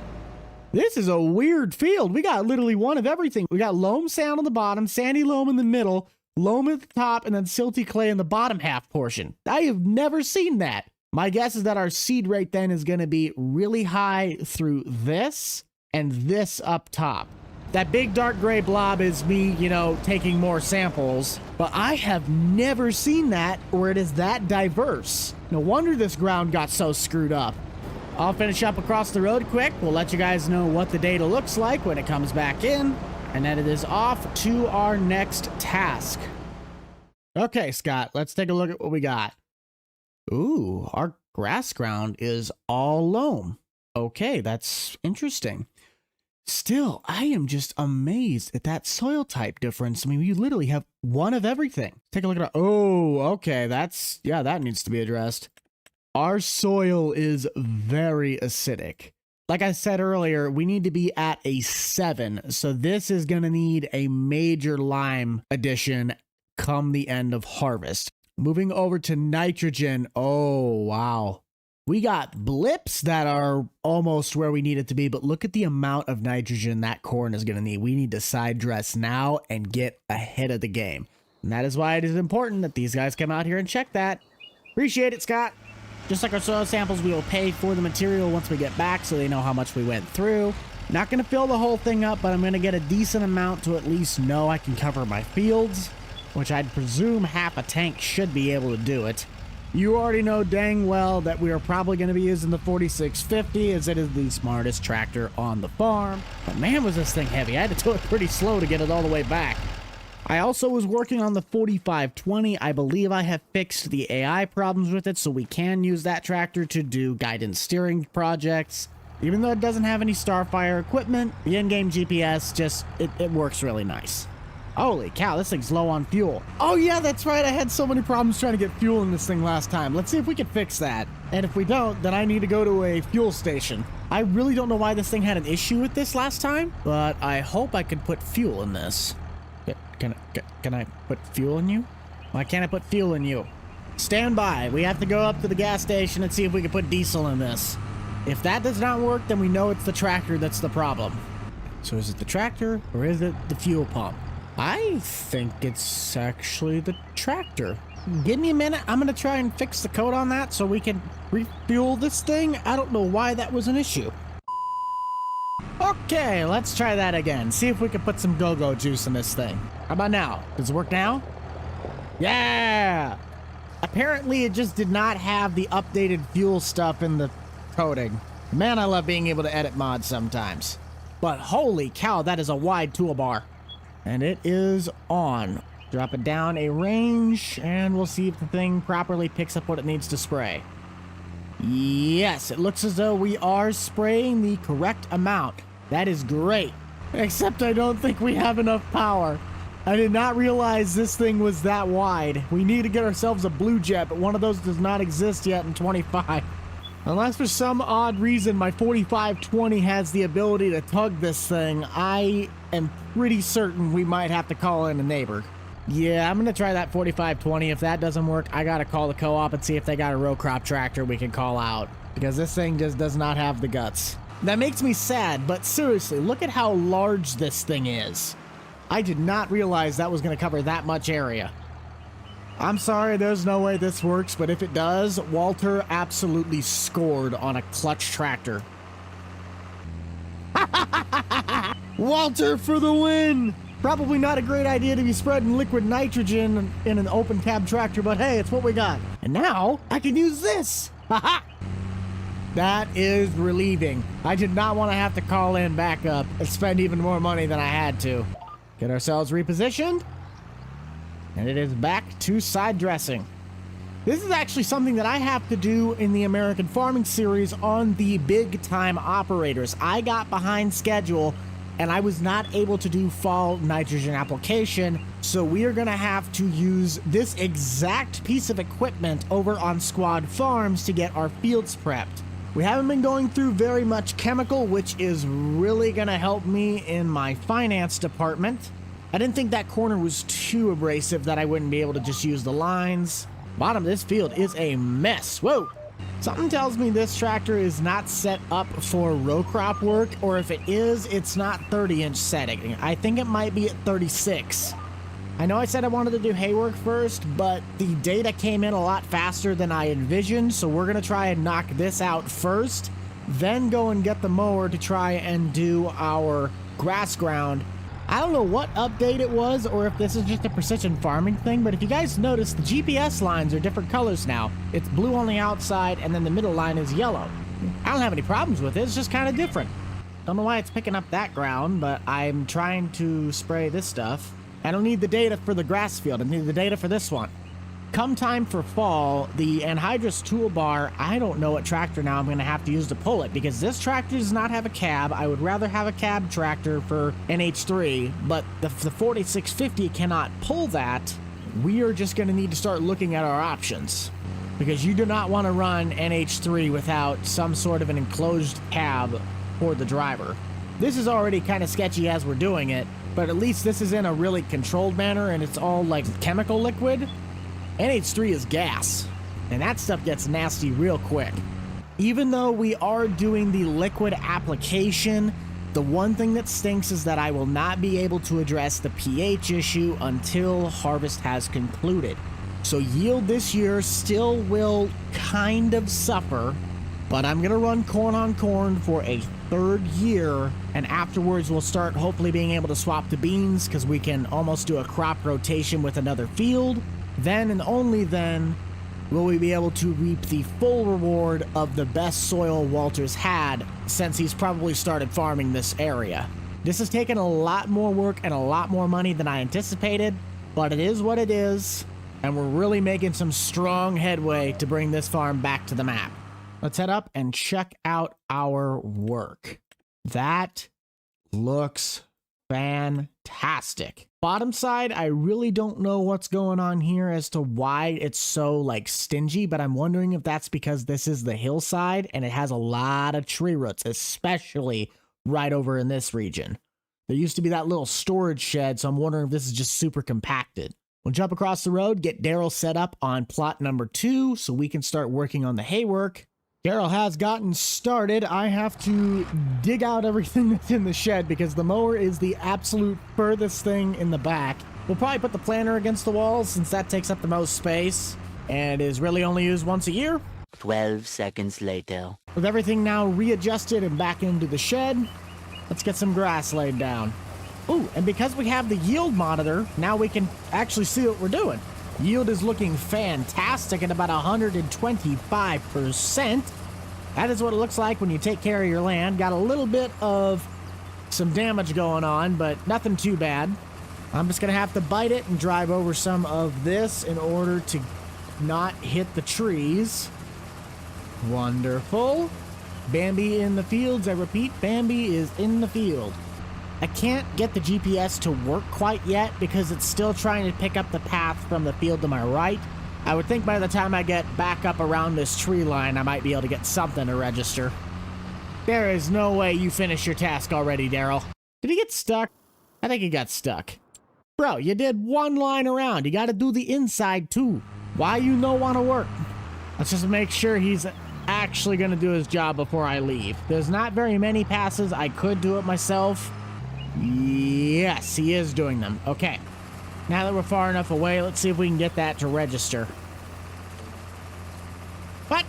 This is a weird field. We got literally one of everything. We got loam sand on the bottom, sandy loam in the middle, loam at the top, and then silty clay in the bottom half portion. I have never seen that. My guess is that our seed rate then is going to be really high through this and this up top. That big dark gray blob is me, you know, taking more samples, but I have never seen that where it is that diverse. No wonder this ground got so screwed up. I'll finish up across the road quick. We'll let you guys know what the data looks like when it comes back in, and then it is off to our next task. Okay, Scott, let's take a look at what we got. Ooh, our grass ground is all loam. Okay, that's interesting. Still, I am just amazed at that soil type difference. I mean, you literally have one of everything. Take a look at it. Oh, okay, yeah, that needs to be addressed. Our soil is very acidic. Like I said earlier, we need to be at a 7, so this is going to need a major lime addition come the end of harvest. Moving over to nitrogen. Oh, wow. We got blips that are almost where we need it to be, but look at the amount of nitrogen that corn is going to need. We need to side dress now and get ahead of the game. And that is why it is important that these guys come out here and check that. Appreciate it, Scott. Just like our soil samples, we will pay for the material once we get back so they know how much we went through. Not going to fill the whole thing up, but I'm going to get a decent amount to at least know I can cover my fields, which I'd presume half a tank should be able to do it. You already know dang well that we are probably going to be using the 4650 as it is the smartest tractor on the farm. But man, was this thing heavy. I had to do it pretty slow to get it all the way back. I also was working on the 4520. I believe I have fixed the AI problems with it, so we can use that tractor to do guidance steering projects. Even though it doesn't have any Starfire equipment, the in-game GPS it works really nice. Holy cow, this thing's low on fuel. Oh yeah, that's right. I had so many problems trying to get fuel in this thing last time. Let's see if we can fix that. And if we don't, then I need to go to a fuel station. I really don't know why this thing had an issue with this last time, but I hope I can put fuel in this. Can I put fuel in you? Why can't I put fuel in you? Stand by. We have to go up to the gas station and see if we can put diesel in this. If that does not work, then we know it's the tractor that's the problem. So is it the tractor or is it the fuel pump? I think it's actually the tractor. Give me a minute. I'm going to try and fix the code on that so we can refuel this thing. I don't know why that was an issue. Okay, let's try that again. See if we can put some go-go juice in this thing. How about now? Does it work now? Yeah! Apparently, it just did not have the updated fuel stuff in the coding. Man, I love being able to edit mods sometimes. But holy cow, that is a wide toolbar. And it is on. Drop it down a range, and we'll see if the thing properly picks up what it needs to spray. Yes, it looks as though we are spraying the correct amount. That is great. Except I don't think we have enough power. I did not realize this thing was that wide. We need to get ourselves a Blue Jet, but one of those does not exist yet in 25. Unless for some odd reason my 4520 has the ability to tug this thing, I am pretty certain we might have to call in a neighbor. Yeah, I'm going to try that 4520. If that doesn't work, I got to call the co-op and see if they got a row crop tractor we can call out. Because this thing just does not have the guts. That makes me sad, but seriously, look at how large this thing is. I did not realize that was going to cover that much area. I'm sorry, there's no way this works, but if it does, Walter absolutely scored on a clutch tractor. Walter for the win! Probably not a great idea to be spreading liquid nitrogen in an open cab tractor, but hey, it's what we got. And now, I can use this! Haha! That is relieving. I did not want to have to call in backup and spend even more money than I had to. Get ourselves repositioned. And it is back to side dressing. This is actually something that I have to do in the American Farming series on the big time operators. I got behind schedule and I was not able to do fall nitrogen application, so we are going to have to use this exact piece of equipment over on Squad Farms to get our fields prepped. We haven't been going through very much chemical, which is really going to help me in my finance department. I didn't think that corner was too abrasive that I wouldn't be able to just use the lines. Bottom of this field is a mess. Whoa! Something tells me this tractor is not set up for row crop work, or if it is, it's not 30-inch setting. I think it might be at 36. I know I said I wanted to do hay work first, but the data came in a lot faster than I envisioned, so we're going to try and knock this out first, then go and get the mower to try and do our grass ground. I don't know what update it was or if this is just a precision farming thing, but if you guys notice, the GPS lines are different colors now. It's blue on the outside, and then the middle line is yellow. I don't have any problems with it, it's just kind of different. Don't know why it's picking up that ground, but I'm trying to spray this stuff. I don't need the data for the grass field, I need the data for this one. Come time for fall, the anhydrous toolbar, I don't know what tractor now I'm going to have to use to pull it, because this tractor does not have a cab. I would rather have a cab tractor for NH3, but the 4650 cannot pull that. We are just going to need to start looking at our options, because you do not want to run NH3 without some sort of an enclosed cab for the driver. This is already kind of sketchy as we're doing it, but at least this is in a really controlled manner, and it's all like chemical liquid. NH3 is gas, and that stuff gets nasty real quick. Even though we are doing the liquid application, the one thing that stinks is that I will not be able to address the pH issue until harvest has concluded. So yield this year still will kind of suffer, but I'm gonna run corn on corn for a third year, and afterwards we'll start hopefully being able to swap to beans, because we can almost do a crop rotation with another field. Then and only then will we be able to reap the full reward of the best soil Walter's had since he's probably started farming this area. This has taken a lot more work and a lot more money than I anticipated, but it is what it is, and we're really making some strong headway to bring this farm back to the map. Let's head up and check out our work. That looks fantastic. Bottom side, I really don't know what's going on here as to why it's so like stingy, but I'm wondering if that's because this is the hillside and it has a lot of tree roots, especially right over in this region. There used to be that little storage shed, so I'm wondering if this is just super compacted. We'll jump across the road, get Daryl set up on plot number 2 so we can start working on the hay work. Daryl has gotten started. I have to dig out everything that's in the shed because the mower is the absolute furthest thing in the back. We'll probably put the planter against the wall since that takes up the most space and is really only used once a year. 12 seconds later. With everything now readjusted and back into the shed, let's get some grass laid down. Ooh, and because we have the yield monitor, now we can actually see what we're doing. Yield is looking fantastic at about 125%. That is what it looks like when you take care of your land. Got a little bit of some damage going on, but nothing too bad. I'm just going to have to bite it and drive over some of this in order to not hit the trees. Wonderful. Bambi in the fields. I repeat, Bambi is in the field. I can't get the GPS to work quite yet because it's still trying to pick up the path from the field to my right. I would think by the time I get back up around this tree line, I might be able to get something to register. There is no way you finished your task already, Daryl. Did he get stuck? I think he got stuck. Bro, you did one line around. You gotta do the inside too. Why you no wanna work? Let's just make sure he's actually gonna do his job before I leave. There's not very many passes. I could do it myself. Yes, he is doing them. Okay. Now that we're far enough away, let's see if we can get that to register. What?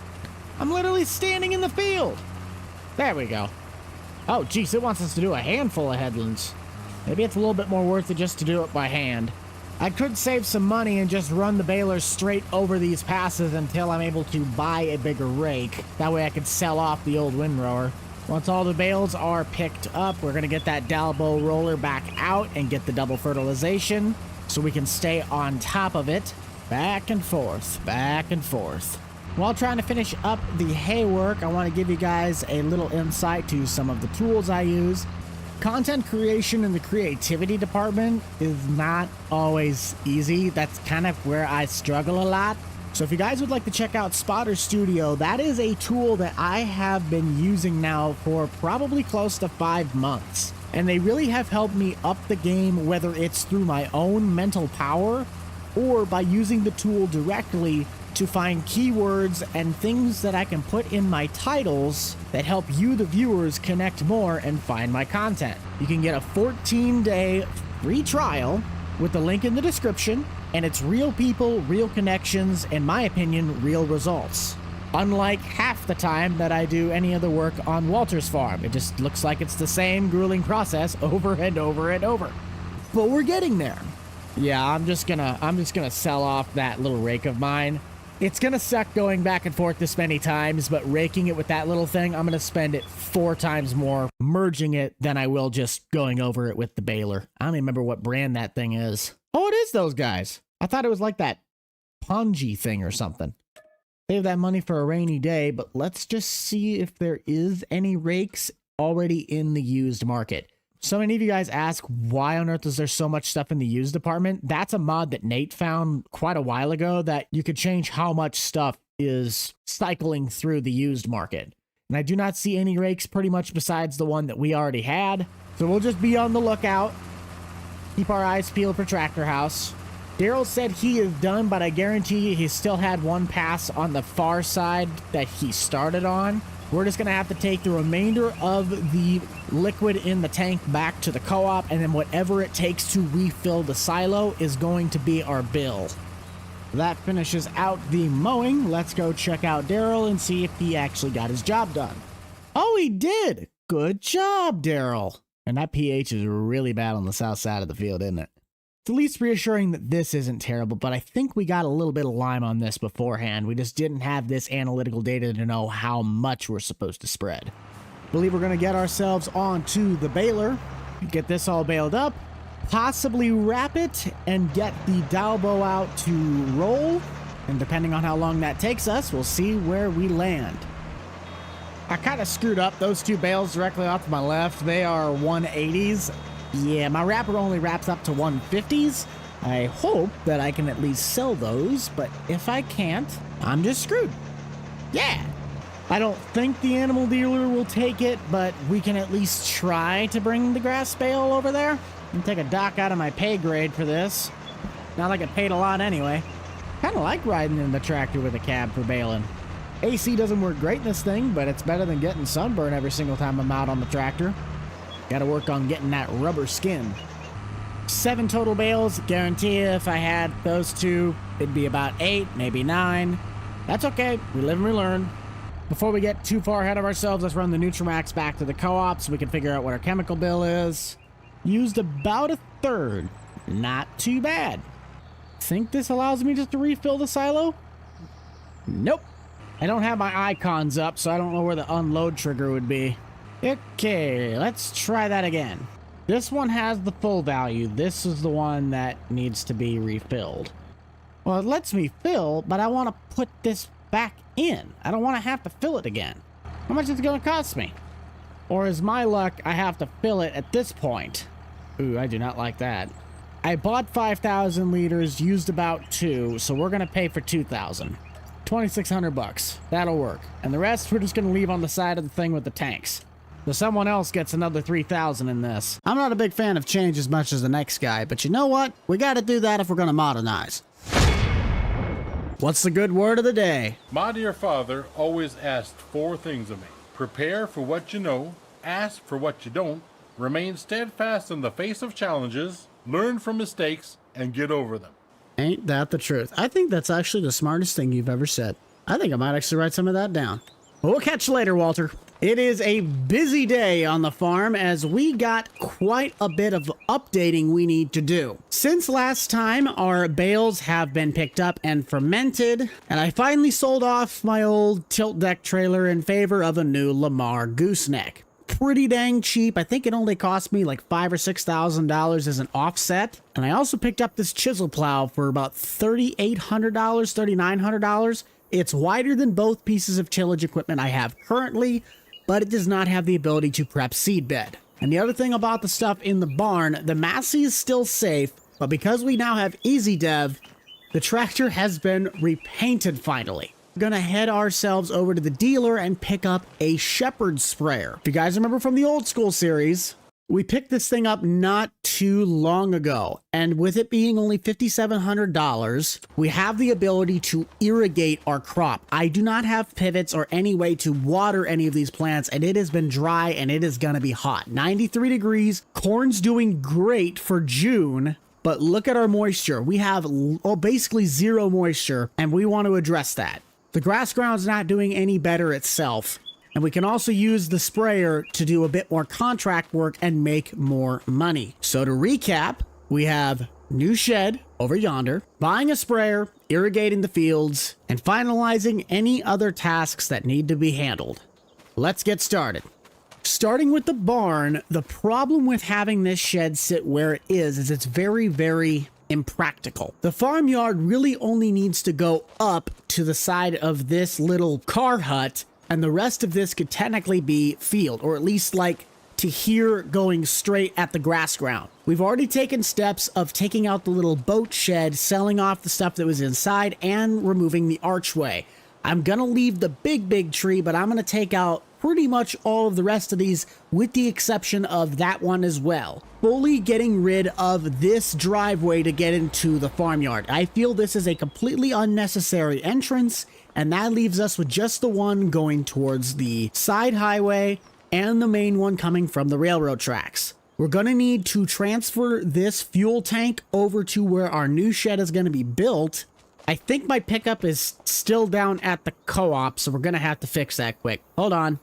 I'm literally standing in the field. There we go. Oh, geez, it wants us to do a handful of headlands. Maybe it's a little bit more worth it just to do it by hand. I could save some money and just run the baler straight over these passes until I'm able to buy a bigger rake. That way I could sell off the old windrower. Once all the bales are picked up, we're going to get that Dalbo roller back out and get the double fertilization so we can stay on top of it. Back and forth, back and forth. While trying to finish up the hay work, I want to give you guys a little insight to some of the tools I use. Content creation in the creativity department is not always easy. That's kind of where I struggle a lot. So if you guys would like to check out Spotter Studio, that is a tool that I have been using now for probably close to 5 months. And they really have helped me up the game, whether it's through my own mental power or by using the tool directly to find keywords and things that I can put in my titles that help you, the viewers, connect more and find my content. You can get a 14-day free trial with the link in the description, and it's real people, real connections, in my opinion, real results. Unlike half the time that I do any of the work on Walter's farm. It just looks like it's the same grueling process over and over and over. But we're getting there. Yeah, I'm just gonna sell off that little rake of mine. It's gonna suck going back and forth this many times, but raking it with that little thing, I'm gonna spend it 4 times more merging it than I will just going over it with the baler. I don't even remember what brand that thing is. Oh, it is those guys. I thought it was like that Ponji thing or something. Save that money for a rainy day, but let's just see if there is any rakes already in the used market. So many of you guys ask, why on earth is there so much stuff in the used department? That's a mod that Nate found quite a while ago that you could change how much stuff is cycling through the used market. And I do not see any rakes pretty much besides the one that we already had. So we'll just be on the lookout. Keep our eyes peeled for Tractor House. Daryl said he is done, but I guarantee you he still had one pass on the far side that he started on. We're just going to have to take the remainder of the liquid in the tank back to the co-op, and then whatever it takes to refill the silo is going to be our bill. That finishes out the mowing. Let's go check out Daryl and see if he actually got his job done. Oh, he did! Good job, Daryl! And that pH is really bad on the south side of the field, isn't it? It's at least reassuring that this isn't terrible, but I think we got a little bit of lime on this beforehand. We just didn't have this analytical data to know how much we're supposed to spread. I believe we're going to get ourselves onto the baler, get this all baled up, possibly wrap it, and get the Dalbo out to roll. And depending on how long that takes us, we'll see where we land. I kind of screwed up those 2 bales directly off to my left. They are 180s. Yeah, my wrapper only wraps up to 150s. I hope that I can at least sell those, but if I can't, I'm just screwed. Yeah. I don't think the animal dealer will take it, but we can at least try to bring the grass bale over there. And take a dock out of my pay grade for this. Not like I paid a lot anyway. Kind of like riding in the tractor with a cab for baling. AC doesn't work great in this thing, but it's better than getting sunburn every single time I'm out on the tractor. Got to work on getting that rubber skin. 7 total bales. Guarantee you if I had those 2, it'd be about 8, maybe 9. That's okay. We live and we learn. Before we get too far ahead of ourselves, let's run the Nutrimax back to the co-op so we can figure out what our chemical bill is. Used about 1/3. Not too bad. Think this allows me just to refill the silo? Nope. I don't have my icons up, so I don't know where the unload trigger would be. Okay, let's try that again. This one has the full value. This is the one that needs to be refilled. Well, it lets me fill, but I want to put this back in. I don't want to have to fill it again. How much is it going to cost me? Or is my luck I have to fill it at this point? Ooh, I do not like that. I bought 5,000 liters, used about 2, so we're going to pay for 2,000. 2,600 bucks. That'll work. And the rest we're just going to leave on the side of the thing with the tanks. So someone else gets another 3,000 in this. I'm not a big fan of change as much as the next guy, but you know what? We got to do that if we're going to modernize. What's the good word of the day? My dear father always asked 4 things of me. Prepare for what you know, ask for what you don't, remain steadfast in the face of challenges, learn from mistakes, and get over them. Ain't that the truth? I think that's actually the smartest thing you've ever said. I think I might actually write some of that down. We'll catch you later, Walter. It is a busy day on the farm as we got quite a bit of updating we need to do. Since last time, our bales have been picked up and fermented, and I finally sold off my old tilt deck trailer in favor of a new Lamar gooseneck. Pretty dang cheap. I think it only cost me like $5,000 or $6,000 as an offset. And I also picked up this chisel plow for about $3,800, $3,900. It's wider than both pieces of tillage equipment I have currently, but it does not have the ability to prep seedbed. And the other thing about the stuff in the barn, the Massey is still safe, but because we now have Easy Dev, the tractor has been repainted finally. We're gonna head ourselves over to the dealer and pick up a Shepherd sprayer. If you guys remember from the old school series, we picked this thing up not too long ago, and with it being only $5,700, we have the ability to irrigate our crop. I do not have pivots or any way to water any of these plants, and it has been dry and it is gonna be hot. 93 degrees, corn's doing great for June, but look at our moisture. We have basically 0 moisture, and we want to address that. The grass ground's not doing any better itself. And we can also use the sprayer to do a bit more contract work and make more money. So to recap, we have new shed over yonder, buying a sprayer, irrigating the fields, and finalizing any other tasks that need to be handled. Let's get started. Starting with the barn, the problem with having this shed sit where it is it's very, very impractical. The farmyard really only needs to go up to the side of this little car hut, and the rest of this could technically be field, or at least like to here going straight at the grass ground. We've already taken steps of taking out the little boat shed, selling off the stuff that was inside, and removing the archway. I'm gonna leave the big tree, but I'm gonna take out pretty much all of the rest of these with the exception of that one as well. Fully getting rid of this driveway to get into the farmyard. I feel this is a completely unnecessary entrance, and that leaves us with just the one going towards the side highway and the main one coming from the railroad tracks. We're gonna need to transfer this fuel tank over to where our new shed is gonna be built. I think my pickup is still down at the co-op, so we're gonna have to fix that quick. Hold on.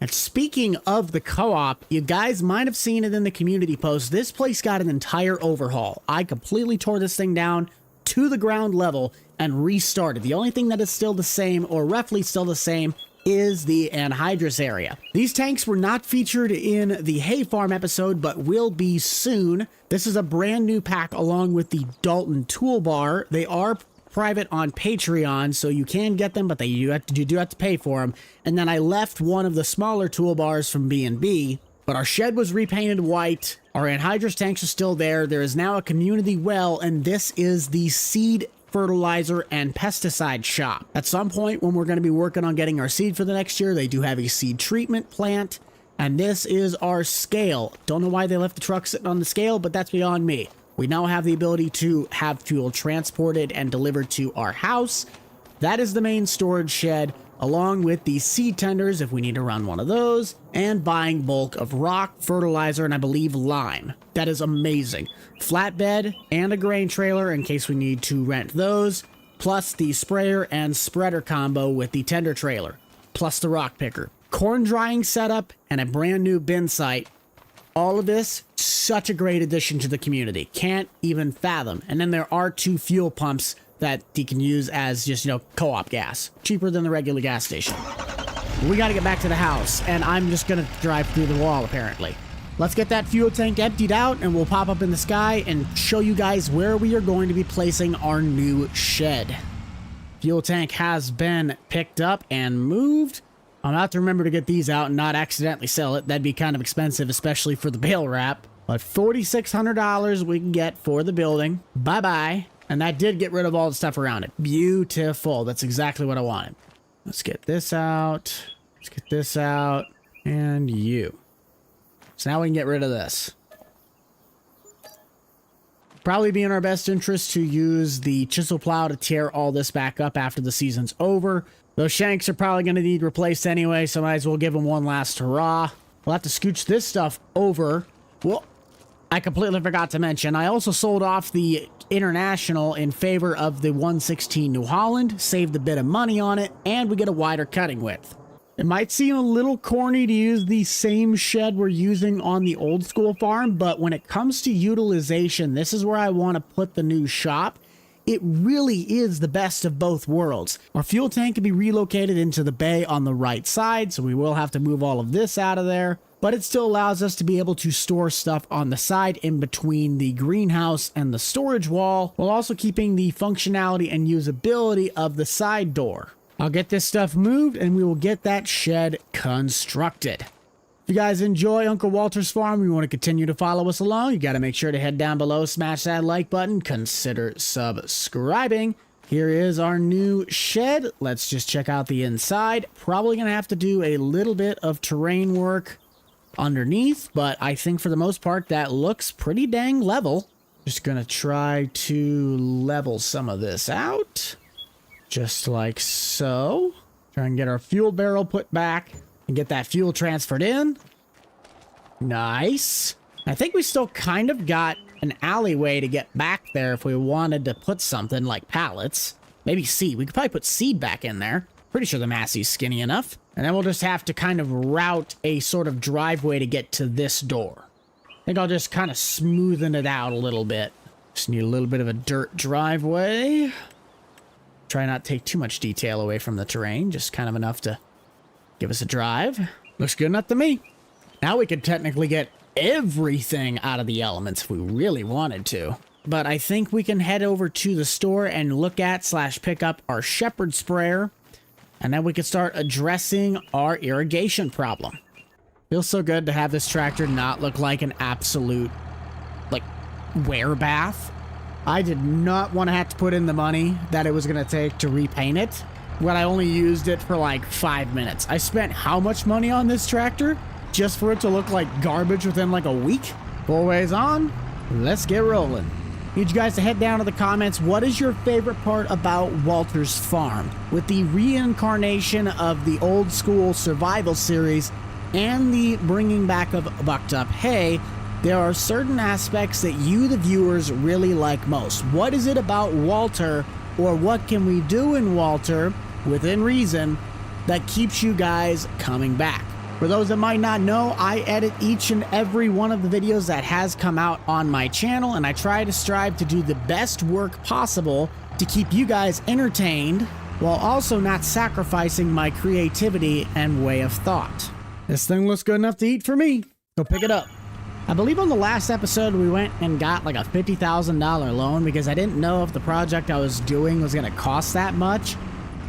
And speaking of the co-op, you guys might have seen it in the community post. This place got an entire overhaul. I completely tore this thing down to the ground level and restarted. The only thing that is still the same, or roughly still the same, is the anhydrous area. These tanks were not featured in the hay farm episode, but will be soon. This is a brand new pack along with the Dalton toolbar. They are private on Patreon, so you can get them, but you do have to pay for them. And then I left one of the smaller toolbars from B&B, but our shed was repainted white. Our anhydrous tanks are still there. There is now a community well, and this is the seed, fertilizer, and pesticide shop. At some point when we're going to be working on getting our seed for the next year, they do have a seed treatment plant, and this is our scale. Don't know why they left the truck sitting on the scale, but that's beyond me. We now have the ability to have fuel transported and delivered to our house. That is the main storage shed, along with the seed tenders if we need to run one of those, and buying bulk of rock, fertilizer, and I believe lime. That is amazing. Flatbed and a grain trailer in case we need to rent those, plus the sprayer and spreader combo with the tender trailer, plus the rock picker. Corn drying setup and a brand new bin site. All of this, such a great addition to the community. Can't even fathom. And then there are 2 fuel pumps that you can use as just, co-op gas. Cheaper than the regular gas station. We got to get back to the house, and I'm just going to drive through the wall, apparently. Let's get that fuel tank emptied out, and we'll pop up in the sky and show you guys where we are going to be placing our new shed. Fuel tank has been picked up and moved. I'm going to have to remember to get these out and not accidentally sell it. That'd be kind of expensive, especially for the bale wrap. But $4,600 we can get for the building. Bye-bye. And that did get rid of all the stuff around it. Beautiful. That's exactly what I wanted. Let's get this out. Let's get this out. And you. So now we can get rid of this. Probably be in our best interest to use the chisel plow to tear all this back up after the season's over. Those shanks are probably going to need replaced anyway, so might as well give them one last hurrah. We'll have to scooch this stuff over. Well, I completely forgot to mention, I also sold off the International in favor of the 116 New Holland, saved a bit of money on it, and we get a wider cutting width. It might seem a little corny to use the same shed we're using on the old school farm, but when it comes to utilization, this is where I want to put the new shop. It really is the best of both worlds. Our fuel tank can be relocated into the bay on the right side, so we will have to move all of this out of there, but it still allows us to be able to store stuff on the side in between the greenhouse and the storage wall, while also keeping the functionality and usability of the side door. I'll get this stuff moved and we will get that shed constructed. If you guys enjoy Uncle Walter's Farm, you want to continue to follow us along, you got to make sure to head down below, smash that like button, consider subscribing. Here is our new shed. Let's just check out the inside. Probably going to have to do a little bit of terrain work underneath, but I think for the most part that looks pretty dang level. Just going to try to level some of this out. Just like so. Try and get our fuel barrel put back and get that fuel transferred in. Nice. I think we still kind of got an alleyway to get back there if we wanted to put something like pallets. Maybe seed. We could probably put seed back in there. Pretty sure the Massey's skinny enough. And then we'll just have to kind of route a sort of driveway to get to this door. I think I'll just kind of smoothen it out a little bit. Just need a little bit of a dirt driveway. Try not to take too much detail away from the terrain. Just kind of enough to give us a drive. Looks good enough to me. Now we could technically get everything out of the elements if we really wanted to. But I think we can head over to the store and look at / pick up our shepherd sprayer. And then we can start addressing our irrigation problem. Feels so good to have this tractor not look like an absolute, like, wear bath. I did not want to have to put in the money that it was going to take to repaint it when I only used it for like 5 minutes. I spent how much money on this tractor just for it to look like garbage within like a week? 4 ways on, let's get rolling. Need you guys to head down to the comments. What is your favorite part about Walter's farm? With the reincarnation of the old school survival series and the bringing back of Bucked Up Hay, there are certain aspects that you, the viewers, really like most. What is it about Walter, or what can we do in Walter, within reason, that keeps you guys coming back? For those that might not know, I edit each and every one of the videos that has come out on my channel, and I try to strive to do the best work possible to keep you guys entertained while also not sacrificing my creativity and way of thought. This thing looks good enough to eat for me, so pick it up. I believe on the last episode we went and got like a $50,000 loan because I didn't know if the project I was doing was going to cost that much.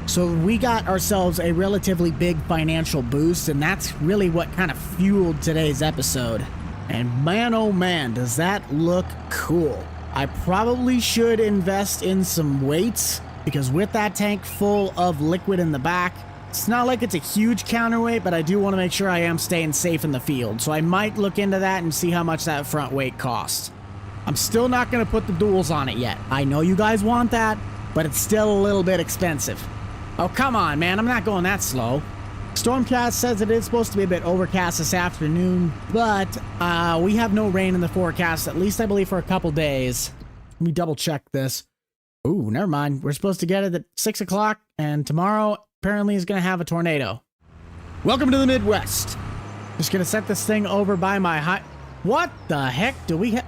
So we got ourselves a relatively big financial boost, and that's really what kind of fueled today's episode. And man, oh man, does that look cool. I probably should invest in some weights, because with that tank full of liquid in the back, it's not like it's a huge counterweight, but I do want to make sure I am staying safe in the field. So I might look into that and see how much that front weight costs. I'm still not going to put the duals on it yet. I know you guys want that, but it's still a little bit expensive. Oh, come on, man. I'm not going that slow. Stormcast says it is supposed to be a bit overcast this afternoon, but we have no rain in the forecast, at least I believe for a couple days. Let me double check this. Ooh, never mind. We're supposed to get it at 6 o'clock, and tomorrow apparently is going to have a tornado. Welcome to the Midwest. Just going to set this thing over by my high... What the heck do we have?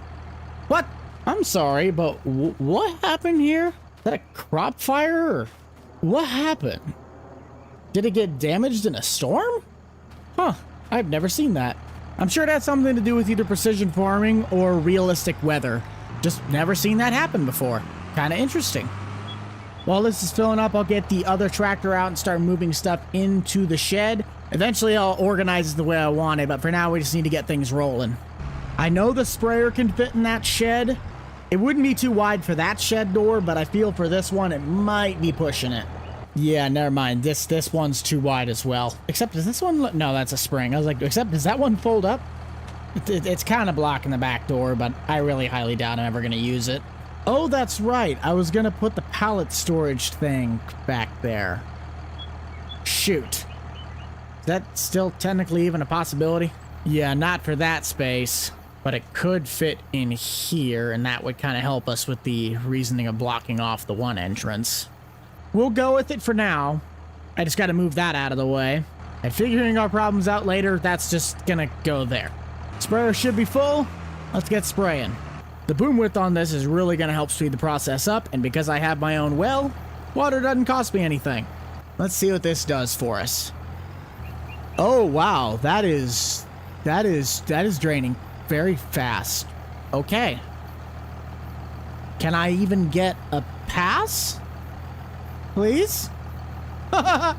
What? I'm sorry, but what happened here? Is that a crop fire or... What happened? Did it get damaged in a storm? Huh, I've never seen that. I'm sure it had something to do with either precision farming or realistic weather. Just never seen that happen before. Kinda interesting. While this is filling up, I'll get the other tractor out and start moving stuff into the shed. Eventually I'll organize it the way I want it, but for now we just need to get things rolling. I know the sprayer can fit in that shed. It wouldn't be too wide for that shed door, but I feel for this one, it might be pushing it. Yeah, never mind. This one's too wide as well. Except, does this one look... No, that's a spring. I was like, except, does that one fold up? It's kind of blocking the back door, but I really highly doubt I'm ever going to use it. Oh, that's right. I was going to put the pallet storage thing back there. Shoot. Is that still technically even a possibility? Yeah, not for that space. But it could fit in here, and that would kind of help us with the reasoning of blocking off the one entrance. We'll go with it for now. I just got to move that out of the way. And figuring our problems out later, that's just going to go there. Sprayer should be full. Let's get spraying. The boom width on this is really going to help speed the process up, and because I have my own well, water doesn't cost me anything. Let's see what this does for us. Oh, wow. That is draining very fast. Okay. Can I even get a pass? Please? Well,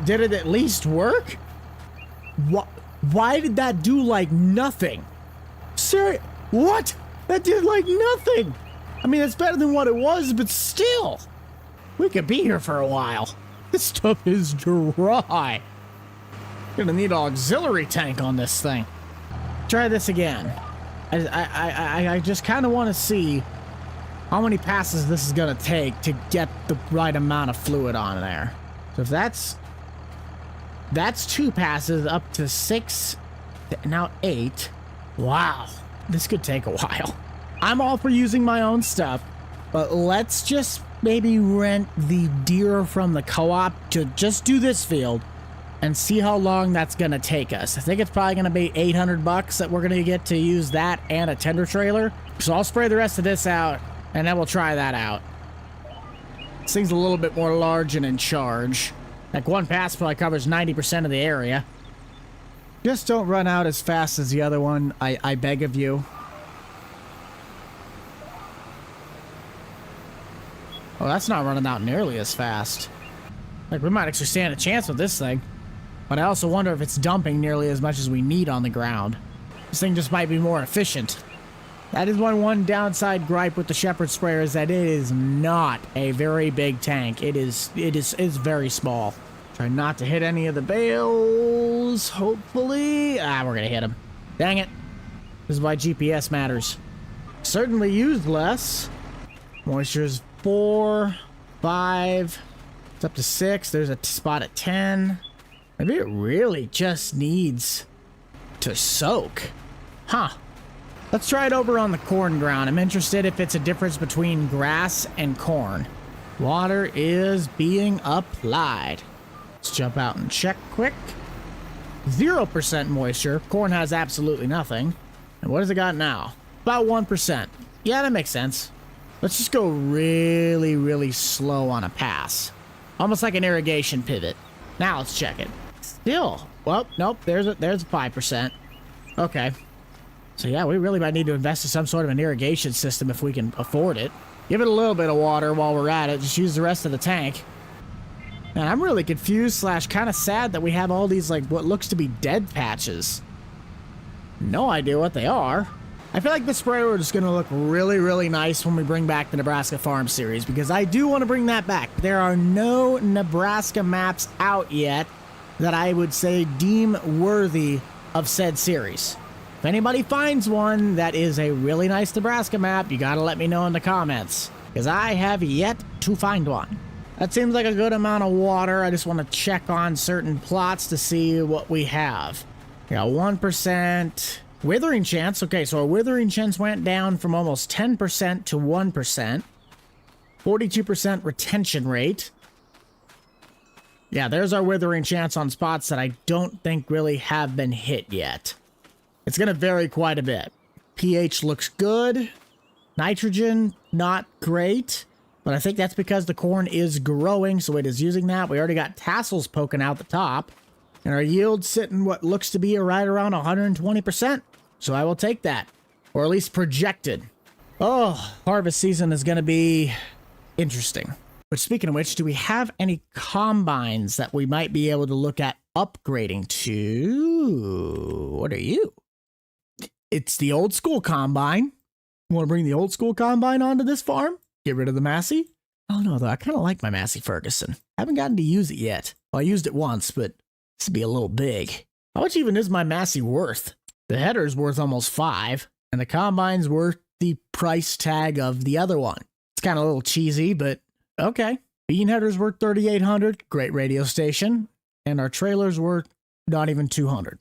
did it at least work? Why did that do like nothing? What? That did like nothing. I mean, it's better than what it was, but still. We could be here for a while. This stuff is dry. Gonna need an auxiliary tank on this thing. Try this again. I just kind of want to see how many passes this is going to take to get the right amount of fluid on there. So if that's 2 passes up to 6, now 8. Wow, this could take a while. I'm all for using my own stuff, but let's just maybe rent the deer from the co-op to just do this field and see how long that's gonna take us. I think it's probably gonna be 800 bucks that we're gonna get to use that and a tender trailer. So I'll spray the rest of this out and then we'll try that out. This thing's a little bit more large and in charge. Like one pass probably covers 90% of the area. Just don't run out as fast as the other one, I beg of you. Oh, that's not running out nearly as fast. Like, we might actually stand a chance with this thing. But I also wonder if it's dumping nearly as much as we need on the ground. This thing just might be more efficient. That is one downside gripe with the Shepherd sprayer is that it is not a very big tank. It is very small. Try not to hit any of the bales, hopefully. Ah, we're gonna hit them. Dang it. This is why GPS matters. Certainly used less. Moisture's 4, 5, it's up to 6. There's a spot at 10. Maybe it really just needs to soak. Huh. Let's try it over on the corn ground. I'm interested if it's a difference between grass and corn. Water is being applied. Let's jump out and check quick. 0% moisture. Corn has absolutely nothing. And what has it got now? About 1%. Yeah, that makes sense. Let's just go really, really slow on a pass. Almost like an irrigation pivot. Now let's check it. Still. Well, nope, there's a 5%. Okay. So yeah, we really might need to invest in some sort of an irrigation system if we can afford it. Give it a little bit of water while we're at it. Just use the rest of the tank. And I'm really confused / kind of sad that we have all these, like, what looks to be dead patches. No idea what they are. I feel like the sprayer is going to look really, really nice when we bring back the Nebraska Farm Series, because I do want to bring that back. There are no Nebraska maps out yet that I would say deem worthy of said series. If anybody finds one that is a really nice Nebraska map, you got to let me know in the comments, because I have yet to find one. That seems like a good amount of water. I just want to check on certain plots to see what we have. We got 1%. Withering chance. Okay, so our withering chance went down from almost 10% to 1%. 42% retention rate. Yeah, there's our withering chance on spots that I don't think really have been hit yet. It's going to vary quite a bit. pH looks good. Nitrogen, not great. But I think that's because the corn is growing, so it is using that. We already got tassels poking out the top. And our yield's sitting what looks to be right around 120%. So I will take that. Or at least projected. Oh, harvest season is going to be interesting. But speaking of which, do we have any combines that we might be able to look at upgrading to? What are you? It's the old school combine. You want to bring the old school combine onto this farm? Get rid of the Massey? I don't know, though. I kind of like my Massey Ferguson. Haven't gotten to use it yet. Well, I used it once, but this would be a little big. How much even is my Massey worth? The header's worth almost 5, and the combine's worth the price tag of the other one. It's kind of a little cheesy, but okay. Bean header's worth $3,800. Great radio station. And our trailer's worth not even $200.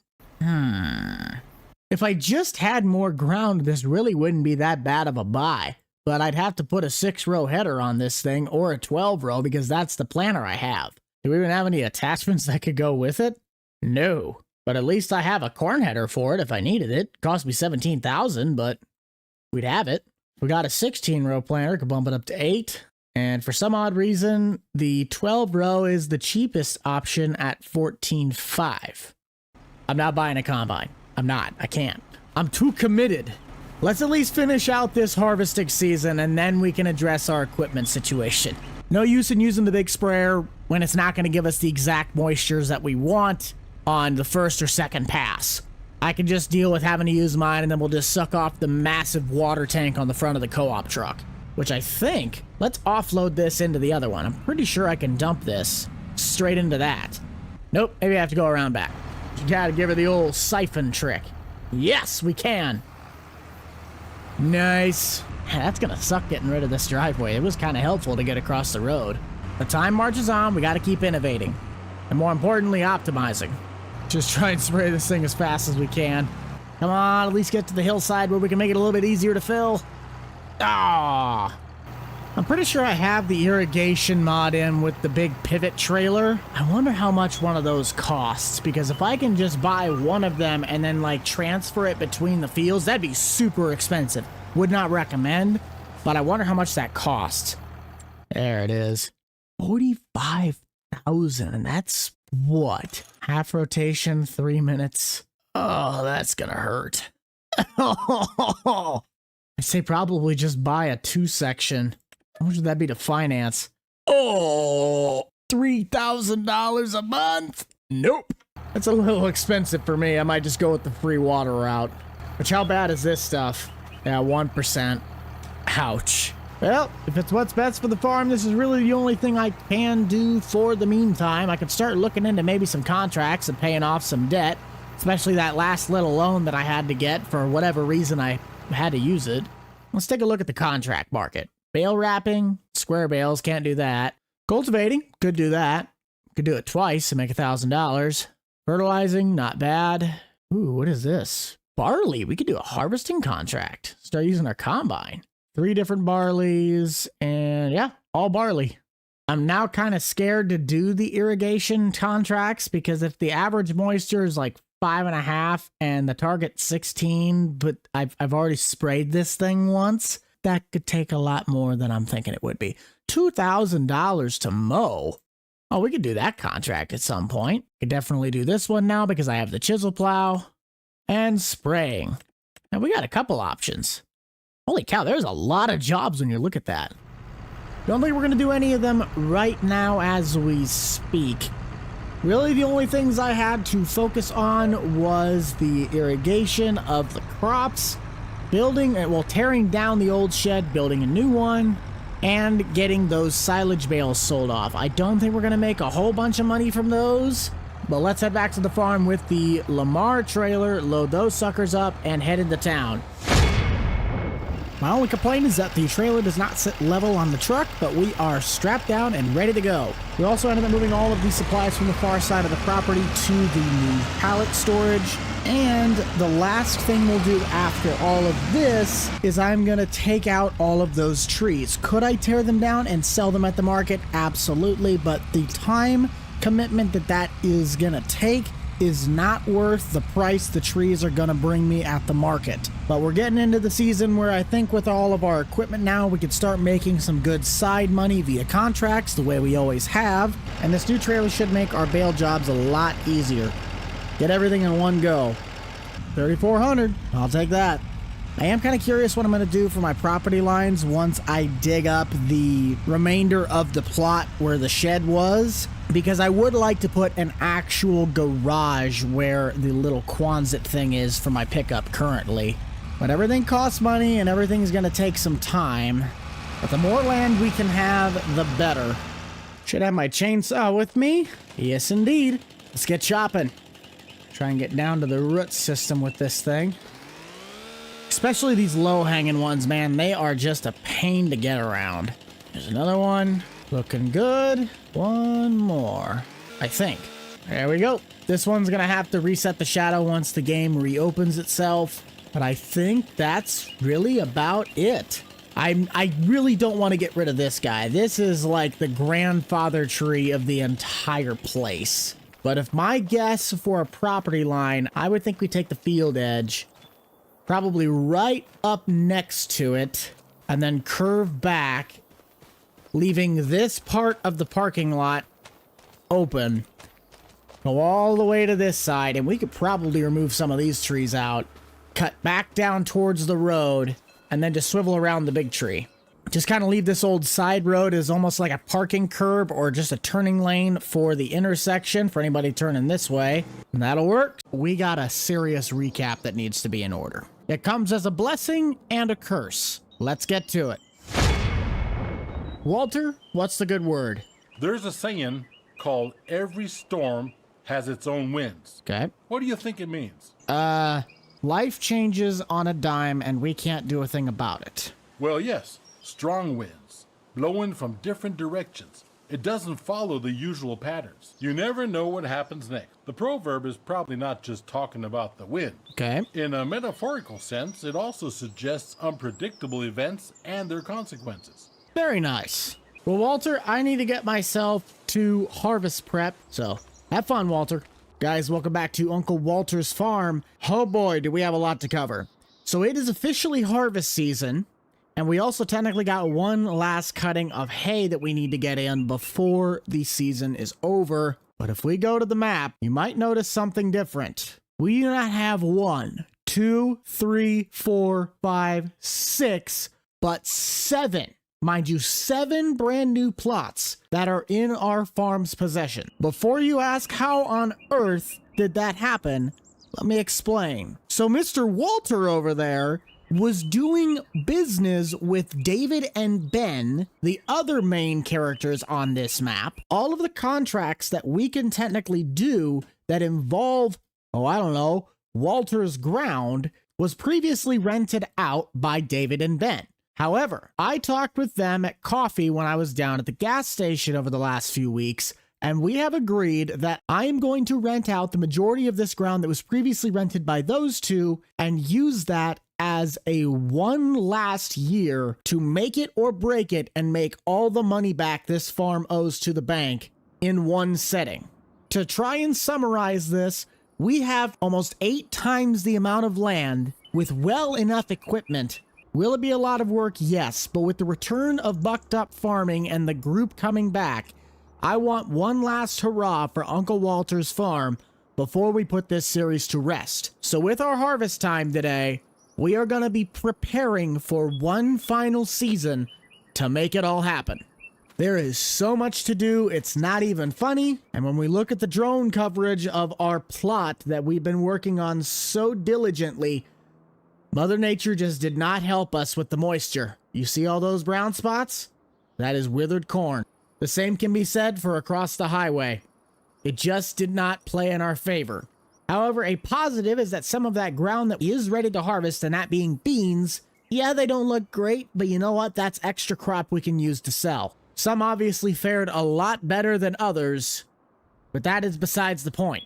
If I just had more ground, this really wouldn't be that bad of a buy. But I'd have to put a 6-row header on this thing, or a 12-row, because that's the planter I have. Do we even have any attachments that could go with it? No. But at least I have a corn header for it if I needed it. Cost me $17,000, but we'd have it. We got a 16-row planter, could bump it up to 8. And for some odd reason, the 12-row is the cheapest option at $14,500. I'm not buying a combine. I'm not. I can't. I'm too committed. Let's at least finish out this harvesting season, and then we can address our equipment situation. No use in using the big sprayer when it's not going to give us the exact moistures that we want on the first or second pass. I can just deal with having to use mine, and then we'll just suck off the massive water tank on the front of the co-op truck. Which I think, let's offload this into the other one. I'm pretty sure I can dump this straight into that. Nope, maybe I have to go around back. You gotta give her the old siphon trick. Yes, we can. Nice. That's gonna suck getting rid of this driveway. It was kind of helpful to get across the road. The time marches on, we gotta keep innovating. And more importantly, optimizing. Just try and spray this thing as fast as we can. Come on, at least get to the hillside where we can make it a little bit easier to fill. Ah! I'm pretty sure I have the irrigation mod in with the big pivot trailer. I wonder how much one of those costs, because if I can just buy one of them and then like transfer it between the fields, that'd be super expensive. Would not recommend, but I wonder how much that costs. There it is. 45,000, and that's what? Half rotation, 3 minutes. Oh, that's gonna hurt. I say probably just buy a 2-section. How much would that be to finance? Oh, $3,000 a month? Nope. That's a little expensive for me. I might just go with the free water route. Which, how bad is this stuff? Yeah, 1%. Ouch. Well, if it's what's best for the farm, this is really the only thing I can do for the meantime. I could start looking into maybe some contracts and paying off some debt, especially that last little loan that I had to get for whatever reason I had to use it. Let's take a look at the contract market. Bale wrapping, square bales, can't do that. Cultivating, could do that. Could do it twice and make $1,000. Fertilizing, not bad. Ooh, what is this? Barley, we could do a harvesting contract. Start using our combine. 3 different barleys, and yeah, all barley. I'm now kind of scared to do the irrigation contracts, because if the average moisture is like 5.5 and the target 16, but I've already sprayed this thing once, that could take a lot more than I'm thinking it would be. $2,000 to mow. Oh, we could do that contract at some point. Could definitely do this one now because I have the chisel plow and spraying. And we got a couple options. Holy cow, there's a lot of jobs when you look at that. Don't think we're going to do any of them right now as we speak. Really, the only things I had to focus on was the irrigation of the crops, tearing down the old shed, building a new one, and getting those silage bales sold off. I don't think we're going to make a whole bunch of money from those, but let's head back to the farm with the Lamar trailer, load those suckers up, and head into town. My only complaint is that the trailer does not sit level on the truck, but we are strapped down and ready to go. We also ended up moving all of these supplies from the far side of the property to the new pallet storage. And the last thing we'll do after all of this is I'm going to take out all of those trees. Could I tear them down and sell them at the market? Absolutely, but the time commitment that is going to take is not worth the price the trees are going to bring me at the market. But we're getting into the season where I think with all of our equipment now, we could start making some good side money via contracts the way we always have. And this new trailer should make our bale jobs a lot easier. Get everything in one go. 3,400, I'll take that. I am kind of curious what I'm going to do for my property lines once I dig up the remainder of the plot where the shed was, because I would like to put an actual garage where the little Quonset thing is for my pickup currently. But everything costs money and everything's going to take some time. But the more land we can have, the better. Should have my chainsaw with me. Yes, indeed. Let's get chopping. Try and get down to the root system with this thing. Especially these low-hanging ones, man. They are just a pain to get around. There's another one. Looking good. One more, I think. There we go. This one's going to have to reset the shadow once the game reopens itself. But I think that's really about it. I really don't want to get rid of this guy. This is like the grandfather tree of the entire place. But if my guess for a property line, I would think we take the field edge, probably right up next to it, and then curve back, leaving this part of the parking lot open. Go all the way to this side, and we could probably remove some of these trees out, cut back down towards the road, and then just swivel around the big tree. Just kind of leave this old side road as almost like a parking curb or just a turning lane for the intersection for anybody turning this way. And that'll work. We got a serious recap that needs to be in order. It comes as a blessing and a curse. Let's get to it. Walter, what's the good word? There's a saying called every storm has its own winds. Okay. What do you think it means? Life changes on a dime and we can't do a thing about it. Well, yes. Strong winds, blowing from different directions. It doesn't follow the usual patterns. You never know what happens next. The proverb is probably not just talking about the wind. Okay. In a metaphorical sense, it also suggests unpredictable events and their consequences. Very nice. Well, Walter, I need to get myself to harvest prep, so have fun, Walter. Guys, welcome back to Uncle Walter's farm. Oh boy, do we have a lot to cover. So it is officially harvest season, and we also technically got one last cutting of hay that we need to get in before the season is over. But if we go to the map, you might notice something different. We do not have 1, 2, 3, 4, 5, 6, but 7. Mind you, 7 brand new plots that are in our farm's possession. Before you ask how on earth did that happen, let me explain. So Mr. Walter over there was doing business with David and Ben, the other main characters on this map. All of the contracts that we can technically do that involve, oh, I don't know, Walter's ground was previously rented out by David and Ben. However, I talked with them at coffee when I was down at the gas station over the last few weeks, and we have agreed that I am going to rent out the majority of this ground that was previously rented by those two and use that as a one last year to make it or break it and make all the money back this farm owes to the bank in one setting. To try and summarize this, we have almost 8 times the amount of land with well enough equipment. Will it be a lot of work? Yes, but with the return of Bucked Up Farming and the group coming back, I want one last hurrah for Uncle Walter's farm before we put this series to rest. So with our harvest time today, we are going to be preparing for one final season to make it all happen. There is so much to do, it's not even funny. And when we look at the drone coverage of our plot that we've been working on so diligently, Mother Nature just did not help us with the moisture. You see all those brown spots? That is withered corn. The same can be said for across the highway. It just did not play in our favor. However, a positive is that some of that ground that is ready to harvest, and that being beans, yeah, they don't look great, but you know what? That's extra crop we can use to sell. Some obviously fared a lot better than others, but that is besides the point.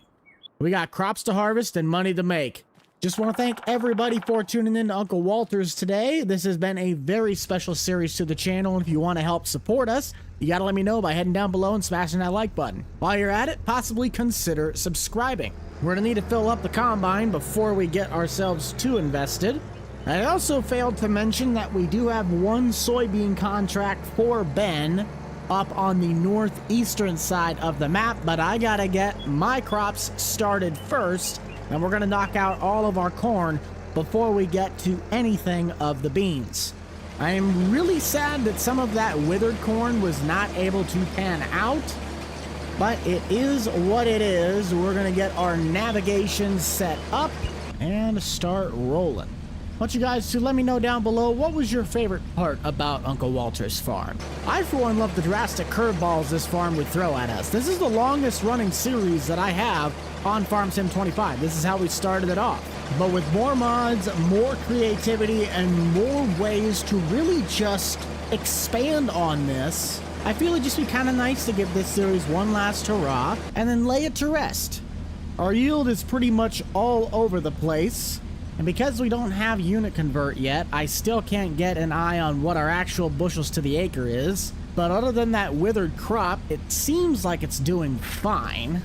We got crops to harvest and money to make. Just want to thank everybody for tuning in to Uncle Walter's today. This has been a very special series to the channel, and if you want to help support us, you gotta let me know by heading down below and smashing that like button. While you're at it, possibly consider subscribing. We're gonna need to fill up the combine before we get ourselves too invested. I also failed to mention that we do have one soybean contract for Ben up on the northeastern side of the map, but I gotta get my crops started first, and we're gonna knock out all of our corn before we get to anything of the beans. I am really sad that some of that withered corn was not able to pan out, but it is what it is. We're gonna get our navigation set up and start rolling. I want you guys to let me know down below, what was your favorite part about Uncle Walter's farm? I, for one, love the drastic curveballs this farm would throw at us. This is the longest running series that I have on Farm Sim 25. This is how we started it off. But with more mods, more creativity, and more ways to really just expand on this, I feel it'd just be kind of nice to give this series one last hurrah and then lay it to rest. Our yield is pretty much all over the place. And because we don't have unit convert yet, I still can't get an eye on what our actual bushels to the acre is. But other than that withered crop, it seems like it's doing fine.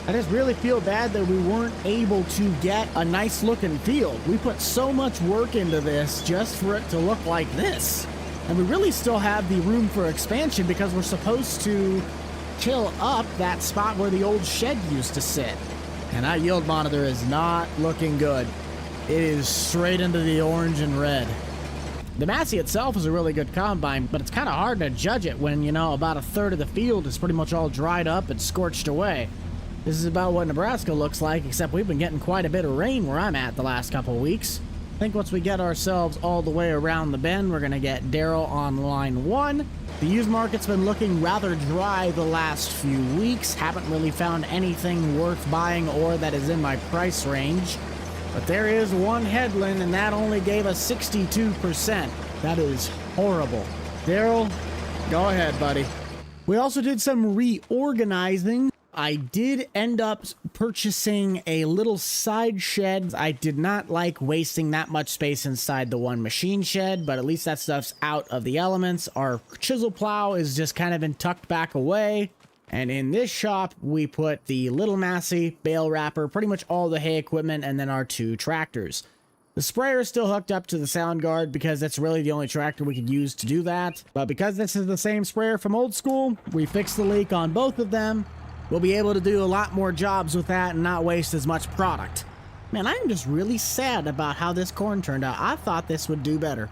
I just really feel bad that we weren't able to get a nice looking field. We put so much work into this just for it to look like this. And we really still have the room for expansion because we're supposed to till up that spot where the old shed used to sit. And that yield monitor is not looking good. It is straight into the orange and red. The Massey itself is a really good combine, but it's kind of hard to judge it when, you know, about a third of the field is pretty much all dried up and scorched away. This is about what Nebraska looks like, except we've been getting quite a bit of rain where I'm at the last couple of weeks. I think once we get ourselves all the way around the bend, we're going to get Daryl on line 1. The used market's been looking rather dry the last few weeks. Haven't really found anything worth buying or that is in my price range. But there is one headland, and that only gave us 62%. That is horrible. Daryl, go ahead, buddy. We also did some reorganizing I did end up purchasing a little side shed. I did not like wasting that much space inside the one machine shed, but at least that stuff's out of the elements. Our chisel plow is just kind of been tucked back away. And in this shop, we put the Little Massey, bale wrapper, pretty much all the hay equipment, and then our 2 tractors. The sprayer is still hooked up to the sound guard because that's really the only tractor we could use to do that. But because this is the same sprayer from old school, we fixed the leak on both of them. We'll be able to do a lot more jobs with that and not waste as much product. Man, I'm just really sad about how this corn turned out. I thought this would do better.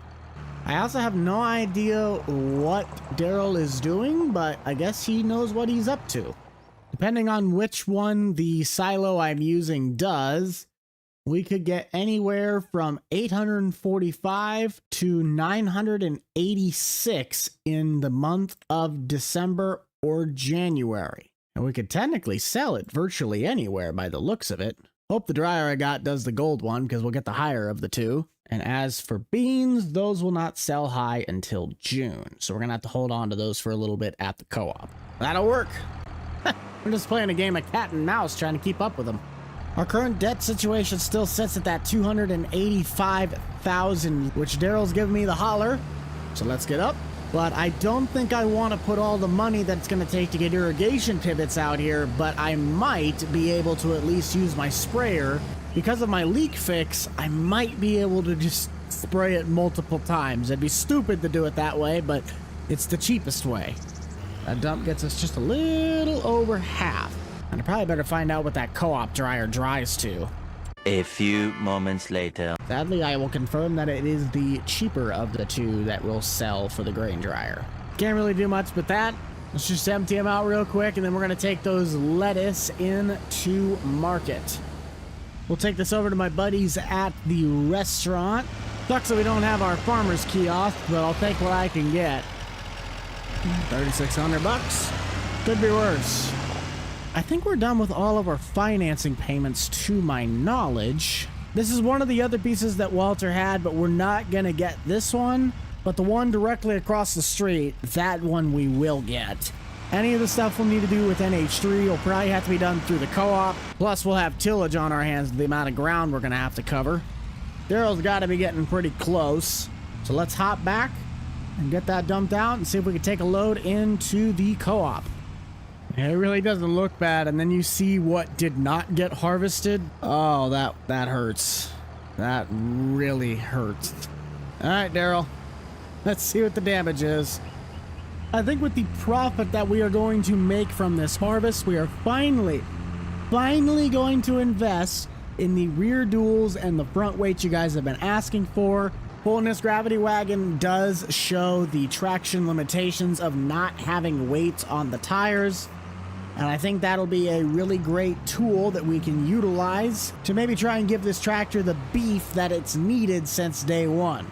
I also have no idea what Daryl is doing, but I guess he knows what he's up to. Depending on which one the silo I'm using does, we could get anywhere from 845 to 986 in the month of December or January. And we could technically sell it virtually anywhere by the looks of it. Hope the dryer I got does the gold one because we'll get the higher of the 2. And as for beans, those will not sell high until June. So we're going to have to hold on to those for a little bit at the co-op. That'll work. I'm just playing a game of cat and mouse trying to keep up with them. Our current debt situation still sits at that 285,000, which Daryl's giving me the holler. So let's get up. But I don't think I want to put all the money that it's going to take to get irrigation pivots out here, but I might be able to at least use my sprayer. Because of my leak fix, I might be able to just spray it multiple times. It'd be stupid to do it that way, but it's the cheapest way. That dump gets us just a little over half. And I probably better find out what that co-op dryer dries to. A few moments later. Sadly, I will confirm that it is the cheaper of the 2 that will sell for the grain dryer. Can't really do much with that. Let's just empty them out real quick, and then we're going to take those lettuce into market. We'll take this over to my buddies at the restaurant. Sucks that we don't have our farmer's kiosk, but I'll take what I can get. 3,600 bucks. Could be worse. I think we're done with all of our financing payments to my knowledge. This is one of the other pieces that Walter had, but we're not going to get this one. But the one directly across the street, that one we will get. Any of the stuff we'll need to do with NH3 will probably have to be done through the co-op. Plus, we'll have tillage on our hands with the amount of ground we're going to have to cover. Daryl's got to be getting pretty close. So let's hop back and get that dumped out and see if we can take a load into the co-op. It really doesn't look bad, and then you see what did not get harvested. Oh, that hurts. That really hurts. All right, Daryl. Let's see what the damage is. I think with the profit that we are going to make from this harvest, we are finally going to invest in the rear duals and the front weights you guys have been asking for. Pulling this gravity wagon does show the traction limitations of not having weights on the tires. And I think that'll be a really great tool that we can utilize to maybe try and give this tractor the beef that it's needed since day one.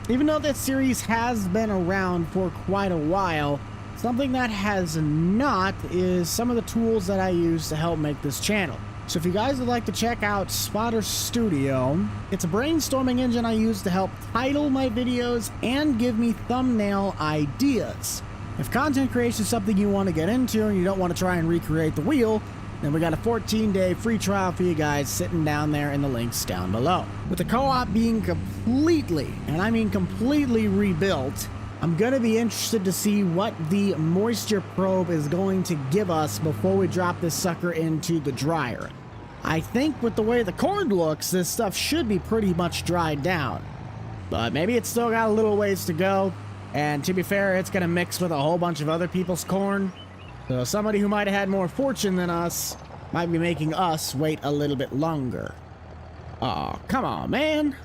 Even though this series has been around for quite a while, something that has not is some of the tools that I use to help make this channel. So if you guys would like to check out Spotter Studio, it's a brainstorming engine I use to help title my videos and give me thumbnail ideas. If content creation is something you want to get into and you don't want to try and recreate the wheel, then we got a 14-day free trial for you guys sitting down there in the links down below. With the co-op being completely, and I mean completely rebuilt, I'm going to be interested to see what the moisture probe is going to give us before we drop this sucker into the dryer. I think with the way the corn looks, this stuff should be pretty much dried down. But maybe it's still got a little ways to go. And to be fair, it's going to mix with a whole bunch of other people's corn. So somebody who might have had more fortune than us might be making us wait a little bit longer. Oh, come on, man.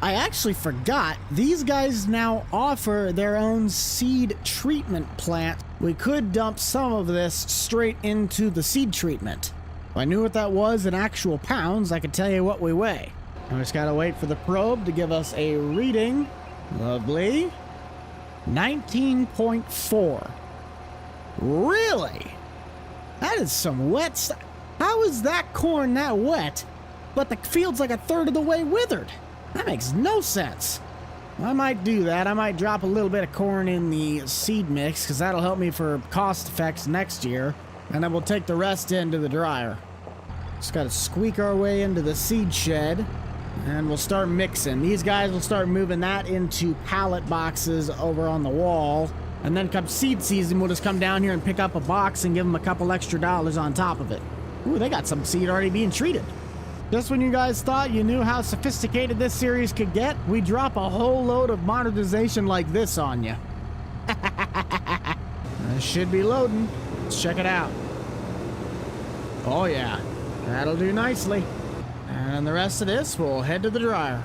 I actually forgot. These guys now offer their own seed treatment plant. We could dump some of this straight into the seed treatment. If I knew what that was in actual pounds, I could tell you what we weigh. I just gotta wait for the probe to give us a reading. Lovely. 19.4. Really? That is some wet stuff. How is that corn that wet, but the field's like a third of the way withered? That makes no sense. I might do that. I might drop a little bit of corn in the seed mix because that'll help me for cost effects next year. And then we'll take the rest into the dryer. Just gotta squeak our way into the seed shed. And we'll start mixing. These guys will start moving that into pallet boxes over on the wall. And then come seed season, we'll just come down here and pick up a box and give them a couple extra dollars on top of it. Ooh, they got some seed already being treated. Just when you guys thought you knew how sophisticated this series could get, we drop a whole load of monetization like this on you. This should be loading. Let's check it out. Oh yeah, that'll do nicely. And the rest of this, we'll head to the dryer.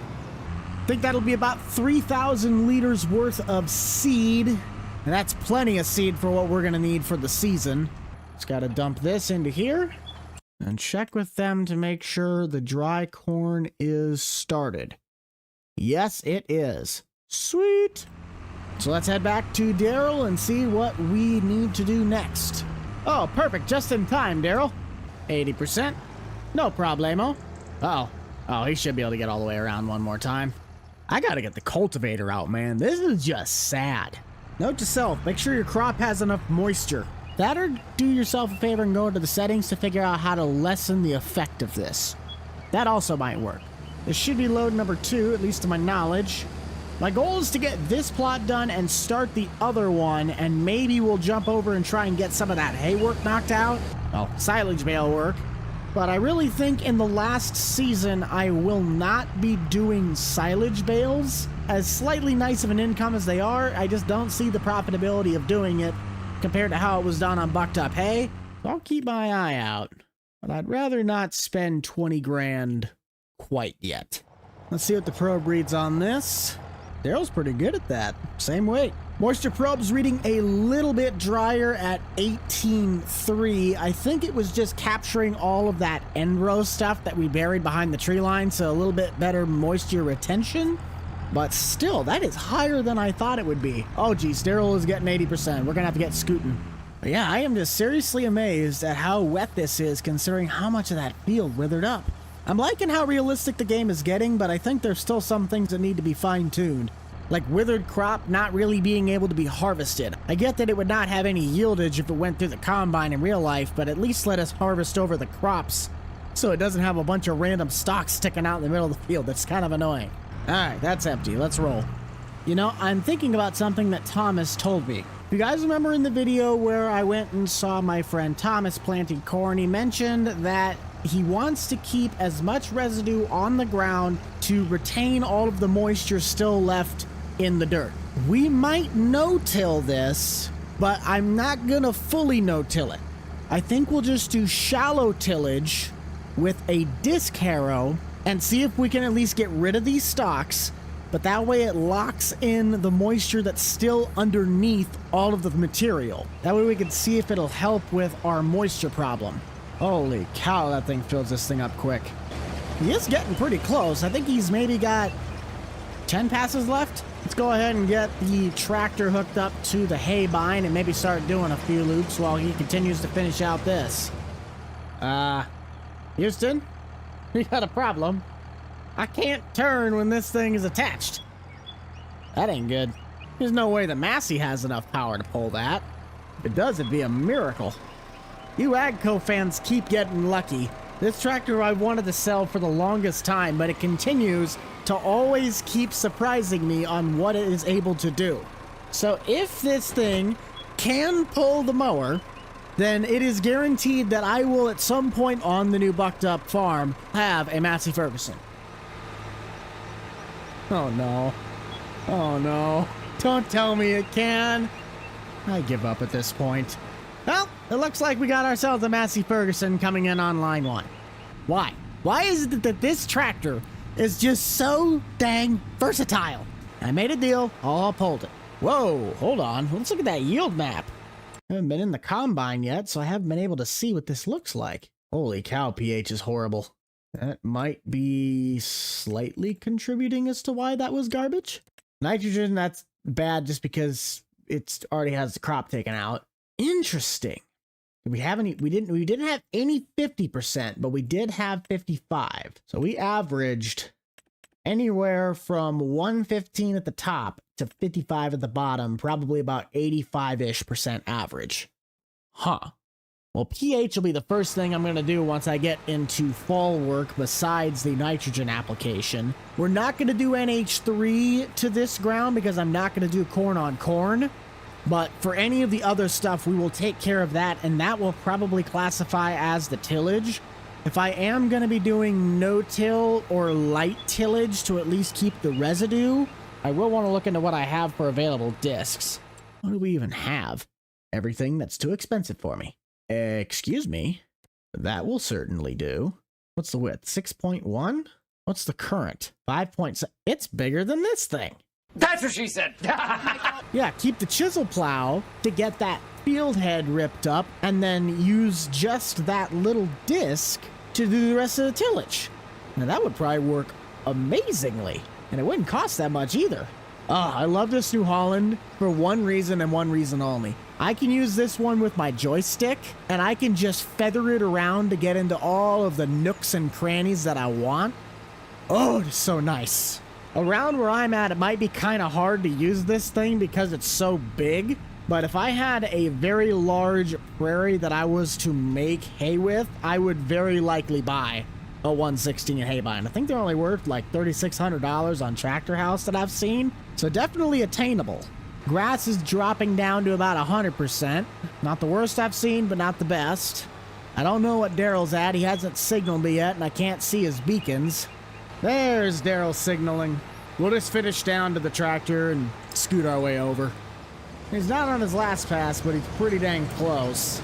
I think that'll be about 3,000 liters worth of seed. And that's plenty of seed for what we're gonna need for the season. Just gotta dump this into here. And check with them to make sure the dry corn is started. Yes, it is. Sweet. So let's head back to Daryl and see what we need to do next. Oh, perfect. Just in time, Daryl. 80%. No problemo. Oh, he should be able to get all the way around one more time. I gotta get the cultivator out, man. This is just sad. Note to self, make sure your crop has enough moisture. That or do yourself a favor and go into the settings to figure out how to lessen the effect of this. That also might work. This should be load number 2, at least to my knowledge. My goal is to get this plot done and start the other one, and maybe we'll jump over and try and get some of that hay work knocked out. Well, silage bale work. But I really think in the last season, I will not be doing silage bales. As slightly nice of an income as they are, I just don't see the profitability of doing it compared to how it was done on Bucked Up Hay. So I'll keep my eye out. But I'd rather not spend 20 grand quite yet. Let's see what the probe reads on this. Daryl's pretty good at that. Same weight. Moisture probe's reading a little bit drier at 18.3. I think it was just capturing all of that end row stuff that we buried behind the tree line, so a little bit better moisture retention. But still, that is higher than I thought it would be. Oh geez, Daryl is getting 80%. We're gonna have to get scooting. But yeah, I am just seriously amazed at how wet this is considering how much of that field withered up. I'm liking how realistic the game is getting, but I think there's still some things that need to be fine-tuned. Like withered crop not really being able to be harvested. I get that it would not have any yieldage if it went through the combine in real life, but at least let us harvest over the crops so it doesn't have a bunch of random stalks sticking out in the middle of the field. That's kind of annoying. Alright, that's empty. Let's roll. You know, I'm thinking about something that Thomas told me. You guys remember in the video where I went and saw my friend Thomas planting corn, he mentioned that he wants to keep as much residue on the ground to retain all of the moisture still left in the dirt. We might no-till this, but I'm not gonna fully no-till it. I think we'll just do shallow tillage with a disc harrow and see if we can at least get rid of these stalks, but that way it locks in the moisture that's still underneath all of the material. That way we can see if it'll help with our moisture problem. Holy cow, that thing fills this thing up quick. He is getting pretty close. I think he's maybe got 10 passes left. Let's go ahead and get the tractor hooked up to the hay bine and maybe start doing a few loops while he continues to finish out this. Houston, we got a problem. I can't turn when this thing is attached. That ain't good. There's no way the Massey has enough power to pull that. If it does, it'd be a miracle. You Agco fans keep getting lucky. This tractor I wanted to sell for the longest time, but it continues to always keep surprising me on what it is able to do. So if this thing can pull the mower, then it is guaranteed that I will at some point on the new Bucked Up farm have a Massey Ferguson. Oh no. Oh no. Don't tell me it can. I give up at this point. Well, it looks like we got ourselves a Massey Ferguson coming in on line 1. Why? Why is it that this tractor is just so dang versatile? I made a deal, I'll uphold it. Whoa, hold on, let's look at that yield map. I haven't been in the combine yet, so I haven't been able to see what this looks like. Holy cow, pH is horrible. That might be slightly contributing as to why that was garbage. Nitrogen, that's bad just because it already has the crop taken out. Interesting. We didn't have any 50%, but we did have 55. So we averaged anywhere from 115 at the top to 55 at the bottom, probably about 85-ish% average. Huh. Well, pH will be the first thing I'm going to do once I get into fall work besides the nitrogen application. We're not going to do NH3 to this ground because I'm not going to do corn on corn. But for any of the other stuff, we will take care of that, and that will probably classify as the tillage. If I am going to be doing no-till or light tillage to at least keep the residue, I will want to look into what I have for available discs. What do we even have? Everything that's too expensive for me. Excuse me. That will certainly do. What's the width? 6.1? What's the current? 5.7. It's bigger than this thing. That's what she said. Yeah, keep the chisel plow to get that field head ripped up and then use just that little disc to do the rest of the tillage. Now that would probably work amazingly, and it wouldn't cost that much either. Oh, I love this New Holland for one reason and one reason only. I can use this one with my joystick, and I can just feather it around to get into all of the nooks and crannies that I want. Oh, it's so nice. Around where I'm at, it might be kind of hard to use this thing because it's so big, but if I had a very large prairie that I was to make hay with, I would very likely buy a 116 Haybine. I think they're only worth like $3,600 on Tractor House that I've seen, so definitely attainable. Grass is dropping down to about 100%. Not the worst I've seen, but not the best. I don't know what Daryl's at. He hasn't signaled me yet, and I can't see his beacons. There's Daryl signaling. We'll just finish down to the tractor and scoot our way over. He's not on his last pass, but he's pretty dang close.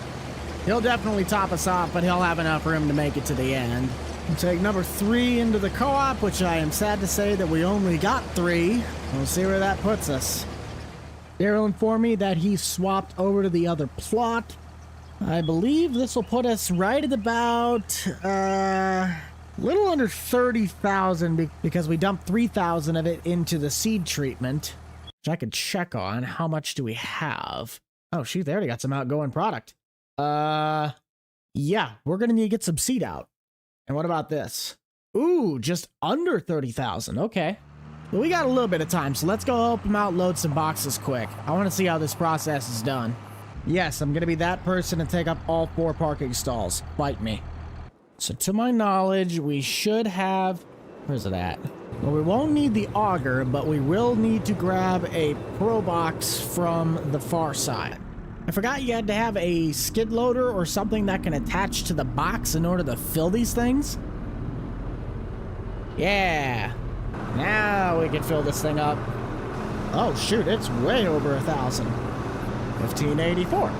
He'll definitely top us off, but he'll have enough room to make it to the end. We'll take number 3 into the co-op, which I am sad to say that we only got 3. We'll see where that puts us. Daryl informed me that he swapped over to the other plot. I believe this will put us right at about, little under 30,000 because we dumped 3,000 of it into the seed treatment, which I could check on. How much do we have? Oh, shoot, they already got some outgoing product. Yeah, we're going to need to get some seed out. And what about this? Ooh, just under 30,000. Okay. Well, we got a little bit of time, so let's go help them out, load some boxes quick. I want to see how this process is done. Yes, I'm going to be that person and take up all 4 parking stalls. Fight me. So to my knowledge, we should have... Where's it at? Well, we won't need the auger, but we will need to grab a Pro Box from the far side. I forgot you had to have a skid loader or something that can attach to the box in order to fill these things. Yeah. Now we can fill this thing up. Oh, shoot, it's way over 1,000. 1584.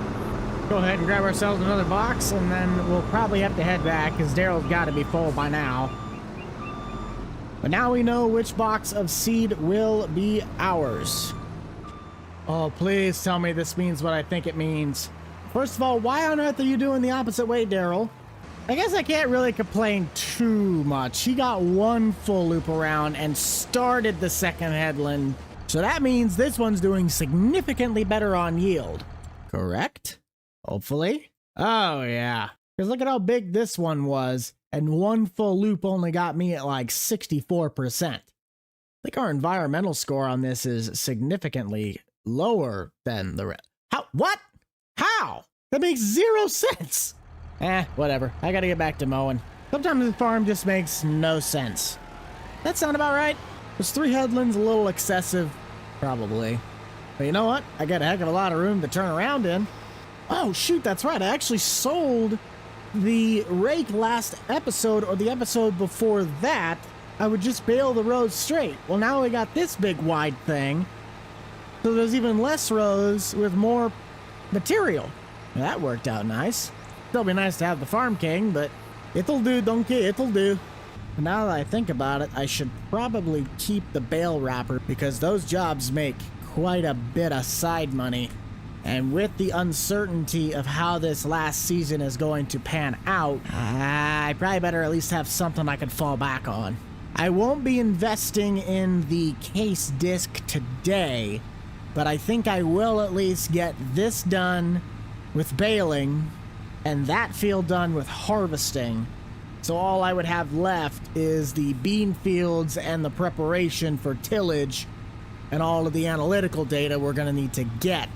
Go ahead and grab ourselves another box, and then we'll probably have to head back, because Daryl's got to be full by now. But now we know which box of seed will be ours. Oh, please tell me this means what I think it means. First of all, why on earth are you doing the opposite way, Daryl? I guess I can't really complain too much. He got 1 full loop around and started the second headland. So that means this one's doing significantly better on yield. Correct? Hopefully. Oh, yeah. Because look at how big this one was, and 1 full loop only got me at like 64%. I think our environmental score on this is significantly lower than the rest. How? What? How? That makes 0 sense. Whatever. I gotta get back to mowing. Sometimes the farm just makes no sense. That sound about right? Was 3 headlands a little excessive? Probably. But you know what? I got a heck of a lot of room to turn around in. Oh, shoot, that's right. I actually sold the rake last episode, or the episode before that. I would just bale the rows straight. Well, now we got this big wide thing. So there's even less rows with more material. Well, that worked out nice. Still be nice to have the Farm King, but it'll do, donkey, it'll do. But now that I think about it, I should probably keep the bale wrapper, because those jobs make quite a bit of side money. And with the uncertainty of how this last season is going to pan out, I probably better at least have something I can fall back on. I won't be investing in the case disc today, but I think I will at least get this done with baling and that field done with harvesting. So all I would have left is the bean fields and the preparation for tillage and all of the analytical data we're going to need to get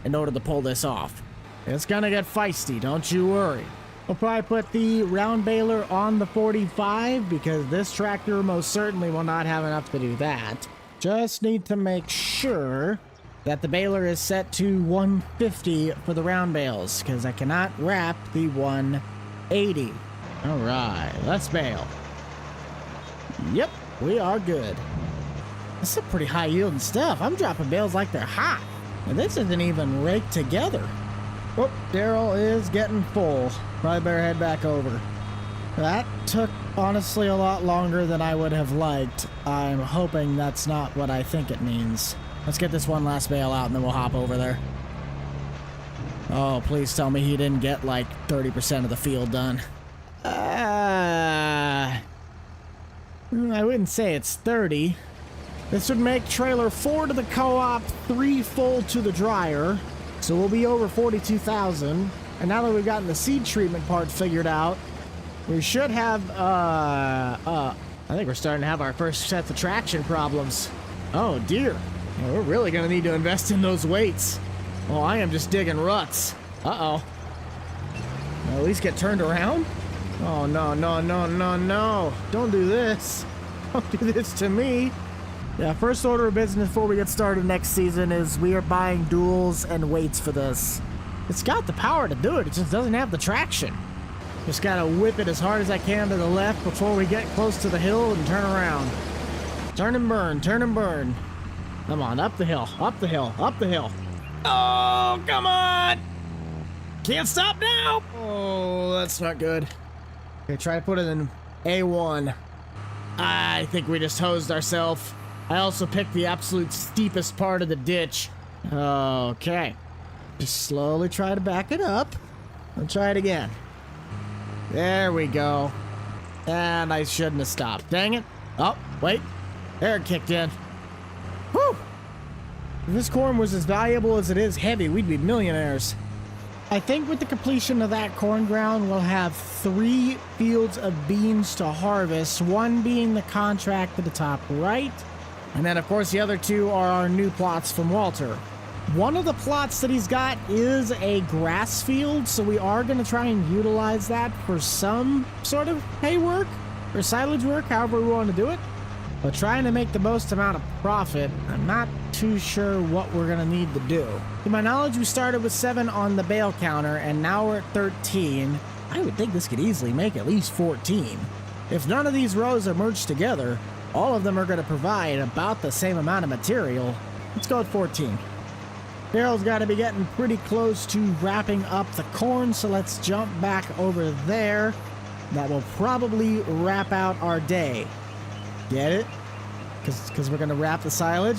in order to pull this off. It's gonna get feisty, don't you worry. We'll probably put the round baler on the 45 because this tractor most certainly will not have enough to do that. Just need to make sure that the baler is set to 150 for the round bales because I cannot wrap the 180. All right, let's bale. Yep, we are good. This is pretty high yielding stuff. I'm dropping bales like they're hot. And this isn't even raked together. Oh, Daryl is getting full. Probably better head back over. That took, honestly, a lot longer than I would have liked. I'm hoping that's not what I think it means. Let's get this one last bale out and then we'll hop over there. Oh, please tell me he didn't get like 30% of the field done. I wouldn't say it's 30. This would make trailer 4 to the co-op, 3 full to the dryer. So we'll be over 42,000. And now that we've gotten the seed treatment part figured out, we should have, I think we're starting to have our first set of traction problems. Oh dear. Yeah, we're really gonna need to invest in those weights. Oh, I am just digging ruts. Uh-oh. At least get turned around? Oh, no, no, no, no, no. Don't do this. Don't do this to me. Yeah, first order of business before we get started next season is we are buying duals and weights for this. It's got the power to do it, it just doesn't have the traction. Just gotta whip it as hard as I can to the left before we get close to the hill and turn around. Turn and burn, turn and burn. Come on, up the hill, up the hill, up the hill. Oh, come on! Can't stop now! Oh, that's not good. Okay, try to put it in A1. I think we just hosed ourselves. I also picked the absolute steepest part of the ditch. Okay. Just slowly try to back it up. I'll try it again. There we go. And I shouldn't have stopped. Dang it. Oh, wait. There it kicked in. Whew. If this corn was as valuable as it is heavy, we'd be millionaires. I think with the completion of that corn ground, we'll have 3 fields of beans to harvest, one being the contract at the top right. And then, of course, the other 2 are our new plots from Walter. One of the plots that he's got is a grass field, so we are going to try and utilize that for some sort of hay work or silage work, however we want to do it. But trying to make the most amount of profit, I'm not too sure what we're going to need to do. To my knowledge, we started with 7 on the bale counter, and now we're at 13. I would think this could easily make at least 14. If none of these rows are merged together, all of them are going to provide about the same amount of material. Let's go with 14. Daryl's got to be getting pretty close to wrapping up the corn, so let's jump back over there. That will probably wrap out our day. Get it? Because we're going to wrap the silage?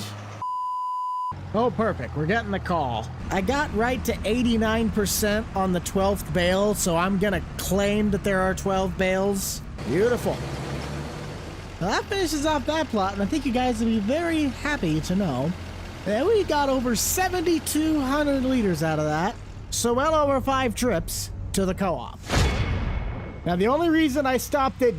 Oh, perfect. We're getting the call. I got right to 89% on the 12th bale, so I'm going to claim that there are 12 bales. Beautiful. Well, that finishes off that plot, and I think you guys will be very happy to know that we got over 7,200 liters out of that, so well over 5 trips to the co-op. Now, the only reason I stopped at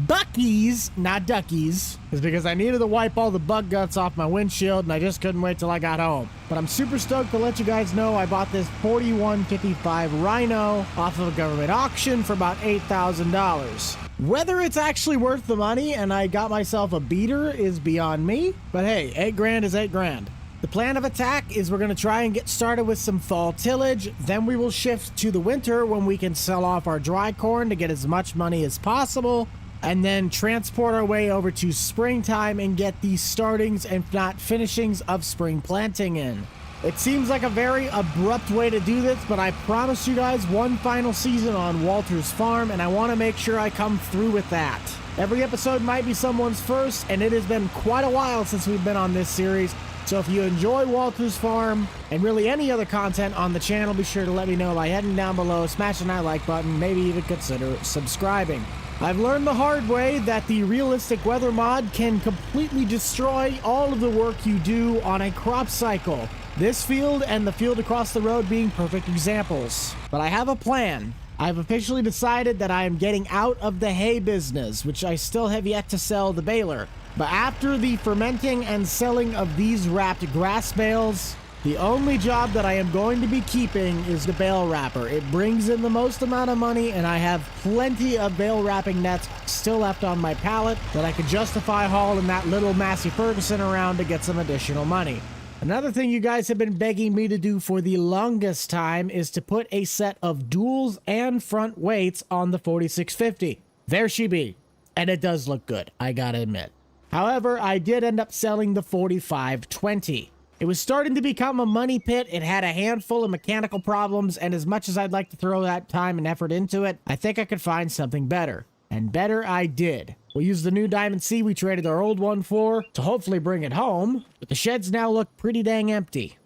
Buc-ee's, not Duckies, is because I needed to wipe all the bug guts off my windshield, and I just couldn't wait till I got home. But I'm super stoked to let you guys know I bought this 4155 Rhino off of a government auction for about $8,000. Whether it's actually worth the money and I got myself a beater is beyond me, but hey, $8,000 is $8,000. The plan of attack is we're going to try and get started with some fall tillage, then we will shift to the winter when we can sell off our dry corn to get as much money as possible, and then transport our way over to springtime and get the startings and if not finishings of spring planting in. It seems like a very abrupt way to do this, but I promise you guys one final season on Walter's farm, and I want to make sure I come through with that. Every episode might be someone's first, and it has been quite a while since we've been on this series. So if you enjoy Walter's farm and really any other content on the channel, be sure to let me know by heading down below, smashing that like button, maybe even consider subscribing. I've learned the hard way that the realistic weather mod can completely destroy all of the work you do on a crop cycle. This field and the field across the road being perfect examples. But I have a plan. I've officially decided that I am getting out of the hay business, which I still have yet to sell the baler. But after the fermenting and selling of these wrapped grass bales, The only job that I am going to be keeping is the bale wrapper. It brings in the most amount of money, and I have plenty of bale wrapping nets still left on my pallet that I could justify hauling that little Massey Ferguson around to get some additional money. Another thing you guys have been begging me to do for the longest time is to put a set of duals and front weights on the 4650. There she be. And it does look good, I gotta admit. However, I did end up selling the 4520. It was starting to become a money pit. It had a handful of mechanical problems, and as much as I'd like to throw that time and effort into it, I think I could find something better. And better I did. We'll use the new Diamond C we traded our old one for to hopefully bring it home, but the sheds now look pretty dang empty.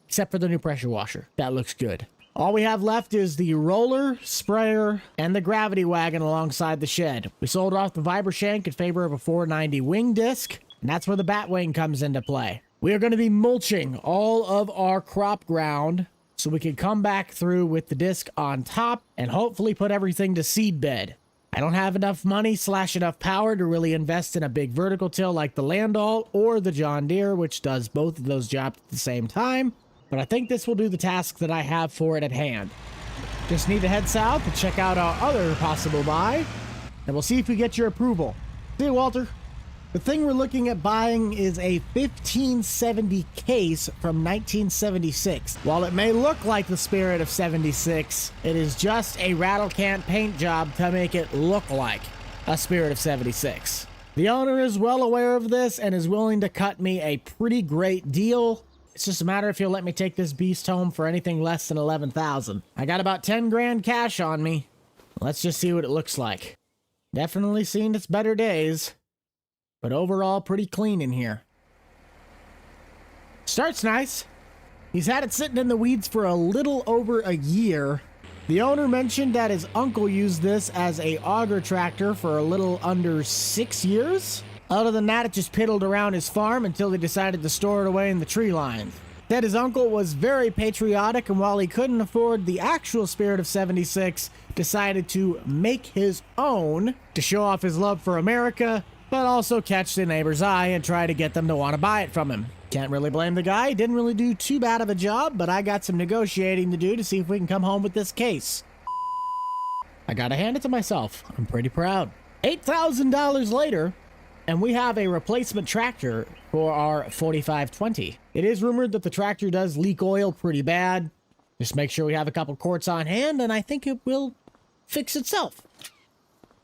Except for the new pressure washer. That looks good. All we have left is the roller, sprayer, and the gravity wagon alongside the shed. We sold off the Vibra-Shank in favor of a 490 wing disc, and that's where the Batwing comes into play. We are going to be mulching all of our crop ground so we can come back through with the disc on top and hopefully put everything to Seedbed. I don't have enough money / enough power to really invest in a big vertical till like the Landall or the John Deere, which does both of those jobs at the same time. But I think this will do the task that I have for it at hand. Just need to head south and check out our other possible buy, and we'll see if we get your approval. See you, Walter. The thing we're looking at buying is a 1570 case from 1976. While it may look like the Spirit of 76, it is just a rattle can paint job to make it look like a Spirit of 76. The owner is well aware of this and is willing to cut me a pretty great deal. It's just a matter if he'll let me take this beast home for anything less than 11,000. I got about 10 grand cash on me. Let's just see what it looks like. Definitely seen its better days. But overall, pretty clean in here. Starts nice. He's had it sitting in the weeds for a little over a year. The owner mentioned that his uncle used this as a auger tractor for a little under 6 years. Other than that, it just piddled around his farm until they decided to store it away in the tree line. Said his uncle was very patriotic, and while he couldn't afford the actual Spirit of 76, decided to make his own to show off his love for America, but also catch the neighbor's eye and try to get them to want to buy it from him. Can't really blame the guy. He didn't really do too bad of a job, but I got some negotiating to do to see if we can come home with this case. I gotta hand it to myself. I'm pretty proud. $8,000 later, and we have a replacement tractor for our 4520. It is rumored that the tractor does leak oil pretty bad. Just make sure we have a couple quarts on hand, and I think it will fix itself.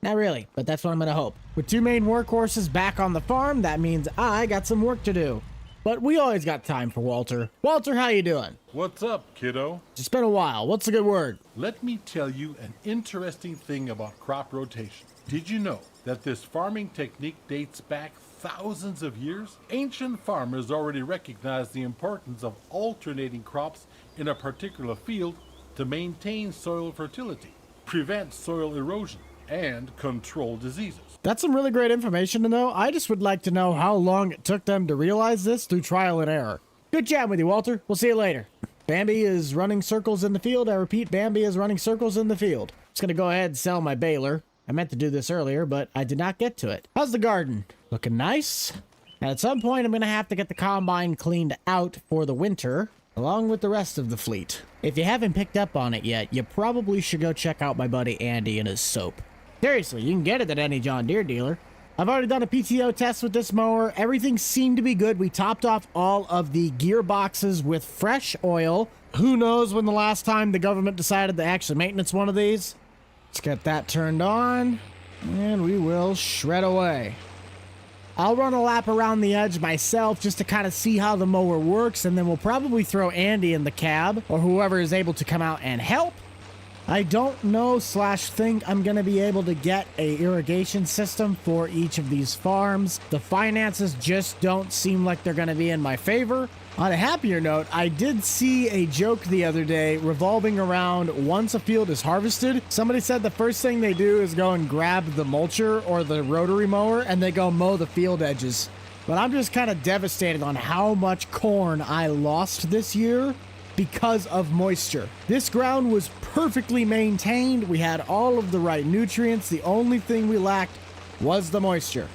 Not really, but that's what I'm gonna hope. With 2 main workhorses back on the farm, that means I got some work to do. But we always got time for Walter. Walter, how you doing? What's up, kiddo? It's been a while. What's a good word? Let me tell you an interesting thing about crop rotation. Did you know that this farming technique dates back thousands of years? Ancient farmers already recognized the importance of alternating crops in a particular field to maintain soil fertility, prevent soil erosion, and control diseases. That's some really great information to know. I just would like to know how long it took them to realize this through trial and error. Good chatting with you, Walter. We'll see you later. Bambi is running circles in the field. I repeat, Bambi is running circles in the field. Just gonna go ahead and sell my baler. I meant to do this earlier, but I did not get to it. How's the garden? Looking nice? And at some point, I'm gonna have to get the combine cleaned out for the winter, along with the rest of the fleet. If you haven't picked up on it yet, you probably should go check out my buddy Andy and his soap. Seriously, you can get it at any John Deere dealer. I've already done a PTO test with this mower. Everything seemed to be good. We topped off all of the gearboxes with fresh oil. Who knows when the last time the government decided to actually maintenance one of these? Let's get that turned on, and we will shred away. I'll run a lap around the edge myself just to kind of see how the mower works, and then we'll probably throw Andy in the cab, or whoever is able to come out and help. I don't know / think I'm going to be able to get a irrigation system for each of these farms. The finances just don't seem like they're going to be in my favor. On a happier note, I did see a joke the other day revolving around once a field is harvested. Somebody said the first thing they do is go and grab the mulcher or the rotary mower and they go mow the field edges. But I'm just kind of devastated on how much corn I lost this year because of moisture. This ground was perfectly maintained. We had all of the right nutrients. The only thing we lacked was the moisture.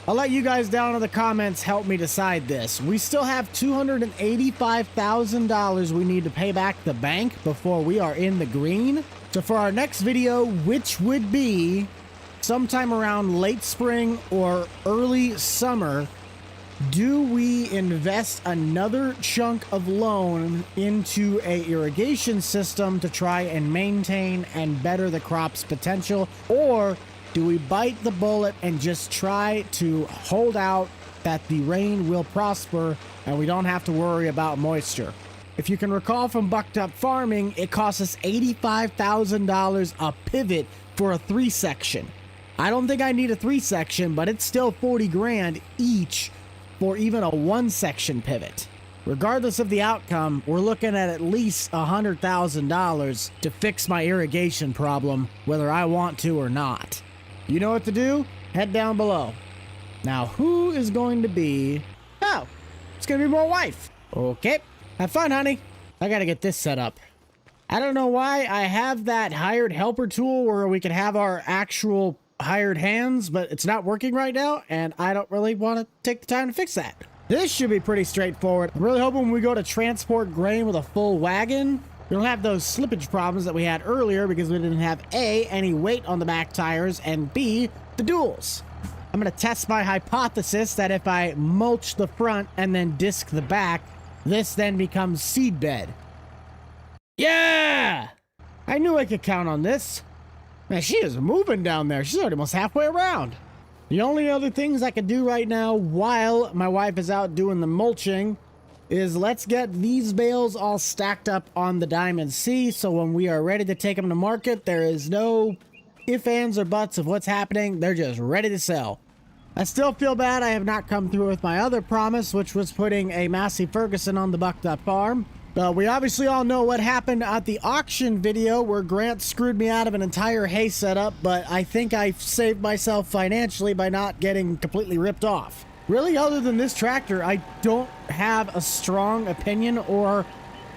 I'll let you guys down in the comments help me decide this. We still have $285,000 we need to pay back the bank before we are in the green. So for our next video, which would be sometime around late spring or early summer, do we invest another chunk of loan into a irrigation system to try and maintain and better the crop's potential? Or do we bite the bullet and just try to hold out that the rain will prosper and we don't have to worry about moisture? If you can recall from Bucked Up Farming, it costs us $85,000 a pivot for a 3-section. I don't think I need a 3-section, but it's still 40 grand each for even a 1-section pivot. Regardless of the outcome, we're looking at least $100,000 to fix my irrigation problem, whether I want to or not. You know what to do? Head down below. Now, who is going to be... Oh, it's going to be my wife. Okay. Have fun, honey. I got to get this set up. I don't know why I have that hired helper tool where we can have our actual hired hands, but it's not working right now, and I don't really want to take the time to fix that. This should be pretty straightforward. I'm really hoping when we go to transport grain with a full wagon, we don't have those slippage problems that we had earlier because we didn't have A, any weight on the back tires, and B, the duals. I'm going to test my hypothesis that if I mulch the front and then disc the back, this then becomes seedbed. Yeah! I knew I could count on this. Man, she is moving down there. She's already almost halfway around. The only other things I could do right now while my wife is out doing the mulching is let's get these bales all stacked up on the Diamond C, so when we are ready to take them to market, there is no ifs, ands, or buts of what's happening. They're just ready to sell. I still feel bad I have not come through with my other promise, which was putting a Massey Ferguson on the Bucked Up Farm. We obviously all know what happened at the auction video where Grant screwed me out of an entire hay setup, but I think I saved myself financially by not getting completely ripped off. Really, other than this tractor, I don't have a strong opinion or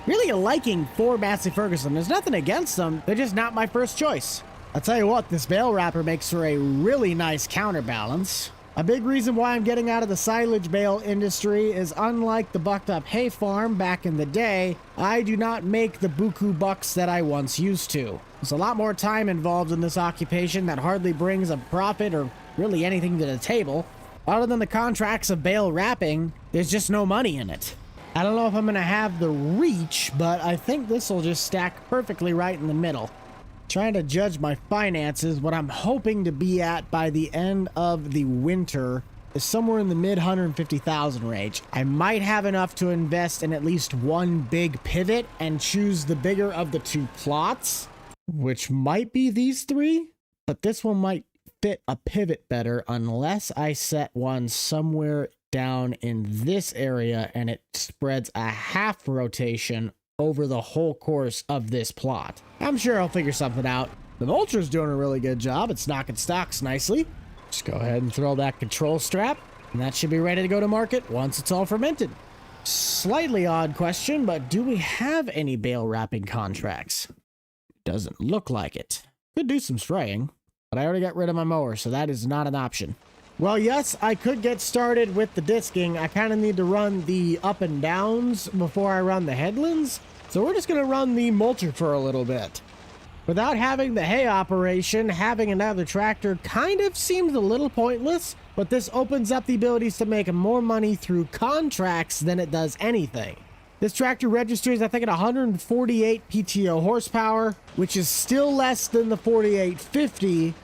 really a liking for Massey Ferguson. There's nothing against them, they're just not my first choice. I'll tell you what, this bale wrapper makes for a really nice counterbalance. A big reason why I'm getting out of the silage bale industry is unlike the Bucked Up hay farm back in the day, I do not make the buku bucks that I once used to. There's a lot more time involved in this occupation that hardly brings a profit or really anything to the table. Other than the contracts of bale wrapping, there's just no money in it. I don't know if I'm going to have the reach, but I think this will just stack perfectly right in the middle. Trying to judge my finances, what I'm hoping to be at by the end of the winter is somewhere in the mid 150,000 range. I might have enough to invest in at least one big pivot and choose the bigger of the two plots, which might be these three, but this one might fit a pivot better unless I set one somewhere down in this area and it spreads a half rotation over the whole course of this plot. I'm sure I'll figure something out. The mulcher's doing a really good job. It's knocking stocks nicely. Just go ahead and throw that control strap, and that should be ready to go to market once it's all fermented. Slightly odd question, but do we have any bale wrapping contracts? Doesn't look like it. Could do some spraying, but I already got rid of my mower, so that is not an option. Well, yes, I could get started with the disking. I kind of need to run the up and downs before I run the headlands. So we're just going to run the mulcher for a little bit. Without having the hay operation, having another tractor kind of seems a little pointless, but this opens up the abilities to make more money through contracts than it does anything. This tractor registers, I think, at 148 PTO horsepower, which is still less than the 4850,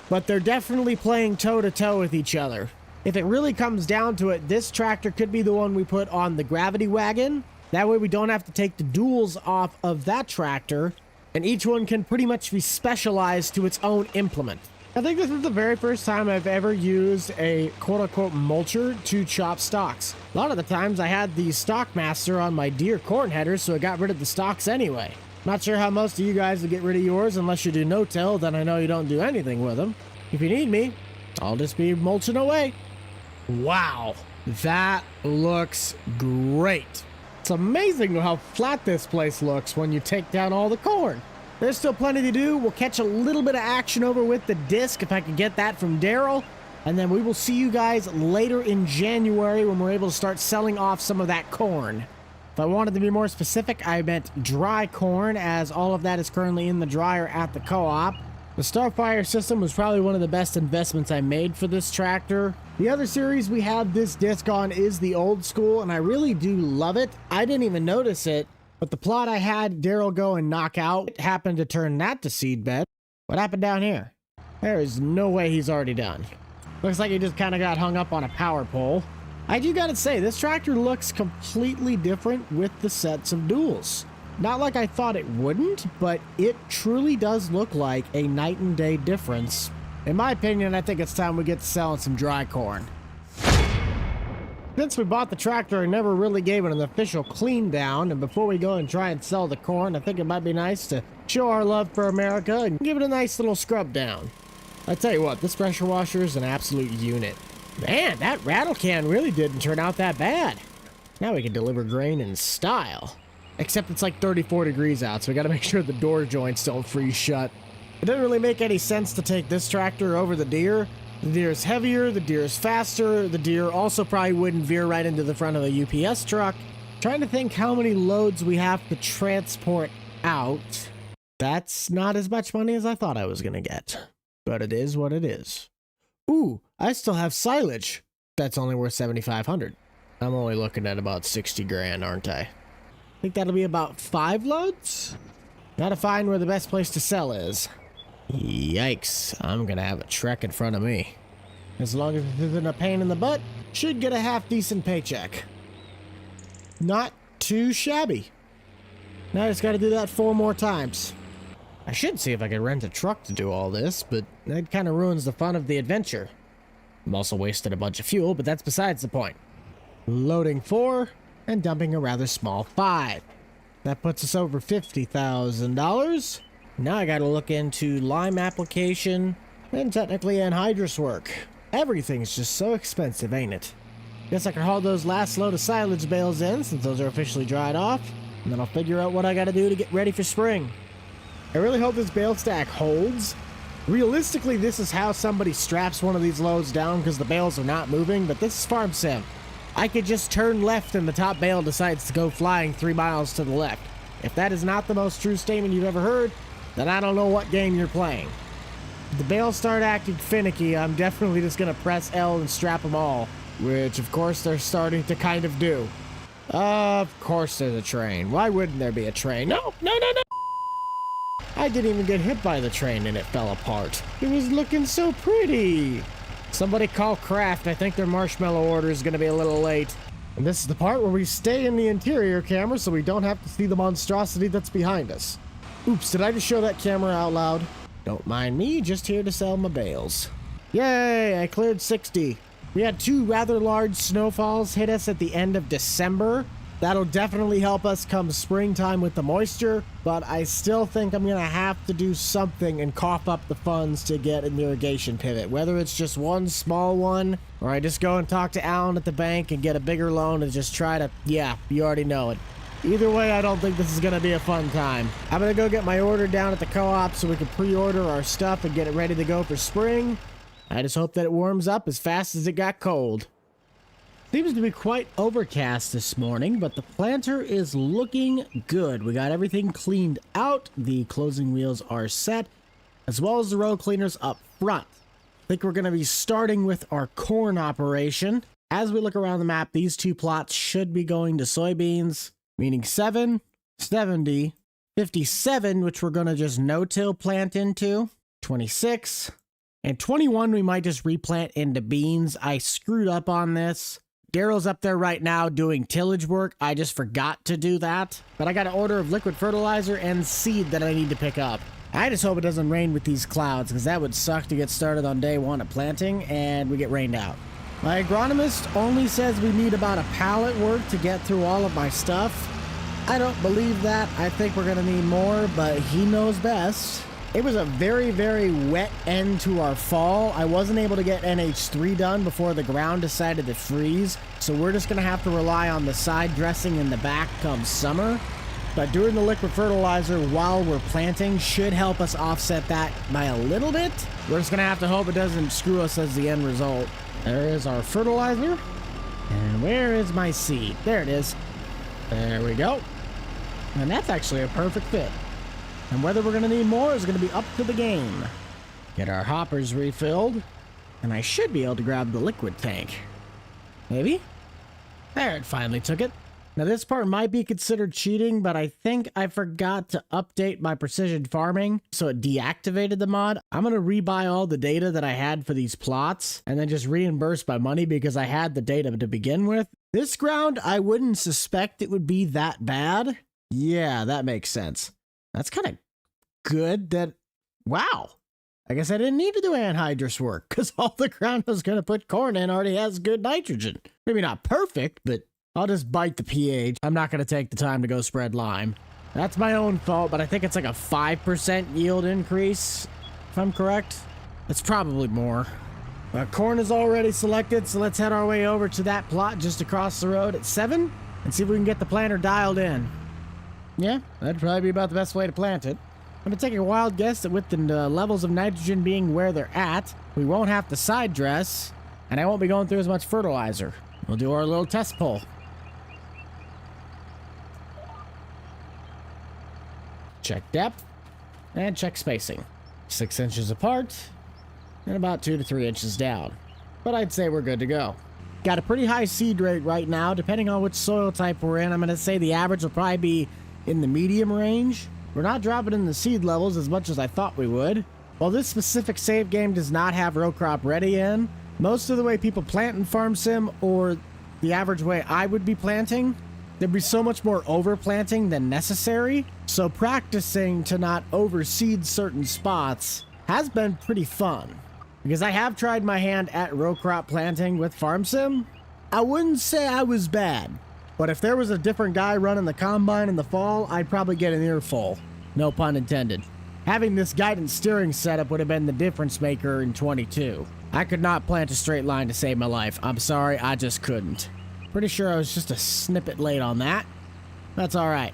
but they're definitely playing toe-to-toe with each other. If it really comes down to it, this tractor could be the one we put on the gravity wagon. That way we don't have to take the duals off of that tractor, and each one can pretty much be specialized to its own implement. I think this is the very first time I've ever used a quote-unquote mulcher to chop stalks. A lot of the times I had the Stockmaster on my deer corn headers, so I got rid of the stalks anyway. Not sure how most of you guys will get rid of yours unless you do no-till, then I know you don't do anything with them. If you need me, I'll just be mulching away. Wow, that looks great. It's amazing how flat this place looks when you take down all the corn. There's still plenty to do. We'll catch a little bit of action over with the disc if I can get that from Daryl. And then we will see you guys later in January when we're able to start selling off some of that corn. If I wanted to be more specific, I meant dry corn, as all of that is currently in the dryer at the co-op. The Starfire system was probably one of the best investments I made for this tractor. The other series we have this disc on is the old school, and I really do love it. I didn't even notice it, but the plot I had Daryl go and knock out happened to turn that to Seedbed. What happened down here? There is no way he's already done. Looks like he just kind of got hung up on a power pole. I do gotta say, this tractor looks completely different with the sets of duals. Not like I thought it wouldn't, but it truly does look like a night and day difference. In my opinion, I think it's time we get to selling some dry corn. Since we bought the tractor and never really gave it an official clean down, and before we go and try and sell the corn, I think it might be nice to show our love for America and give it a nice little scrub down. I tell you what, this pressure washer is an absolute unit. Man, that rattle can really didn't turn out that bad. Now we can deliver grain in style. Except it's like 34 degrees out, so we gotta make sure the door joints don't freeze shut. It doesn't really make any sense to take this tractor over the deer. The deer is heavier, the deer is faster, the deer also probably wouldn't veer right into the front of a UPS truck. Trying to think how many loads we have to transport out. That's not as much money as I thought I was gonna get. But it is what it is. Ooh, I still have silage. That's only worth $7,500. I'm only looking at about 60 grand, aren't I? Think that'll be about 5 loads? Gotta find where the best place to sell is. Yikes, I'm gonna have a trek in front of me. As long as it isn't a pain in the butt, should get a half decent paycheck. Not too shabby. Now I just gotta do that 4 more times. I should see if I can rent a truck to do all this, but that kind of ruins the fun of the adventure. I'm also wasting a bunch of fuel, but that's besides the point. Loading 4 and dumping a rather small 5. That puts us over $50,000. Now I gotta look into lime application and technically anhydrous work. Everything's just so expensive, ain't it? Guess I can haul those last load of silage bales in since those are officially dried off, and then I'll figure out what I gotta do to get ready for spring. I really hope this bale stack holds. Realistically, this is how somebody straps one of these loads down because the bales are not moving, but this is farm sim. I could just turn left and the top bale decides to go flying 3 miles to the left. If that is not the most true statement you've ever heard, then I don't know what game you're playing. If the bales start acting finicky, I'm definitely just gonna press L and strap them all, which of course they're starting to kind of do. Of course there's a train. Why wouldn't there be a train? No, no, no, no! I didn't even get hit by the train and it fell apart. It was looking so pretty. Somebody call Kraft. I think their marshmallow order is going to be a little late. And this is the part where we stay in the interior camera so we don't have to see the monstrosity that's behind us. Oops, did I just show that camera out loud? Don't mind me, just here to sell my bales. Yay, I cleared 60. We had 2 rather large snowfalls hit us at the end of December. That'll definitely help us come springtime with the moisture, but I still think I'm gonna have to do something and cough up the funds to get an irrigation pivot. Whether it's just one small one, or I just go and talk to Alan at the bank and get a bigger loan and just try to, yeah, you already know it. Either way, I don't think this is gonna be a fun time. I'm gonna go get my order down at the co-op so we can pre-order our stuff and get it ready to go for spring. I just hope that it warms up as fast as it got cold. Seems to be quite overcast this morning, but the planter is looking good. We got everything cleaned out. The closing wheels are set, as well as the row cleaners up front. I think we're going to be starting with our corn operation. As we look around the map, these 2 plots should be going to soybeans, meaning 7, 70, 57, which we're going to just no-till plant into, 26, and 21 we might just replant into beans. I screwed up on this. Daryl's up there right now doing tillage work. I just forgot to do that. But I got an order of liquid fertilizer and seed that I need to pick up. I just hope it doesn't rain with these clouds, because that would suck to get started on day 1 of planting and we get rained out. My agronomist only says we need about a pallet worth to get through all of my stuff. I don't believe that. I think we're gonna need more, but he knows best. It was a very, very wet end to our fall. I wasn't able to get NH3 done before the ground decided to freeze, so we're just gonna have to rely on the side dressing in the back come summer. but doing the liquid fertilizer while we're planting should help us offset that by a little bit. We're just gonna have to hope it doesn't screw us as the end result. There is our fertilizer. And where is my seed? There it is. There we go. And that's actually a perfect fit. And whether we're gonna need more is gonna be up to the game. Get our hoppers refilled. And I should be able to grab the liquid tank. Maybe? There, it finally took it. Now this part might be considered cheating, but I think I forgot to update my precision farming, so it deactivated the mod. I'm gonna rebuy all the data that I had for these plots, and then just reimburse my money because I had the data to begin with. This ground, I wouldn't suspect it would be that bad. Yeah, that makes sense. That's kind of good that... Wow. I guess I didn't need to do anhydrous work, because all the ground I was gonna put corn in already has good nitrogen. Maybe not perfect, but... I'll just bite the pH. I'm not going to take the time to go spread lime. That's my own fault, but I think it's like a 5% yield increase, if I'm correct. It's probably more. Corn is already selected, so let's head our way over to that plot just across the road at 7 and see if we can get the planter dialed in. Yeah, that'd probably be about the best way to plant it. I'm going to take a wild guess that with the levels of nitrogen being where they're at, we won't have to side dress, and I won't be going through as much fertilizer. We'll do our little test pull. Check depth and check spacing. 6 inches apart and about 2 to 3 inches down. But I'd say we're good to go. Got a pretty high seed rate right now, depending on which soil type we're in. I'm going to say the average will probably be in the medium range. We're not dropping in the seed levels as much as I thought we would. While this specific save game does not have row crop ready in, most of the way people plant in Farm Sim, or the average way I would be planting, there'd be so much more overplanting than necessary. So practicing to not overseed certain spots has been pretty fun. Because I have tried my hand at row crop planting with Farm Sim. I wouldn't say I was bad, but if there was a different guy running the combine in the fall, I'd probably get an earful. No pun intended. Having this guidance steering setup would have been the difference maker in 22. I could not plant a straight line to save my life. I'm sorry, I just couldn't. Pretty sure I was just a snippet late on that. That's alright.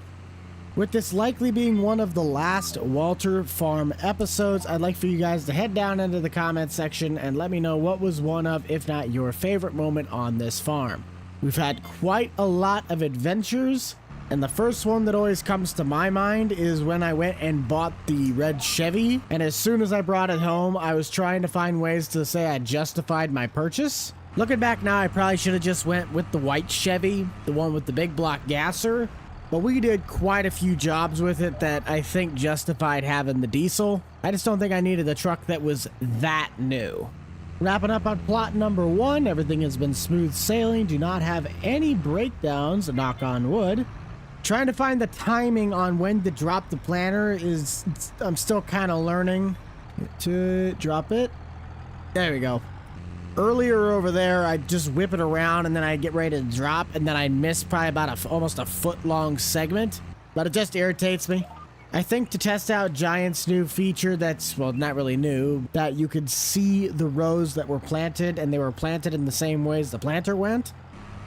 With this likely being one of the last Walter Farm episodes, I'd like for you guys to head down into the comment section and let me know what was one of, if not your favorite moment on this farm. We've had quite a lot of adventures, and the first one that always comes to my mind is when I went and bought the red Chevy, and as soon as I brought it home, I was trying to find ways to say I justified my purchase. Looking back now, I probably should have just went with the white Chevy, the one with the big block gasser, but we did quite a few jobs with it that I think justified having the diesel. I just don't think I needed a truck that was that new. Wrapping up on plot number 1, everything has been smooth sailing, do not have any breakdowns, knock on wood. Trying to find the timing on when to drop the planter is, I'm still kind of learning to drop it. There we go. Earlier over there, I'd just whip it around and then I'd get ready to drop, and then I'd miss probably about almost a foot-long segment. But it just irritates me. I think to test out Giant's new feature that's, well, not really new, that you could see the rows that were planted, and they were planted in the same ways the planter went.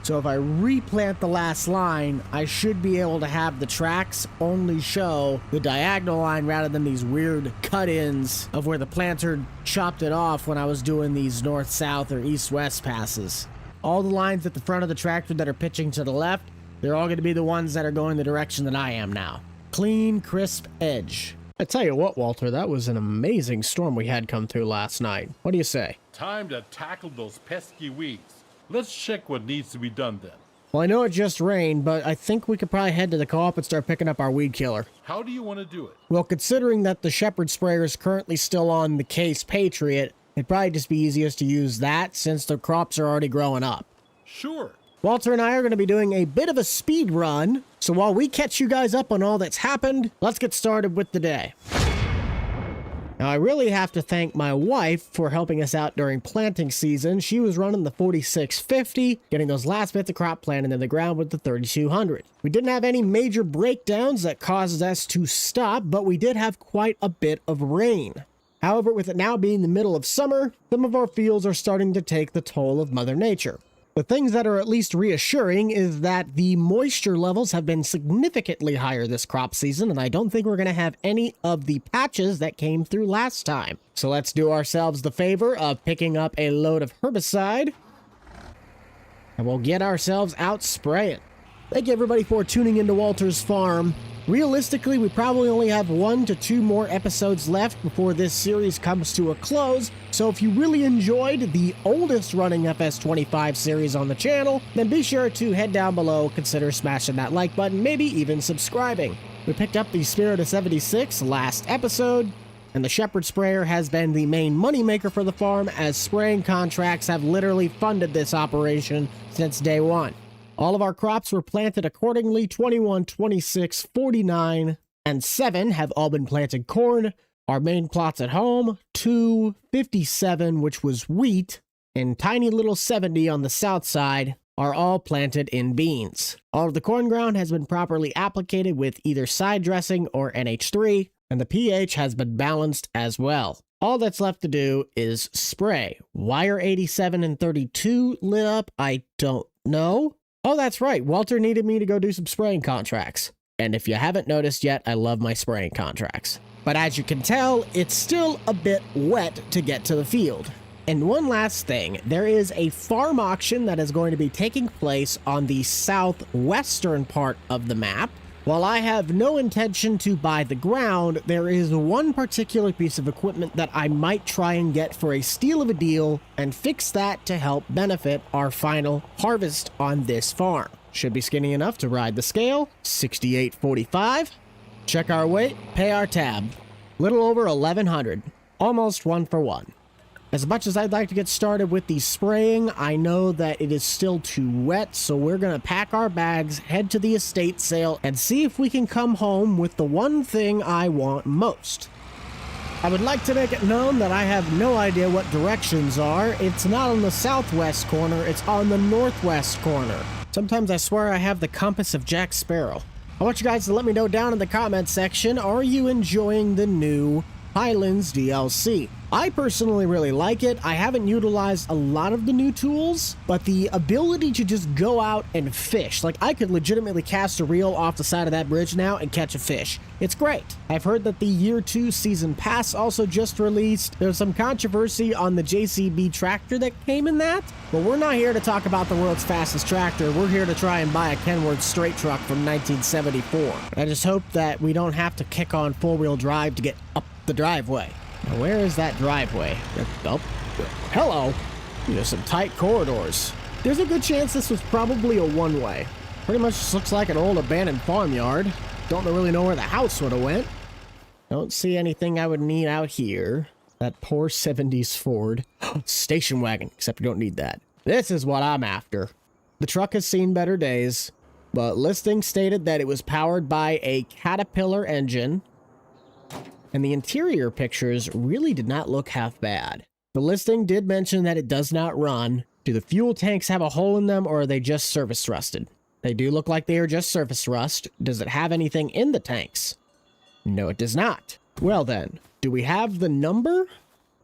So if I replant the last line, I should be able to have the tracks only show the diagonal line rather than these weird cut-ins of where the planter chopped it off when I was doing these north-south or east-west passes. All the lines at the front of the tractor that are pitching to the left, they're all going to be the ones that are going the direction that I am now. Clean, crisp edge. I tell you what, Walter, that was an amazing storm we had come through last night. What do you say? Time to tackle those pesky weeds. Let's check what needs to be done then. Well, I know it just rained, but I think we could probably head to the co-op and start picking up our weed killer. How do you want to do it? Well, considering that the Shepherd sprayer is currently still on the Case Patriot, it'd probably just be easiest to use that since the crops are already growing up. Sure. Walter and I are going to be doing a bit of a speed run, so while we catch you guys up on all that's happened, let's get started with the day. Now, I really have to thank my wife for helping us out during planting season. She was running the 4650, getting those last bits of crop planted in the ground with the 3200. We didn't have any major breakdowns that caused us to stop, but we did have quite a bit of rain. However, with it now being the middle of summer, some of our fields are starting to take the toll of Mother Nature. The things that are at least reassuring is that the moisture levels have been significantly higher this crop season, and I don't think we're going to have any of the patches that came through last time. So let's do ourselves the favor of picking up a load of herbicide, and we'll get ourselves out spraying. Thank you everybody for tuning into Walter's Farm. Realistically, we probably only have 1 to 2 more episodes left before this series comes to a close, so if you really enjoyed the oldest running FS25 series on the channel, then be sure to head down below, consider smashing that like button, maybe even subscribing. We picked up the Spirit of 76 last episode, and the Shepherd Sprayer has been the main moneymaker for the farm, as spraying contracts have literally funded this operation since day one. All of our crops were planted accordingly. 21, 26, 49, and 7 have all been planted corn. Our main plots at home, 2, 57, which was wheat, and tiny little 70 on the south side are all planted in beans. All of the corn ground has been properly applicated with either side dressing or NH3, and the pH has been balanced as well. All that's left to do is spray. Why are 87 and 32 lit up? I don't know. Oh, that's right. Walter needed me to go do some spraying contracts. And if you haven't noticed yet, I love my spraying contracts. But as you can tell, it's still a bit wet to get to the field. And one last thing, there is a farm auction that is going to be taking place on the southwestern part of the map. While I have no intention to buy the ground, there is one particular piece of equipment that I might try and get for a steal of a deal and fix that to help benefit our final harvest on this farm. Should be skinny enough to ride the scale, 68.45. Check our weight, pay our tab. Little over 1,100, almost 1 for 1. As much as I'd like to get started with the spraying, I know that it is still too wet, so we're going to pack our bags, head to the estate sale, and see if we can come home with the one thing I want most. I would like to make it known that I have no idea what directions are. It's not on the southwest corner, it's on the northwest corner. Sometimes I swear I have the compass of Jack Sparrow. I want you guys to let me know down in the comments section, are you enjoying the new Highlands DLC? I personally really like it. I haven't utilized a lot of the new tools, but the ability to just go out and fish, like I could legitimately cast a reel off the side of that bridge now and catch a fish. It's great. I've heard that the Year 2 Season Pass also just released. There's some controversy on the JCB tractor that came in that, but we're not here to talk about the world's fastest tractor. We're here to try and buy a Kenworth straight truck from 1974. I just hope that we don't have to kick on four-wheel drive to get up the driveway. Now, where is that driveway? Oh, hello. There's some tight corridors. There's a good chance this was probably a one-way. Pretty much just looks like an old abandoned farmyard. Don't really know where the house would have went. Don't see anything I would need out here. That poor 70s Ford. Station wagon, except you don't need that. This is what I'm after. The truck has seen better days, but listing stated that it was powered by a Caterpillar engine, and the interior pictures really did not look half bad. The listing did mention that it does not run. Do the fuel tanks have a hole in them, or are they just surface rusted? They do look like they are just surface rust. Does it have anything in the tanks? No, it does not. Well then, do we have the number?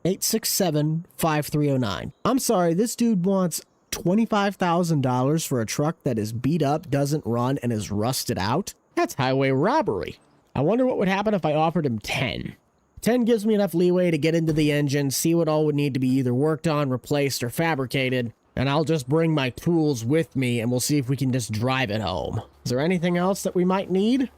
867-5309. I'm sorry, this dude wants $25,000 for a truck that is beat up, doesn't run, and is rusted out? That's highway robbery. I wonder what would happen if I offered him 10. 10 gives me enough leeway to get into the engine, see what all would need to be either worked on, replaced, or fabricated, and I'll just bring my tools with me and we'll see if we can just drive it home. Is there anything else that we might need?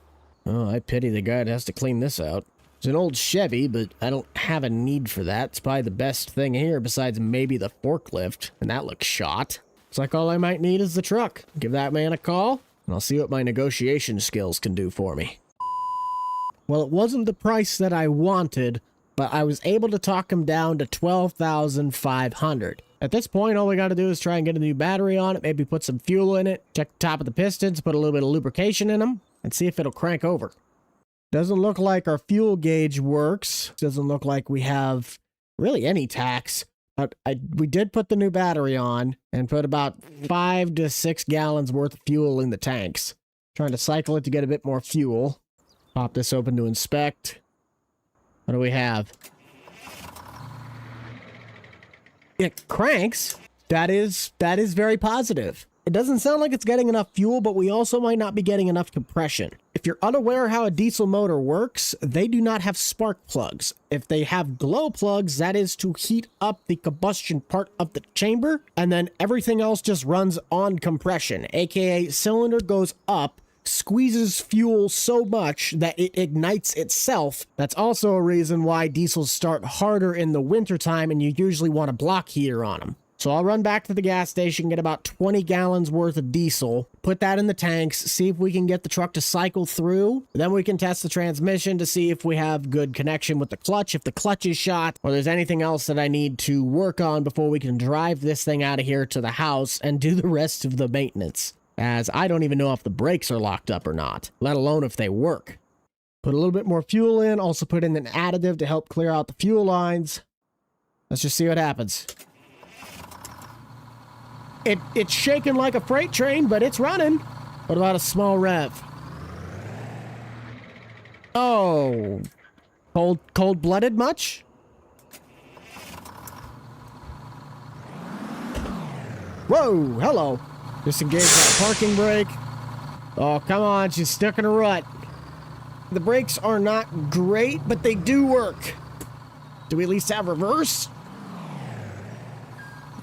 Oh, I pity the guy that has to clean this out. It's an old Chevy, but I don't have a need for that. It's probably the best thing here besides maybe the forklift, and that looks shot. Looks like all I might need is the truck. Give that man a call, and I'll see what my negotiation skills can do for me. Well, it wasn't the price that I wanted, but I was able to talk him down to $12,500. At this point, all we got to do is try and get a new battery on it, maybe put some fuel in it, check the top of the pistons, put a little bit of lubrication in them, and see if it'll crank over. Doesn't look like our fuel gauge works. Doesn't look like we have really any tax. We did put the new battery on and put about 5 to 6 gallons worth of fuel in the tanks. Trying to cycle it to get a bit more fuel. Pop this open to inspect. What do we have? It cranks. That is very positive. It doesn't sound like it's getting enough fuel, but we also might not be getting enough compression. If you're unaware how a diesel motor works, they do not have spark plugs. If they have glow plugs, that is to heat up the combustion part of the chamber, and then everything else just runs on compression, aka cylinder goes up, squeezes fuel so much that it ignites itself. That's also a reason why diesels start harder in the wintertime and you usually want a block heater on them. So I'll run back to the gas station, get about 20 gallons worth of diesel, put that in the tanks, see if we can get the truck to cycle through. Then we can test the transmission to see if we have good connection with the clutch, if the clutch is shot, or there's anything else that I need to work on before we can drive this thing out of here to the house and do the rest of the maintenance. As I don't even know if the brakes are locked up or not, let alone if they work. Put a little bit more fuel in, also put in an additive to help clear out the fuel lines. Let's just see what happens. It's shaking like a freight train, but it's running. What about a small rev? Oh, cold-blooded much? Whoa, hello. Disengage that parking brake. Oh, come on, she's stuck in a rut. The brakes are not great, but they do work. Do we at least have reverse?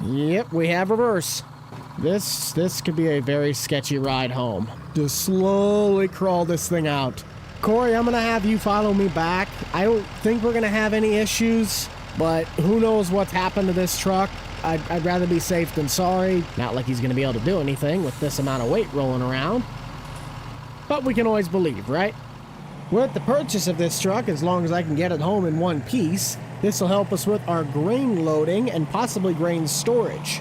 Yep, we have reverse. This could be a very sketchy ride home. Just slowly crawl this thing out. Corey, I'm gonna have you follow me back. I don't think we're gonna have any issues, but who knows what's happened to this truck. I'd rather be safe than sorry. Not like he's gonna be able to do anything with this amount of weight rolling around. But we can always believe, right? With the purchase of this truck, as long as I can get it home in one piece, this will help us with our grain loading and possibly grain storage.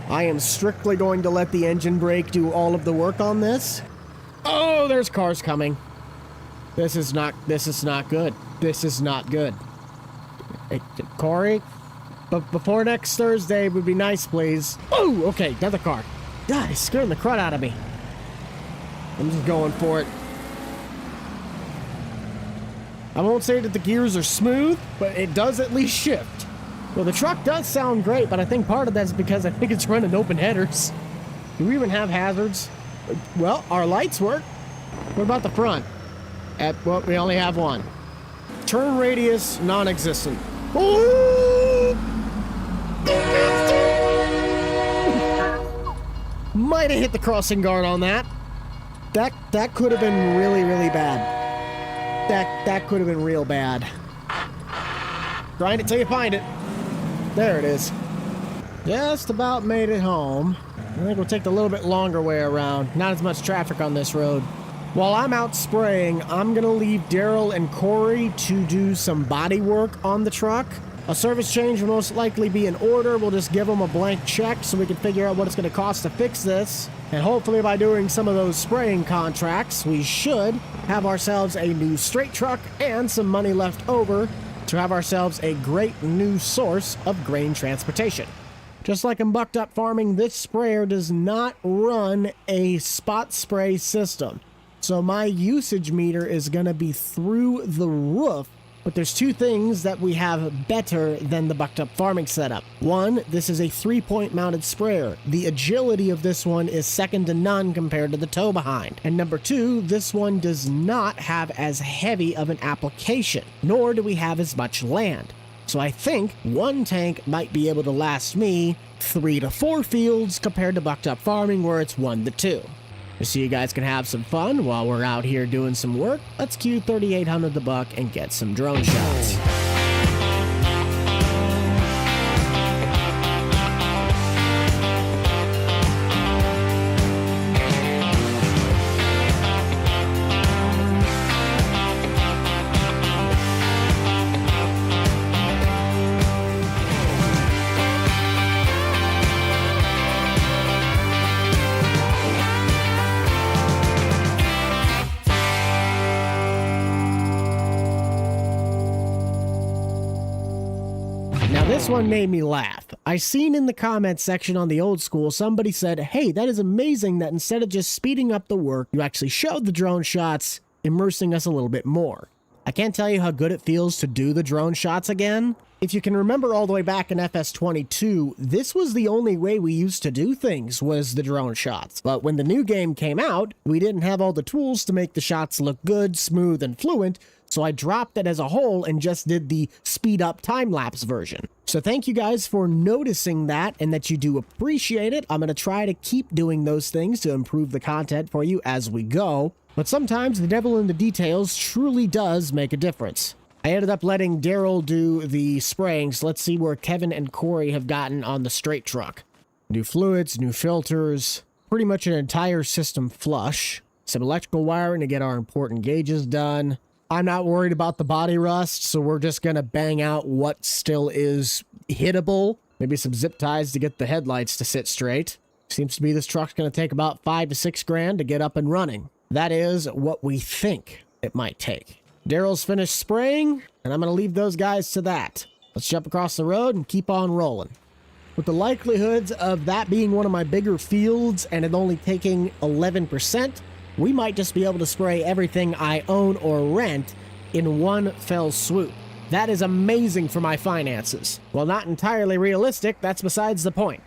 I am strictly going to let the engine brake do all of the work on this. Oh, there's cars coming. This is not good. This is not good. Hey, Corey, but before next Thursday would be nice, please. Oh, okay, another car. God, he's scaring the crud out of me. I'm just going for it. I won't say that the gears are smooth, but it does at least shift. Well, the truck does sound great, but I think part of that's because I think it's running open headers. Do we even have hazards? Well, our lights work. What about the front? Well, we only have one. Turn radius, non-existent. Oh! Might have hit the crossing guard on that. That could have been really, really bad. That could have been real bad. Grind it till you find it. There it is. Just about made it home. I think we'll take the little bit longer way around. Not as much traffic on this road. While I'm out spraying, I'm gonna leave Daryl and Corey to do some body work on the truck. A service change will most likely be in order. We'll just give them a blank check so we can figure out what it's gonna cost to fix this. And hopefully by doing some of those spraying contracts, we should have ourselves a new straight truck and some money left over to have ourselves a great new source of grain transportation. Just like in Bucked Up Farming, this sprayer does not run a spot spray system. So my usage meter is going to be through the roof. But there's two things that we have better than the Bucked Up Farming setup. One, this is a 3-point mounted sprayer. The agility of this one is second to none compared to the tow behind. And number two, this one does not have as heavy of an application, nor do we have as much land. So I think one tank might be able to last me 3 to 4 fields compared to Bucked Up Farming where it's 1 to 2. Just so you guys can have some fun while we're out here doing some work, let's cue 3800 the buck and get some drone shots. This one made me laugh. I seen in the comments section on the old school, somebody said, hey, that is amazing that instead of just speeding up the work, you actually showed the drone shots, immersing us a little bit more. I can't tell you how good it feels to do the drone shots again. If you can remember all the way back in FS22, this was the only way we used to do things, was the drone shots. But when the new game came out, we didn't have all the tools to make the shots look good, smooth, and fluent, so I dropped it as a whole and just did the speed-up time-lapse version. So thank you guys for noticing that and that you do appreciate it. I'm going to try to keep doing those things to improve the content for you as we go. But sometimes the devil in the details truly does make a difference. I ended up letting Daryl do the spraying, so let's see where Kevin and Corey have gotten on the straight truck. New fluids, new filters, pretty much an entire system flush. Some electrical wiring to get our important gauges done. I'm not worried about the body rust, so we're just going to bang out what still is hittable. Maybe some zip ties to get the headlights to sit straight. Seems to be this truck's going to take about $5 to $6 grand to get up and running. That is what we think it might take. Daryl's finished spraying, and I'm going to leave those guys to that. Let's jump across the road and keep on rolling. With the likelihoods of that being one of my bigger fields and it only taking 11%, we might just be able to spray everything I own or rent in one fell swoop. That is amazing for my finances. While not entirely realistic, that's besides the point.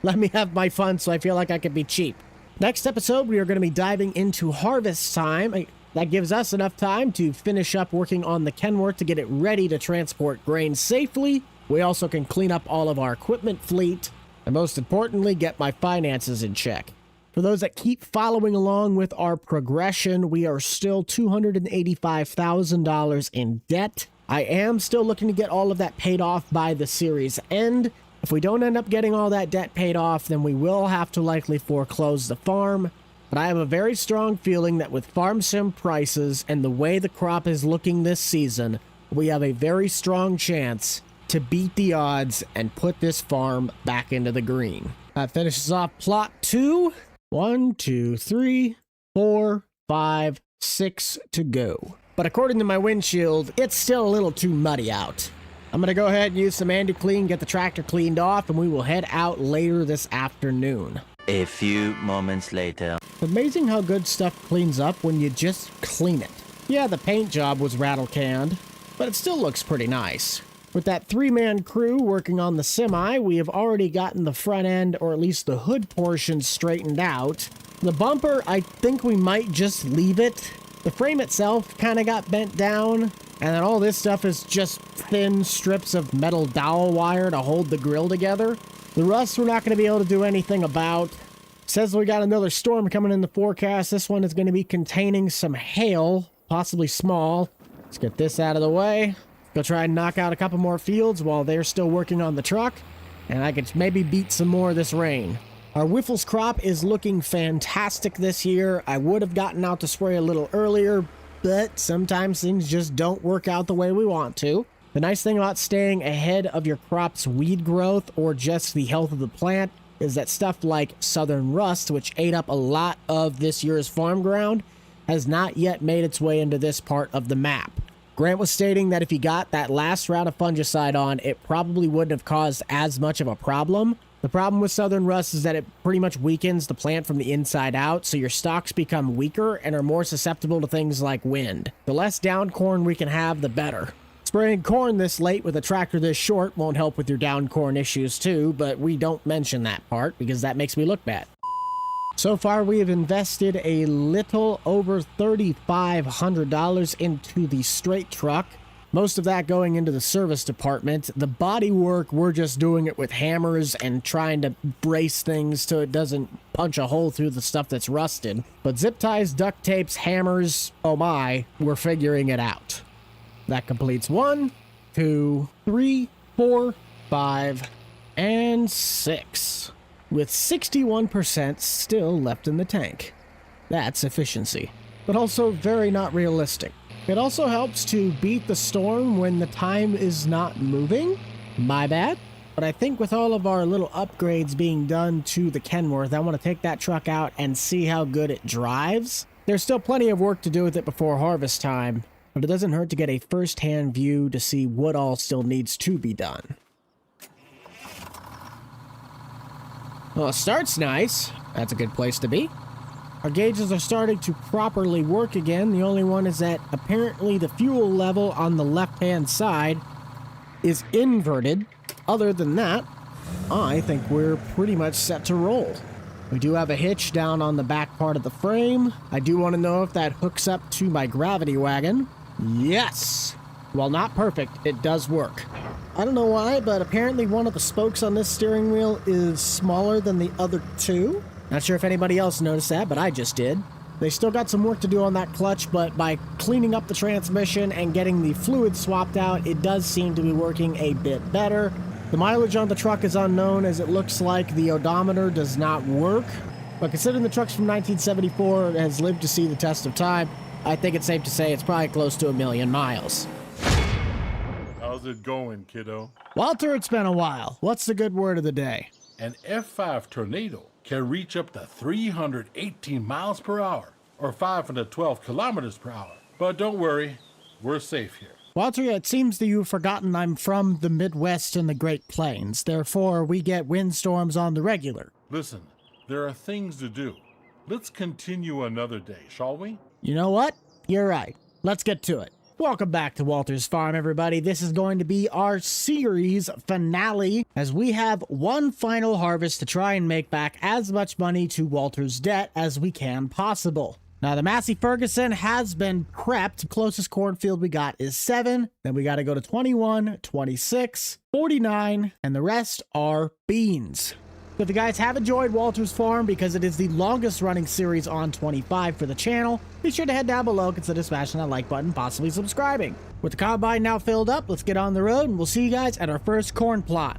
Let me have my fun so I feel like I can be cheap. Next episode, we are going to be diving into harvest time. That gives us enough time to finish up working on the Kenworth to get it ready to transport grain safely. We also can clean up all of our equipment fleet, and most importantly, get my finances in check. For those that keep following along with our progression, we are still $285,000 in debt. I am still looking to get all of that paid off by the series end. If we don't end up getting all that debt paid off, then we will have to likely foreclose the farm. But I have a very strong feeling that with farm sim prices and the way the crop is looking this season, we have a very strong chance to beat the odds and put this farm back into the green. That finishes off plot 2. 1, 2, 3, 4, 5, 6 to go. But according to my windshield, it's still a little too muddy out. I'm going to go ahead and use some AndyClean, get the tractor cleaned off, and we will head out later this afternoon. A few moments later. Amazing how good stuff cleans up when you just clean it. Yeah, the paint job was rattle-canned, but it still looks pretty nice. With that 3-man crew working on the semi, we have already gotten the front end, or at least the hood portion, straightened out. The bumper, I think we might just leave it. The frame itself kind of got bent down, and then all this stuff is just thin strips of metal dowel wire to hold the grill together. The rust we're not going to be able to do anything about. Says we got another storm coming in the forecast. This one is going to be containing some hail, possibly small. Let's get this out of the way. Go try and knock out a couple more fields while they're still working on the truck, and I could maybe beat some more of this rain. Our Wiffles crop is looking fantastic this year. I would have gotten out to spray a little earlier, but sometimes things just don't work out the way we want to. The nice thing about staying ahead of your crop's weed growth or just the health of the plant is that stuff like southern rust, which ate up a lot of this year's farm ground, has not yet made its way into this part of the map. Grant was stating that if he got that last round of fungicide on, it probably wouldn't have caused as much of a problem. The problem with southern rust is that it pretty much weakens the plant from the inside out, so your stalks become weaker and are more susceptible to things like wind. The less down corn we can have, the better. Spraying corn this late with a tractor this short won't help with your down corn issues too, but we don't mention that part because that makes me look bad. So far, we have invested a little over $3,500 into the straight truck. Most of that going into the service department. The body work, we're just doing it with hammers and trying to brace things so it doesn't punch a hole through the stuff that's rusted. But zip ties, duct tapes, hammers, oh my, we're figuring it out. That completes 1, 2, 3, 4, 5, and 6. With 61% still left in the tank. That's efficiency, but also very not realistic. It also helps to beat the storm when the time is not moving. My bad. But I think with all of our little upgrades being done to the Kenworth, I want to take that truck out and see how good it drives. There's still plenty of work to do with it before harvest time, but it doesn't hurt to get a first-hand view to see what all still needs to be done. Well, it starts nice. That's a good place to be. Our gauges are starting to properly work again. The only one is that apparently the fuel level on the left-hand side is inverted. Other than that, I think we're pretty much set to roll. We do have a hitch down on the back part of the frame. I do want to know if that hooks up to my gravity wagon. Yes! While not perfect, it does work. I don't know why, but apparently one of the spokes on this steering wheel is smaller than the other two. Not sure if anybody else noticed that, but I just did. They still got some work to do on that clutch, but by cleaning up the transmission and getting the fluid swapped out, it does seem to be working a bit better. The mileage on the truck is unknown, as it looks like the odometer does not work. But considering the truck's from 1974 and has lived to see the test of time, I think it's safe to say it's probably close to 1 million miles. How's it going, kiddo? Walter, it's been a while. What's the good word of the day? An F5 tornado can reach up to 318 miles per hour, or 512 kilometers per hour. But don't worry, we're safe here. Walter, it seems that you've forgotten I'm from the Midwest and the Great Plains. Therefore, we get windstorms on the regular. Listen, there are things to do. Let's continue another day, shall we? You know what? You're right. Let's get to it. Welcome back to Walter's Farm, everybody. This is going to be our series finale, as we have one final harvest to try and make back as much money to Walter's debt as we can possible. Now, the Massey Ferguson has been prepped. Closest cornfield we got is 7. Then we got to go to 21, 26, 49, and the rest are beans. If you guys have enjoyed Walter's Farm, because it is the longest running series on 25 for the channel, be sure to head down below, consider smashing that like button, possibly subscribing. With the combine now filled up, let's get on the road, and we'll see you guys at our first corn plot.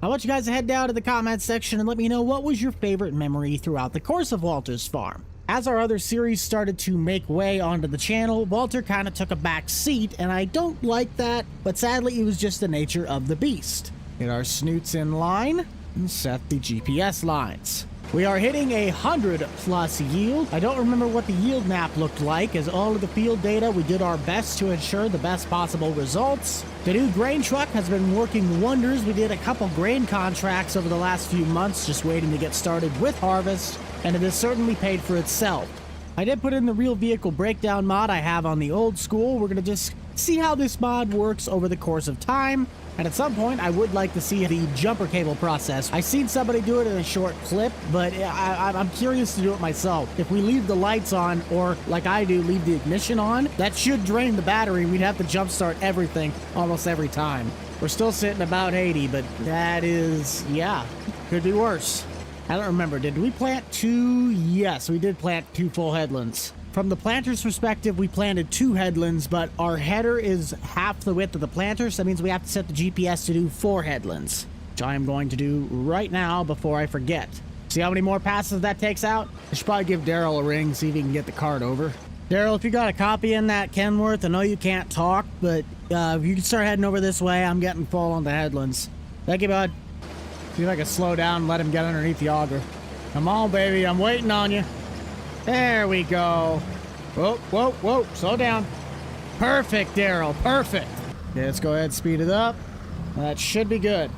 I want you guys to head down to the comments section and let me know what was your favorite memory throughout the course of Walter's Farm. As our other series started to make way onto the channel, Walter kind of took a back seat, and I don't like that, but sadly it was just the nature of the beast. Get our snoots in line and set the GPS lines. We are hitting 100+ yield. I don't remember what the yield map looked like, as all of the field data we did our best to ensure the best possible results. The new grain truck has been working wonders. We did a couple grain contracts over the last few months, just waiting to get started with harvest, and it has certainly paid for itself. I did put in the real vehicle breakdown mod I have on the old school. We're going to just see how this mod works over the course of time. And at some point, I would like to see the jumper cable process. I've seen somebody do it in a short clip, but I'm curious to do it myself. If we leave the lights on, or like I do, leave the ignition on, that should drain the battery. We'd have to jump start everything almost every time. We're still sitting about 80, but that is, yeah, could be worse. I don't remember. Did we plant 2? Yes, we did plant 2 full headlands. From the planter's perspective, we planted 2 headlands, but our header is half the width of the planter, so that means we have to set the GPS to do 4 headlands, which I am going to do right now before I forget. See how many more passes that takes out? I should probably give Daryl a ring, see if he can get the cart over. Daryl, if you got a copy in that Kenworth, I know you can't talk, but if you can start heading over this way, I'm getting full on the headlands. Thank you, bud. See if I can slow down and let him get underneath the auger. Come on, baby, I'm waiting on you. There we go. Whoa, whoa, whoa, slow down. Perfect, Daryl, perfect. Okay, let's go ahead and speed it up. That should be good.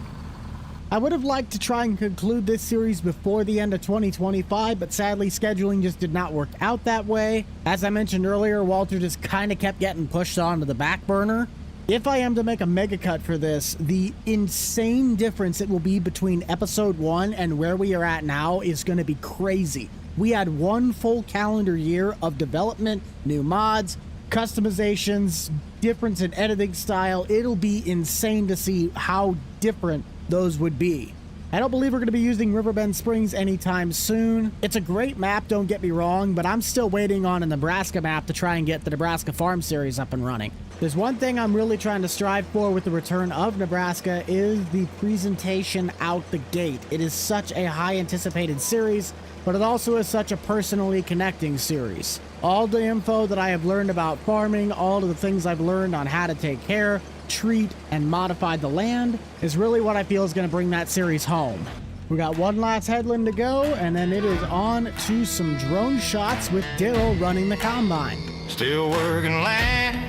I would have liked to try and conclude this series before the end of 2025, but sadly scheduling just did not work out that way. As I mentioned earlier, Walter just kind of kept getting pushed onto the back burner. If I am to make a mega cut for this, the insane difference it will be between episode 1 and where we are at now is going to be crazy. We had 1 full calendar year of development, new mods, customizations, difference in editing style. It'll be insane to see how different those would be. I don't believe we're going to be using Riverbend Springs anytime soon. It's a great map, don't get me wrong, but I'm still waiting on a Nebraska map to try and get the Nebraska Farm Series up and running. There's one thing I'm really trying to strive for with the return of Nebraska is the presentation out the gate. It is such a high anticipated series, but it also is such a personally connecting series. All the info that I have learned about farming, all of the things I've learned on how to take care, treat, and modify the land is really what I feel is going to bring that series home. We got 1 last headland to go, and then it is on to some drone shots with Daryl running the combine. Still working land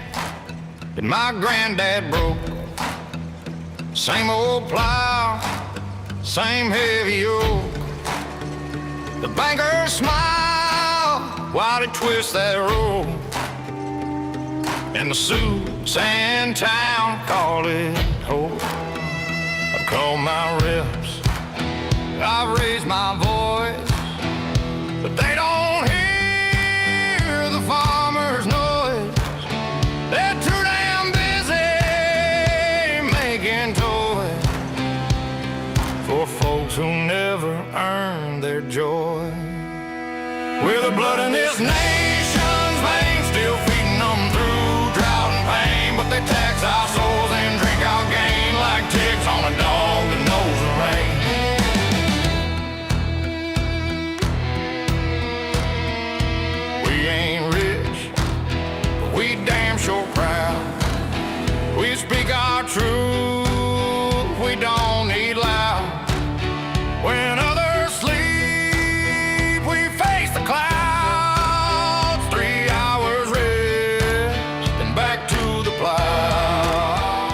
that my granddad broke. Same old plow, same heavy yoke. The banker smile while he twists that rope. And the Sioux and town call it hope. I've called my reps, I've raised my voice, but they don't hear the farmer's noise. They're too damn busy making toys for folks who never earned their joy. With the blood in this nation's veins, still feeding them through drought and pain, but they tax our souls and drink our gain like ticks on a dog that knows the rain. We ain't rich, but we damn sure proud. We speak our truth, we don't need loud. When others sleep, we face the clouds. 3 hours rest, then back to the plow.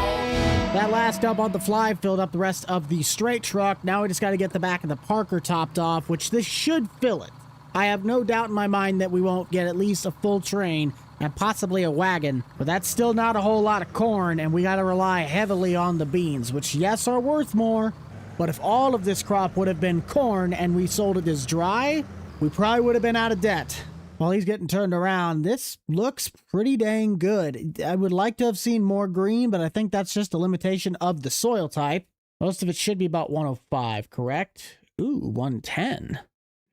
That last dump on the fly filled up the rest of the straight truck. Now we just got to get the back of the Parker topped off, which this should fill it. I have no doubt in my mind that we won't get at least a full train and possibly a wagon, but that's still not a whole lot of corn, and we got to rely heavily on the beans, which, yes, are worth more, but if all of this crop would have been corn and we sold it as dry, we probably would have been out of debt. While he's getting turned around, this looks pretty dang good. I would like to have seen more green, but I think that's just a limitation of the soil type. Most of it should be about 105, correct? Ooh, 110.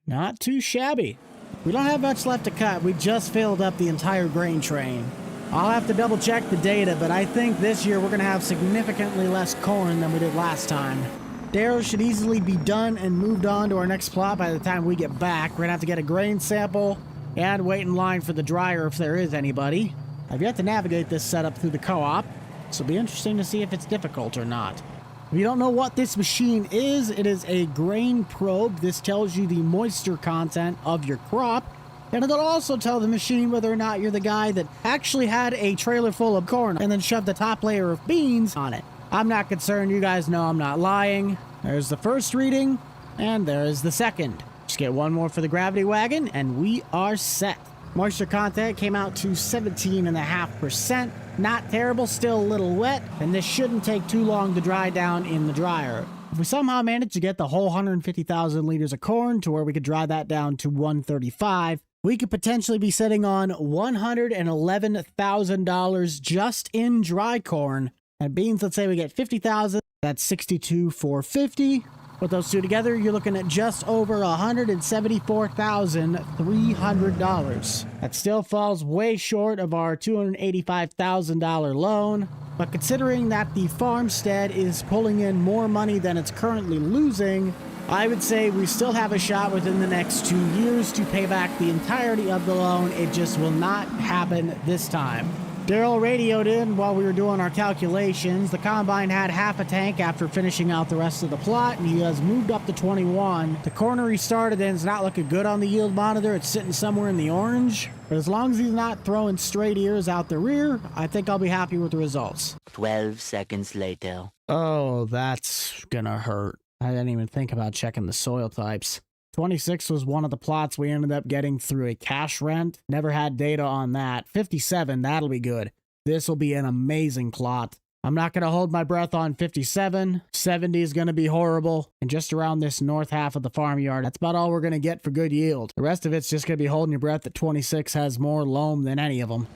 Not too shabby. We don't have much left to cut. We just filled up the entire grain train. I'll have to double check the data, but I think this year we're going to have significantly less corn than we did last time. Darrow should easily be done and moved on to our next plot by the time we get back. We're going to have to get a grain sample and wait in line for the dryer if there is anybody. I've yet to navigate this setup through the co-op, so it'll be interesting to see if it's difficult or not. If you don't know what this machine is, it is a grain probe. This tells you the moisture content of your crop, and it'll also tell the machine whether or not you're the guy that actually had a trailer full of corn and then shoved the top layer of beans on it. I'm not concerned. You guys know I'm not lying. There's the first reading, and there's the second. Just get one more for the gravity wagon, and we are set. Moisture content came out to 17.5%. Not terrible, still a little wet, and this shouldn't take too long to dry down in the dryer. If we somehow manage to get the whole 150,000 liters of corn to where we could dry that down to 135, we could potentially be sitting on $111,000 just in dry corn. And beans, let's say we get 50,000, that's 62,450. Put those two together, you're looking at just over $174,300. That still falls way short of our $285,000 loan, but considering that the farmstead is pulling in more money than it's currently losing, I would say we still have a shot within the next 2 years to pay back the entirety of the loan. It just will not happen this time. Daryl radioed in while we were doing our calculations. The combine had half a tank after finishing out the rest of the plot, and he has moved up to 21. The corner he started in is not looking good on the yield monitor. It's sitting somewhere in the orange. But as long as he's not throwing straight ears out the rear, I think I'll be happy with the results. 12 seconds later. Oh, that's gonna hurt. I didn't even think about checking the soil types. 26 was one of the plots we ended up getting through a cash rent. Never had data on that. 57, that'll be good. This will be an amazing plot. I'm not going to hold my breath on 57. 70 is going to be horrible. And just around this north half of the farmyard, that's about all we're going to get for good yield. The rest of it's just going to be holding your breath that 26 has more loam than any of them.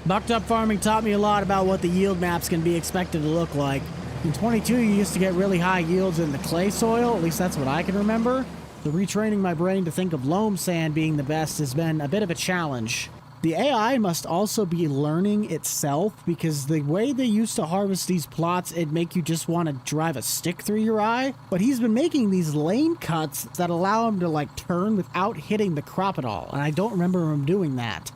Bucked Up Farming taught me a lot about what the yield maps can be expected to look like. In 22, you used to get really high yields in the clay soil. At least that's what I can remember. So retraining my brain to think of loam sand being the best has been a bit of a challenge. The AI must also be learning itself, because the way they used to harvest these plots, it'd make you just want to drive a stick through your eye. But he's been making these lane cuts that allow him to like turn without hitting the crop at all, and I don't remember him doing that.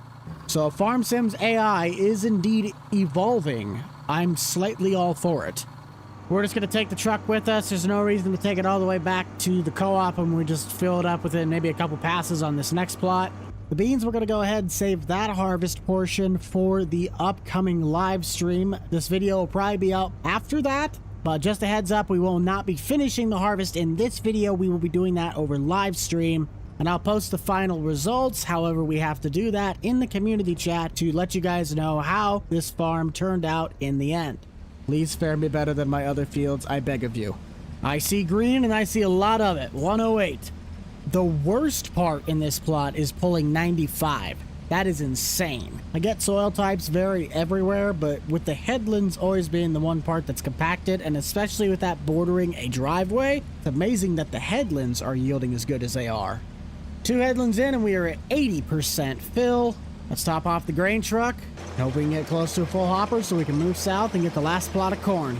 So FarmSim's AI is indeed evolving. I'm slightly all for it. We're just going to take the truck with us. There's no reason to take it all the way back to the co-op, and we just fill it up within maybe a couple passes on this next plot. The beans, we're going to go ahead and save that harvest portion for the upcoming live stream. This video will probably be out after that, but just a heads up, we will not be finishing the harvest in this video. We will be doing that over live stream. And I'll post the final results, however we have to do that, in the community chat to let you guys know how this farm turned out in the end. Please fare me better than my other fields, I beg of you. I see green and I see a lot of it, 108. The worst part in this plot is pulling 95. That is insane. I get soil types vary everywhere, but with the headlands always being the one part that's compacted, and especially with that bordering a driveway, it's amazing that the headlands are yielding as good as they are. 2 headlands in and we are at 80% fill. Let's top off the grain truck. Hope we can get close to a full hopper so we can move south and get the last plot of corn.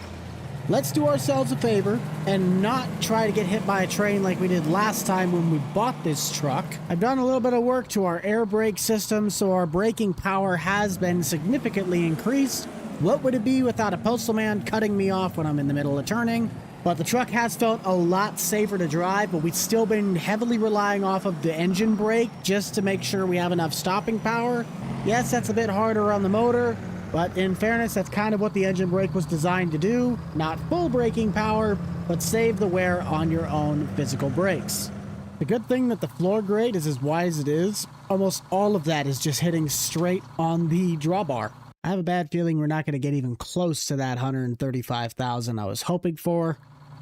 Let's do ourselves a favor and not try to get hit by a train like we did last time when we bought this truck. I've done a little bit of work to our air brake system, so our braking power has been significantly increased. What would it be without a postal man cutting me off when I'm in the middle of turning? But the truck has felt a lot safer to drive, but we've still been heavily relying off of the engine brake just to make sure we have enough stopping power. Yes, that's a bit harder on the motor, but in fairness, that's kind of what the engine brake was designed to do. Not full braking power, but save the wear on your own physical brakes. The good thing that the floor grate is as wide as it is, almost all of that is just hitting straight on the drawbar. I have a bad feeling we're not going to get even close to that 135,000 I was hoping for.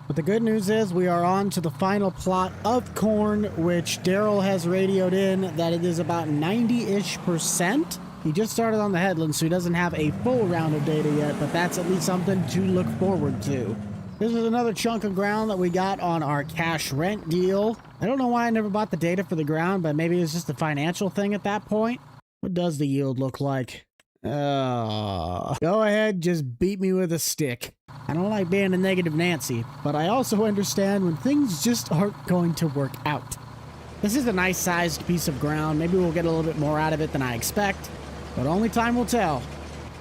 But the good news is we are on to the final plot of corn, which Daryl has radioed in that it is about 90-ish%. He just started on the headland, so he doesn't have a full round of data yet, but that's at least something to look forward to. This is another chunk of ground that we got on our cash rent deal. I don't know why I never bought the data for the ground, but maybe it's just a financial thing at that point. What does the yield look like? Go ahead, just beat me with a stick. I don't like being a negative Nancy, but I also understand when things just aren't going to work out. This is a nice sized piece of ground. Maybe we'll get a little bit more out of it than I expect, but only time will tell.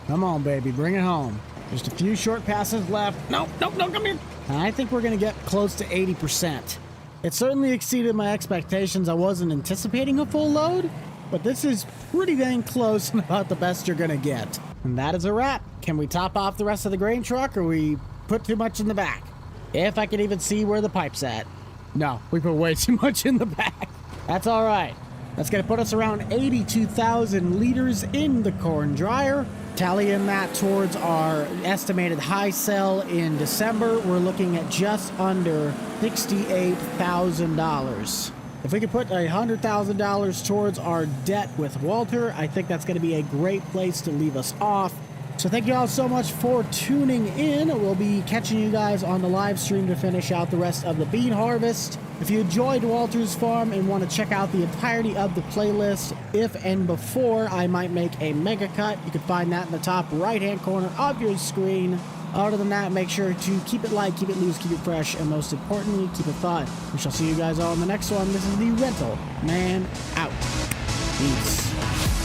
Come on, baby, bring it home. Just a few short passes left. No, come here. And I think we're going to get close to 80%. It certainly exceeded my expectations. I wasn't anticipating a full load, but this is pretty dang close and about the best you're going to get. And that is a wrap. Can we top off the rest of the grain truck, or we put too much in the back? If I can even see where the pipe's at. No, we put way too much in the back. That's all right. That's going to put us around 82,000 liters in the corn dryer. Tallying that towards our estimated high sell in December, we're looking at just under $68,000. If we could put $100,000 towards our debt with Walter, I think that's going to be a great place to leave us off. So thank you all so much for tuning in. We'll be catching you guys on the live stream to finish out the rest of the bean harvest. If you enjoyed Walter's Farm and want to check out the entirety of the playlist, if and before I might make a mega cut, you can find that in the top right-hand corner of your screen. Other than that, make sure to keep it light, keep it loose, keep it fresh, and most importantly, keep it fun. We shall see you guys all in the next one. This is the Rental Man out. Peace.